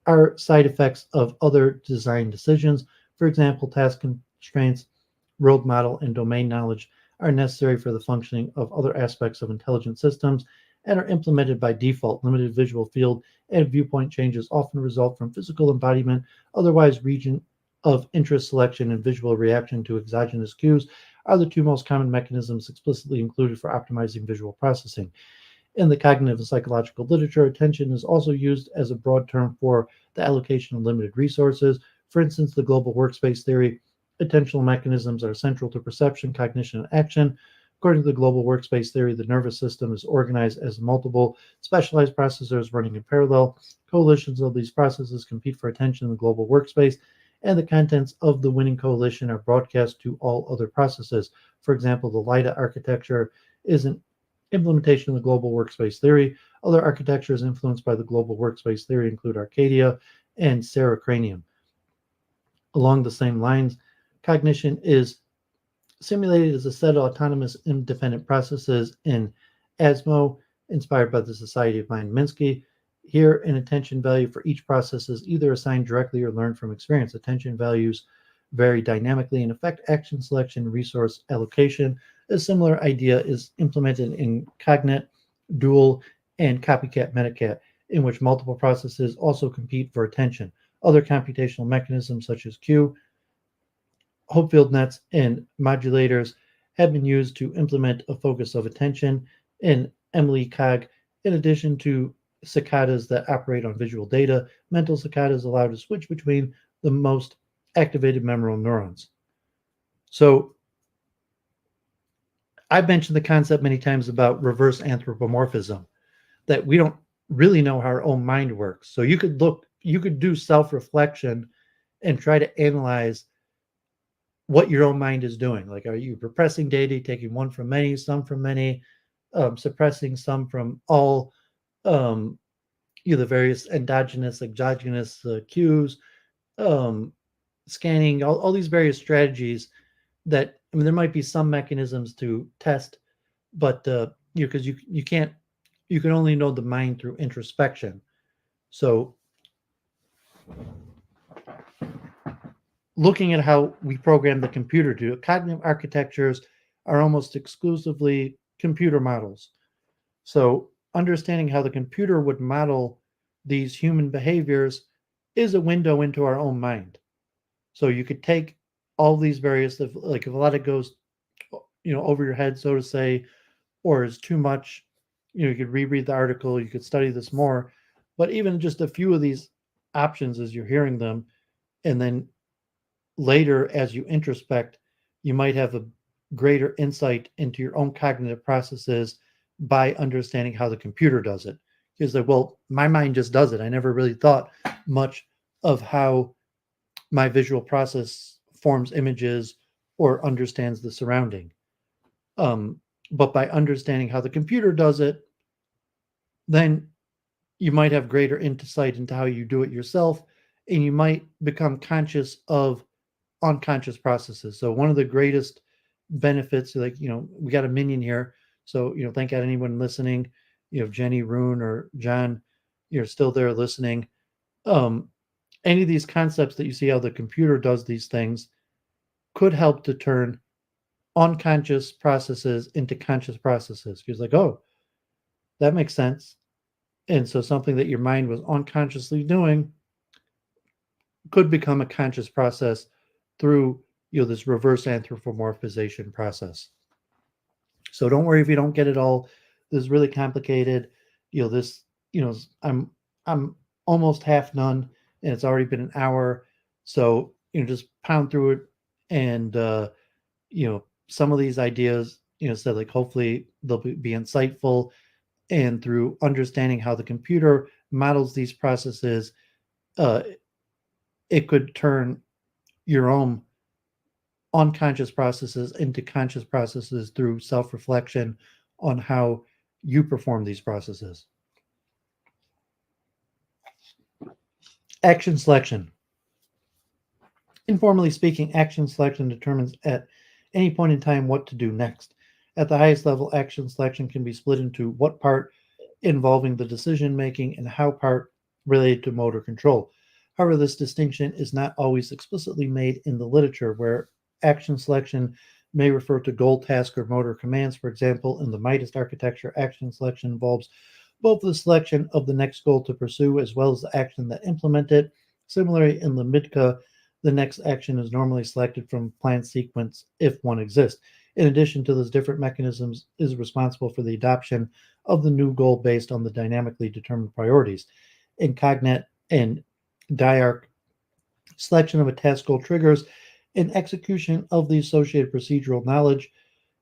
are side effects of other design decisions. For example, task constraints, world model, and domain knowledge are necessary for the functioning of other aspects of intelligent systems and are implemented by default. Limited visual field and viewpoint changes often result from physical embodiment. Otherwise, region of interest selection and visual reaction to exogenous cues are the two most common mechanisms explicitly included for optimizing visual processing. In the cognitive and psychological literature, attention is also used as a broad term for the allocation of limited resources. For instance, the global workspace theory, attentional mechanisms are central to perception, cognition, and action. According to the global workspace theory, the nervous system is organized as multiple specialized processors running in parallel. Coalitions of these processes compete for attention in the global workspace, and the contents of the winning coalition are broadcast to all other processes. For example, the LIDA architecture is an implementation of the global workspace theory. Other architectures influenced by the global workspace theory include Arcadia and Seracranium. Along the same lines, cognition is simulated as a set of autonomous independent processes in ASMO, inspired by the Society of Mind Minsky. Here, an attention value for each process is either assigned directly or learned from experience. Attention values vary dynamically and affect action selection, resource allocation. A similar idea is implemented in Cognate, Dual, and Copycat Metacat, in which multiple processes also compete for attention. Other computational mechanisms such as Q, Hopefield nets, and modulators have been used to implement a focus of attention in Emily Cog. In addition to cicadas that operate on visual data, mental cicadas allow to switch between the most activated memorable neurons. So I've mentioned the concept many times about reverse anthropomorphism, that we don't really know how our own mind works. So you could look you could do self-reflection and try to analyze what your own mind is doing. Like, are you repressing deity, taking one from many, some from many, suppressing some from all, the various endogenous, exogenous cues, scanning, all these various strategies that, I mean, there might be some mechanisms to test, but because you can't, you can only know the mind through introspection. So looking at how we program the computer to do it, cognitive architectures are almost exclusively computer models. So understanding how the computer would model these human behaviors is a window into our own mind. So you could take all these various, if a lot of it goes, over your head, so to say, or is too much, you could reread the article, you could study this more. But even just a few of these options as you're hearing them, and then later as you introspect, you might have a greater insight into your own cognitive processes by understanding how the computer does it. Because like, well, my mind just does it. I never really thought much of how my visual process forms images or understands the surrounding. But by understanding how the computer does it, then you might have greater insight into how you do it yourself, and you might become conscious of unconscious processes. So one of the greatest benefits, like, we got a minion here. So, thank God anyone listening, Jenny, Rune, or John, you're still there listening. Any of these concepts that you see how the computer does these things could help to turn unconscious processes into conscious processes. Because like, oh, that makes sense. And so something that your mind was unconsciously doing could become a conscious process through, this reverse anthropomorphization process. So don't worry if you don't get it all. This is really complicated. I'm almost half done, and it's already been an hour. So, just pound through it, and some of these ideas, said, like, hopefully they'll be insightful, and through understanding how the computer models these processes, it could turn your own unconscious processes into conscious processes through self-reflection on how you perform these processes. Action selection. Informally speaking, action selection determines at any point in time what to do next. At the highest level, action selection can be split into what part involving the decision making and how part related to motor control. However, this distinction is not always explicitly made in the literature, where action selection may refer to goal, task, or motor commands. For example, in the Midas architecture, action selection involves both the selection of the next goal to pursue as well as the action that implement it. Similarly, in the Midka, the next action is normally selected from planned sequence if one exists. In addition to those different mechanisms, is responsible for the adoption of the new goal based on the dynamically determined priorities. In Cognate and Diarch, selection of a task goal triggers an execution of the associated procedural knowledge.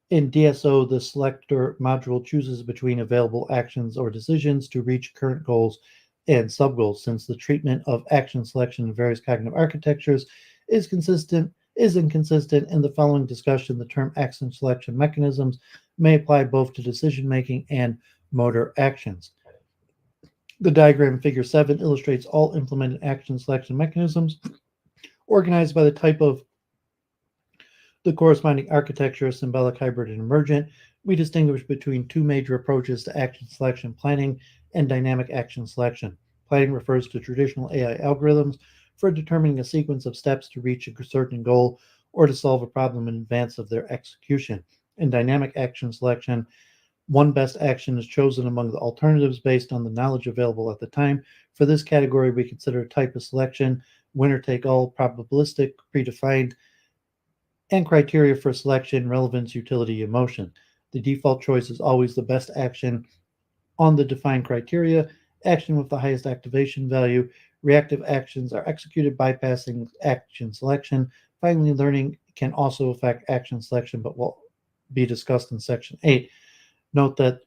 In DSO, the selector module chooses between available actions or decisions to reach current goals and subgoals. Since the treatment of action selection in various cognitive architectures is inconsistent in the following discussion, the term action selection mechanisms may apply both to decision making and motor actions. The diagram figure 7 illustrates all implemented action selection mechanisms organized by the type of the corresponding architecture, symbolic, hybrid, and emergent. We distinguish between two major approaches to action selection: planning and dynamic action selection. Planning refers to traditional AI algorithms for determining a sequence of steps to reach a certain goal or to solve a problem in advance of their execution. In dynamic action selection, one best action is chosen among the alternatives based on the knowledge available at the time. For this category, we consider type of selection, winner-take-all, probabilistic, predefined, and criteria for selection, relevance, utility, emotion. The default choice is always the best action on the defined criteria, action with the highest activation value. Reactive actions are executed bypassing action selection. Finally, learning can also affect action selection, but will be discussed in section 8. Note that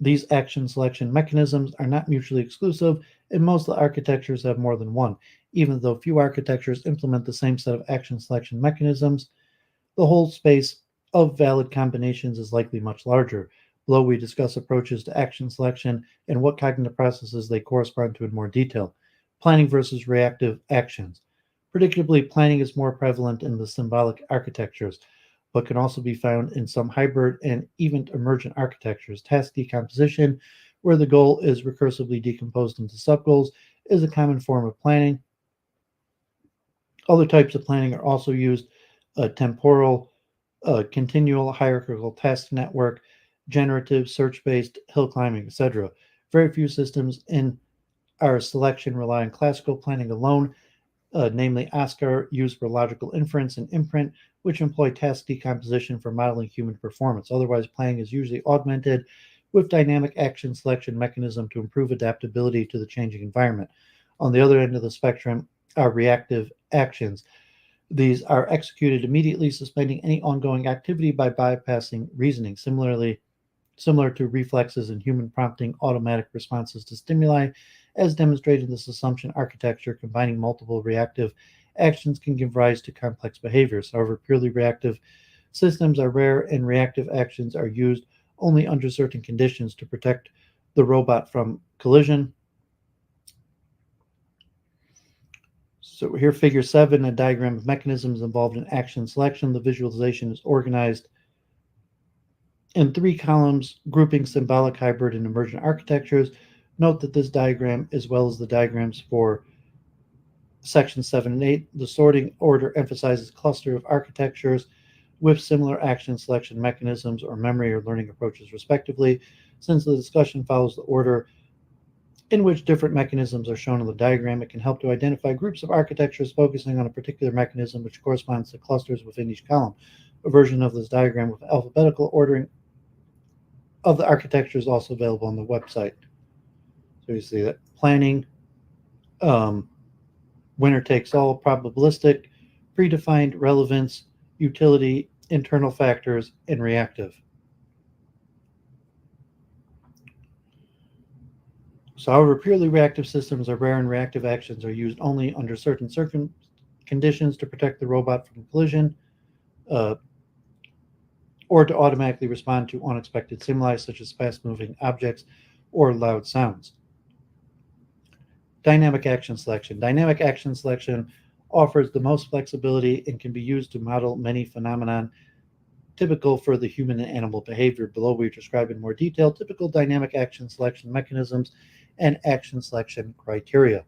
These action selection mechanisms are not mutually exclusive, and most of the architectures have more than one. Even though few architectures implement the same set of action selection mechanisms, the whole space of valid combinations is likely much larger. Below, we discuss approaches to action selection and what cognitive processes they correspond to in more detail. Planning versus reactive actions. Predictably, planning is more prevalent in the symbolic architectures, but can also be found in some hybrid and even emergent architectures. Task decomposition, where the goal is recursively decomposed into subgoals, is a common form of planning. Other types of planning are also used: temporal, continual hierarchical task network, generative, search-based, hill climbing, etc. Very few systems in our selection rely on classical planning alone, namely OSCAR, used for logical inference, and imprint, which employ task decomposition for modeling human performance. Otherwise, planning is usually augmented with dynamic action selection mechanism to improve adaptability to the changing environment. On the other end of the spectrum are reactive actions. These are executed immediately, suspending any ongoing activity by bypassing reasoning. Similar to reflexes in human prompting automatic responses to stimuli, as demonstrated in this assumption architecture, combining multiple reactive actions can give rise to complex behaviors. However, purely reactive systems are rare, and reactive actions are used only under certain conditions to protect the robot from collision. So here, figure 7, a diagram of mechanisms involved in action selection. The visualization is organized in 3 columns, grouping symbolic, hybrid, and emergent architectures. Note that this diagram, as well as the diagrams for sections 7 and 8, the sorting order emphasizes cluster of architectures with similar action selection mechanisms or memory or learning approaches, respectively. Since the discussion follows the order in which different mechanisms are shown in the diagram, it can help to identify groups of architectures focusing on a particular mechanism which corresponds to clusters within each column. A version of this diagram with alphabetical ordering of the architecture is also available on the website. So you see that planning, winner takes all, probabilistic, predefined, relevance, utility, internal factors, and reactive. So, however, purely reactive systems are rare, and reactive actions are used only under certain conditions to protect the robot from collision, or to automatically respond to unexpected stimuli such as fast-moving objects or loud sounds. Dynamic action selection. Dynamic action selection offers the most flexibility and can be used to model many phenomena typical for the human and animal behavior. Below, we describe in more detail typical dynamic action selection mechanisms and action selection criteria.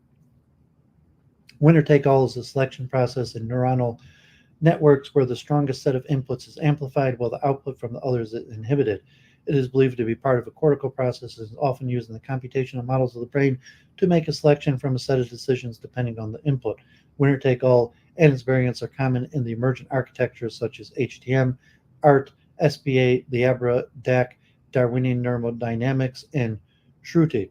Winner-take-all is a selection process in neuronal networks where the strongest set of inputs is amplified while the output from the others is inhibited. It is believed to be part of a cortical process and is often used in the computational models of the brain to make a selection from a set of decisions depending on the input. Winner-take-all and its variants are common in the emergent architectures such as HTM, ART, SPA, Liabra, DAC, Darwinian Neurodynamics, and Shruti.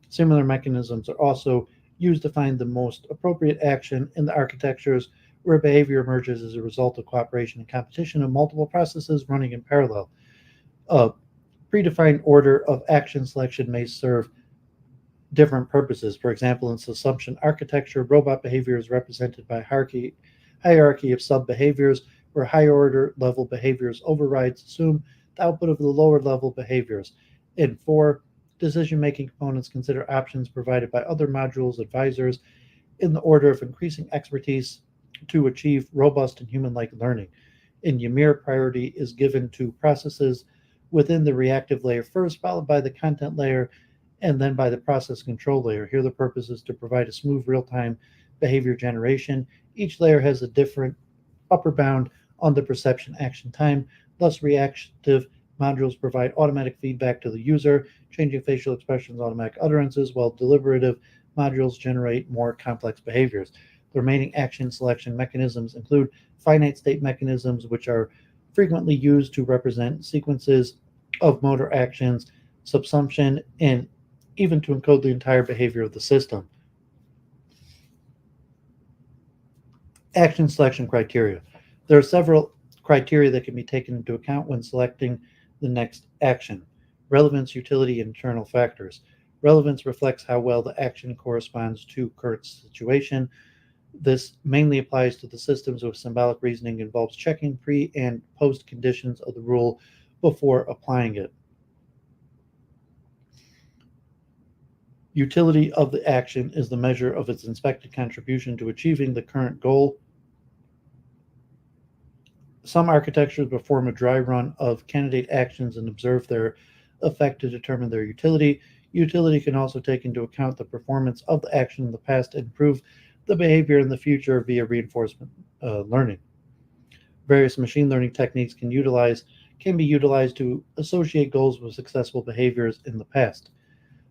Similar mechanisms are also used to find the most appropriate action in the architectures where behavior emerges as a result of cooperation and competition of multiple processes running in parallel. A predefined order of action selection may serve different purposes. For example, in assumption architecture, robot behavior is represented by hierarchy of sub-behaviors, where higher order level behaviors overrides assume the output of the lower level behaviors. In 4, decision-making components consider options provided by other modules, advisors, in the order of increasing expertise to achieve robust and human-like learning. In Ymir, priority is given to processes within the reactive layer first, followed by the content layer, and then by the process control layer. Here, the purpose is to provide a smooth real-time behavior generation. Each layer has a different upper bound on the perception action time. Thus, reactive modules provide automatic feedback to the user, changing facial expressions, automatic utterances, while deliberative modules generate more complex behaviors. The remaining action selection mechanisms include finite state mechanisms, which are frequently used to represent sequences of motor actions, subsumption, and even to encode the entire behavior of the system. Action selection criteria. There are several criteria that can be taken into account when selecting the next action. Relevance, utility, and internal factors. Relevance reflects how well the action corresponds to current situation. This mainly applies to the systems of symbolic reasoning, involves checking pre and post conditions of the rule before applying it. Utility of the action is the measure of its expected contribution to achieving the current goal. Some architectures perform a dry run of candidate actions and observe their effect to determine their utility. Utility can also take into account the performance of the action in the past and improve the behavior in the future via reinforcement learning. Various machine learning techniques can be utilized to associate goals with successful behaviors in the past.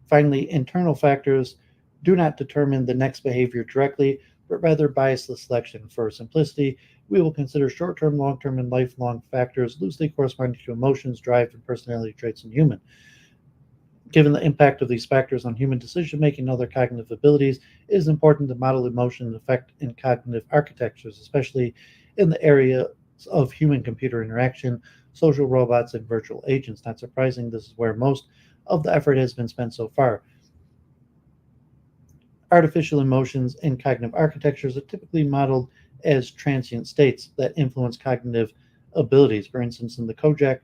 Finally, internal factors do not determine the next behavior directly, but rather bias the selection. For simplicity, we will consider short-term, long-term, and lifelong factors loosely corresponding to emotions, drive, and personality traits in human. Given the impact of these factors on human decision-making and other cognitive abilities, it is important to model emotion and effect in cognitive architectures, especially in the area of human-computer interaction, social robots, and virtual agents. Not surprising, this is where most of the effort has been spent so far. Artificial emotions in cognitive architectures are typically modeled as transient states that influence cognitive abilities. For instance, in the Kojak,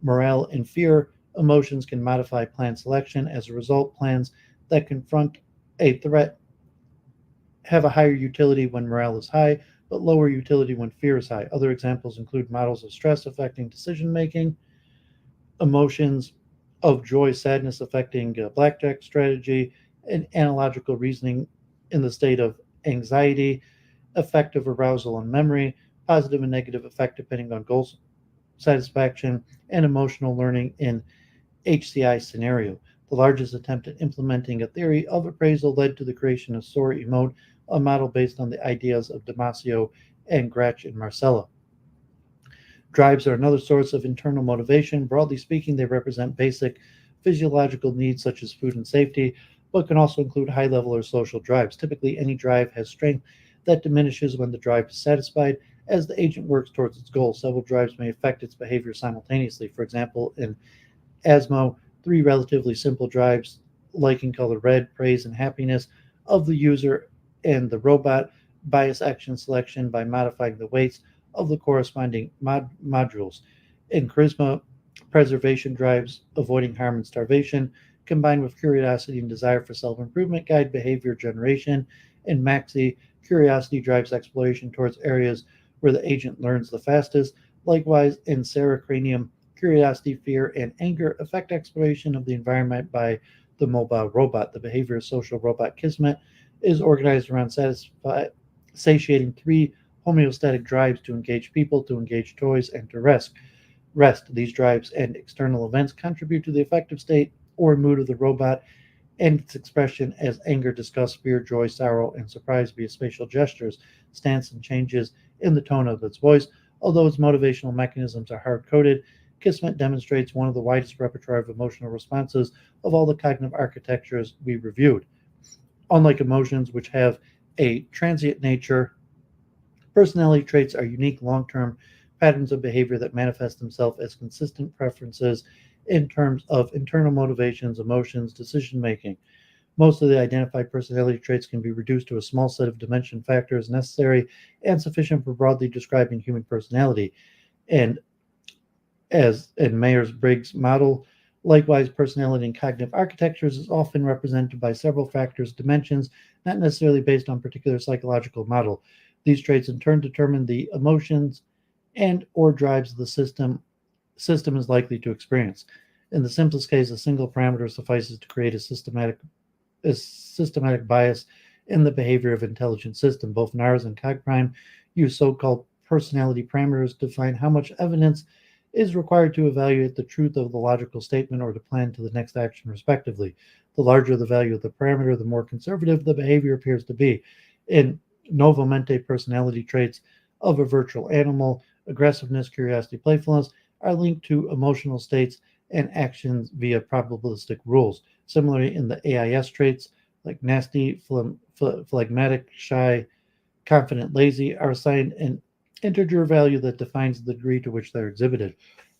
morale and fear emotions can modify plan selection. As a result, plans that confront a threat have a higher utility when morale is high, but lower utility when fear is high. Other examples include models of stress affecting decision making, emotions of joy, sadness affecting blackjack strategy, and analogical reasoning in the state of anxiety, affective arousal and memory, positive and negative effect depending on goal satisfaction, and emotional learning in HCI scenario. The largest attempt at implementing a theory of appraisal led to the creation of SOAR Emote, a model based on the ideas of Damasio and Gratch and Marcella. Drives are another source of internal motivation. Broadly speaking, they represent basic physiological needs such as food and safety, but can also include high level or social drives. Typically, any drive has strength that diminishes when the drive is satisfied as the agent works towards its goal. Several drives may affect its behavior simultaneously. For example, in Asmo, three relatively simple drives, liking color red, praise, and happiness of the user and the robot, bias action selection by modifying the weights of the corresponding modules. In Charisma, preservation drives, avoiding harm and starvation, combined with curiosity and desire for self-improvement, guide behavior generation. In Maxi, curiosity drives exploration towards areas where the agent learns the fastest. Likewise, in Seracranium, curiosity, fear, and anger affect exploration of the environment by the mobile robot. The behavior of social robot Kismet is organized around satiating three homeostatic drives to engage people, to engage toys, and to rest. These drives and external events contribute to the affective state or mood of the robot and its expression as anger, disgust, fear, joy, sorrow, and surprise via spatial gestures, stance, and changes in the tone of its voice. Although its motivational mechanisms are hard-coded, Kismet demonstrates one of the widest repertoire of emotional responses of all the cognitive architectures we reviewed. Unlike emotions, which have a transient nature, personality traits are unique long-term patterns of behavior that manifest themselves as consistent preferences in terms of internal motivations, emotions, decision-making. Most of the identified personality traits can be reduced to a small set of dimension factors necessary and sufficient for broadly describing human personality. And as in Myers-Briggs model, likewise, personality in cognitive architectures is often represented by several factors, dimensions, not necessarily based on particular psychological model. These traits in turn determine the emotions and or drives the system is likely to experience. In the simplest case, a single parameter suffices to create a systematic bias in the behavior of intelligent system. Both NARS and CogPrime use so-called personality parameters to define how much evidence is required to evaluate the truth of the logical statement or to plan to the next action, respectively. The larger the value of the parameter, the more conservative the behavior appears to be. In Novo-Mente personality traits of a virtual animal, aggressiveness, curiosity, playfulness are linked to emotional states and actions via probabilistic rules. Similarly, in the AIS traits, like nasty, phlegmatic, shy, confident, lazy, are assigned an integer value that defines the degree to which they're exhibited.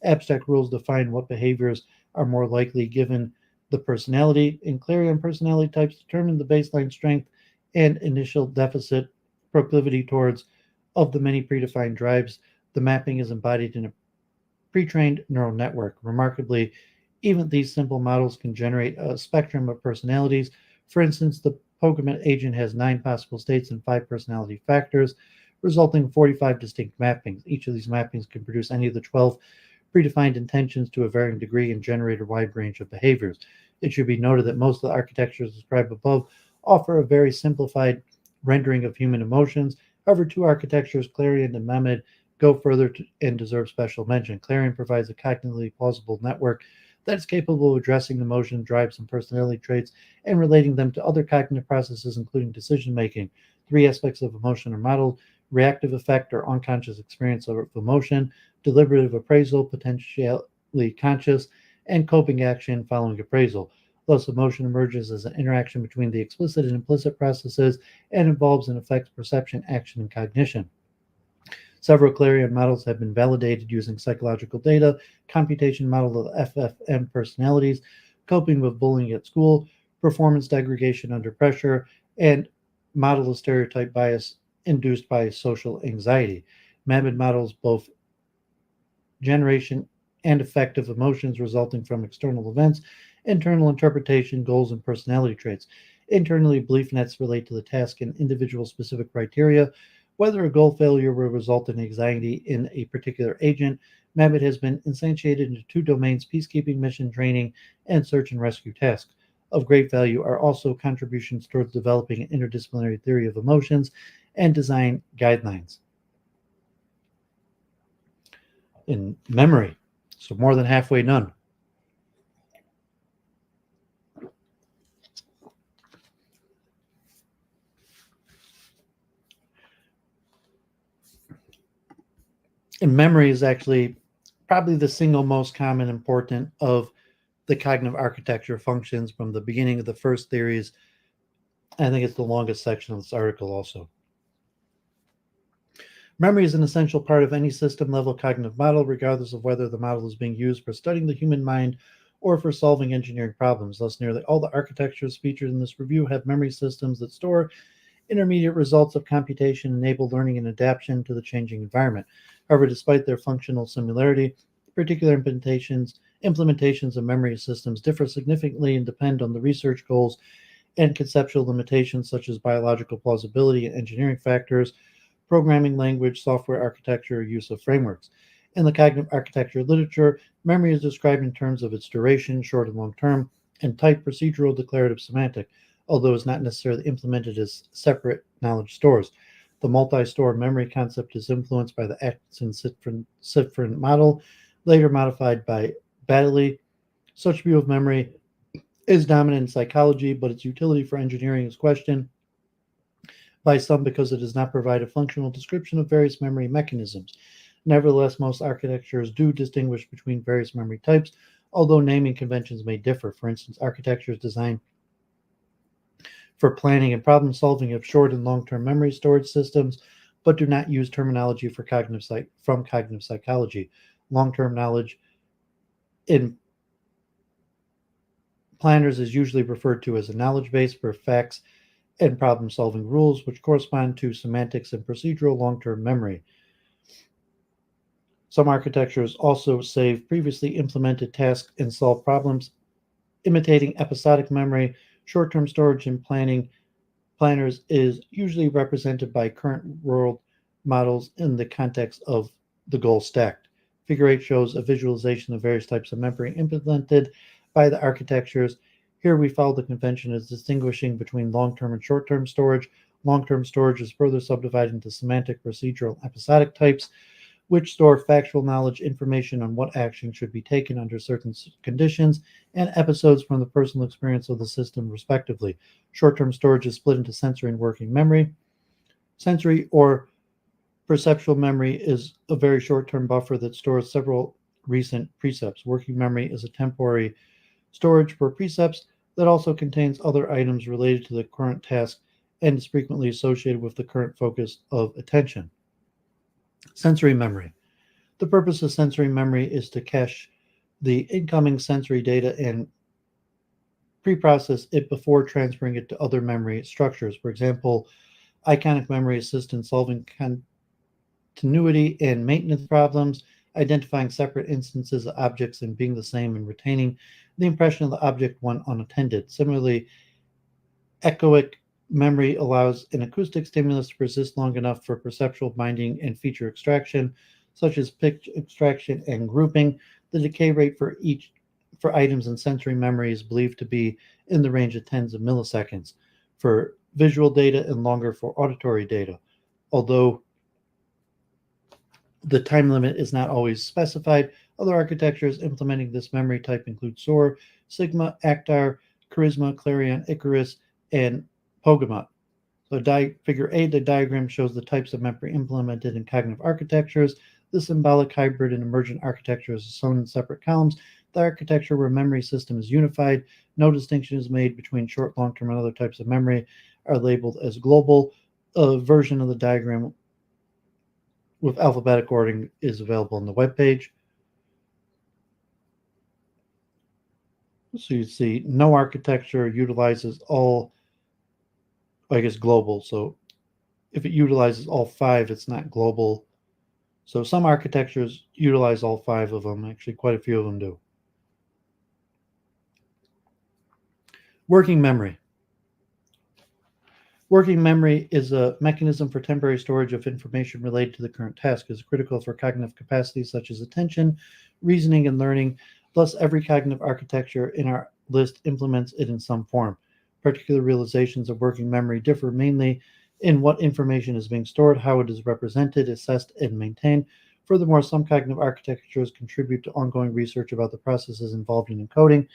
Abstract rules define what behaviors are more likely given the personality, and clarion personality types determine the baseline strength and initial deficit proclivity towards of the many predefined drives. The mapping is embodied in a pre-trained neural network. Remarkably, even these simple models can generate a spectrum of personalities. For instance, the Pokemon agent has 9 possible states and 5 personality factors, resulting in 45 distinct mappings. Each of these mappings can produce any of the 12 predefined intentions to a varying degree and generate a wide range of behaviors. It should be noted that most of the architectures described above offer a very simplified rendering of human emotions. However, 2 architectures, Clarion and Mehmed, go further and deserve special mention. Clarion provides a cognitively plausible network that is capable of addressing emotion, drives, and personality traits and relating them to other cognitive processes, including decision making. 3 aspects of emotion are modeled: reactive effect or unconscious experience of emotion, deliberative appraisal, potentially conscious, and coping action following appraisal. Thus, emotion emerges as an interaction between the explicit and implicit processes and involves and affects perception, action, and cognition. Several Clarion models have been validated using psychological data, computation model of FFM personalities, coping with bullying at school, performance degradation under pressure, and model of stereotype bias induced by social anxiety. Mehmed models both generation and effective emotions resulting from external events, internal interpretation, goals, and personality traits. Internally, belief nets relate to the task and individual specific criteria. Whether a goal failure will result in anxiety in a particular agent, Mehmed has been instantiated into 2 domains: peacekeeping mission training and search and rescue tasks. Of great value are also contributions towards developing an interdisciplinary theory of emotions and design guidelines. In memory, so more than halfway done. And memory is actually probably the single most common important of the cognitive architecture functions from the beginning of the first theories. I think it's the longest section of this article also. Memory is an essential part of any system-level cognitive model, regardless of whether the model is being used for studying the human mind or for solving engineering problems. Thus, nearly all the architectures featured in this review have memory systems that store intermediate results of computation, enable learning and adaptation to the changing environment. However, despite their functional similarity, particular implementations of memory systems differ significantly and depend on the research goals and conceptual limitations such as biological plausibility and engineering factors, programming language, software architecture, use of frameworks. In the cognitive architecture literature, memory is described in terms of its duration, short and long term, and type, procedural, declarative, semantic, although is not necessarily implemented as separate knowledge stores. The multi-store memory concept is influenced by the Atkinson-Sifrin model, later modified by Baddeley. Such view of memory is dominant in psychology, but its utility for engineering is questioned by some because it does not provide a functional description of various memory mechanisms. Nevertheless, most architectures do distinguish between various memory types, although naming conventions may differ. For instance, architectures designed for planning and problem solving have short and long-term memory storage systems, but do not use terminology from cognitive psychology. Long-term knowledge in planners is usually referred to as a knowledge base for facts and problem-solving rules, which correspond to semantics and procedural long-term memory. Some architectures also save previously implemented tasks and solve problems, imitating episodic memory. Short-term storage in planners is usually represented by current world models in the context of the goal stacked. Figure 8 shows a visualization of various types of memory implemented by the architectures. Here we follow the convention as distinguishing between long-term and short-term storage. Long-term storage is further subdivided into semantic, procedural, and episodic types, which store factual knowledge, information on what action should be taken under certain conditions, and episodes from the personal experience of the system, respectively. Short-term storage is split into sensory and working memory. Sensory or perceptual memory is a very short-term buffer that stores several recent precepts. Working memory is a temporary storage for precepts that also contains other items related to the current task and is frequently associated with the current focus of attention. Sensory memory. The purpose of sensory memory is to cache the incoming sensory data and pre-process it before transferring it to other memory structures. For example, iconic memory assists in solving continuity and maintenance problems, identifying separate instances of objects and being the same, and retaining the impression of the object when unattended. Similarly, echoic memory allows an acoustic stimulus to persist long enough for perceptual binding and feature extraction, such as pitch extraction and grouping. The decay rate for items in sensory memory is believed to be in the range of tens of milliseconds for visual data and longer for auditory data. Although the time limit is not always specified, other architectures implementing this memory type include SOAR, Sigma, Actar, Charisma, Clarion, Icarus, and Pogamut. So figure A, the diagram shows the types of memory implemented in cognitive architectures. The symbolic, hybrid, and emergent architectures are shown in separate columns. The architecture where memory system is unified, no distinction is made between short, long-term, and other types of memory, are labeled as global. A version of the diagram with alphabetic ordering is available on the webpage. So you see no architecture utilizes all, I guess, global. So if it utilizes all five, it's not global. So some architectures utilize all five of them. Actually, quite a few of them do. Working memory. Working memory is a mechanism for temporary storage of information related to the current task. It is critical for cognitive capacities such as attention, reasoning, and learning. Thus, every cognitive architecture in our list implements it in some form. Particular realizations of working memory differ mainly in what information is being stored, how it is represented, assessed, and maintained. Furthermore, some cognitive architectures contribute to ongoing research about the processes involved in encoding,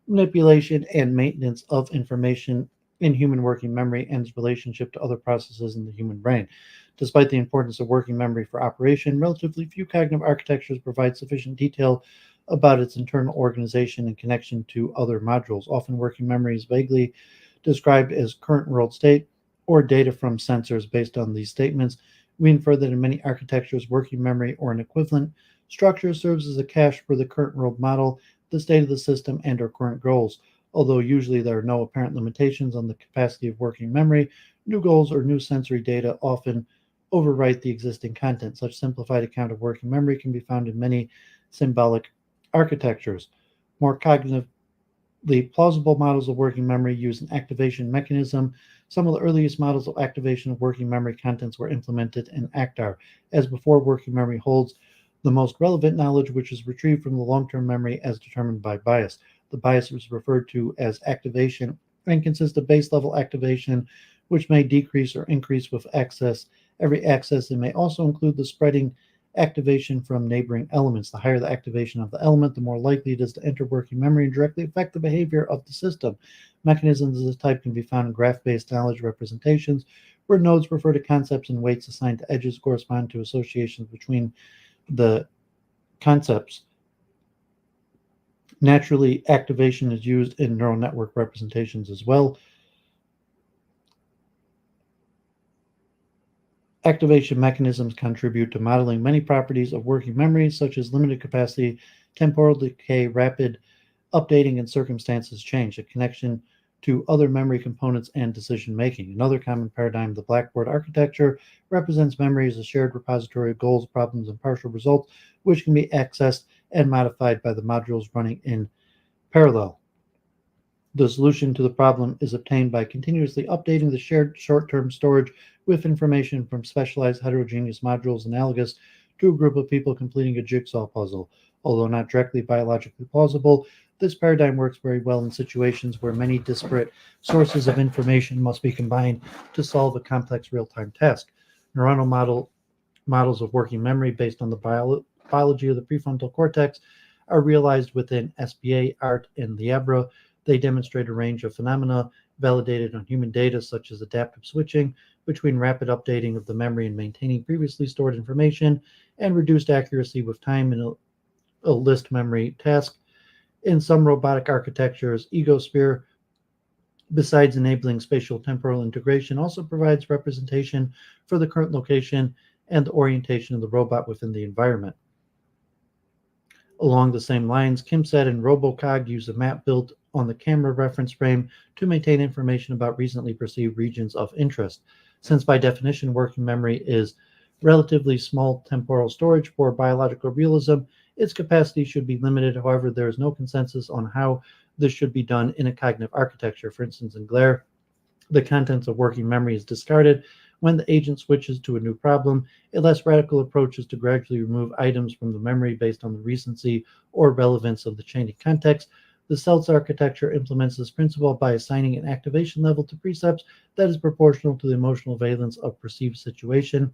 manipulation, and maintenance of information in human working memory and its relationship to other processes in the human brain. Despite the importance of working memory for operation, relatively few cognitive architectures provide sufficient detail about its internal organization and connection to other modules. Often, working memory is vaguely described as current world state or data from sensors. Based on these statements, we infer that in many architectures, working memory or an equivalent structure serves as a cache for the current world model, the state of the system, and or current goals. Although usually there are no apparent limitations on the capacity of working memory, new goals or new sensory data often overwrite the existing content. Such simplified account of working memory can be found in many symbolic architectures. More cognitively plausible models of working memory use an activation mechanism. Some of the earliest models of activation of working memory contents were implemented in Actar. As before, working memory holds the most relevant knowledge, which is retrieved from the long-term memory as determined by bias. The bias is referred to as activation and consists of base level activation, which may decrease or increase with access. Every access, it may also include the spreading activation from neighboring elements. The higher the activation of the element, the more likely it is to enter working memory and directly affect the behavior of the system. Mechanisms of this type can be found in graph-based knowledge representations, where nodes refer to concepts and weights assigned to edges correspond to associations between the concepts. Naturally, activation is used in neural network representations as well. Activation mechanisms contribute to modeling many properties of working memory, such as limited capacity, temporal decay, rapid updating, and circumstances change, a connection to other memory components and decision making. Another common paradigm, the Blackboard architecture, represents memory as a shared repository of goals, problems, and partial results, which can be accessed and modified by the modules running in parallel. The solution to the problem is obtained by continuously updating the shared short-term storage with information from specialized heterogeneous modules analogous to a group of people completing a jigsaw puzzle. Although not directly biologically plausible, this paradigm works very well in situations where many disparate sources of information must be combined to solve a complex real-time task. Neuronal models of working memory based on the biology of the prefrontal cortex are realized within SBA, ART, and Liebra. They demonstrate a range of phenomena validated on human data, such as adaptive switching between rapid updating of the memory and maintaining previously stored information, and reduced accuracy with time in a list memory task. In some robotic architectures, Egosphere, besides enabling spatial temporal integration, also provides representation for the current location and the orientation of the robot within the environment. Along the same lines, Kimsat and Robocog use a map built on the camera reference frame to maintain information about recently perceived regions of interest. Since by definition working memory is relatively small temporal storage for biological realism, its capacity should be limited. However, there is no consensus on how this should be done in a cognitive architecture. For instance, in Glare, the contents of working memory is discarded when the agent switches to a new problem. A less radical approach is to gradually remove items from the memory based on the recency or relevance of the changing context. The Celts architecture implements this principle by assigning an activation level to precepts that is proportional to the emotional valence of perceived situation.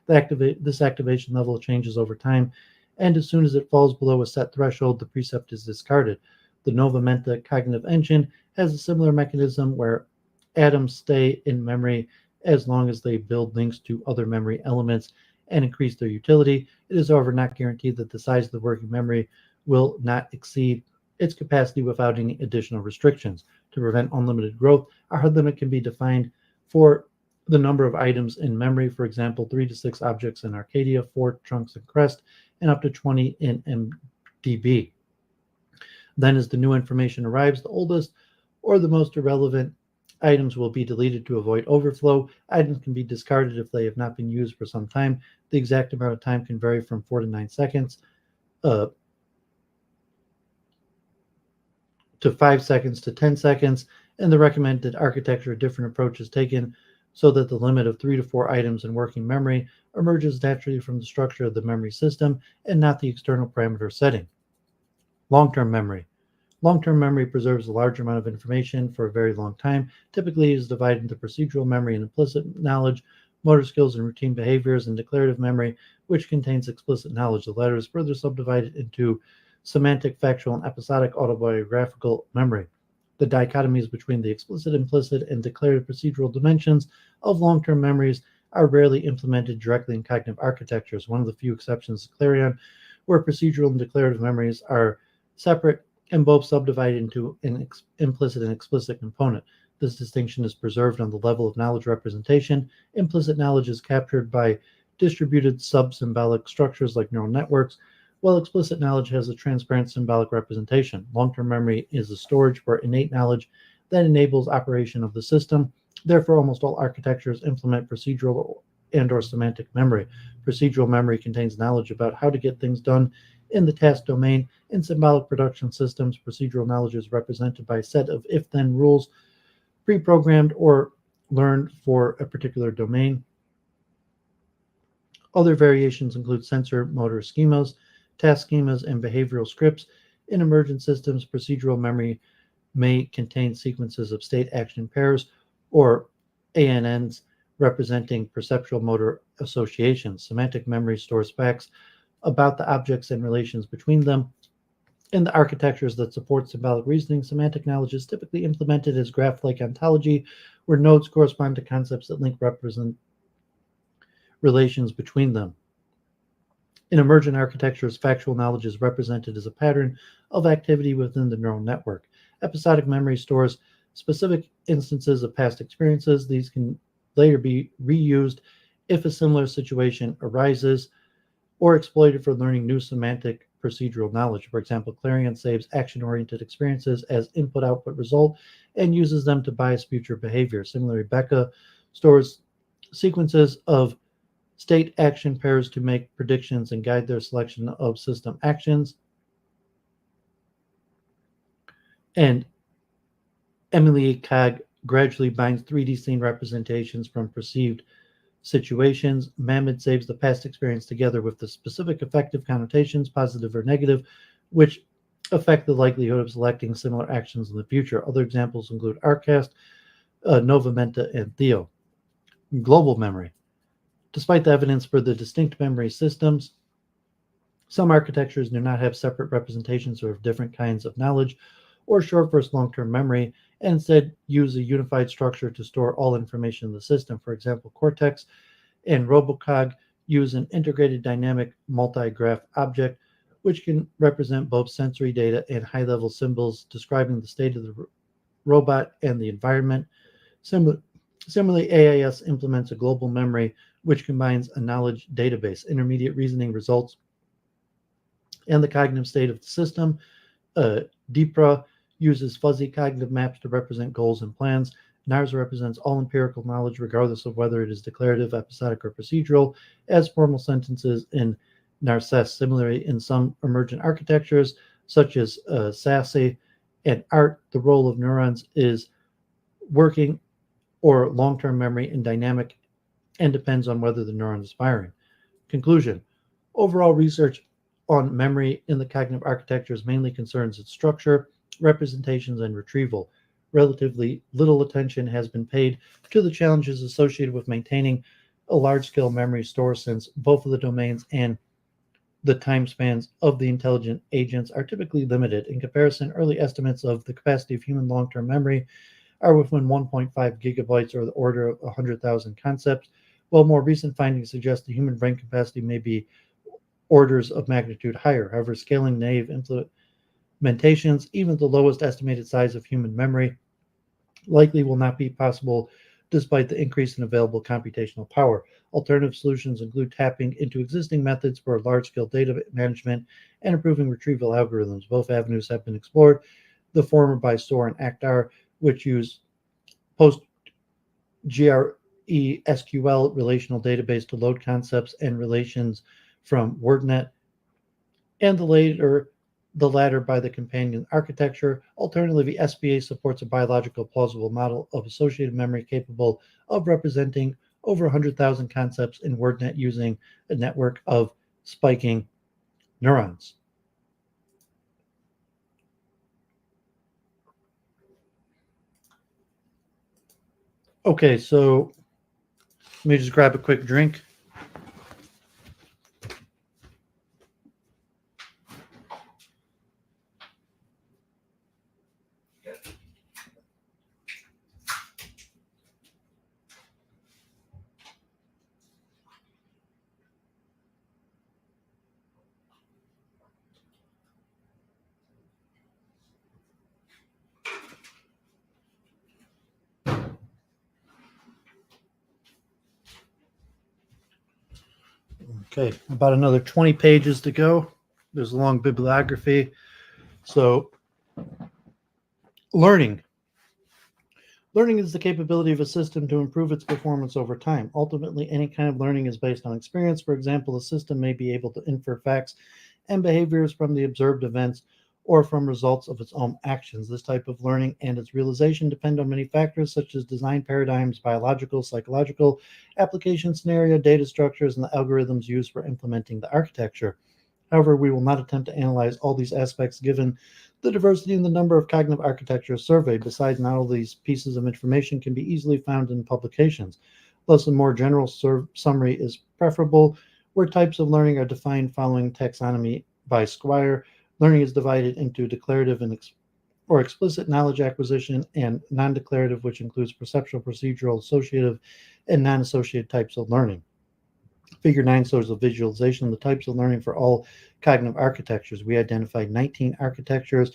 This activation level changes over time, and as soon as it falls below a set threshold, the precept is discarded. The Nova Menta cognitive engine has a similar mechanism where atoms stay in memory as long as they build links to other memory elements and increase their utility. It is, however, not guaranteed that the size of the working memory will not exceed its capacity without any additional restrictions. To prevent unlimited growth, a hard limit can be defined for the number of items in memory. For example, 3 to 6 objects in Arcadia, 4 trunks in Crest, and up to 20 in MDB. Then, as the new information arrives, the oldest or the most irrelevant items will be deleted to avoid overflow. Items can be discarded if they have not been used for some time. The exact amount of time can vary from 4 to 9 seconds to 5 seconds to 10 seconds, and the recommended architecture of different approaches taken so that the limit of 3 to 4 items in working memory emerges naturally from the structure of the memory system and not the external parameter setting. Long-term memory. Long-term memory preserves a large amount of information for a very long time. Typically, it is divided into procedural memory and implicit knowledge, motor skills and routine behaviors, and declarative memory, which contains explicit knowledge. The latter is further subdivided into semantic, factual, and episodic autobiographical memory. The dichotomies between the explicit, implicit, and declarative procedural dimensions of long-term memories are rarely implemented directly in cognitive architectures. One of the few exceptions is Clarion, where procedural and declarative memories are separate and both subdivided into an implicit and explicit component. This distinction is preserved on the level of knowledge representation. Implicit knowledge is captured by distributed sub-symbolic structures like neural networks, while explicit knowledge has a transparent symbolic representation. Long-term memory is a storage for innate knowledge that enables operation of the system. Therefore, almost all architectures implement procedural and/or semantic memory. Procedural memory contains knowledge about how to get things done in the task domain. In symbolic production systems, procedural knowledge is represented by a set of if-then rules pre-programmed or learned for a particular domain. Other variations include sensor motor schemas, task schemas, and behavioral scripts. In emergent systems, procedural memory may contain sequences of state action pairs or ANNs representing perceptual motor associations. Semantic memory stores facts about the objects and relations between them. In the architectures that support symbolic reasoning, semantic knowledge is typically implemented as graph-like ontology, where nodes correspond to concepts that represent relations between them. In emergent architectures, factual knowledge is represented as a pattern of activity within the neural network. Episodic memory stores specific instances of past experiences. These can later be reused if a similar situation arises, or exploited for learning new semantic procedural knowledge. For example, Clarion saves action-oriented experiences as input-output result and uses them to bias future behavior. Similarly, Becca stores sequences of state action pairs to make predictions and guide their selection of system actions. And Emily Cog gradually binds 3D scene representations from perceived situations. Mammoth saves the past experience together with the specific affective connotations, positive or negative, which affect the likelihood of selecting similar actions in the future. Other examples include Arcast, Nova Menta, and Theo. Global memory. Despite the evidence for the distinct memory systems, some architectures do not have separate representations of different kinds of knowledge or short versus long-term memory, and instead use a unified structure to store all information in the system. For example, Cortex and Robocog use an integrated dynamic multi-graph object, which can represent both sensory data and high-level symbols describing the state of the robot and the environment. Similarly, AIS implements a global memory, which combines a knowledge database. Intermediate reasoning results and the cognitive state of the system. DIPRA uses fuzzy cognitive maps to represent goals and plans. NARS represents all empirical knowledge, regardless of whether it is declarative, episodic, or procedural, as formal sentences in Narcissism. Similarly, in some emergent architectures, such as SASE and ART, the role of neurons is working or long-term memory and dynamic and depends on whether the neuron is firing. Conclusion. Overall research on memory in the cognitive architectures mainly concerns its structure, representations, and retrieval. Relatively little attention has been paid to the challenges associated with maintaining a large-scale memory store, since both of the domains and the time spans of the intelligent agents are typically limited. In comparison, early estimates of the capacity of human long-term memory are within 1.5 gigabytes, or the order of 100,000 concepts, while more recent findings suggest the human brain capacity may be orders of magnitude higher. However, scaling naive implementations, even the lowest estimated size of human memory, likely will not be possible despite the increase in available computational power. Alternative solutions include tapping into existing methods for large-scale data management and improving retrieval algorithms. Both avenues have been explored, the former by STOR and ACTAR, which use post-GRE-SQL relational database to load concepts and relations from WordNet, and the latter by the companion architecture. Alternatively, SBA supports a biological plausible model of associated memory capable of representing over 100,000 concepts in WordNet using a network of spiking neurons. Okay, so let me just grab a quick drink. Okay, about another 20 pages to go. There's a long bibliography. So, learning. Learning is the capability of a system to improve its performance over time. Ultimately, any kind of learning is based on experience. For example, a system may be able to infer facts and behaviors from the observed events or from results of its own actions. This type of learning and its realization depend on many factors, such as design paradigms, biological, psychological, application scenario, data structures, and the algorithms used for implementing the architecture. However, we will not attempt to analyze all these aspects given the diversity in the number of cognitive architectures surveyed. Besides, not all these pieces of information can be easily found in publications. Thus, a more general summary is preferable, where types of learning are defined following taxonomy by Squire. Learning is divided into declarative and or explicit knowledge acquisition and non-declarative, which includes perceptual, procedural, associative, and non-associated types of learning. Figure 9 shows a visualization of the types of learning for all cognitive architectures. We identified 19 architectures,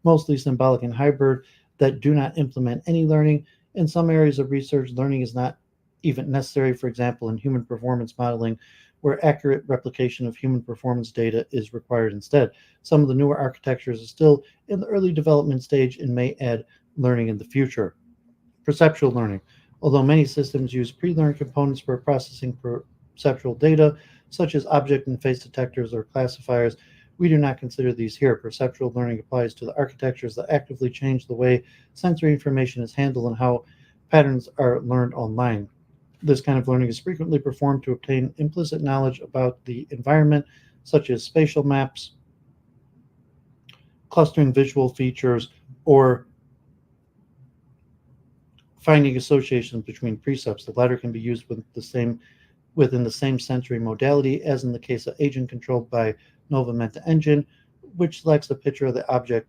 mostly symbolic and hybrid, that do not implement any learning. In some areas of research, learning is not even necessary. For example, in human performance modeling, where accurate replication of human performance data is required instead. Some of the newer architectures are still in the early development stage and may add learning in the future. Perceptual learning. Although many systems use pre-learned components for processing perceptual data, such as object and face detectors or classifiers, we do not consider these here. Perceptual learning applies to the architectures that actively change the way sensory information is handled and how patterns are learned online. This kind of learning is frequently performed to obtain implicit knowledge about the environment, such as spatial maps, clustering visual features, or finding associations between precepts. The latter can be used within the same sensory modality, as in the case of agent controlled by Nova Meta Engine, which selects a picture of the object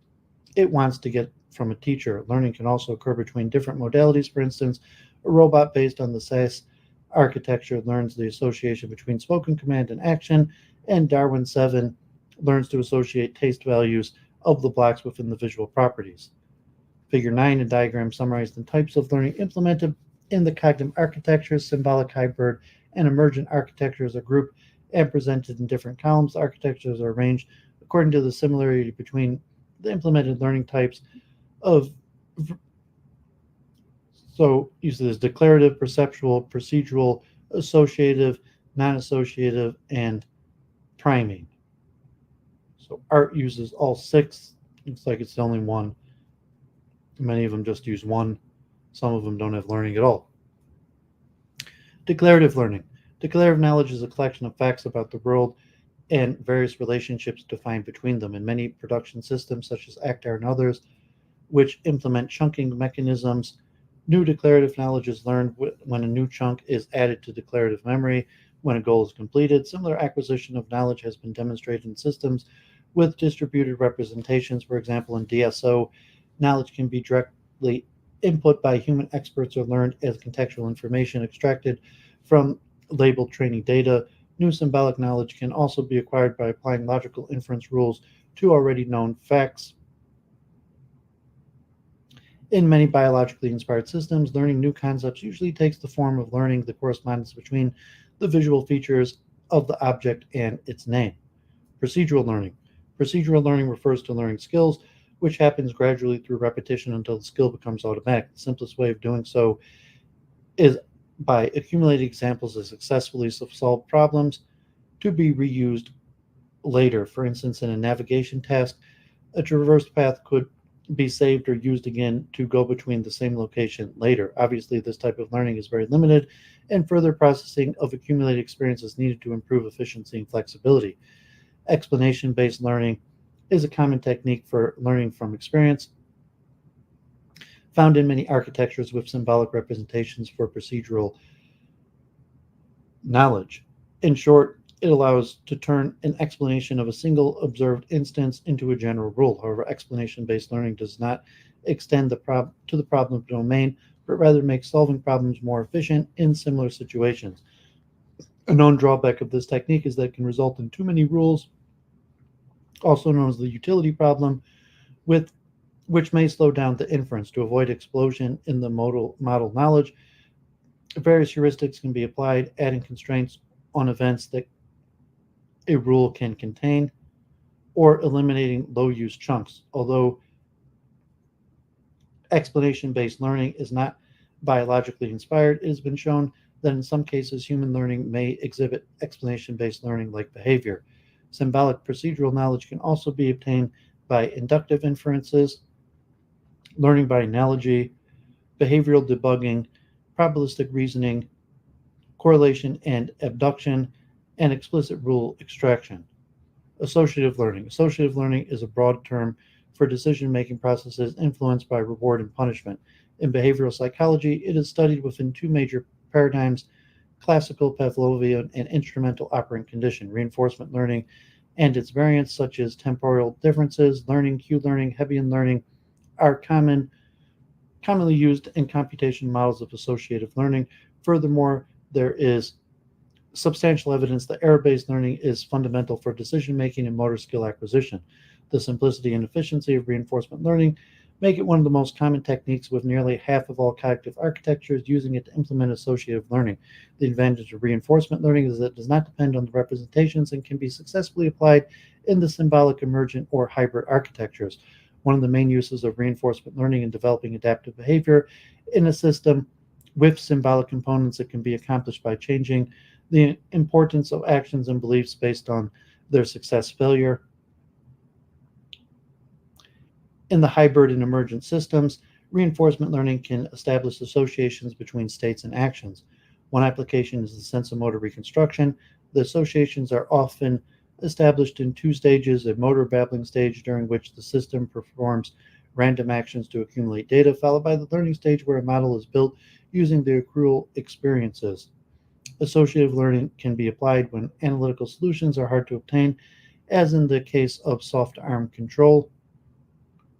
it wants to get from a teacher. Learning can also occur between different modalities. For instance, a robot based on the SAS architecture learns the association between spoken command and action, and Darwin 7 learns to associate taste values of the blocks within the visual properties. Figure 9 and diagram summarize the types of learning implemented in the cognitive architectures. Symbolic, hybrid, and emergent architectures are grouped and presented in different columns. The architectures are arranged according to the similarity between the implemented learning types of, so you see this declarative, perceptual, procedural, associative, non-associative, and priming. So art uses all six. Looks like it's the only one. Many of them just use one. Some of them don't have learning at all. Declarative learning. Declarative knowledge is a collection of facts about the world and various relationships defined between them. In many production systems, such as ACTAR and others, which implement chunking mechanisms, new declarative knowledge is learned when a new chunk is added to declarative memory when a goal is completed. Similar acquisition of knowledge has been demonstrated in systems with distributed representations. For example, in DSO, knowledge can be directly input by human experts or learned as contextual information extracted from labeled training data. New symbolic knowledge can also be acquired by applying logical inference rules to already known facts. In many biologically inspired systems, learning new concepts usually takes the form of learning the correspondence between the visual features of the object and its name. Procedural learning. Procedural learning refers to learning skills, which happens gradually through repetition until the skill becomes automatic. The simplest way of doing so is by accumulating examples of successfully solved problems to be reused later. For instance, in a navigation task, a traversed path could be saved or used again to go between the same location later. Obviously, this type of learning is very limited, and further processing of accumulated experience is needed to improve efficiency and flexibility. Explanation-based learning is a common technique for learning from experience, found in many architectures with symbolic representations for procedural knowledge. In short, it allows to turn an explanation of a single observed instance into a general rule. However, explanation-based learning does not extend to the problem domain, but rather makes solving problems more efficient in similar situations. A known drawback of this technique is that it can result in too many rules, also known as the utility problem, which may slow down the inference. To avoid explosion in the model knowledge, various heuristics can be applied, adding constraints on events that a rule can contain, or eliminating low-use chunks. Although explanation-based learning is not biologically inspired, it has been shown that in some cases human learning may exhibit explanation-based learning like behavior. Symbolic procedural knowledge can also be obtained by inductive inferences, learning by analogy, behavioral debugging, probabilistic reasoning, correlation and abduction, and explicit rule extraction. Associative learning. Associative learning is a broad term for decision-making processes influenced by reward and punishment. In behavioral psychology, it is studied within two major paradigms: classical Pavlovian and instrumental operant condition. Reinforcement learning and its variants, such as temporal differences, learning, cue learning, Hebbian learning, are commonly used in computation models of associative learning. Furthermore, there is substantial evidence that error-based learning is fundamental for decision-making and motor skill acquisition. The simplicity and efficiency of reinforcement learning make it one of the most common techniques, with nearly half of all cognitive architectures using it to implement associative learning. The advantage of reinforcement learning is that it does not depend on the representations and can be successfully applied in the symbolic, emergent, or hybrid architectures. One of the main uses of reinforcement learning in developing adaptive behavior in a system with symbolic components that can be accomplished by changing the importance of actions and beliefs based on their success-failure. In the hybrid and emergent systems, reinforcement learning can establish associations between states and actions. One application is the sensomotor reconstruction. The associations are often established in two stages: a motor babbling stage, during which the system performs random actions to accumulate data, followed by the learning stage, where a model is built using the accrual experiences. Associative learning can be applied when analytical solutions are hard to obtain, as in the case of soft arm control,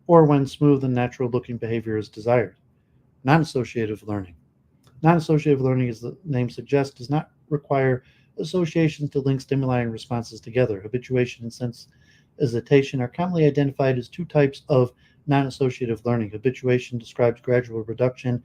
or when smooth and natural-looking behavior is desired. Non-associative learning. Non-associative learning, as the name suggests, does not require associations to link stimuli and responses together. Habituation and sensitization are commonly identified as two types of non-associative learning. Habituation describes gradual reduction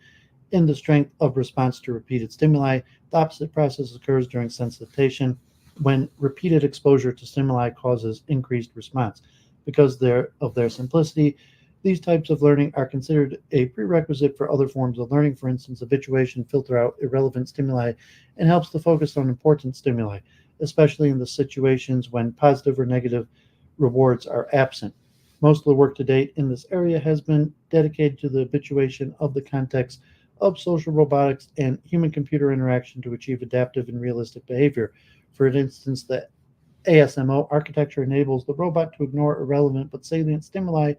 in the strength of response to repeated stimuli. The opposite process occurs during sensitization. when repeated exposure to stimuli causes increased response. Because of their simplicity, these types of learning are considered a prerequisite for other forms of learning. For instance, habituation filters out irrelevant stimuli and helps to focus on important stimuli, especially in the situations when positive or negative rewards are absent. Most of the work to date in this area has been dedicated to the habituation of the context of social robotics and human-computer interaction to achieve adaptive and realistic behavior. For instance, the ASMO architecture enables the robot to ignore irrelevant but salient stimuli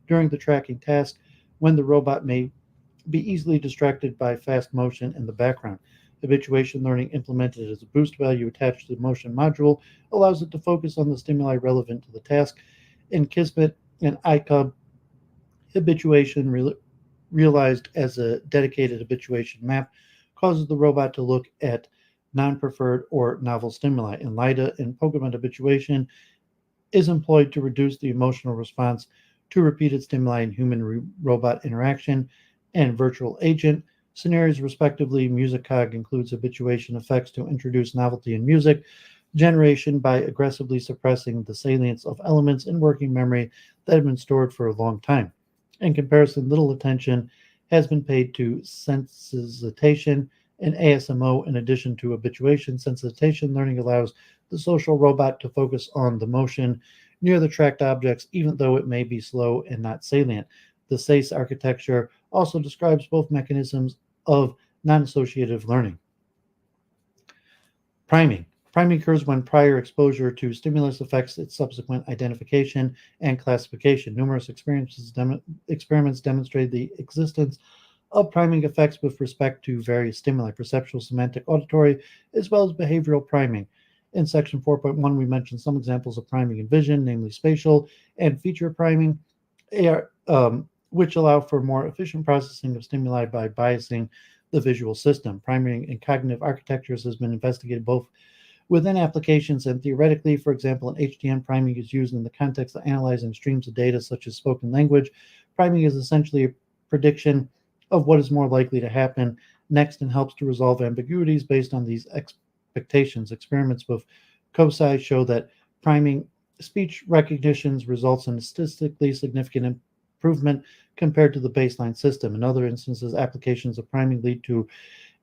during the tracking task when the robot may be easily distracted by fast motion in the background. Habituation learning implemented as a boost value attached to the motion module allows it to focus on the stimuli relevant to the task. In Kismet and iCub, habituation realized as a dedicated habituation map causes the robot to look at non-preferred or novel stimuli. In LIDA and Pokemon habituation is employed to reduce the emotional response to repeated stimuli in human-robot interaction and virtual agent scenarios, respectively. MusicCog includes habituation effects to introduce novelty in music generation by aggressively suppressing the salience of elements in working memory that have been stored for a long time. In comparison, little attention has been paid to sensitization and ASMO. In addition to habituation, sensitization learning allows the social robot to focus on the motion near the tracked objects, even though it may be slow and not salient. The SACE architecture also describes both mechanisms of non-associative learning. Priming. Priming occurs when prior exposure to stimulus affects its subsequent identification and classification. Numerous experiments demonstrate the existence of priming effects with respect to various stimuli, perceptual, semantic, auditory, as well as behavioral priming. In section 4.1, we mentioned some examples of priming in vision, namely spatial and feature priming, which allow for more efficient processing of stimuli by biasing the visual system. Priming in cognitive architectures has been investigated both within applications and theoretically. For example, in HTM, priming is used in the context of analyzing streams of data such as spoken language. Priming is essentially a prediction of what is more likely to happen next and helps to resolve ambiguities based on these expectations. Experiments with COSI show that priming speech recognitions results in a statistically significant improvement compared to the baseline system. In other instances, applications of priming lead to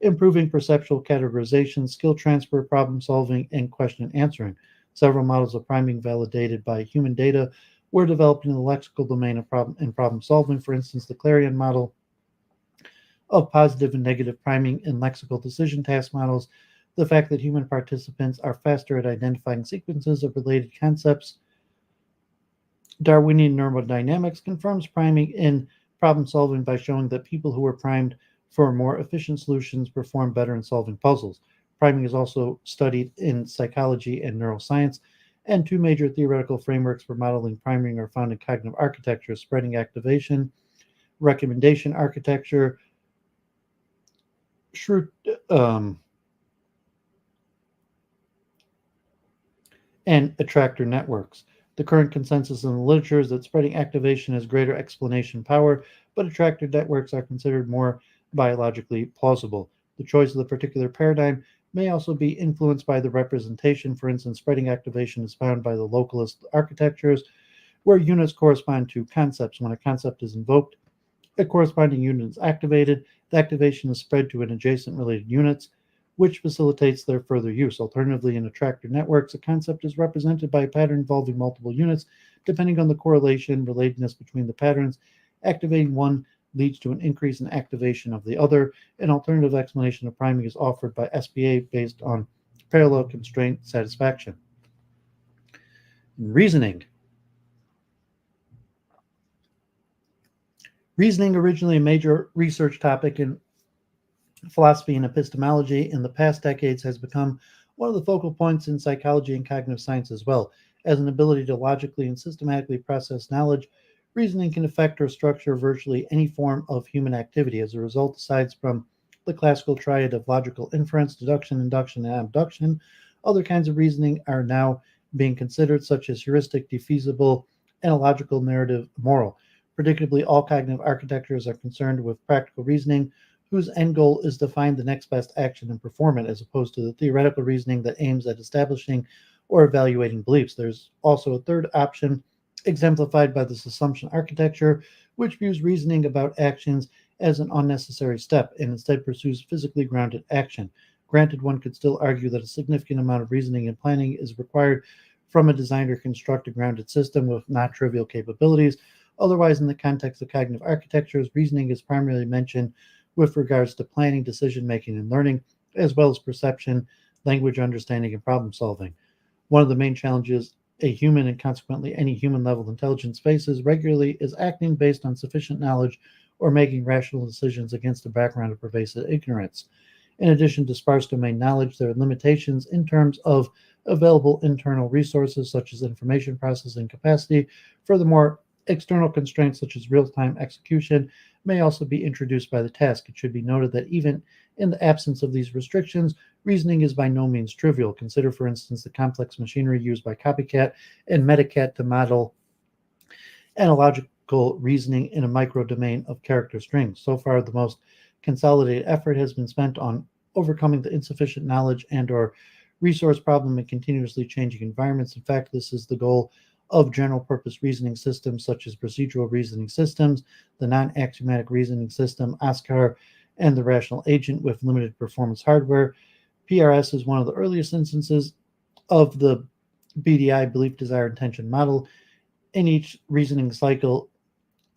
improving perceptual categorization, skill transfer, problem solving, and question answering. Several models of priming validated by human data were developed in the lexical domain of problem solving. For instance, the Clarion model of positive and negative priming in lexical decision task models, the fact that human participants are faster at identifying sequences of related concepts. Darwinian neurodynamics confirms priming in problem solving by showing that people who are primed for more efficient solutions perform better in solving puzzles. Priming is also studied in psychology and neuroscience, and two major theoretical frameworks for modeling priming are found in cognitive architecture: spreading activation, recommendation architecture, and attractor networks. The current consensus in the literature is that spreading activation has greater explanation power, but attractor networks are considered more biologically plausible. The choice of the particular paradigm may also be influenced by the representation. For instance, spreading activation is found by the localist architectures, where units correspond to concepts. When a concept is invoked, a corresponding unit is activated. The activation is spread to an adjacent related units, which facilitates their further use. Alternatively, in attractor networks, a concept is represented by a pattern involving multiple units. Depending on the correlation relatedness between the patterns, activating one leads to an increase in activation of the other. An alternative explanation of priming is offered by SPA based on parallel constraint satisfaction. Reasoning. Reasoning, originally a major research topic in philosophy and epistemology in the past decades, has become one of the focal points in psychology and cognitive science as well. As an ability to logically and systematically process knowledge, reasoning can affect or structure virtually any form of human activity. As a result, aside from the classical triad of logical inference, deduction, induction, and abduction, other kinds of reasoning are now being considered, such as heuristic, defeasible, analogical, narrative, moral. Predictably, all cognitive architectures are concerned with practical reasoning, whose end goal is to find the next best action and perform it, as opposed to the theoretical reasoning that aims at establishing or evaluating beliefs. There's also a third option, exemplified by this assumption architecture, which views reasoning about actions as an unnecessary step and instead pursues physically grounded action. Granted, one could still argue that a significant amount of reasoning and planning is required from a designed or constructed grounded system with not trivial capabilities. Otherwise, in the context of cognitive architectures, reasoning is primarily mentioned with regards to planning, decision making, and learning, as well as perception, language understanding, and problem solving. One of the main challenges a human and consequently any human level intelligence faces regularly is acting based on sufficient knowledge or making rational decisions against a background of pervasive ignorance. In addition to sparse domain knowledge, there are limitations in terms of available internal resources such as information processing capacity. Furthermore, external constraints such as real-time execution may also be introduced by the task. It should be noted that even in the absence of these restrictions, reasoning is by no means trivial. Consider, for instance, the complex machinery used by Copycat and Metacat to model analogical reasoning in a microdomain of character strings. So far, the most consolidated effort has been spent on overcoming the insufficient knowledge and/or resource problem in continuously changing environments. In fact, this is the goal of general-purpose reasoning systems such as procedural reasoning systems, the non-axiomatic reasoning system, OSCAR, and the rational agent with limited performance hardware. PRS is one of the earliest instances of the BDI, belief, desire, intention model. In each reasoning cycle,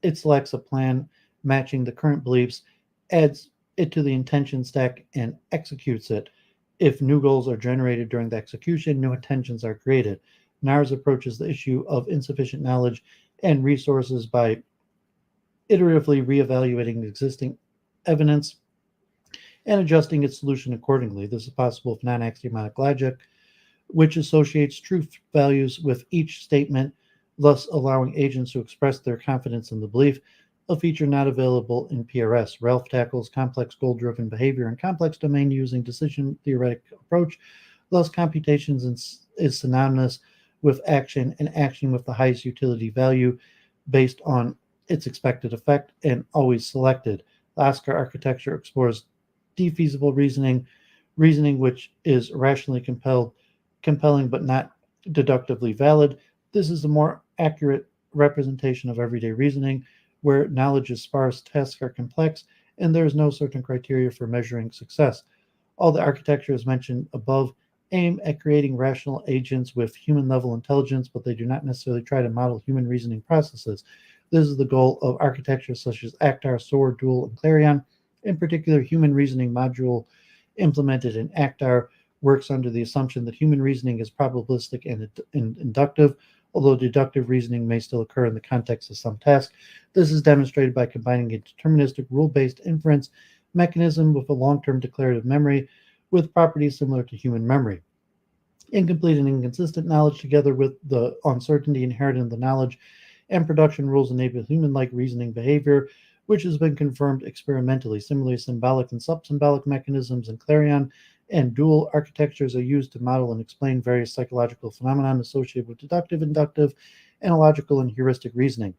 it selects a plan matching the current beliefs, adds it to the intention stack, and executes it. If new goals are generated during the execution, new intentions are created. NARS approaches the issue of insufficient knowledge and resources by iteratively reevaluating existing evidence and adjusting its solution accordingly. This is possible with non-axiomatic logic, which associates truth values with each statement, thus allowing agents to express their confidence in the belief, a feature not available in PRS. Ralph tackles complex goal-driven behavior and complex domain using decision-theoretic approach, thus computations is synonymous with action and action with the highest utility value based on its expected effect and always selected. The OSCAR architecture explores defeasible reasoning which is rationally compelling but not deductively valid. This is a more accurate representation of everyday reasoning, where knowledge is sparse, tasks are complex, and there is no certain criteria for measuring success. All the architectures mentioned above aim at creating rational agents with human-level intelligence, but they do not necessarily try to model human reasoning processes. This is the goal of architectures such as Actar, SOAR, Dual, and Clarion. In particular, human reasoning module implemented in Actar works under the assumption that human reasoning is probabilistic and inductive, although deductive reasoning may still occur in the context of some task. This is demonstrated by combining a deterministic rule-based inference mechanism with a long-term declarative memory with properties similar to human memory. Incomplete and inconsistent knowledge, together with the uncertainty inherent in the knowledge and production rules, enable human-like reasoning behavior, which has been confirmed experimentally. Similarly, symbolic and subsymbolic mechanisms in Clarion and Dual architectures are used to model and explain various psychological phenomena associated with deductive, inductive, analogical, and heuristic reasoning.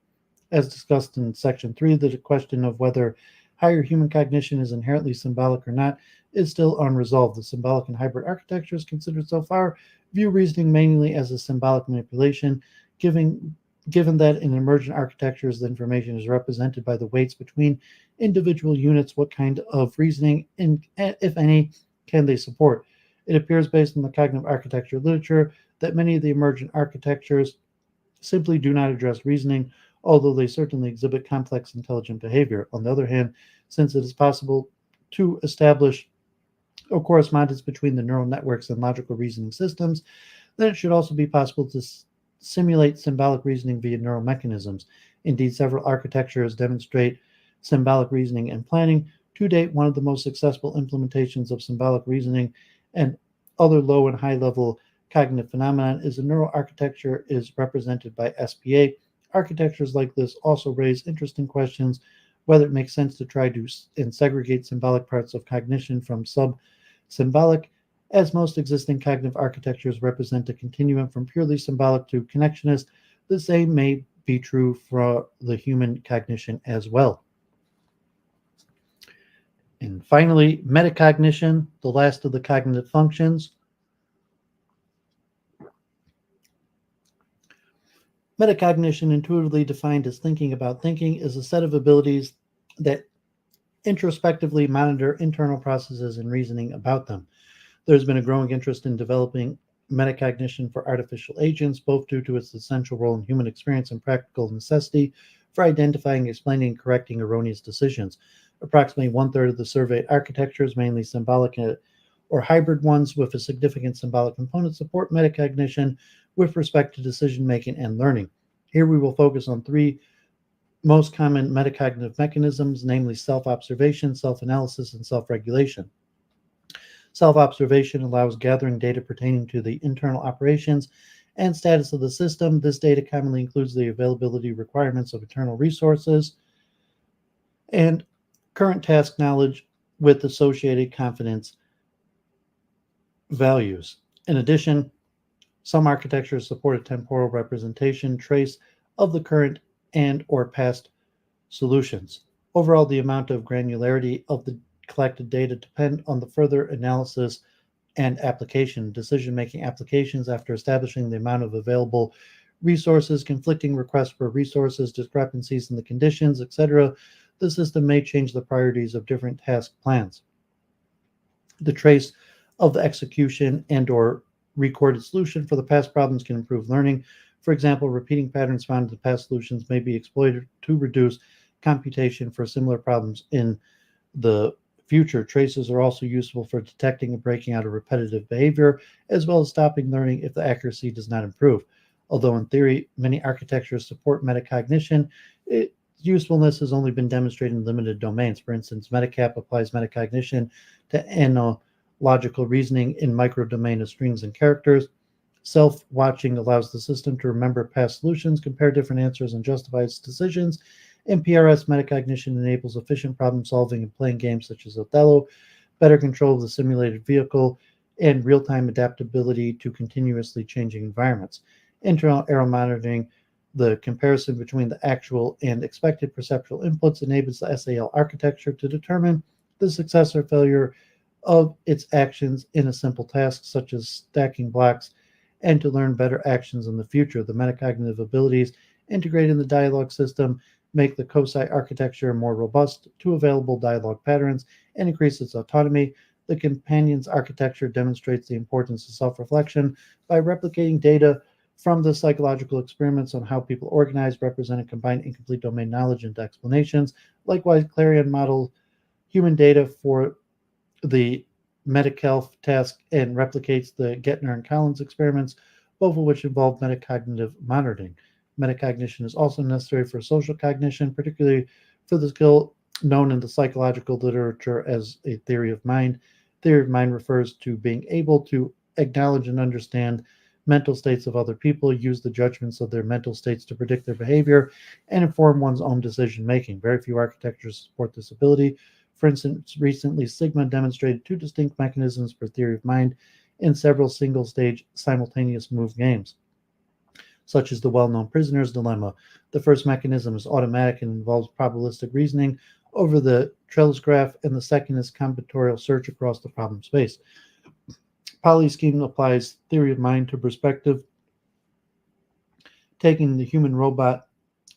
As discussed in Section 3, the question of whether higher human cognition is inherently symbolic or not is still unresolved. The symbolic and hybrid architectures considered so far view reasoning mainly as a symbolic manipulation, given that in emergent architectures the information is represented by the weights between individual units. What kind of reasoning, if any, can they support? It appears based on the cognitive architecture literature that many of the emergent architectures simply do not address reasoning, although they certainly exhibit complex intelligent behavior. On the other hand, since it is possible to establish a correspondence between the neural networks and logical reasoning systems, then it should also be possible to simulate symbolic reasoning via neural mechanisms. Indeed, several architectures demonstrate symbolic reasoning and planning. To date, one of the most successful implementations of symbolic reasoning and other low and high level cognitive phenomenon is a neural architecture is represented by SPA. Architectures like this also raise interesting questions whether it makes sense to try to segregate symbolic parts of cognition from sub-symbolic, as most existing cognitive architectures represent a continuum from purely symbolic to connectionist. The same may be true for the human cognition as well. And finally, metacognition, the last of the cognitive functions. Metacognition, intuitively defined as thinking about thinking, is a set of abilities that introspectively monitor internal processes and reasoning about them. There's been a growing interest in developing metacognition for artificial agents, both due to its essential role in human experience and practical necessity for identifying, explaining, and correcting erroneous decisions. Approximately one-third of the surveyed architectures, mainly symbolic or hybrid ones with a significant symbolic component, support metacognition with respect to decision-making and learning. Here we will focus on three most common metacognitive mechanisms, namely self-observation, self-analysis, and self-regulation. Self-observation allows gathering data pertaining to the internal operations and status of the system. This data commonly includes the availability requirements of internal resources and current task knowledge with associated confidence values. In addition, some architectures support a temporal representation trace of the current and or past solutions. Overall, the amount of granularity of the collected data depend on the further analysis and application. Decision-making applications, after establishing the amount of available resources, conflicting requests for resources, discrepancies in the conditions, etc., the system may change the priorities of different task plans. The trace of the execution and or recorded solution for the past problems can improve learning. For example, repeating patterns found in the past solutions may be exploited to reduce computation for similar problems in the future. Traces are also useful for detecting and breaking out of repetitive behavior, as well as stopping learning if the accuracy does not improve. Although in theory, many architectures support metacognition, its usefulness has only been demonstrated in limited domains. For instance, Metacap applies metacognition to analogical reasoning in microdomain of strings and characters. Self-watching allows the system to remember past solutions, compare different answers, and justify its decisions. In PRS, metacognition enables efficient problem solving in playing games such as Othello, better control of the simulated vehicle, and real-time adaptability to continuously changing environments. Internal error monitoring, the comparison between the actual and expected perceptual inputs, enables the SAL architecture to determine the success or failure of its actions in a simple task, such as stacking blocks, and to learn better actions in the future. The metacognitive abilities integrated in the dialogue system make the COSI architecture more robust to available dialogue patterns and increase its autonomy. The companions architecture demonstrates the importance of self-reflection by replicating data from the psychological experiments on how people organize, represent, and combine incomplete domain knowledge into explanations. Likewise, Clarion models human data for the Metacalf task and replicates the Gettner and Collins experiments, both of which involve metacognitive monitoring. Metacognition is also necessary for social cognition, particularly for the skill known in the psychological literature as a theory of mind. Theory of mind refers to being able to acknowledge and understand mental states of other people, use the judgments of their mental states to predict their behavior, and inform one's own decision making. Very few architectures support this ability. For instance, recently Sigma demonstrated two distinct mechanisms for theory of mind in several single-stage simultaneous move games, such as the well-known prisoner's dilemma. The first mechanism is automatic and involves probabilistic reasoning over the trellis graph, and the second is combinatorial search across the problem space. Polyscheme applies theory of mind to perspective, taking the human-robot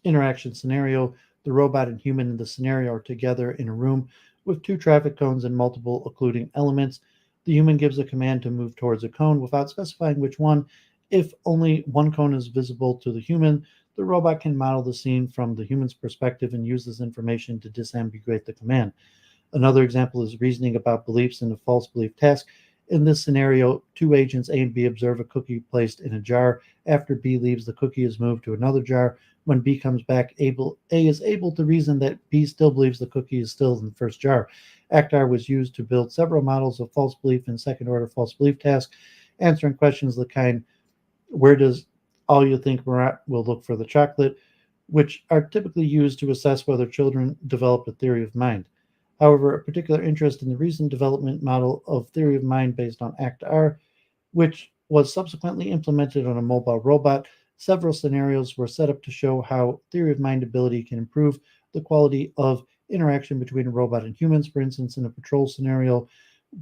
interaction scenario. The robot and human in the scenario are together in a room with two traffic cones and multiple occluding elements. The human gives a command to move towards a cone without specifying which one. If only one cone is visible to the human, the robot can model the scene from the human's perspective and use this information to disambiguate the command. Another example is reasoning about beliefs in a false belief task. In this scenario, two agents A and B observe a cookie placed in a jar. After B leaves, the cookie is moved to another jar. When B comes back, A is able to reason that B still believes the cookie is still in the first jar. ACTAR was used to build several models of false belief and second-order false belief tasks, answering questions of the kind, where does all you think Marat will look for the chocolate, which are typically used to assess whether children develop a theory of mind. However, a particular interest in the recent development model of theory of mind based on ACT-R, which was subsequently implemented on a mobile robot. Several scenarios were set up to show how theory of mind ability can improve the quality of interaction between a robot and humans. For instance, in a patrol scenario,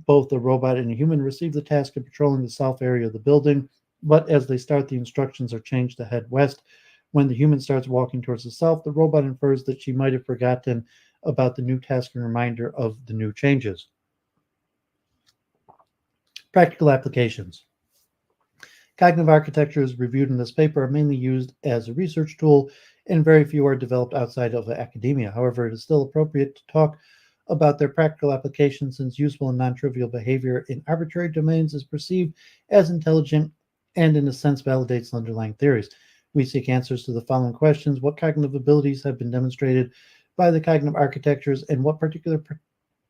both the robot and a human receive the task of patrolling the south area of the building, but as they start, the instructions are changed to head west. When the human starts walking towards the south, the robot infers that she might have forgotten about the new task and reminder of the new changes. Practical applications. Cognitive architectures reviewed in this paper are mainly used as a research tool, and very few are developed outside of academia. However, it is still appropriate to talk about their practical applications, since useful and non-trivial behavior in arbitrary domains is perceived as intelligent and in a sense validates underlying theories. We seek answers to the following questions: what cognitive abilities have been demonstrated by the cognitive architectures, and what particular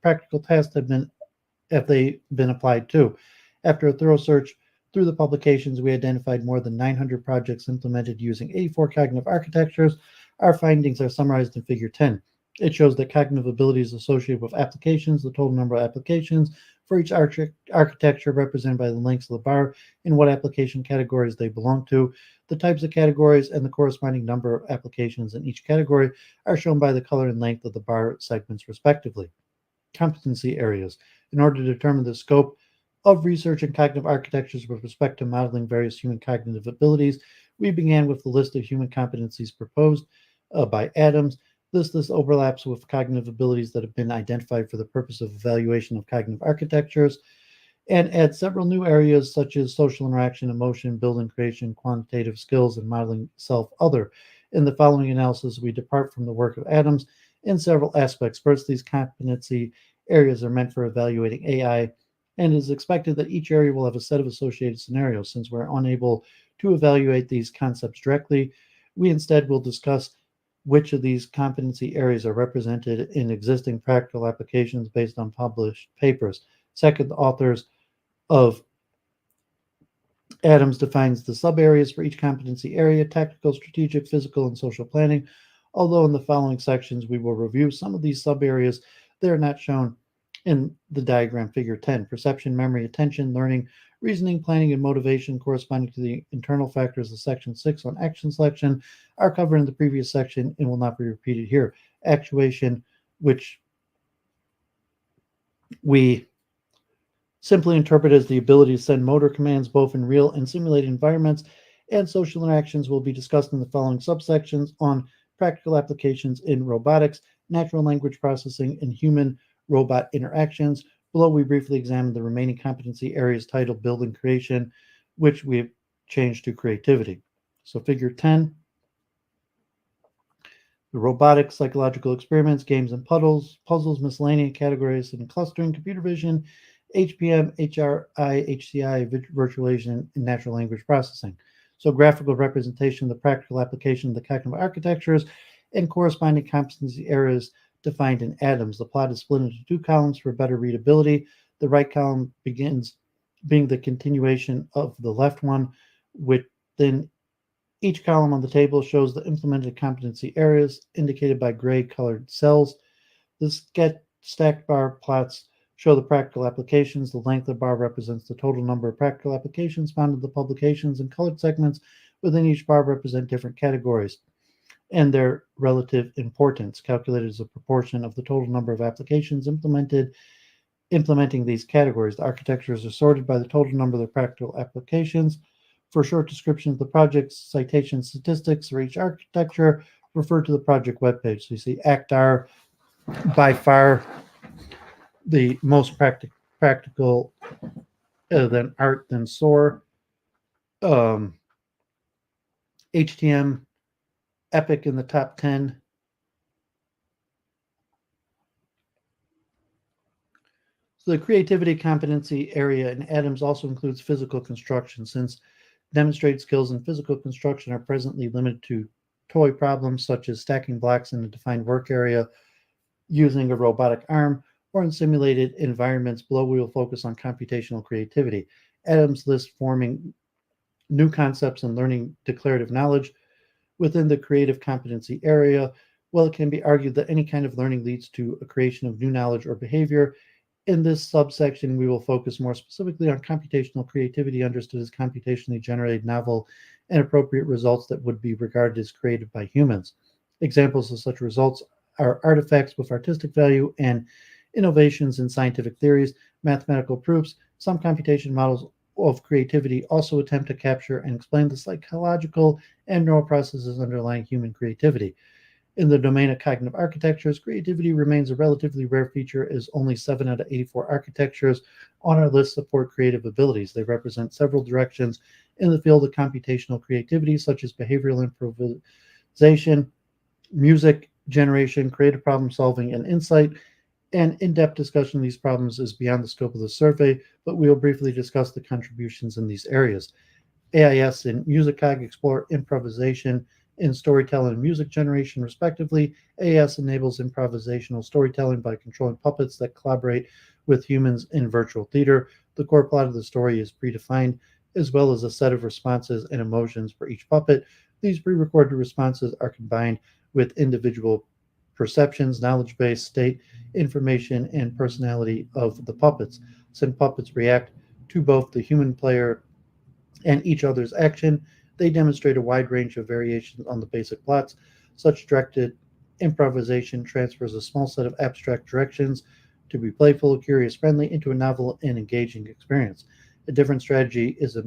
practical tasks have they been applied to? After a thorough search through the publications, we identified more than 900 projects implemented using 84 cognitive architectures. Our findings are summarized in Figure 10. It shows that cognitive abilities associated with applications, the total number of applications for each architecture represented by the lengths of the bar, and what application categories they belong to. The types of categories and the corresponding number of applications in each category are shown by the color and length of the bar segments, respectively. Competency areas. In order to determine the scope of research in cognitive architectures with respect to modeling various human cognitive abilities, we began with the list of human competencies proposed by Adams. This list overlaps with cognitive abilities that have been identified for the purpose of evaluation of cognitive architectures, and adds several new areas such as social interaction, emotion, building creation, quantitative skills, and modeling self-other. In the following analysis, we depart from the work of Adams in several aspects. First, these competency areas are meant for evaluating AI, and it is expected that each area will have a set of associated scenarios. Since we're unable to evaluate these concepts directly, we instead will discuss which of these competency areas are represented in existing practical applications based on published papers. Second, the authors of Adams defines the sub-areas for each competency area: tactical, strategic, physical, and social planning. Although in the following sections we will review some of these sub-areas, they are not shown in the diagram Figure 10. Perception, memory, attention, learning, reasoning, planning, and motivation, corresponding to the internal factors of Section 6 on action selection, are covered in the previous section and will not be repeated here. Actuation, which we simply interpret as the ability to send motor commands both in real and simulated environments, and social interactions, will be discussed in the following subsections on practical applications in robotics, natural language processing, and human-robot interactions. Below, we briefly examine the remaining competency areas titled Building Creation, which we have changed to Creativity. So Figure 10, the robotics, psychological experiments, games and puzzles, miscellaneous categories and clustering, computer vision, HPM, HRI, HCI, virtualization, and natural language processing. So graphical representation of the practical application of the cognitive architectures and corresponding competency areas defined in Adams. The plot is split into two columns for better readability. The right column begins being the continuation of the left one, within each column on the table shows the implemented competency areas indicated by gray colored cells. The stacked bar plots show the practical applications. The length of the bar represents the total number of practical applications found in the publications, and colored segments within each bar represent different categories and their relative importance, calculated as a proportion of the total number of applications implementing these categories. The architectures are sorted by the total number of the practical applications. For short description of the project, citation statistics for each architecture, refer to the project webpage. So you see ACT-R, by far the most practical, then ART, then SOAR. HTM, EPIC in the top 10. So the creativity competency area in Adams also includes physical construction, since demonstrated skills in physical construction are presently limited to toy problems such as stacking blocks in a defined work area using a robotic arm, or in simulated environments. Below, we will focus on computational creativity. Adams lists forming new concepts and learning declarative knowledge within the creative competency area. Well, it can be argued that any kind of learning leads to a creation of new knowledge or behavior. In this subsection, we will focus more specifically on computational creativity, understood as computationally generated novel and appropriate results that would be regarded as created by humans. Examples of such results are artifacts with artistic value and innovations in scientific theories, mathematical proofs. Some computation models of creativity also attempt to capture and explain the psychological and neural processes underlying human creativity. In the domain of cognitive architectures, creativity remains a relatively rare feature, as only 7 out of 84 architectures on our list support creative abilities. They represent several directions in the field of computational creativity, such as behavioral improvisation, music generation, creative problem solving, and insight. An in-depth discussion of these problems is beyond the scope of the survey, but we will briefly discuss the contributions in these areas. AIS and MusicCog explore improvisation in storytelling and music generation, respectively. AIS enables improvisational storytelling by controlling puppets that collaborate with humans in virtual theater. The core plot of the story is predefined, as well as a set of responses and emotions for each puppet. These pre-recorded responses are combined with individual perceptions, knowledge base, state, information, and personality of the puppets. Since puppets react to both the human player and each other's action, they demonstrate a wide range of variations on the basic plots. Such directed improvisation transfers a small set of abstract directions to be playful, curious, friendly into a novel and engaging experience. A different strategy is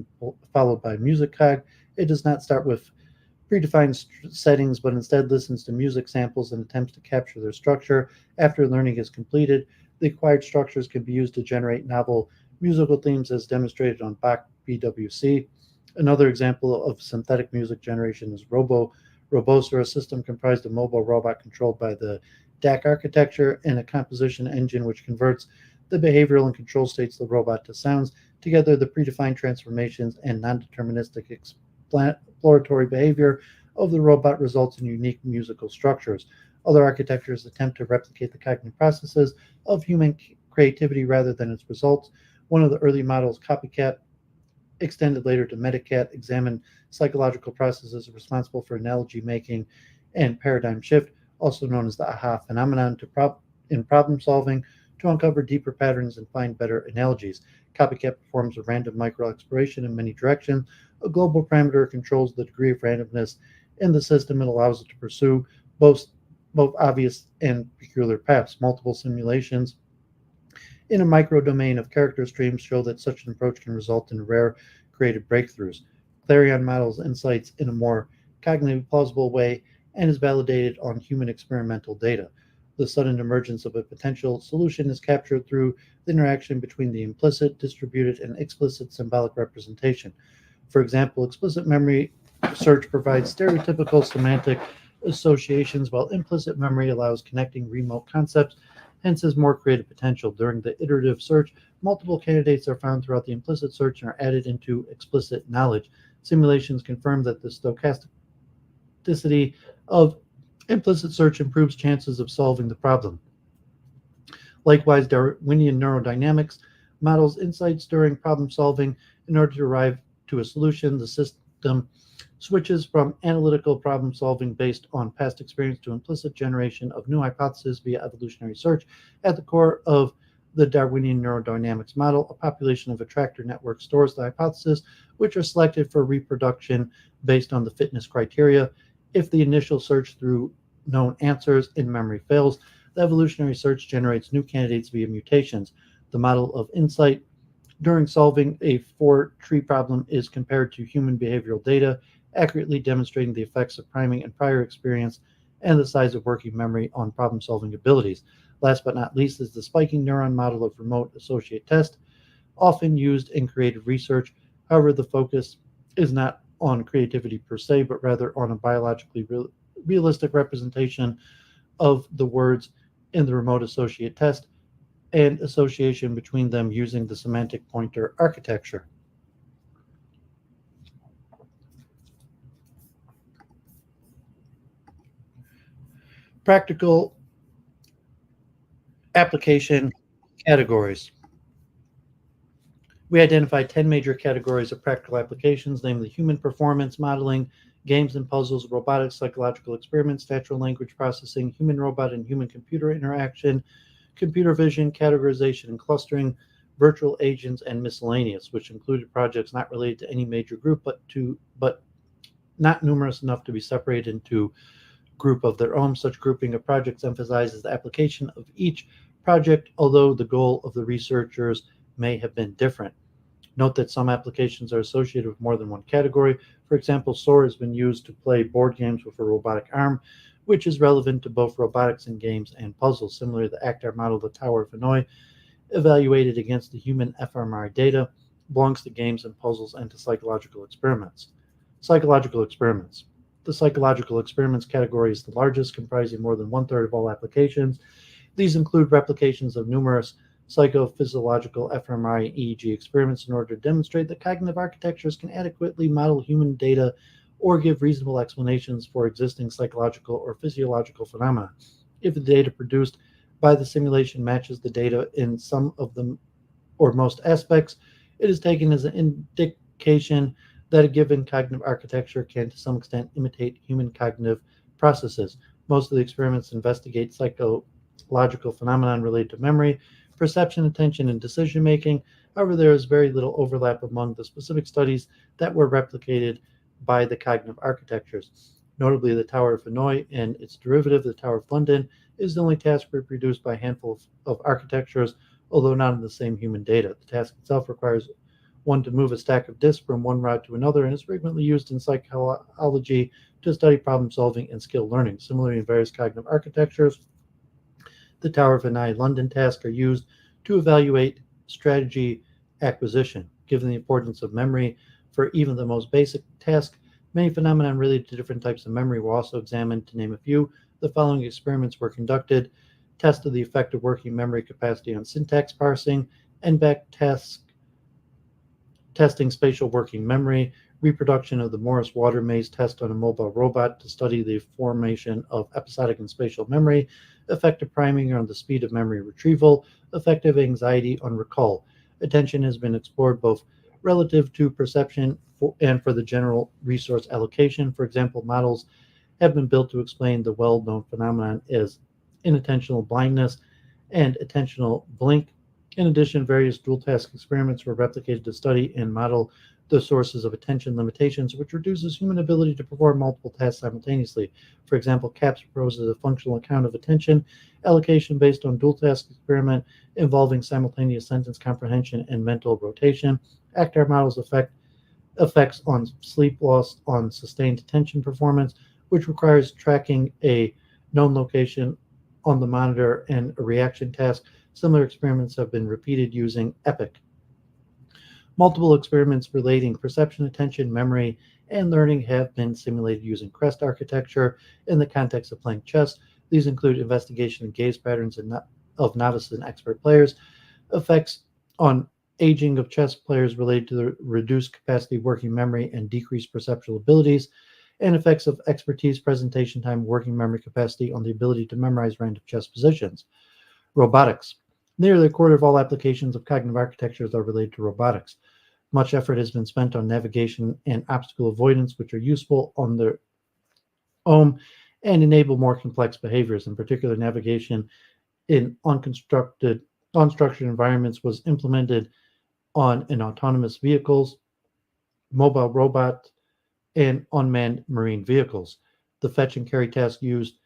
followed by MusicCog. It does not start with predefined settings, but instead listens to music samples and attempts to capture their structure. After learning is completed, the acquired structures can be used to generate novel musical themes, as demonstrated on Bach BWC. Another example of synthetic music generation is Roboser, a system comprised of mobile robot controlled by the DAC architecture and a composition engine which converts the behavioral and control states of the robot to sounds. Together, the predefined transformations and non-deterministic exploratory behavior of the robot results in unique musical structures. Other architectures attempt to replicate the cognitive processes of human creativity rather than its results. One of the early models, Copycat, extended later to Metacat, examined psychological processes responsible for analogy making and paradigm shift, also known as the aha phenomenon, in problem solving to uncover deeper patterns and find better analogies. Copycat performs a random micro exploration in many directions. A global parameter controls the degree of randomness in the system and allows it to pursue both obvious and peculiar paths. Multiple simulations in a microdomain of character streams show that such an approach can result in rare creative breakthroughs. Clarion models insights in a more cognitively plausible way and is validated on human experimental data. The sudden emergence of a potential solution is captured through the interaction between the implicit, distributed, and explicit symbolic representation. For example, explicit memory search provides stereotypical semantic associations, while implicit memory allows connecting remote concepts, hence has more creative potential. During the iterative search, multiple candidates are found throughout the implicit search and are added into explicit knowledge. Simulations confirm that the stochasticity of implicit search improves chances of solving the problem. Likewise, Darwinian neurodynamics models insights during problem solving. In order to arrive to a solution, the system switches from analytical problem solving based on past experience to implicit generation of new hypotheses via evolutionary search. At the core of the Darwinian neurodynamics model, a population of attractor networks stores the hypotheses, which are selected for reproduction based on the fitness criteria. If the initial search through known answers in memory fails, the evolutionary search generates new candidates via mutations. The model of insight during solving a 4-tree problem is compared to human behavioral data, accurately demonstrating the effects of priming and prior experience and the size of working memory on problem-solving abilities. Last but not least is the spiking neuron model of remote associate test, often used in creative research. However, the focus is not on creativity per se, but rather on a biologically realistic representation of the words in the remote associate test and association between them using the semantic pointer architecture. Practical application categories. We identified 10 major categories of practical applications, namely human performance modeling, games and puzzles, robotics, psychological experiments, natural language processing, human robot and human computer interaction, computer vision, categorization and clustering, virtual agents, and miscellaneous, which included projects not related to any major group but not numerous enough to be separated into group of their own. Such grouping of projects emphasizes the application of each project, although the goal of the researchers may have been different. Note that some applications are associated with more than one category. For example, SOAR has been used to play board games with a robotic arm, which is relevant to both robotics and games and puzzles. Similarly, the ACTAR model, the Tower of Hanoi, evaluated against the human fMRI data, belongs to games and puzzles and to psychological experiments. Psychological experiments. The psychological experiments category is the largest, comprising more than one-third of all applications. These include replications of numerous psychophysiological fMRI EEG experiments in order to demonstrate that cognitive architectures can adequately model human data or give reasonable explanations for existing psychological or physiological phenomena. If the data produced by the simulation matches the data in some of them or most aspects, it is taken as an indication that a given cognitive architecture can to some extent imitate human cognitive processes. Most of the experiments investigate psychological phenomena related to memory, perception, attention, and decision making. However, there is very little overlap among the specific studies that were replicated by the cognitive architectures. Notably, the Tower of Hanoi and its derivative, the Tower of London, is the only task reproduced by a handful of architectures, although not in the same human data. The task itself requires one to move a stack of disks from one route to another and is frequently used in psychology to study problem solving and skill learning. Similarly, in various cognitive architectures, the Tower of Hanoi London tasks are used to evaluate strategy acquisition. Given the importance of memory for even the most basic task, many phenomena related to different types of memory were also examined. To name a few, the following experiments were conducted: test of the effect of working memory capacity on syntax parsing, NBAC task testing spatial working memory, reproduction of the Morris water maze test on a mobile robot to study the formation of episodic and spatial memory, effective priming on the speed of memory retrieval, effective anxiety on recall. Attention has been explored both relative to perception and for the general resource allocation. For example, models have been built to explain the well-known phenomenon as inattentional blindness and attentional blink. In addition, various dual-task experiments were replicated to study and model the sources of attention limitations, which reduces human ability to perform multiple tasks simultaneously. For example, CAPS proposes a functional account of attention allocation based on dual-task experiment involving simultaneous sentence comprehension and mental rotation. ACTAR models effects on sleep loss on sustained attention performance, which requires tracking a known location on the monitor and a reaction task. Similar experiments have been repeated using EPIC. Multiple experiments relating perception, attention, memory, and learning have been simulated using CREST architecture in the context of playing chess. These include investigation of gaze patterns of novice and expert players, effects on aging of chess players related to the reduced capacity working memory and decreased perceptual abilities, and effects of expertise, presentation time, working memory capacity on the ability to memorize random chess positions. Robotics. Nearly a quarter of all applications of cognitive architectures are related to robotics. Much effort has been spent on navigation and obstacle avoidance, which are useful on their own and enable more complex behaviors. In particular, navigation in unstructured environments was implemented on an autonomous vehicles, mobile robot, and unmanned marine vehicles. The fetch and carry task used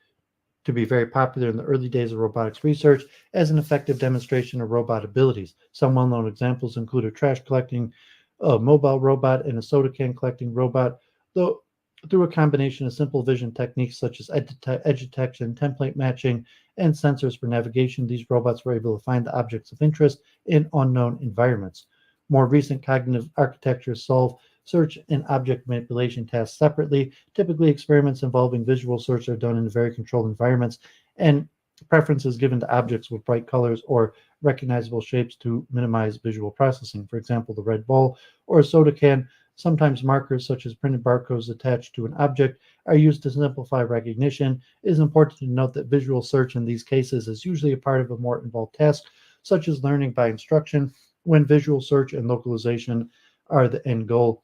to be very popular in the early days of robotics research as an effective demonstration of robot abilities. Some well-known examples include a trash collecting mobile robot and a soda can collecting robot, though through a combination of simple vision techniques such as edge detection, template matching, and sensors for navigation, these robots were able to find the objects of interest in unknown environments. More recent cognitive architectures solve search and object manipulation tasks separately. Typically, experiments involving visual search are done in very controlled environments, and preferences given to objects with bright colors or recognizable shapes to minimize visual processing. For example, the red ball or a soda can. Sometimes markers such as printed barcodes attached to an object are used to simplify recognition. It is important to note that visual search in these cases is usually a part of a more involved task, such as learning by instruction. When visual search and localization are the end goal,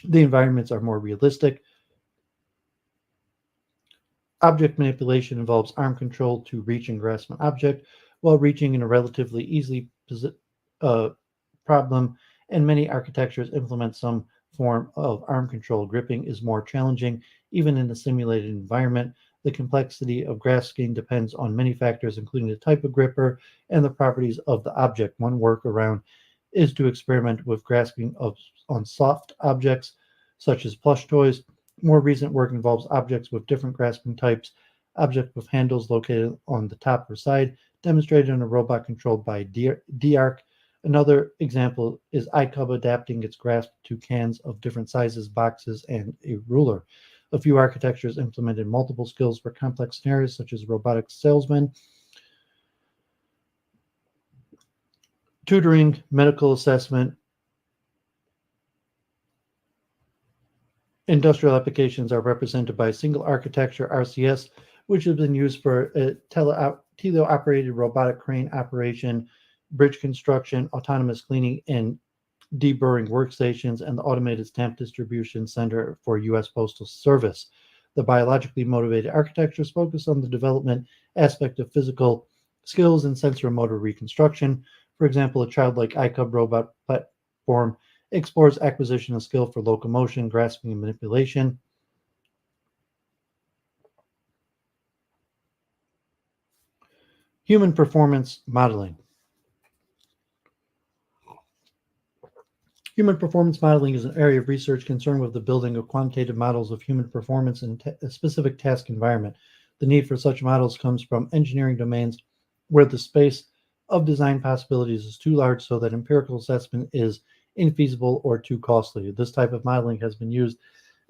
the environments are more realistic. Object manipulation involves arm control to reach and grasp an object while reaching in a relatively easily problem, and many architectures implement some form of arm control. Gripping is more challenging, even in a simulated environment. The complexity of grasping depends on many factors, including the type of gripper and the properties of the object. One workaround is to experiment with grasping on soft objects, such as plush toys. More recent work involves objects with different grasping types, objects with handles located on the top or side, demonstrated in a robot controlled by DARC. Another example is iCub adapting its grasp to cans of different sizes, boxes, and a ruler. A few architectures implemented multiple skills for complex scenarios, such as robotic salesmen, tutoring, medical assessment. Industrial applications are represented by a single architecture, RCS, which has been used for teleoperated robotic crane operation, bridge construction, autonomous cleaning, and deburring workstations, and the automated stamp distribution center for U.S. Postal Service. The biologically motivated architectures focus on the development aspect of physical skills and sensor motor reconstruction. For example, a childlike iCub robot platform explores acquisition of skill for locomotion, grasping, and manipulation. Human performance modeling. Human performance modeling is an area of research concerned with the building of quantitative models of human performance in a specific task environment. The need for such models comes from engineering domains where the space of design possibilities is too large so that empirical assessment is infeasible or too costly. This type of modeling has been used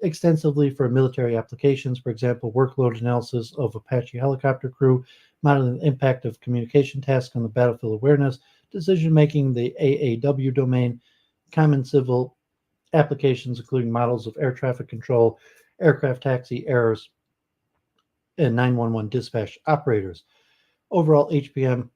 extensively for military applications, for example, workload analysis of Apache helicopter crew, modeling the impact of communication tasks on the battlefield awareness, decision-making, the AAW domain, common civil applications, including models of air traffic control, aircraft taxi errors, and 911 dispatch operators. Overall, HPM,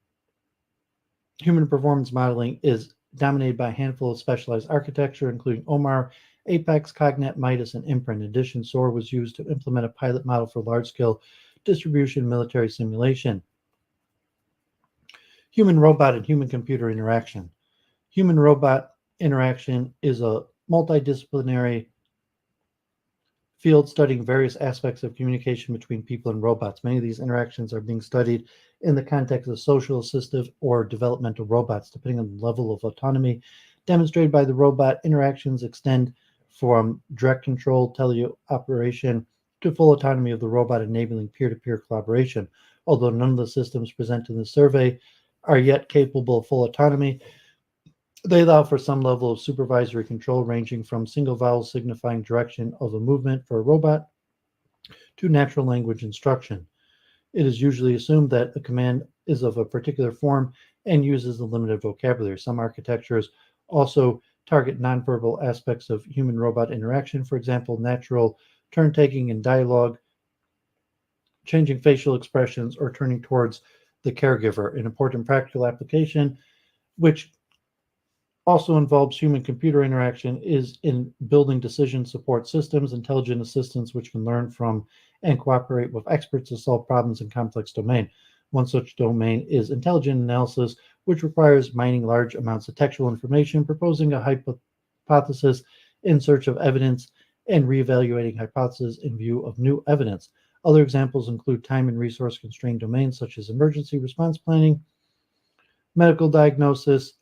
human performance modeling, is dominated by a handful of specialized architecture, including OMAR, Apex, Cognet, Midas, and Imprint. In addition, SOAR was used to implement a pilot model for large-scale distribution military simulation. Human-robot and human-computer interaction. Human-robot interaction is a multidisciplinary field studying various aspects of communication between people and robots. Many of these interactions are being studied in the context of social, assistive, or developmental robots, depending on the level of autonomy demonstrated by the robot. Interactions extend from direct control, teleoperation, to full autonomy of the robot, enabling peer-to-peer collaboration. Although none of the systems presented in the survey are yet capable of full autonomy, they allow for some level of supervisory control, ranging from single vowels signifying direction of a movement for a robot to natural language instruction. It is usually assumed that a command is of a particular form and uses a limited vocabulary. Some architectures also target nonverbal aspects of human-robot interaction, for example, natural turn-taking in dialogue, changing facial expressions, or turning towards the caregiver. An important practical application, which also involves human-computer interaction, is in building decision support systems, intelligent assistants which can learn from and cooperate with experts to solve problems in complex domain. One such domain is intelligent analysis, which requires mining large amounts of textual information, proposing a hypothesis in search of evidence, and reevaluating hypotheses in view of new evidence. Other examples include time and resource constrained domains such as emergency response planning, medical diagnosis,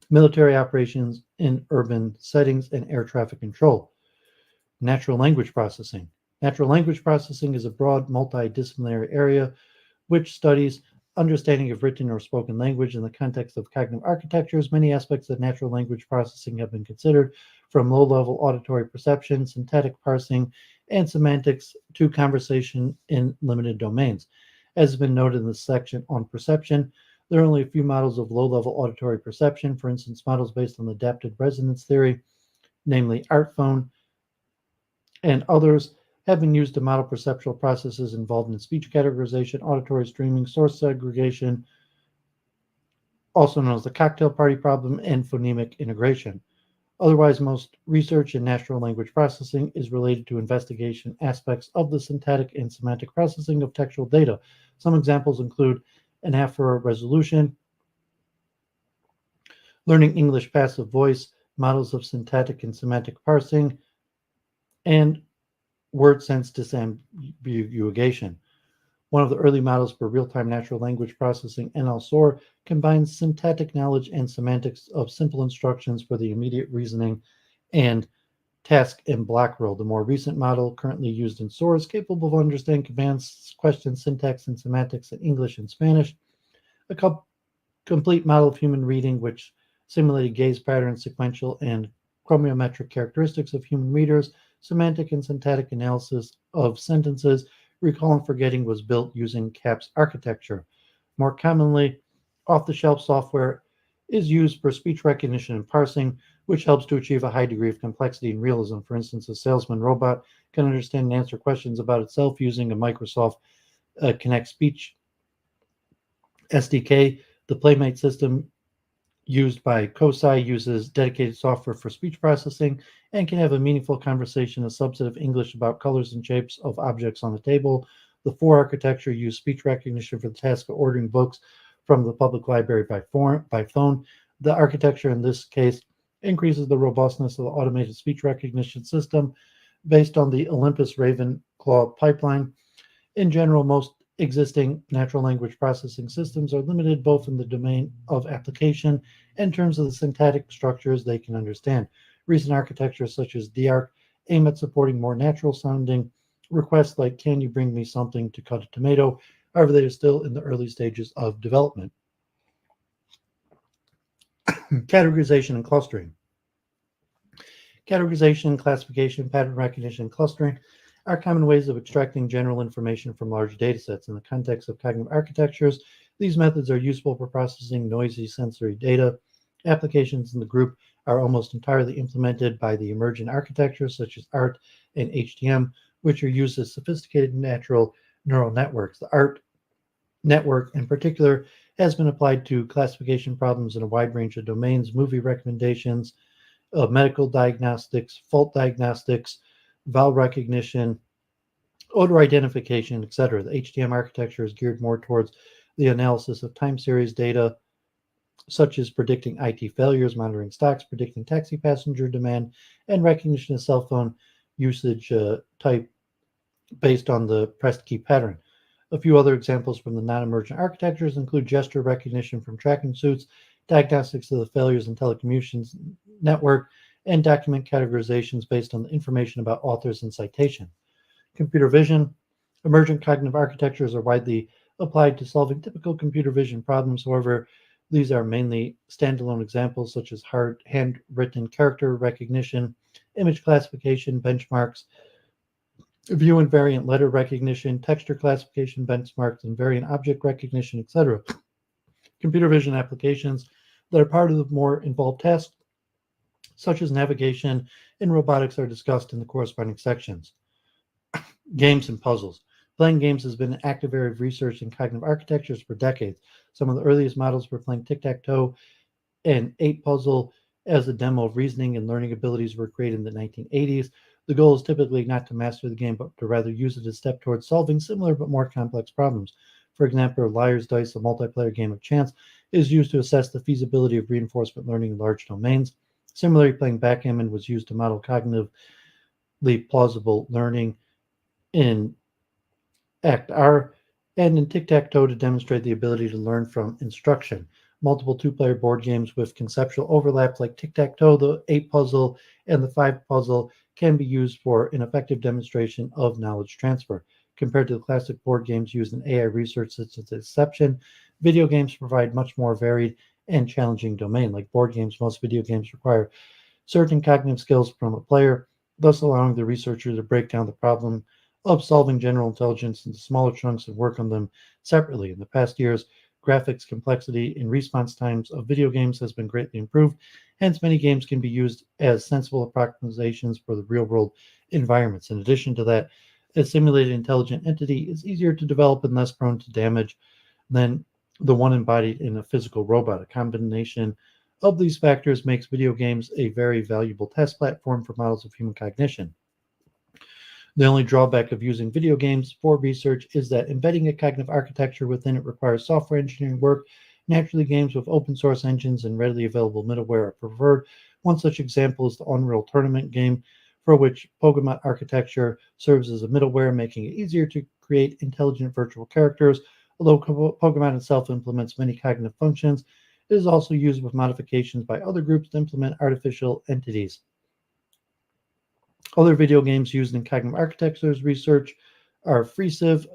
military operations in urban settings, and air traffic control. Natural language processing. Natural language processing is a broad multidisciplinary area which studies understanding of written or spoken language in the context of cognitive architectures. Many aspects of natural language processing have been considered, from low-level auditory perception, synthetic parsing, and semantics to conversation in limited domains. As has been noted in the section on perception, there are only a few models of low-level auditory perception, for instance, models based on the adaptive resonance theory, namely ArtPhone, and others have been used to model perceptual processes involved in speech categorization, auditory streaming, source segregation, also known as the cocktail party problem, and phonemic integration. Otherwise, most research in natural language processing is related to investigation aspects of the syntactic and semantic processing of textual data. Some examples include anaphora resolution, learning English passive voice, models of syntactic and semantic parsing, and word sense disambiguation. One of the early models for real-time natural language processing, NL-SOAR, combines syntactic knowledge and semantics of simple instructions for the immediate reasoning and task and block rule. The more recent model currently used in SOAR is capable of understanding commands, questions, syntax, and semantics in English and Spanish. A complete model of human reading, which simulated gaze patterns, sequential and chromometric characteristics of human readers, semantic and syntactic analysis of sentences, recall and forgetting, was built using CAPS architecture. More commonly, off-the-shelf software is used for speech recognition and parsing, which helps to achieve a high degree of complexity and realism. For instance, a salesman robot can understand and answer questions about itself using a Microsoft Connect Speech SDK. The Playmate system used by COSI uses dedicated software for speech processing and can have a meaningful conversation, a subset of English about colors and shapes of objects on the table. The FOR architecture used speech recognition for the task of ordering books from the public library by phone. The architecture in this case increases the robustness of the automated speech recognition system based on the Olympus Ravenclaw pipeline. In general, most existing natural language processing systems are limited both in the domain of application and in terms of the syntactic structures they can understand. Recent architectures such as DARC aim at supporting more natural sounding requests like, "Can you bring me something to cut a tomato?" However, they are still in the early stages of development. Categorization and clustering. Categorization, classification, pattern recognition, and clustering are common ways of extracting general information from large datasets. In the context of cognitive architectures, these methods are useful for processing noisy sensory data. Applications in the group are almost entirely implemented by the emergent architectures such as ART and HTM, which are used as sophisticated natural neural networks. The ART network, in particular, has been applied to classification problems in a wide range of domains: movie recommendations, medical diagnostics, fault diagnostics, vowel recognition, odor identification, etc. The HTM architecture is geared more towards the analysis of time series data, such as predicting IT failures, monitoring stocks, predicting taxi passenger demand, and recognition of cell phone usage type based on the pressed key pattern. A few other examples from the non-emergent architectures include gesture recognition from tracking suits, diagnostics of the failures in telecommunications network, and document categorizations based on the information about authors and citation. Computer vision. Emergent cognitive architectures are widely applied to solving typical computer vision problems. However, these are mainly standalone examples such as handwritten character recognition, image classification, benchmarks, view and variant letter recognition, texture classification, benchmarks, and variant object recognition, etc. Computer vision applications that are part of the more involved tasks, such as navigation and robotics, are discussed in the corresponding sections. Games and puzzles. Playing games has been an active area of research in cognitive architectures for decades. Some of the earliest models for playing tic-tac-toe and 8 puzzle as a demo of reasoning and learning abilities were created in the 1980s. The goal is typically not to master the game, but to rather use it as a step towards solving similar but more complex problems. For example, Liar's Dice, a multiplayer game of chance, is used to assess the feasibility of reinforcement learning in large domains. Similarly, playing backgammon was used to model cognitively plausible learning in Act R, and in tic-tac-toe to demonstrate the ability to learn from instruction. Multiple two-player board games with conceptual overlap like tic-tac-toe, the 8 puzzle, and the 5 puzzle can be used for an effective demonstration of knowledge transfer. Compared to the classic board games used in AI research such as Deception, video games provide much more varied and challenging domain. Like board games, most video games require certain cognitive skills from a player, thus allowing the researcher to break down the problem of solving general intelligence into smaller chunks and work on them separately. In the past years, graphics complexity and response times of video games has been greatly improved. Hence, many games can be used as sensible approximations for the real-world environments. In addition to that, a simulated intelligent entity is easier to develop and less prone to damage than the one embodied in a physical robot. A combination of these factors makes video games a very valuable test platform for models of human cognition. The only drawback of using video games for research is that embedding a cognitive architecture within it requires software engineering work. Naturally, games with open source engines and readily available middleware are preferred. One such example is the Unreal Tournament game, for which Pokemon architecture serves as a middleware, making it easier to create intelligent virtual characters. Although Pokemon itself implements many cognitive functions, it is also used with modifications by other groups to implement artificial entities. Other video games used in cognitive architectures research are FreeCiv,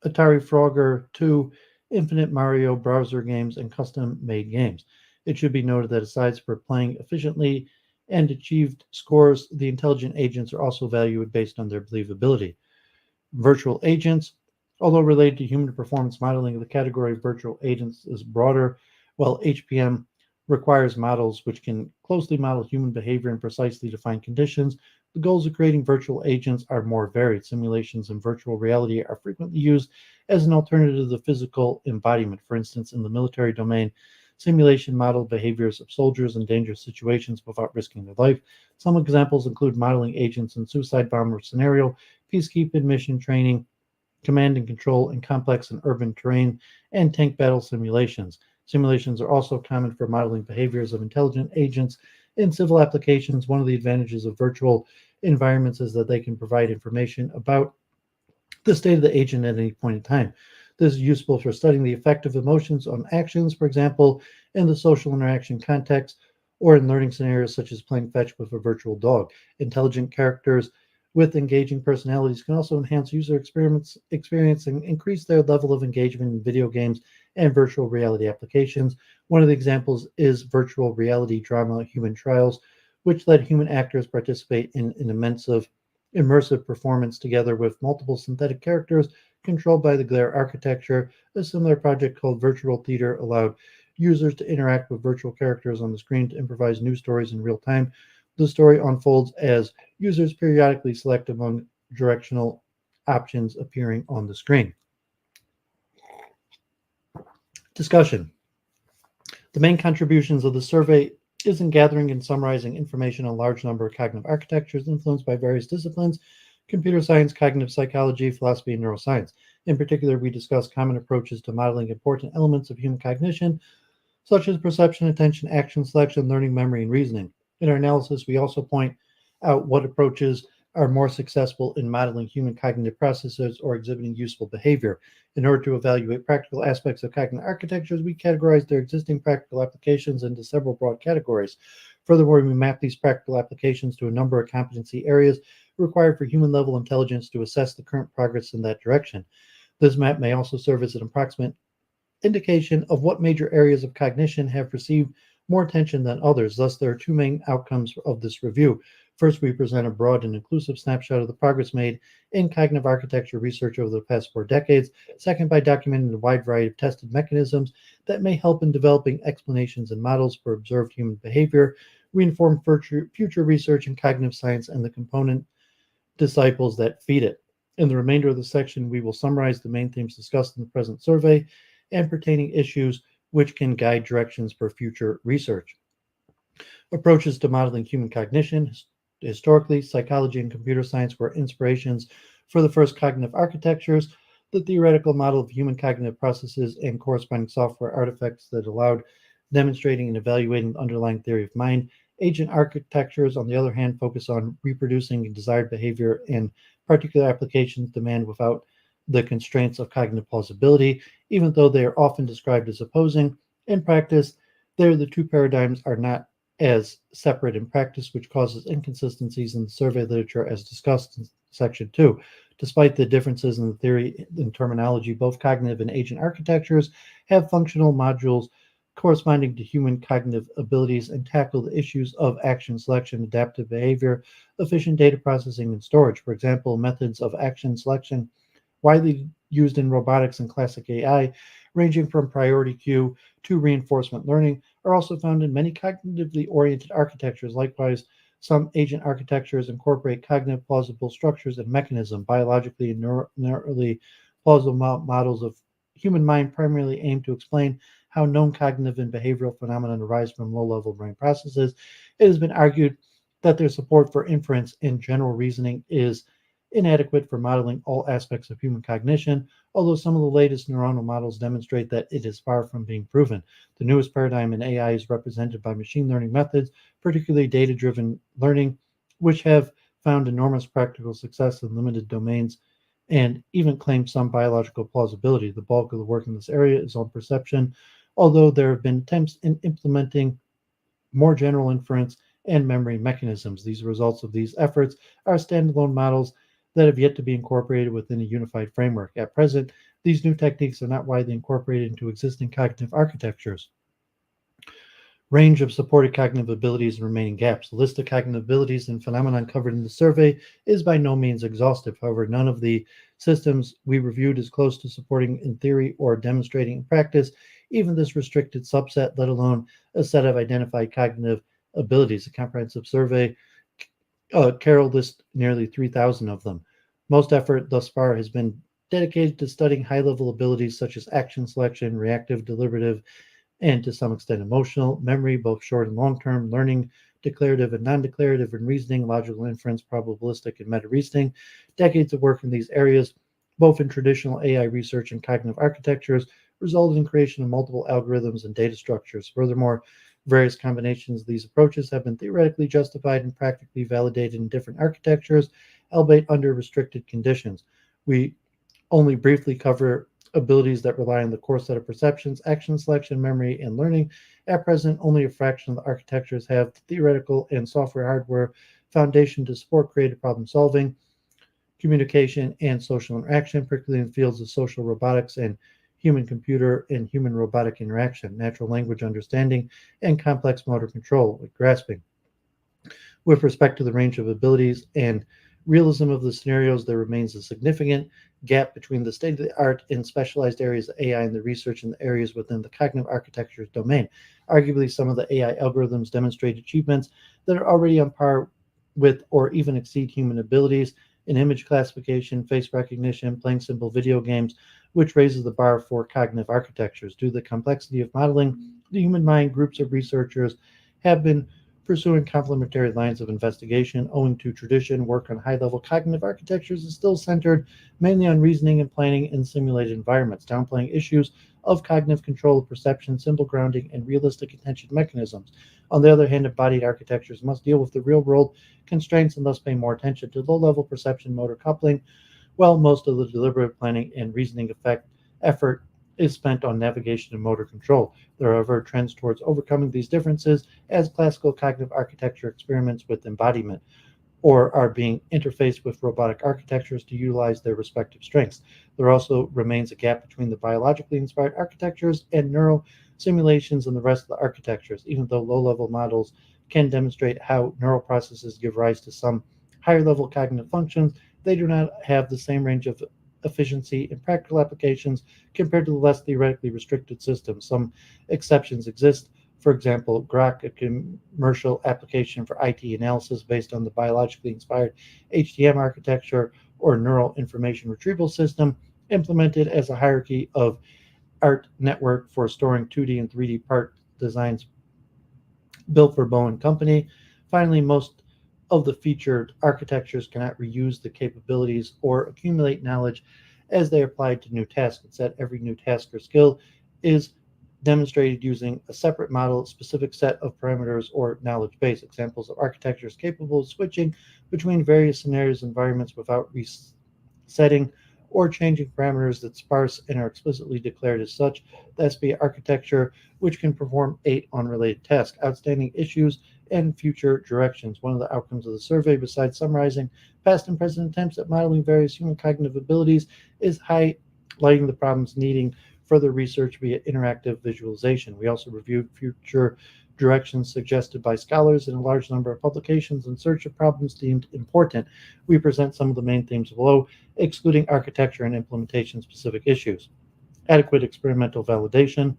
Atari Frogger 2, Infinite Mario browser games, and custom-made games. It should be noted that aside from playing efficiently and achieved scores, the intelligent agents are also valued based on their believability. Virtual agents, although related to human performance modeling, the category of virtual agents is broader, while HPM requires models which can closely model human behavior in precisely defined conditions. The goals of creating virtual agents are more varied. Simulations and virtual reality are frequently used as an alternative to the physical embodiment. For instance, in the military domain, simulation model behaviors of soldiers in dangerous situations without risking their life. Some examples include modeling agents in suicide bomber scenario, peacekeeping mission training, command and control in complex and urban terrain, and tank battle simulations. Simulations are also common for modeling behaviors of intelligent agents in civil applications. One of the advantages of virtual environments is that they can provide information about the state of the agent at any point in time. This is useful for studying the effect of emotions on actions, for example, in the social interaction context, or in learning scenarios such as playing fetch with a virtual dog. Intelligent characters with engaging personalities can also enhance user experience and increase their level of engagement in video games and virtual reality applications. One of the examples is virtual reality drama Human Trials, which let human actors participate in an immersive performance together with multiple synthetic characters controlled by the Glare architecture. A similar project called Virtual Theater allowed users to interact with virtual characters on the screen to improvise new stories in real time. The story unfolds as users periodically select among directional options appearing on the screen. Discussion. The main contributions of the survey is in gathering and summarizing information on a large number of cognitive architectures influenced by various disciplines: computer science, cognitive psychology, philosophy, and neuroscience. In particular, we discuss common approaches to modeling important elements of human cognition, such as perception, attention, action, selection, learning, memory, and reasoning. In our analysis, we also point out what approaches are more successful in modeling human cognitive processes or exhibiting useful behavior. In order to evaluate practical aspects of cognitive architectures, we categorize their existing practical applications into several broad categories. Furthermore, we map these practical applications to a number of competency areas required for human-level intelligence to assess the current progress in that direction. This map may also serve as an approximate indication of what major areas of cognition have received more attention than others. Thus, there are two main outcomes of this review. First, we present a broad and inclusive snapshot of the progress made in cognitive architecture research over the past 4 decades. Second, by documenting a wide variety of tested mechanisms that may help in developing explanations and models for observed human behavior, we inform future research in cognitive science and the component disciples that feed it. In the remainder of the section, we will summarize the main themes discussed in the present survey and pertaining issues which can guide directions for future research. Approaches to modeling human cognition. Historically, psychology and computer science were inspirations for the first cognitive architectures. The theoretical model of human cognitive processes and corresponding software artifacts that allowed demonstrating and evaluating the underlying theory of mind. Agent architectures, on the other hand, focus on reproducing desired behavior and particular applications demand without the constraints of cognitive plausibility. Even though they are often described as opposing, in practice, the two paradigms are not as separate in practice, which causes inconsistencies in the survey literature as discussed in section 2. Despite the differences in the theory and terminology, both cognitive and agent architectures have functional modules corresponding to human cognitive abilities and tackle the issues of action selection, adaptive behavior, efficient data processing, and storage. For example, methods of action selection widely used in robotics and classic AI, ranging from priority queue to reinforcement learning, are also found in many cognitively oriented architectures. Likewise, some agent architectures incorporate cognitive plausible structures and mechanisms. Biologically and neurally plausible models of human mind primarily aim to explain how known cognitive and behavioral phenomena arise from low-level brain processes. It has been argued that their support for inference in general reasoning is inadequate for modeling all aspects of human cognition, although some of the latest neuronal models demonstrate that it is far from being proven. The newest paradigm in AI is represented by machine learning methods, particularly data-driven learning, which have found enormous practical success in limited domains and even claim some biological plausibility. The bulk of the work in this area is on perception, although there have been attempts in implementing more general inference and memory mechanisms. These results of these efforts are standalone models that have yet to be incorporated within a unified framework. At present, these new techniques are not widely incorporated into existing cognitive architectures. Range of supported cognitive abilities and remaining gaps. The list of cognitive abilities and phenomena covered in the survey is by no means exhaustive. However, none of the systems we reviewed is close to supporting in theory or demonstrating in practice even this restricted subset, let alone a set of identified cognitive abilities. A comprehensive survey, Carroll lists nearly 3,000 of them. Most effort thus far has been dedicated to studying high-level abilities such as action selection, reactive, deliberative, and to some extent emotional, memory, both short and long-term, learning, declarative and non-declarative, and reasoning, logical inference, probabilistic, and meta-reasoning. Decades of work in these areas, both in traditional AI research and cognitive architectures, resulted in creation of multiple algorithms and data structures. Furthermore, various combinations of these approaches have been theoretically justified and practically validated in different architectures, albeit under restricted conditions. We only briefly cover abilities that rely on the core set of perceptions, action selection, memory, and learning. At present, only a fraction of the architectures have the theoretical and software hardware foundation to support creative problem solving, communication, and social interaction, particularly in fields of social robotics and human computer and human robotic interaction, natural language understanding, and complex motor control, like grasping. With respect to the range of abilities and realism of the scenarios, there remains a significant gap between the state of the art in specialized areas of AI and the research in the areas within the cognitive architecture's domain. Arguably, some of the AI algorithms demonstrate achievements that are already on par with or even exceed human abilities in image classification, face recognition, playing simple video games, which raises the bar for cognitive architectures. Due to the complexity of modeling the human mind, groups of researchers have been pursuing complementary lines of investigation. Owing to tradition, work on high-level cognitive architectures is still centered mainly on reasoning and planning in simulated environments, downplaying issues of cognitive control of perception, symbol grounding, and realistic attention mechanisms. On the other hand, embodied architectures must deal with the real-world constraints and thus pay more attention to low-level perception motor coupling, while most of the deliberate planning and reasoning effort is spent on navigation and motor control. There are trends towards overcoming these differences as classical cognitive architecture experiments with embodiment or are being interfaced with robotic architectures to utilize their respective strengths. There also remains a gap between the biologically inspired architectures and neural simulations and the rest of the architectures. Even though low-level models can demonstrate how neural processes give rise to some higher-level cognitive functions, they do not have the same range of efficiency in practical applications compared to the less theoretically restricted systems. Some exceptions exist. For example, Grok, a commercial application for IT analysis based on the biologically inspired HTM architecture, or neural information retrieval system, implemented as a hierarchy of art network for storing 2D and 3D part designs built for Boeing Company. Finally, most of the featured architectures cannot reuse the capabilities or accumulate knowledge as they are applied to new tasks. Instead, every new task or skill is demonstrated using a separate model, specific set of parameters, or knowledge base. Examples of architectures capable of switching between various scenarios and environments without resetting or changing parameters that sparse and are explicitly declared as such. The SB architecture, which can perform 8 unrelated tasks, outstanding issues, and future directions. One of the outcomes of the survey, besides summarizing past and present attempts at modeling various human cognitive abilities, is highlighting the problems needing further research via interactive visualization. We also reviewed future directions suggested by scholars in a large number of publications in search of problems deemed important. We present some of the main themes below, excluding architecture and implementation-specific issues. Adequate experimental validation.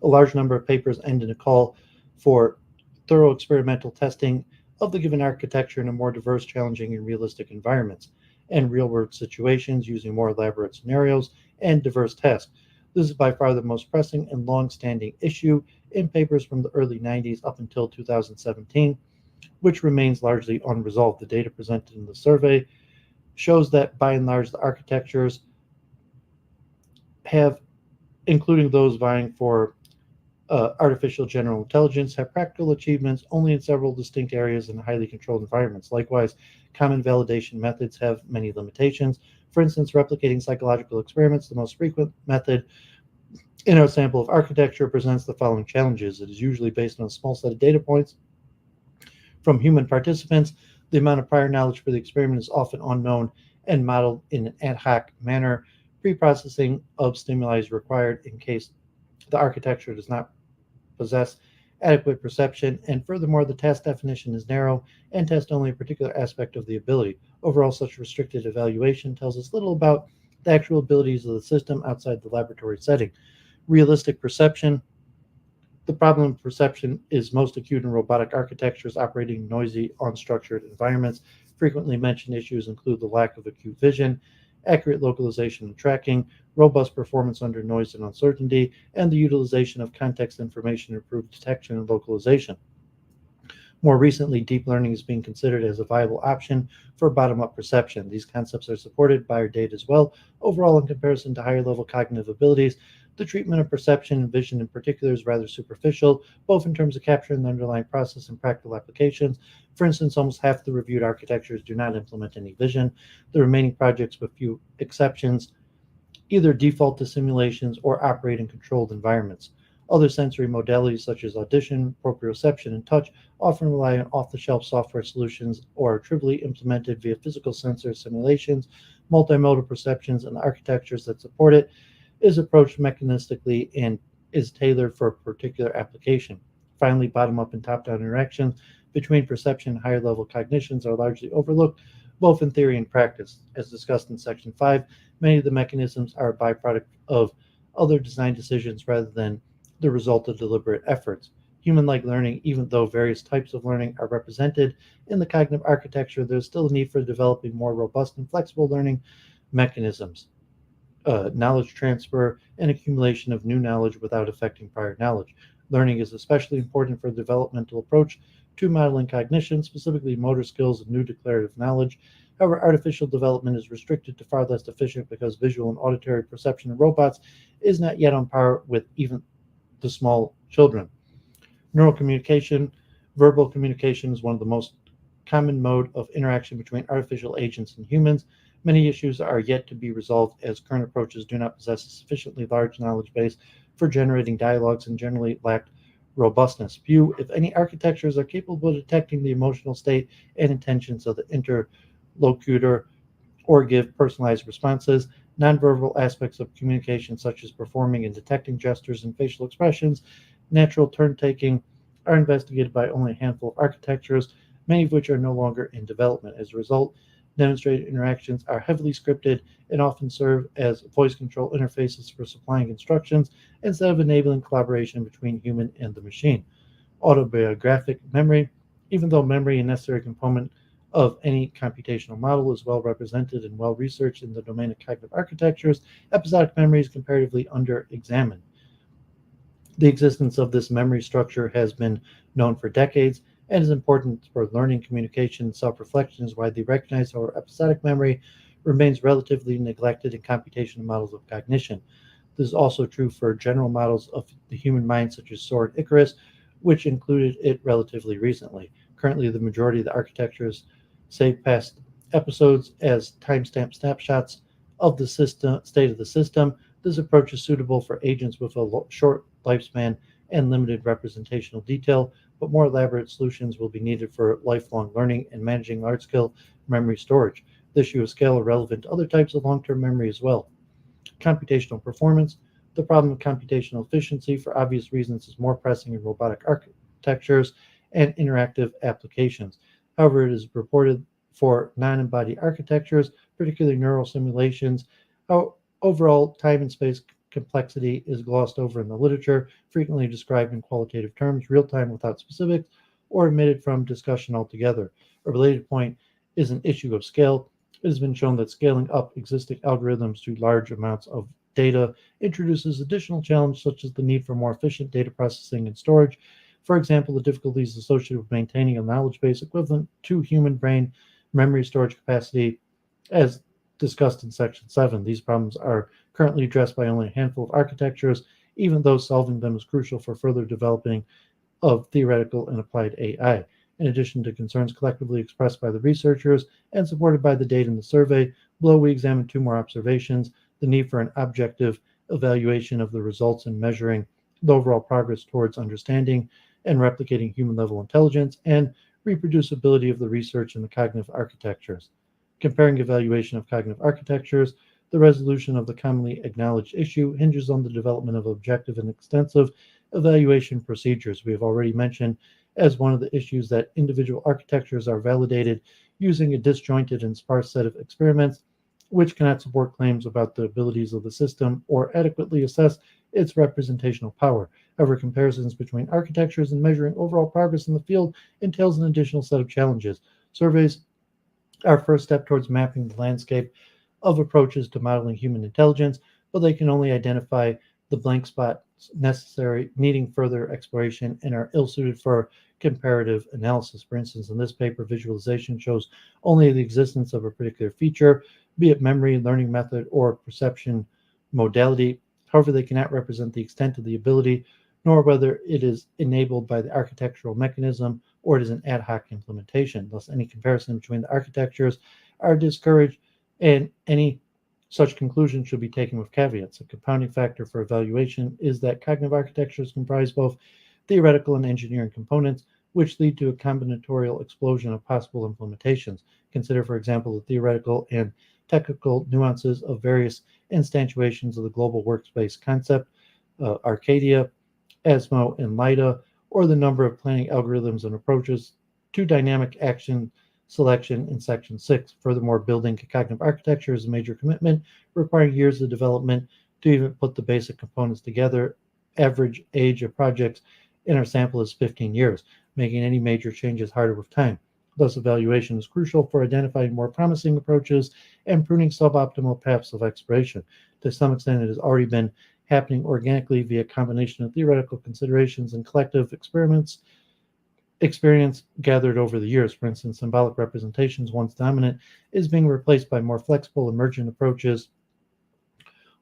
A large number of papers end in a call for thorough experimental testing of the given architecture in a more diverse, challenging, and realistic environments and real-world situations using more elaborate scenarios and diverse tasks. This is by far the most pressing and long-standing issue in papers from the early 90s up until 2017, which remains largely unresolved. The data presented in the survey shows that, by and large, the architectures have, including those vying for artificial general intelligence have practical achievements only in several distinct areas in highly controlled environments. Likewise, common validation methods have many limitations. For instance, replicating psychological experiments, the most frequent method in our sample of architecture, presents the following challenges. It is usually based on a small set of data points from human participants. The amount of prior knowledge for the experiment is often unknown and modeled in an ad hoc manner. Pre-processing of stimuli is required in case the architecture does not possess adequate perception, and furthermore, the task definition is narrow and tests only a particular aspect of the ability. Overall, such restricted evaluation tells us little about the actual abilities of the system outside the laboratory setting. Realistic perception. The problem of perception is most acute in robotic architectures operating in noisy, unstructured environments. Frequently mentioned issues include the lack of acute vision, accurate localization and tracking, robust performance under noise and uncertainty, and the utilization of context information to improve detection and localization. More recently, deep learning is being considered as a viable option for bottom-up perception. These concepts are supported by our data as well. Overall, in comparison to higher-level cognitive abilities, the treatment of perception and vision in particular is rather superficial, both in terms of capturing the underlying process and practical applications. For instance, almost half the reviewed architectures do not implement any vision. The remaining projects, with few exceptions, either default to simulations or operate in controlled environments. Other sensory modalities such as audition, proprioception, and touch often rely on off-the-shelf software solutions or are trivially implemented via physical sensor simulations. Multimodal perceptions and the architectures that support it is approached mechanistically and is tailored for a particular application. Finally, bottom-up and top-down interactions between perception and higher-level cognitions are largely overlooked, both in theory and practice. As discussed in Section 5, many of the mechanisms are a byproduct of other design decisions rather than the result of deliberate efforts. Human-like learning, even though various types of learning are represented in the cognitive architecture, there is still a need for developing more robust and flexible learning mechanisms. Knowledge transfer and accumulation of new knowledge without affecting prior knowledge. Learning is especially important for the developmental approach to modeling cognition, specifically motor skills and new declarative knowledge. However, artificial development is restricted to far less efficient because visual and auditory perception in robots is not yet on par with even the small children. Neural communication. Verbal communication is one of the most common mode of interaction between artificial agents and humans. Many issues are yet to be resolved as current approaches do not possess a sufficiently large knowledge base for generating dialogues and generally lack robustness. Few, if any, architectures are capable of detecting the emotional state and intentions of the interlocutor or give personalized responses. Nonverbal aspects of communication, such as performing and detecting gestures and facial expressions, natural turn taking, are investigated by only a handful of architectures, many of which are no longer in development. As a result, demonstrated interactions are heavily scripted and often serve as voice control interfaces for supplying instructions instead of enabling collaboration between human and the machine. Autobiographic memory. Even though memory, a necessary component of any computational model, is well represented and well researched in the domain of cognitive architectures, episodic memory is comparatively under-examined. The existence of this memory structure has been known for decades and is important for learning, communication, and self-reflection is widely recognized. However, episodic memory remains relatively neglected in computational models of cognition. This is also true for general models of the human mind, such as Soar and Icarus, which included it relatively recently. Currently, the majority of the architectures save past episodes as timestamp snapshots of the system state of the system. This approach is suitable for agents with a short lifespan and limited representational detail, but more elaborate solutions will be needed for lifelong learning and managing large-scale memory storage. The issue of scale are relevant to other types of long-term memory as well. Computational performance. The problem of computational efficiency, for obvious reasons, is more pressing in robotic architectures and interactive applications. However, it is reported for non-embodied architectures, particularly neural simulations, how overall time and space complexity is glossed over in the literature, frequently described in qualitative terms, real-time without specifics, or omitted from discussion altogether. A related point is an issue of scale. It has been shown that scaling up existing algorithms to large amounts of data introduces additional challenges such as the need for more efficient data processing and storage. For example, the difficulties associated with maintaining a knowledge base equivalent to human brain memory storage capacity, as discussed in Section 7. These problems are currently addressed by only a handful of architectures even though solving them is crucial for further developing of theoretical and applied AI. In addition to concerns collectively expressed by the researchers and supported by the data in the survey, below we examine two more observations: the need for an objective evaluation of the results and measuring the overall progress towards understanding and replicating human-level intelligence, and reproducibility of the research in the cognitive architectures. Comparing evaluation of cognitive architectures, the resolution of the commonly acknowledged issue hinges on the development of objective and extensive evaluation procedures. We have already mentioned as one of the issues that individual architectures are validated using a disjointed and sparse set of experiments, which cannot support claims about the abilities of the system or adequately assess its representational power. However, comparisons between architectures and measuring overall progress in the field entails an additional set of challenges. Surveys are our first step towards mapping the landscape of approaches to modeling human intelligence, but they can only identify the blank spots necessary, needing further exploration, and are ill-suited for comparative analysis. For instance, in this paper, visualization shows only the existence of a particular feature, be it memory, learning method, or perception modality. However, they cannot represent the extent of the ability, nor whether it is enabled by the architectural mechanism or it is an ad hoc implementation. Thus, any comparison between the architectures are discouraged, and any such conclusion should be taken with caveats. A compounding factor for evaluation is that cognitive architectures comprise both theoretical and engineering components, which lead to a combinatorial explosion of possible implementations. Consider, for example, the theoretical and technical nuances of various instantiations of the global workspace concept, Arcadia, ASMO, and LIDA, or the number of planning algorithms and approaches to dynamic action selection in Section 6. Furthermore, building a cognitive architecture is a major commitment, requiring years of development to even put the basic components together. Average age of projects in our sample is 15 years, making any major changes harder with time. Thus, evaluation is crucial for identifying more promising approaches and pruning suboptimal paths of exploration. To some extent, it has already been happening organically via a combination of theoretical considerations and collective experience gathered over the years. For instance, symbolic representations, once dominant, is being replaced by more flexible emergent approaches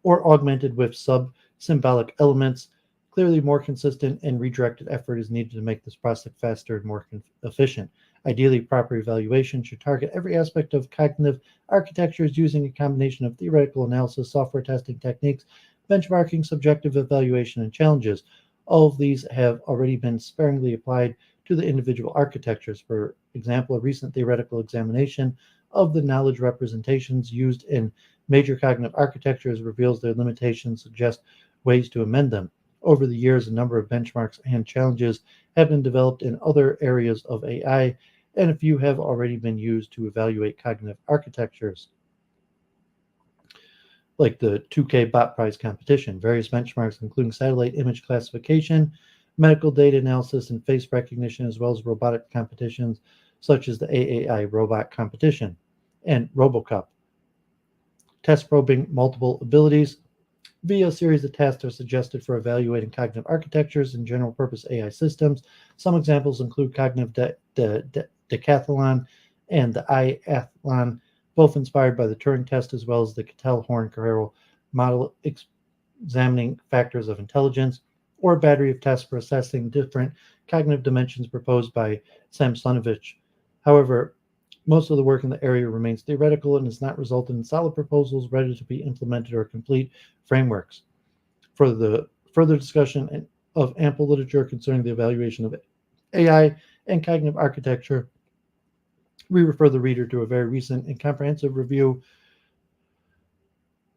or augmented with sub-symbolic elements. Clearly, more consistent and redirected effort is needed to make this process faster and more efficient. Ideally, proper evaluation should target every aspect of cognitive architectures using a combination of theoretical analysis, software testing techniques, benchmarking, subjective evaluation, and challenges. All of these have already been sparingly applied to the individual architectures. For example, a recent theoretical examination of the knowledge representations used in major cognitive architectures reveals their limitations, suggest ways to amend them. Over the years, a number of benchmarks and challenges have been developed in other areas of AI, and a few have already been used to evaluate cognitive architectures, like the 2K bot prize competition. Various benchmarks, including satellite image classification, medical data analysis, and face recognition, as well as robotic competitions such as the AAI robot competition and RoboCup. Test probing multiple abilities via a series of tests are suggested for evaluating cognitive architectures and general purpose AI systems. Some examples include cognitive decathlon and the iathlon, both inspired by the Turing test, as well as the Cattell-Horn-Carrero model examining factors of intelligence, or a battery of tests for assessing different cognitive dimensions proposed by Samsonovich. However, most of the work in the area remains theoretical and has not resulted in solid proposals ready to be implemented or complete frameworks. For the further discussion of ample literature concerning the evaluation of AI and cognitive architecture, we refer the reader to a very recent and comprehensive review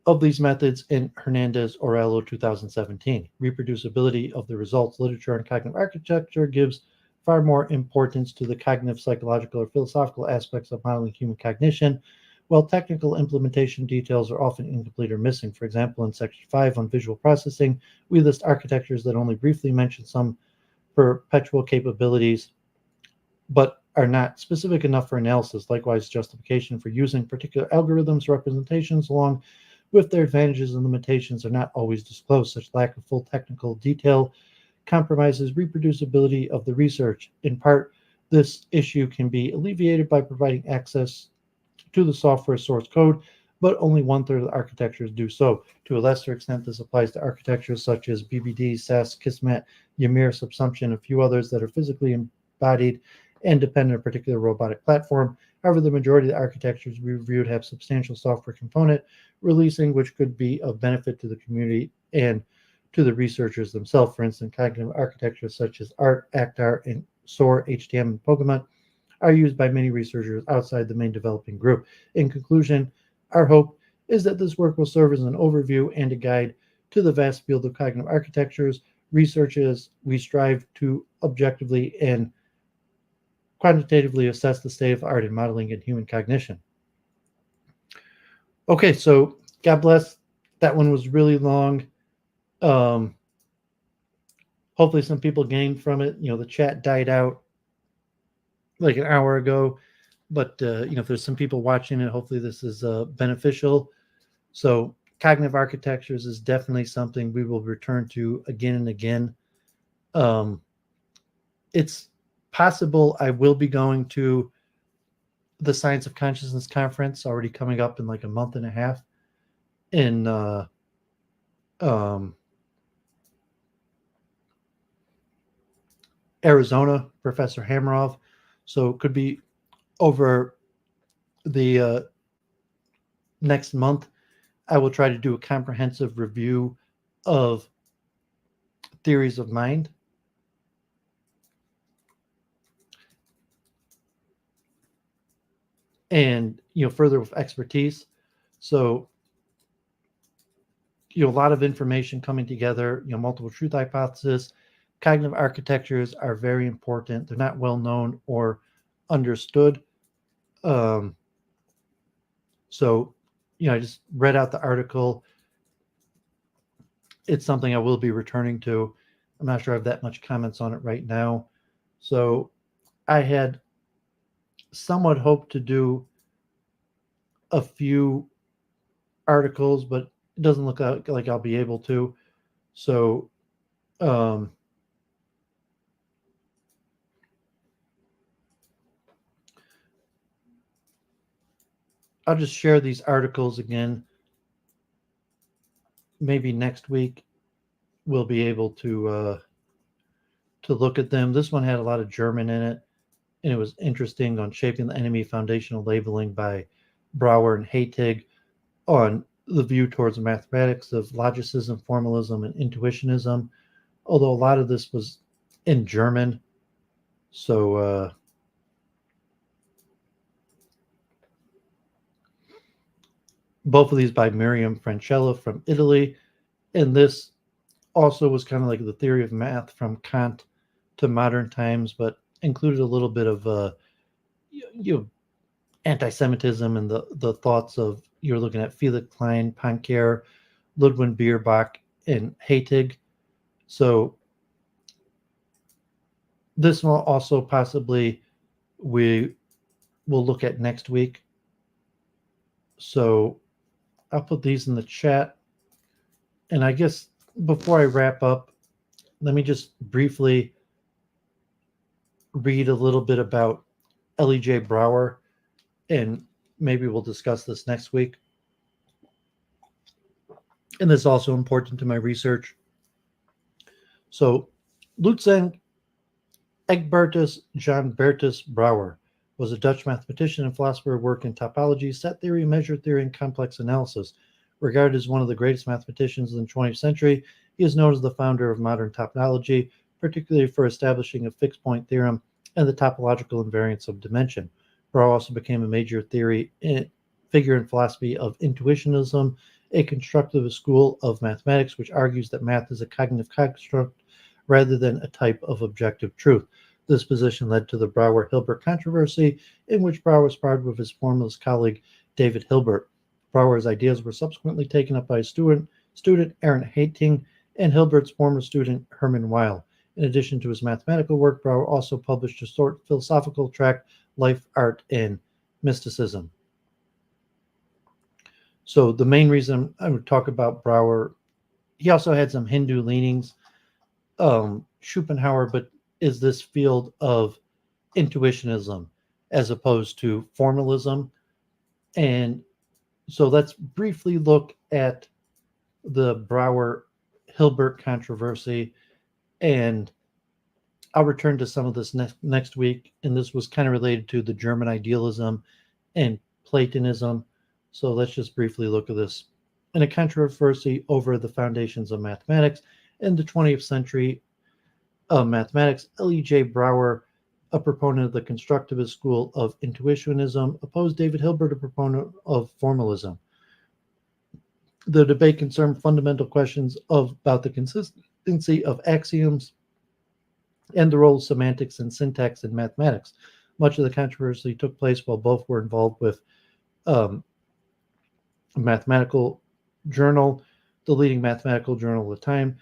of these methods in Hernandez-Orello 2017. Reproducibility of the results. Literature on cognitive architecture gives far more importance to the cognitive, psychological, or philosophical aspects of modeling human cognition, while technical implementation details are often incomplete or missing. For example, in Section 5 on visual processing, we list architectures that only briefly mention some perpetual capabilities, but are not specific enough for analysis. Likewise, justification for using particular algorithms, representations, along with their advantages and limitations, are not always disclosed. Such lack of full technical detail compromises reproducibility of the research. In part, this issue can be alleviated by providing access to the software source code but only 1/3 of the architectures do so. To a lesser extent, this applies to architectures such as BBD, SAS, Kismet, Ymir, Subsumption, and a few others that are physically embodied and depend on a particular robotic platform. However, the majority of the architectures we reviewed have substantial software component releasing, which could be of benefit to the community and to the researchers themselves. For instance, cognitive architectures such as ART, ACT-AR, and SOAR, HTM, and Pokemon are used by many researchers outside the main developing group. In conclusion, our hope is that this work will serve as an overview and a guide to the vast field of cognitive architectures. Researchers, we strive to objectively and quantitatively assess the state of art in modeling and human cognition. Okay, so God bless. That one was really long. Hopefully some people gained from it. The chat died out like an hour ago, but if there's some people watching it, hopefully this is beneficial. So cognitive architectures is definitely something we will return to again and again. It's possible I will be going to the Science of Consciousness conference already coming up in like a month and a half in Arizona, Professor Hameroff. So it could be over the next month. I will try to do a comprehensive review of theories of mind. And, further with expertise. So, a lot of information coming together, multiple truth hypothesis. Cognitive architectures are very important. They're not well known or understood. So, I just read out the article. It's something I will be returning to. I'm not sure I have that much comments on it right now. So I had somewhat hoped to do a few articles, but it doesn't look like I'll be able to. So I'll just share these articles again. Maybe next week we'll be able to look at them. This one had a lot of German in it, and it was interesting on Shaping the Enemy, Foundational Labeling by Brouwer and Haredi on the view towards the mathematics of logicism, formalism, and intuitionism, although a lot of this was in German. So both of these by Miriam Francella from Italy. And this also was kind of like the theory of math from Kant to modern times, but included a little bit of anti-Semitism and the thoughts of, you're looking at Felix Klein, Poincare, Ludwig Bierbach, and Haredi. So this will also possibly we will look at next week. So I'll put these in the chat. And I guess before I wrap up, let me just briefly read a little bit about L.E.J. Brouwer, and maybe we'll discuss this next week. And this is also important to my research. So Lutzang Egbertus Jan Bertus Brouwer was a Dutch mathematician and philosopher who worked in topology, set theory, measure theory, and complex analysis. Regarded as one of the greatest mathematicians in the 20th century, he is known as the founder of modern topology, particularly for establishing a fixed point theorem and the topological invariance of dimension. Brouwer also became a major figure in philosophy of intuitionism, a constructivist school of mathematics which argues that math is a cognitive construct rather than a type of objective truth. This position led to the Brouwer-Hilbert controversy, in which Brouwer was sparred with his formalist colleague David Hilbert. Brouwer's ideas were subsequently taken up by his student Aaron Hayting and Hilbert's former student Herman Weil. In addition to his mathematical work, Brouwer also published a short philosophical tract, Life, Art, and Mysticism. So the main reason I would talk about Brouwer, he also had some Hindu leanings. Schopenhauer, but is this field of intuitionism as opposed to formalism. And So let's briefly look at the Brouwer-Hilbert controversy, and I'll return to some of this next week, and this was kind of related to the German idealism and Platonism. So let's just briefly look at this. In a controversy over the foundations of mathematics in the 20th century mathematics, L.E.J. Brouwer, a proponent of the constructivist school of intuitionism, opposed David Hilbert, a proponent of formalism. The debate concerned fundamental questions about the consistency of axioms and the role of semantics and syntax in mathematics. Much of the controversy took place while both were involved with a mathematical journal, the leading mathematical journal of the time,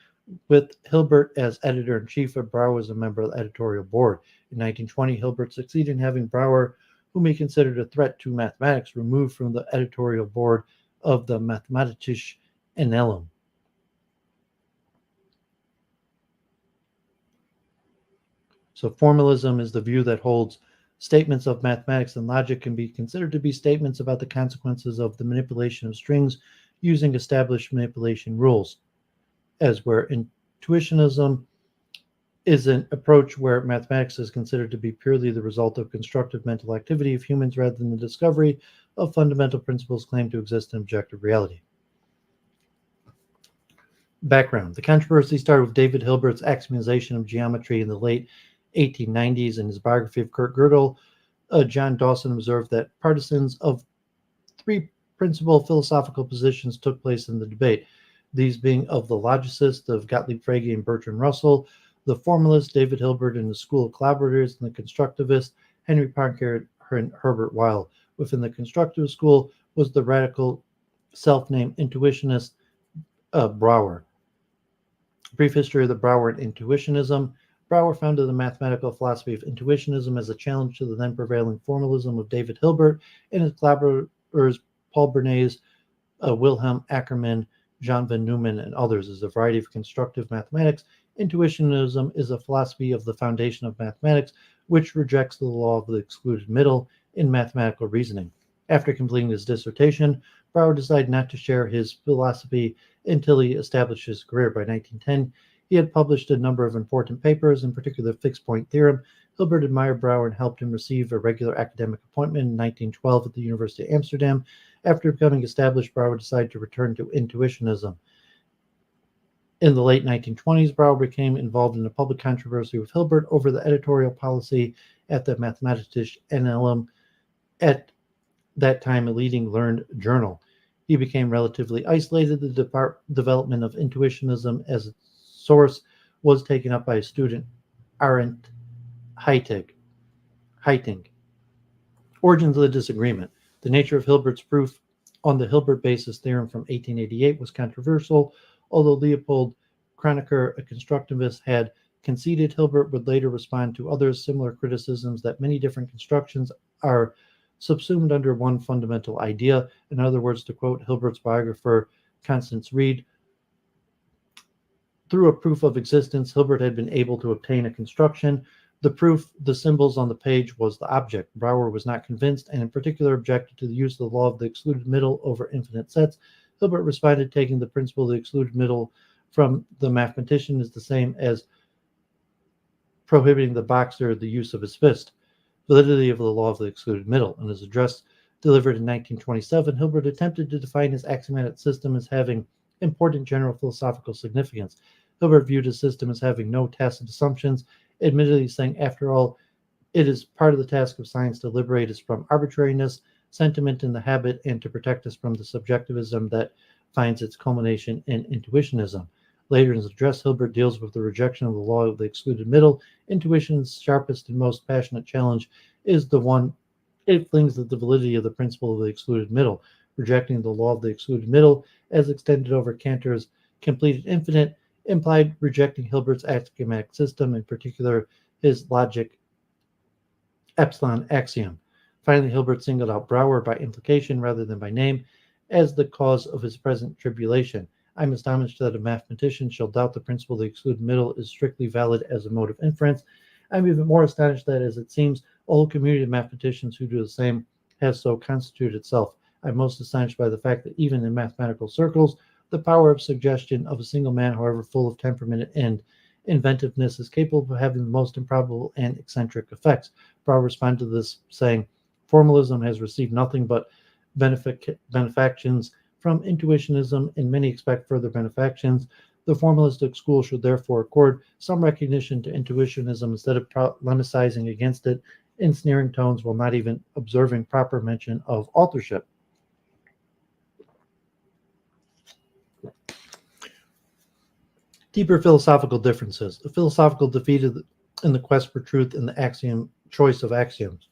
with Hilbert as editor-in-chief, and Brouwer was a member of the editorial board. In 1920, Hilbert succeeded in having Brouwer, whom he considered a threat to mathematics, removed from the editorial board of the Mathematisches Annalen. So formalism is the view that holds statements of mathematics and logic can be considered to be statements about the consequences of the manipulation of strings using established manipulation rules, as where intuitionism is an approach where mathematics is considered to be purely the result of constructive mental activity of humans rather than the discovery of fundamental principles claimed to exist in objective reality. Background. The controversy started with David Hilbert's axiomization of geometry in the late 1890s. In his biography of Kurt Gödel, John Dawson observed that partisans of three principal philosophical positions took place in the debate, these being of the logicists of Gottlieb Frege and Bertrand Russell, the formalist David Hilbert and the school of collaborators, and the constructivist Henry Poincaré and Herbert Weil. Within the constructivist school was the radical self-named intuitionist Brouwer. Brief history of the Brouwer and intuitionism. Brouwer founded the mathematical philosophy of intuitionism as a challenge to the then prevailing formalism of David Hilbert and his collaborators Paul Bernays, Wilhelm Ackermann, John von Neumann, and others. As a variety of constructive mathematics, intuitionism is a philosophy of the foundation of mathematics which rejects the law of the excluded middle in mathematical reasoning. After completing his dissertation, Brouwer decided not to share his philosophy until he established his career. By 1910, he had published a number of important papers, in particular the fixed-point theorem. Hilbert admired Brouwer and helped him receive a regular academic appointment in 1912 at the University of Amsterdam. After becoming established, Brouwer decided to return to intuitionism. In the late 1920s, Brouwer became involved in a public controversy with Hilbert over the editorial policy at the Mathematisches Annalen, at that time a leading learned journal. He became relatively isolated. The development of intuitionism as a source was taken up by a student, Arndt Heiting. Origins of the disagreement. The nature of Hilbert's proof on the Hilbert basis theorem from 1888 was controversial, although Leopold Kronecker, a constructivist, had conceded. Hilbert would later respond to others' similar criticisms that many different constructions are subsumed under one fundamental idea. In other words, to quote Hilbert's biographer Constance Reed, through a proof of existence, Hilbert had been able to obtain a construction. The proof, the symbols on the page, was the object. Brouwer was not convinced, and in particular objected to the use of the law of the excluded middle over infinite sets. Hilbert responded, taking the principle of the excluded middle from the mathematician is the same as prohibiting the boxer the use of his fist. Validity of the law of the excluded middle. In his address delivered in 1927, Hilbert attempted to define his axiomatic system as having important general philosophical significance. Hilbert viewed his system as having no tacit assumptions, admittedly saying, after all, it is part of the task of science to liberate us from arbitrariness, sentiment in the habit, and to protect us from the subjectivism that finds its culmination in intuitionism. Later in his address, Hilbert deals with the rejection of the law of the excluded middle. Intuition's sharpest and most passionate challenge is the one it flings at the validity of the principle of the excluded middle, rejecting the law of the excluded middle as extended over Cantor's completed infinite, implied rejecting Hilbert's axiomatic system, in particular his logic epsilon axiom. Finally, Hilbert singled out Brouwer by implication rather than by name as the cause of his present tribulation. I'm astonished that a mathematician shall doubt the principle of the excluded middle is strictly valid as a mode of inference. I'm even more astonished that, as it seems, a whole community of mathematicians who do the same has so constituted itself. I'm most astonished by the fact that even in mathematical circles, the power of suggestion of a single man, however full of temperament and inventiveness, is capable of having the most improbable and eccentric effects. Brouwer responded to this, saying, formalism has received nothing but benefactions from intuitionism, and many expect further benefactions. The formalistic school should therefore accord some recognition to intuitionism instead of polemicizing against it in sneering tones while not even observing proper mention of authorship. Deeper philosophical differences. A philosophical defeat in the quest for truth and the choice of axioms.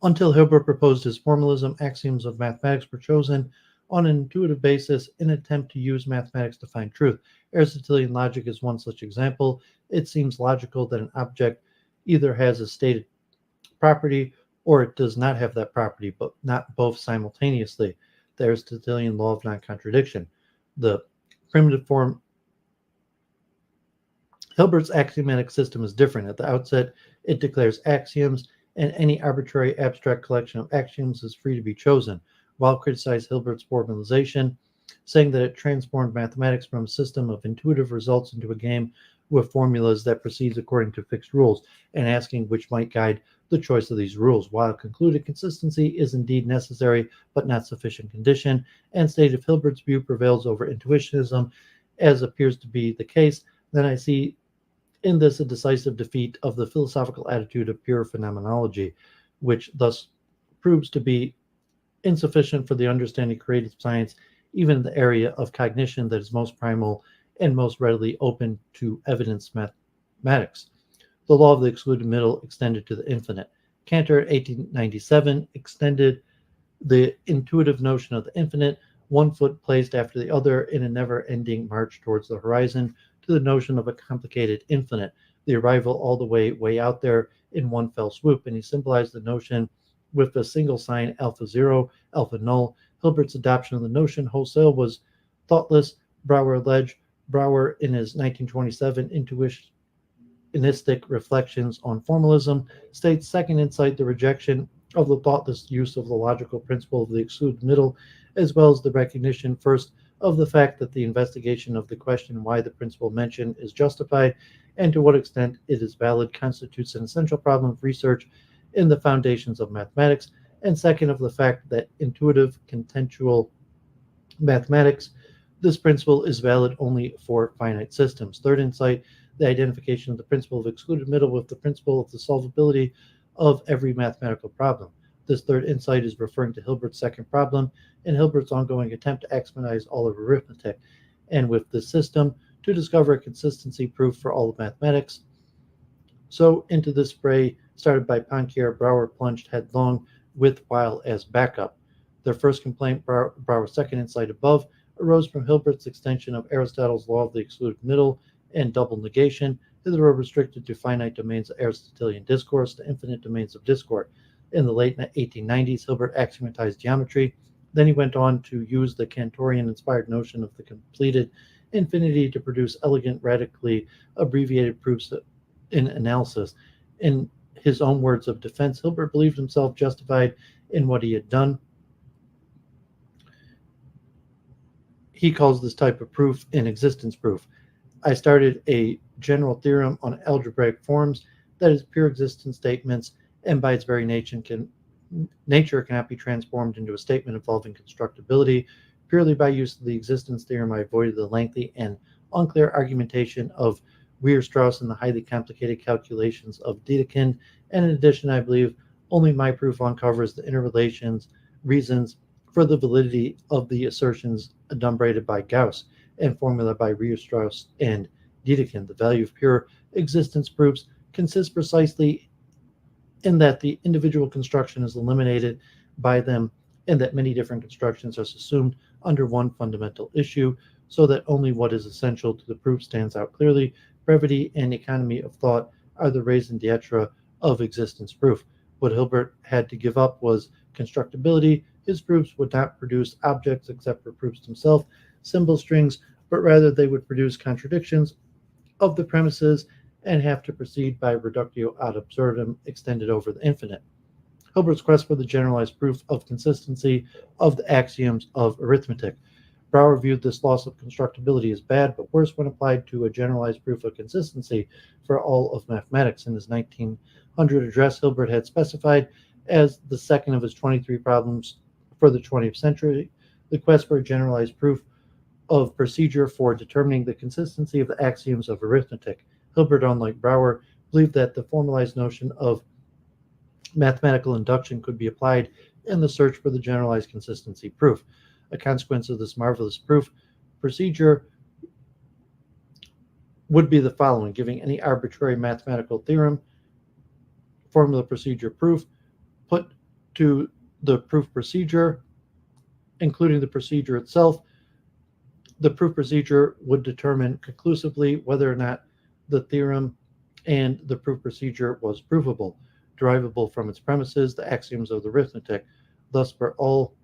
Until Hilbert proposed his formalism, axioms of mathematics were chosen on an intuitive basis in an attempt to use mathematics to find truth. Aristotelian logic is one such example. It seems logical that an object either has a stated property or it does not have that property, but not both simultaneously. The Aristotelian law of non-contradiction. The primitive form. Hilbert's axiomatic system is different. At the outset, it declares axioms, and any arbitrary abstract collection of axioms is free to be chosen. Weil criticized Hilbert's formalization, saying that it transformed mathematics from a system of intuitive results into a game with formulas that proceeds according to fixed rules, and asking which might guide the choice of these rules. Weil concluded consistency is indeed necessary, but not sufficient condition, and stated if Hilbert's view prevails over intuitionism, as appears to be the case, then I see in this a decisive defeat of the philosophical attitude of pure phenomenology, which thus proves to be insufficient for the understanding of creative science, even in the area of cognition that is most primal and most readily open to evidence mathematics. The law of the excluded middle extended to the infinite. Cantor, 1897, extended the intuitive notion of the infinite, one foot placed after the other in a never-ending march towards the horizon, to the notion of a complicated infinite, the arrival all the way out there in one fell swoop, and he symbolized the notion with a single sign, alpha zero, alpha null. Hilbert's adoption of the notion wholesale was thoughtless, Brouwer alleged. Brouwer, in his 1927 intuitionistic reflections on formalism, states, second insight, the rejection of the thoughtless use of the logical principle of the excluded middle, as well as the recognition, first, of the fact that the investigation of the question why the principle mentioned is justified and to what extent it is valid constitutes an essential problem of research in the foundations of mathematics, and second, of the fact that intuitive contextual mathematics, this principle is valid only for finite systems. Third insight, the identification of the principle of excluded middle with the principle of the solvability of every mathematical problem. This third insight is referring to Hilbert's second problem and Hilbert's ongoing attempt to axiomize all of arithmetic, and with this system to discover a consistency proof for all of mathematics. So into this fray, started by Poincare, Brouwer plunged headlong with Weil as backup. Their first complaint, Brouwer's second insight above, arose from Hilbert's extension of Aristotle's law of the excluded middle and double negation, hitherto restricted to finite domains of Aristotelian discourse to infinite domains of discord. In the late 1890s, Hilbert axiomatized geometry. Then he went on to use the Cantorian-inspired notion of the completed infinity to produce elegant, radically abbreviated proofs in analysis. In his own words of defense, Hilbert believed himself justified in what he had done. He calls this type of proof an existence proof. I started a general theorem on algebraic forms that is pure existence statements, and by its very nature cannot be transformed into a statement involving constructibility. Purely by use of the existence theorem, I avoided the lengthy and unclear argumentation of Weierstrass and the highly complicated calculations of Dedekind, and in addition, I believe only my proof uncovers the interrelations, reasons for the validity of the assertions adumbrated by Gauss and formulated by Weierstrass and Dedekind. The value of pure existence proofs consists precisely in that the individual construction is eliminated by them, and that many different constructions are subsumed under one fundamental issue, so that only what is essential to the proof stands out clearly. Brevity and economy of thought are the raison d'etre of existence proof. What Hilbert had to give up was constructibility. His proofs would not produce objects except for proofs themselves, symbol strings, but rather they would produce contradictions of the premises and have to proceed by reductio ad absurdum extended over the infinite. Hilbert's quest for the generalized proof of consistency of the axioms of arithmetic. Brouwer viewed this loss of constructibility as bad, but worse when applied to a generalized proof of consistency for all of mathematics. In his 1900 address, Hilbert had specified as the second of his 23 problems for the 20th century the quest for a generalized proof of procedure for determining the consistency of the axioms of arithmetic. Hilbert, unlike Brouwer, believed that the formalized notion of mathematical induction could be applied in the search for the generalized consistency proof. A consequence of this marvelous proof procedure would be the following: giving any arbitrary mathematical theorem, formula, procedure, proof, put to the proof procedure, including the procedure itself, the proof procedure would determine conclusively whether or not the theorem and the proof procedure was provable, derivable from its premises, the axioms of the arithmetic. Thus, for all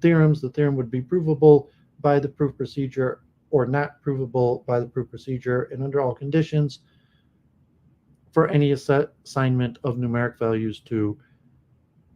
theorems, the theorem would be provable by the proof procedure or not provable by the proof procedure, and under all conditions, for any assignment of numeric values to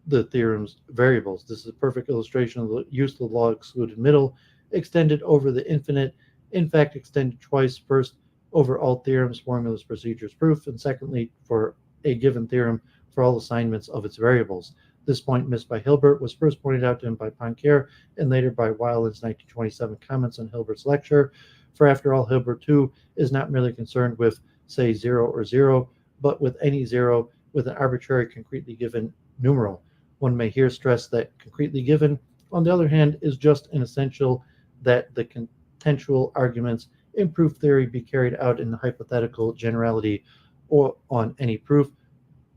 the theorem's variables. This is a perfect illustration of the use of the law excluded middle, extended over the infinite, in fact extended twice, first over all theorems, formulas, procedures, proof, and secondly for a given theorem for all assignments of its variables. This point missed by Hilbert was first pointed out to him by Poincare and later by Weil in his 1927 comments on Hilbert's lecture. For after all, Hilbert too is not merely concerned with, say, 0 or 0, but with any 0 with an arbitrary concretely given numeral. One may here stress that concretely given, on the other hand, is just an essential that the contextual arguments in proof theory be carried out in the hypothetical generality or on any proof,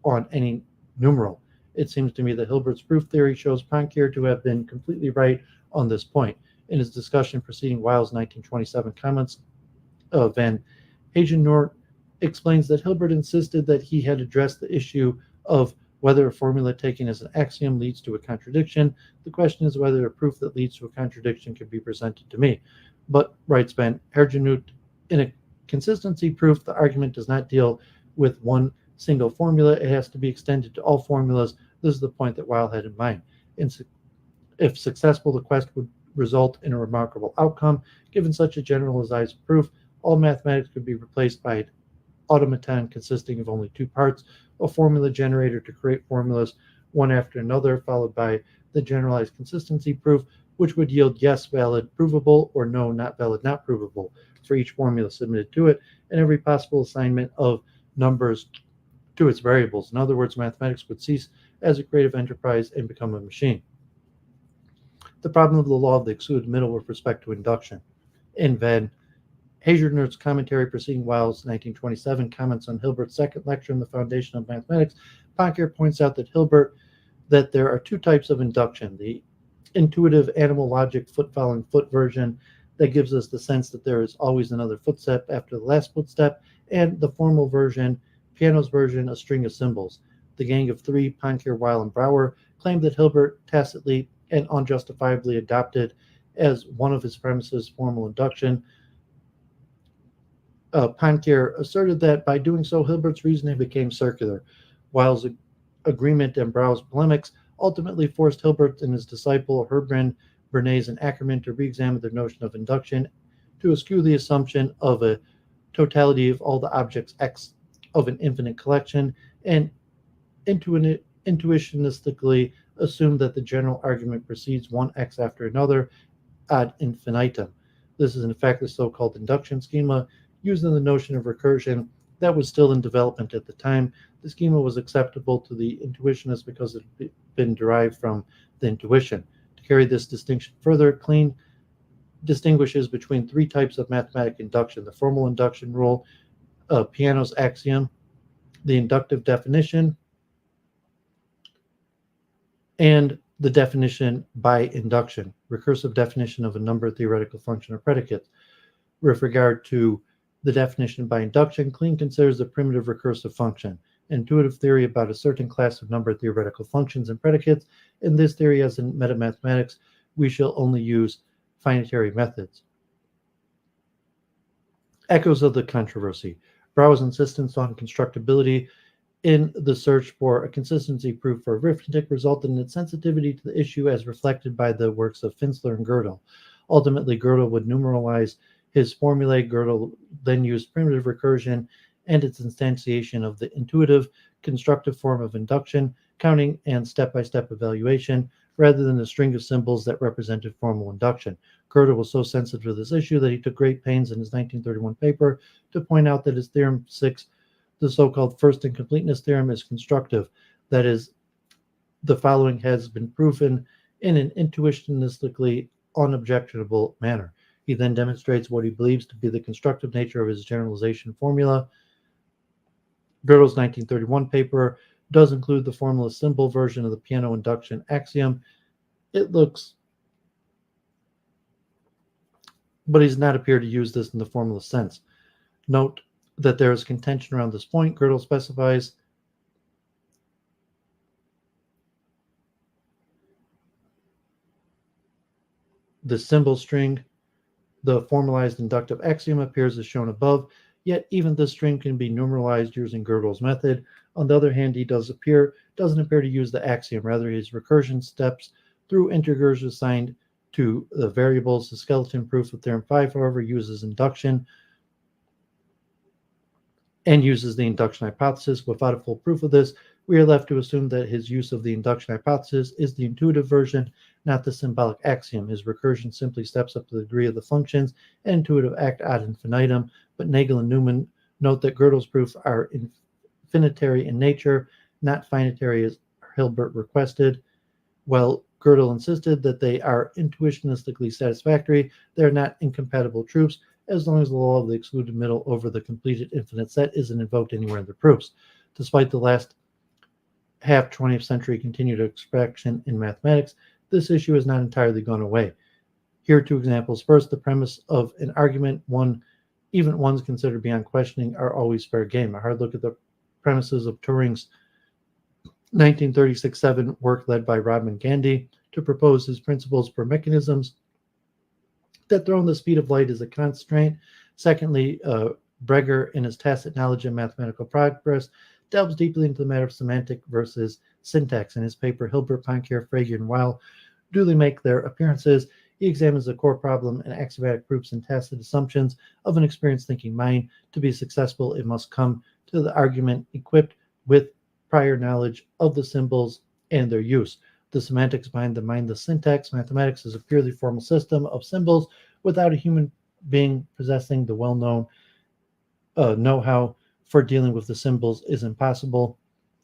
on any numeral. It seems to me that Hilbert's proof theory shows Poincare to have been completely right on this point. In his discussion preceding Weil's 1927 comments, Van Hagenort explains that Hilbert insisted that he had addressed the issue of whether a formula taken as an axiom leads to a contradiction. The question is whether a proof that leads to a contradiction can be presented to me. But, writes Van Hagenot, in a consistency proof, the argument does not deal with one single formula. It has to be extended to all formulas. This is the point that Weil had in mind. If successful, the quest would result in a remarkable outcome. Given such a generalized proof, all mathematics could be replaced by an automaton consisting of only two parts: a formula generator to create formulas one after another, followed by the generalized consistency proof, which would yield yes, valid, provable, or no, not valid, not provable for each formula submitted to it, and every possible assignment of numbers to its variables. In other words, mathematics would cease as a creative enterprise and become a machine. The problem of the law of the excluded middle with respect to induction. In Van Hagenort's commentary preceding Weil's 1927 comments on Hilbert's second lecture on the foundation of mathematics, Poincare points out that there are two types of induction: the intuitive animal logic foot-following foot version that gives us the sense that there is always another footstep after the last footstep, and the formal version, Peano's version, a string of symbols. The gang of three, Poincare, Weil, and Brouwer, claimed that Hilbert tacitly and unjustifiably adopted as one of his premises formal induction. Poincare asserted that by doing so, Hilbert's reasoning became circular. Weil's agreement and Brouwer's polemics ultimately forced Hilbert and his disciple Herbrand, Bernays, and Ackermann to re-examine their notion of induction, to eschew the assumption of a totality of all the objects X of an infinite collection, and intuitionistically assume that the general argument proceeds one X after another ad infinitum. This is in fact the so-called induction schema used in the notion of recursion that was still in development at the time. The schema was acceptable to the intuitionists because it had been derived from the intuition. To carry this distinction further, Klein distinguishes between three types of mathematic induction: the formal induction rule, Peano's axiom, the inductive definition, and the definition by induction, recursive definition of a number, theoretical function, or predicate. With regard to the definition by induction, Klein considers the primitive recursive function, intuitive theory about a certain class of number theoretical functions and predicates. In this theory, as in metamathematics, we shall only use finitary methods. Echoes of the controversy. Brouwer's insistence on constructibility in the search for a consistency proof for arithmetic resulted in its sensitivity to the issue as reflected by the works of Finsler and Gödel. Ultimately, Gödel would numeralize his formulae. Gödel then used primitive recursion and its instantiation of the intuitive, constructive form of induction, counting, and step-by-step evaluation, rather than the string of symbols that represented formal induction. Gödel was so sensitive to this issue that he took great pains in his 1931 paper to point out that his Theorem 6, the so-called first incompleteness theorem, is constructive. That is, the following has been proven in an intuitionistically unobjectionable manner. He then demonstrates what he believes to be the constructive nature of his generalization formula. Gödel's 1931 paper does include the formalist symbol version of the piano induction axiom. It looks, but he does not appear to use this in the formalist sense. Note that there is contention around this point. Gödel specifies the symbol string. The formalized inductive axiom appears as shown above, yet even this string can be numeralized using Gödel's method. On the other hand, he doesn't appear to use the axiom. Rather, his recursion steps through integers assigned to the variables. The skeleton proof of Theorem 5, however, uses induction and uses the induction hypothesis. Without a full proof of this, we are left to assume that his use of the induction hypothesis is the intuitive version, not the symbolic axiom. His recursion simply steps up to the degree of the functions and intuitive act ad infinitum, but Nagel and Newman note that Gödel's proofs are infinitary in nature, not finitary as Hilbert requested. While Gödel insisted that they are intuitionistically satisfactory, they are not incompatible proofs, as long as the law of the excluded middle over the completed infinite set isn't invoked anywhere in the proofs. Despite the last half 20th century continued expansion in mathematics, this issue has not entirely gone away. Here are two examples. First, the premise of an argument, even ones considered beyond questioning, are always fair game. A hard look at the premises of Turing's 1936-7 work led by Rodman Gandy to propose his principles for mechanisms that throw in the speed of light as a constraint. Secondly, Brouwer, in his Tacit Knowledge and Mathematical Progress, delves deeply into the matter of semantic versus syntax. In his paper, Hilbert, Poincare, Frege, and Weil duly make their appearances. He examines the core problem and axiomatic proofs and tacit assumptions of an experienced thinking mind. To be successful, it must come to the argument equipped with prior knowledge of the symbols and their use. The semantics behind the mind, the syntax. Mathematics is a purely formal system of symbols without a human being possessing the well-known know-how for dealing with the symbols is impossible.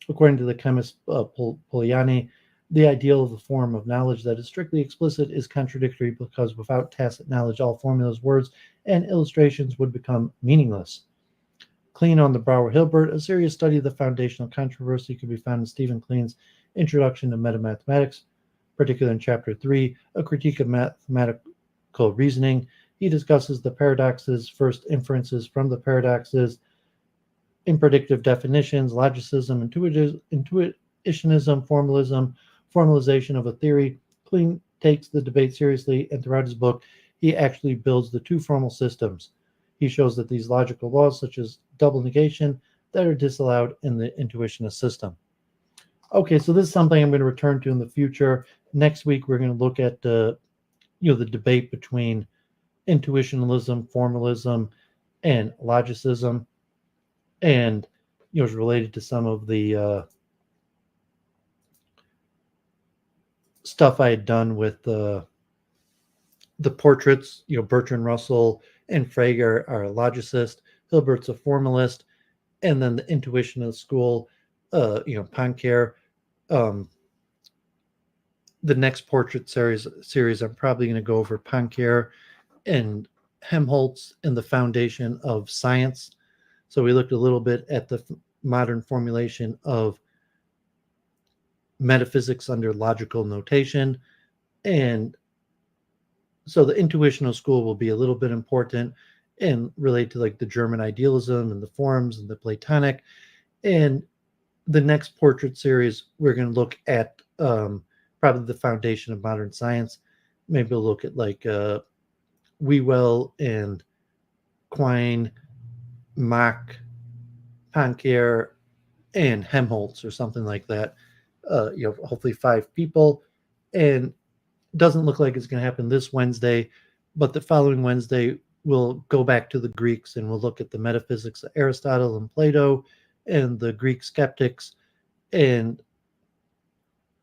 According to the chemist Polanyi, the ideal of the form of knowledge that is strictly explicit is contradictory because without tacit knowledge, all formulas, words, and illustrations would become meaningless. Klein on the Brouwer Hilbert, a serious study of the foundational controversy, can be found in Stephen Klein's Introduction to Metamathematics, particularly in Chapter 3, A Critique of Mathematical Reasoning. He discusses the paradoxes, first inferences from the paradoxes, in predictive definitions, logicism, intuitionism, formalism, formalization of a theory. Klein takes the debate seriously, and throughout his book, he actually builds the two formal systems. He shows that these logical laws, such as double negation, that are disallowed in the intuitionist system. Okay, so this is something I'm going to return to in the future. Next week, we're going to look at the debate between intuitionalism, formalism, and logicism, and is related to some of the stuff I had done with the portraits. Bertrand Russell and Frege are a logicist, Hilbert's a formalist, and then the intuitionist school, Poincare. The next portrait series, I'm probably going to go over Poincare and Helmholtz and the foundation of science. So we looked a little bit at the modern formulation of metaphysics under logical notation. And so the intuitional school will be a little bit important and relate to like the German idealism and the forms and the Platonic. And the next portrait series, we're going to look at probably the foundation of modern science. Maybe we'll look at like Whewell and Quine, Mach, Poincare, and Helmholtz or something like that. Hopefully 5 people, and it doesn't look like it's going to happen this Wednesday, but the following Wednesday we'll go back to the Greeks and we'll look at the metaphysics of Aristotle and Plato and the Greek skeptics, and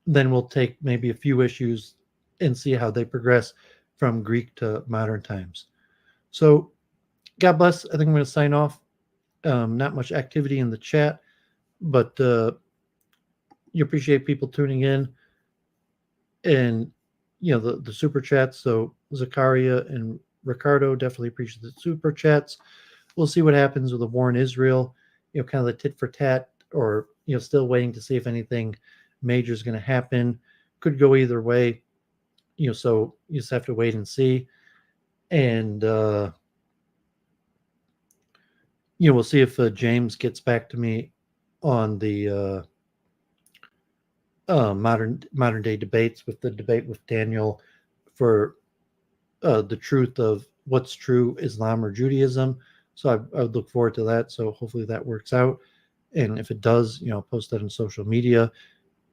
then we'll take maybe a few issues and see how they progress from Greek to modern times. So, God bless. I think I'm going to sign off. Not much activity in the chat, but you appreciate people tuning in, and the super chats. So Zakaria and Ricardo definitely appreciate the super chats. We'll see what happens with the war in Israel. Kind of the tit for tat, or still waiting to see if anything major is going to happen. Could go either way. So you just have to wait and see. And we'll see if James gets back to me on the modern day debates, with the debate with Daniel for the truth of what's true, Islam or Judaism. So I would look forward to that. So hopefully that works out. And if it does, post that on social media.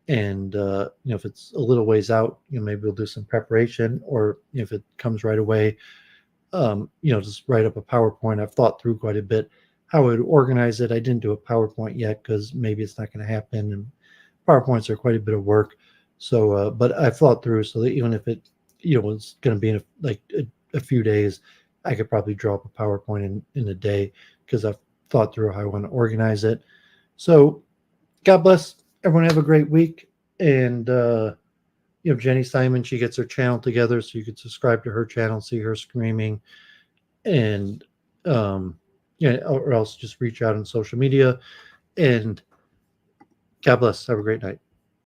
And if it's a little ways out, maybe we'll do some preparation, or if it comes right away, just write up a PowerPoint. I've thought through quite a bit how I would organize it. I didn't do a PowerPoint yet because maybe it's not going to happen, and PowerPoints are quite a bit of work. So, but I've thought through so that even if it, was going to be in a few days, I could probably draw up a PowerPoint in a day, because I've thought through how I want to organize it. So, God bless everyone. Have a great week. And Jenny Simon, she gets her channel together, so you could subscribe to her channel, see her screaming, and or else just reach out on social media. And God bless. Have a great night.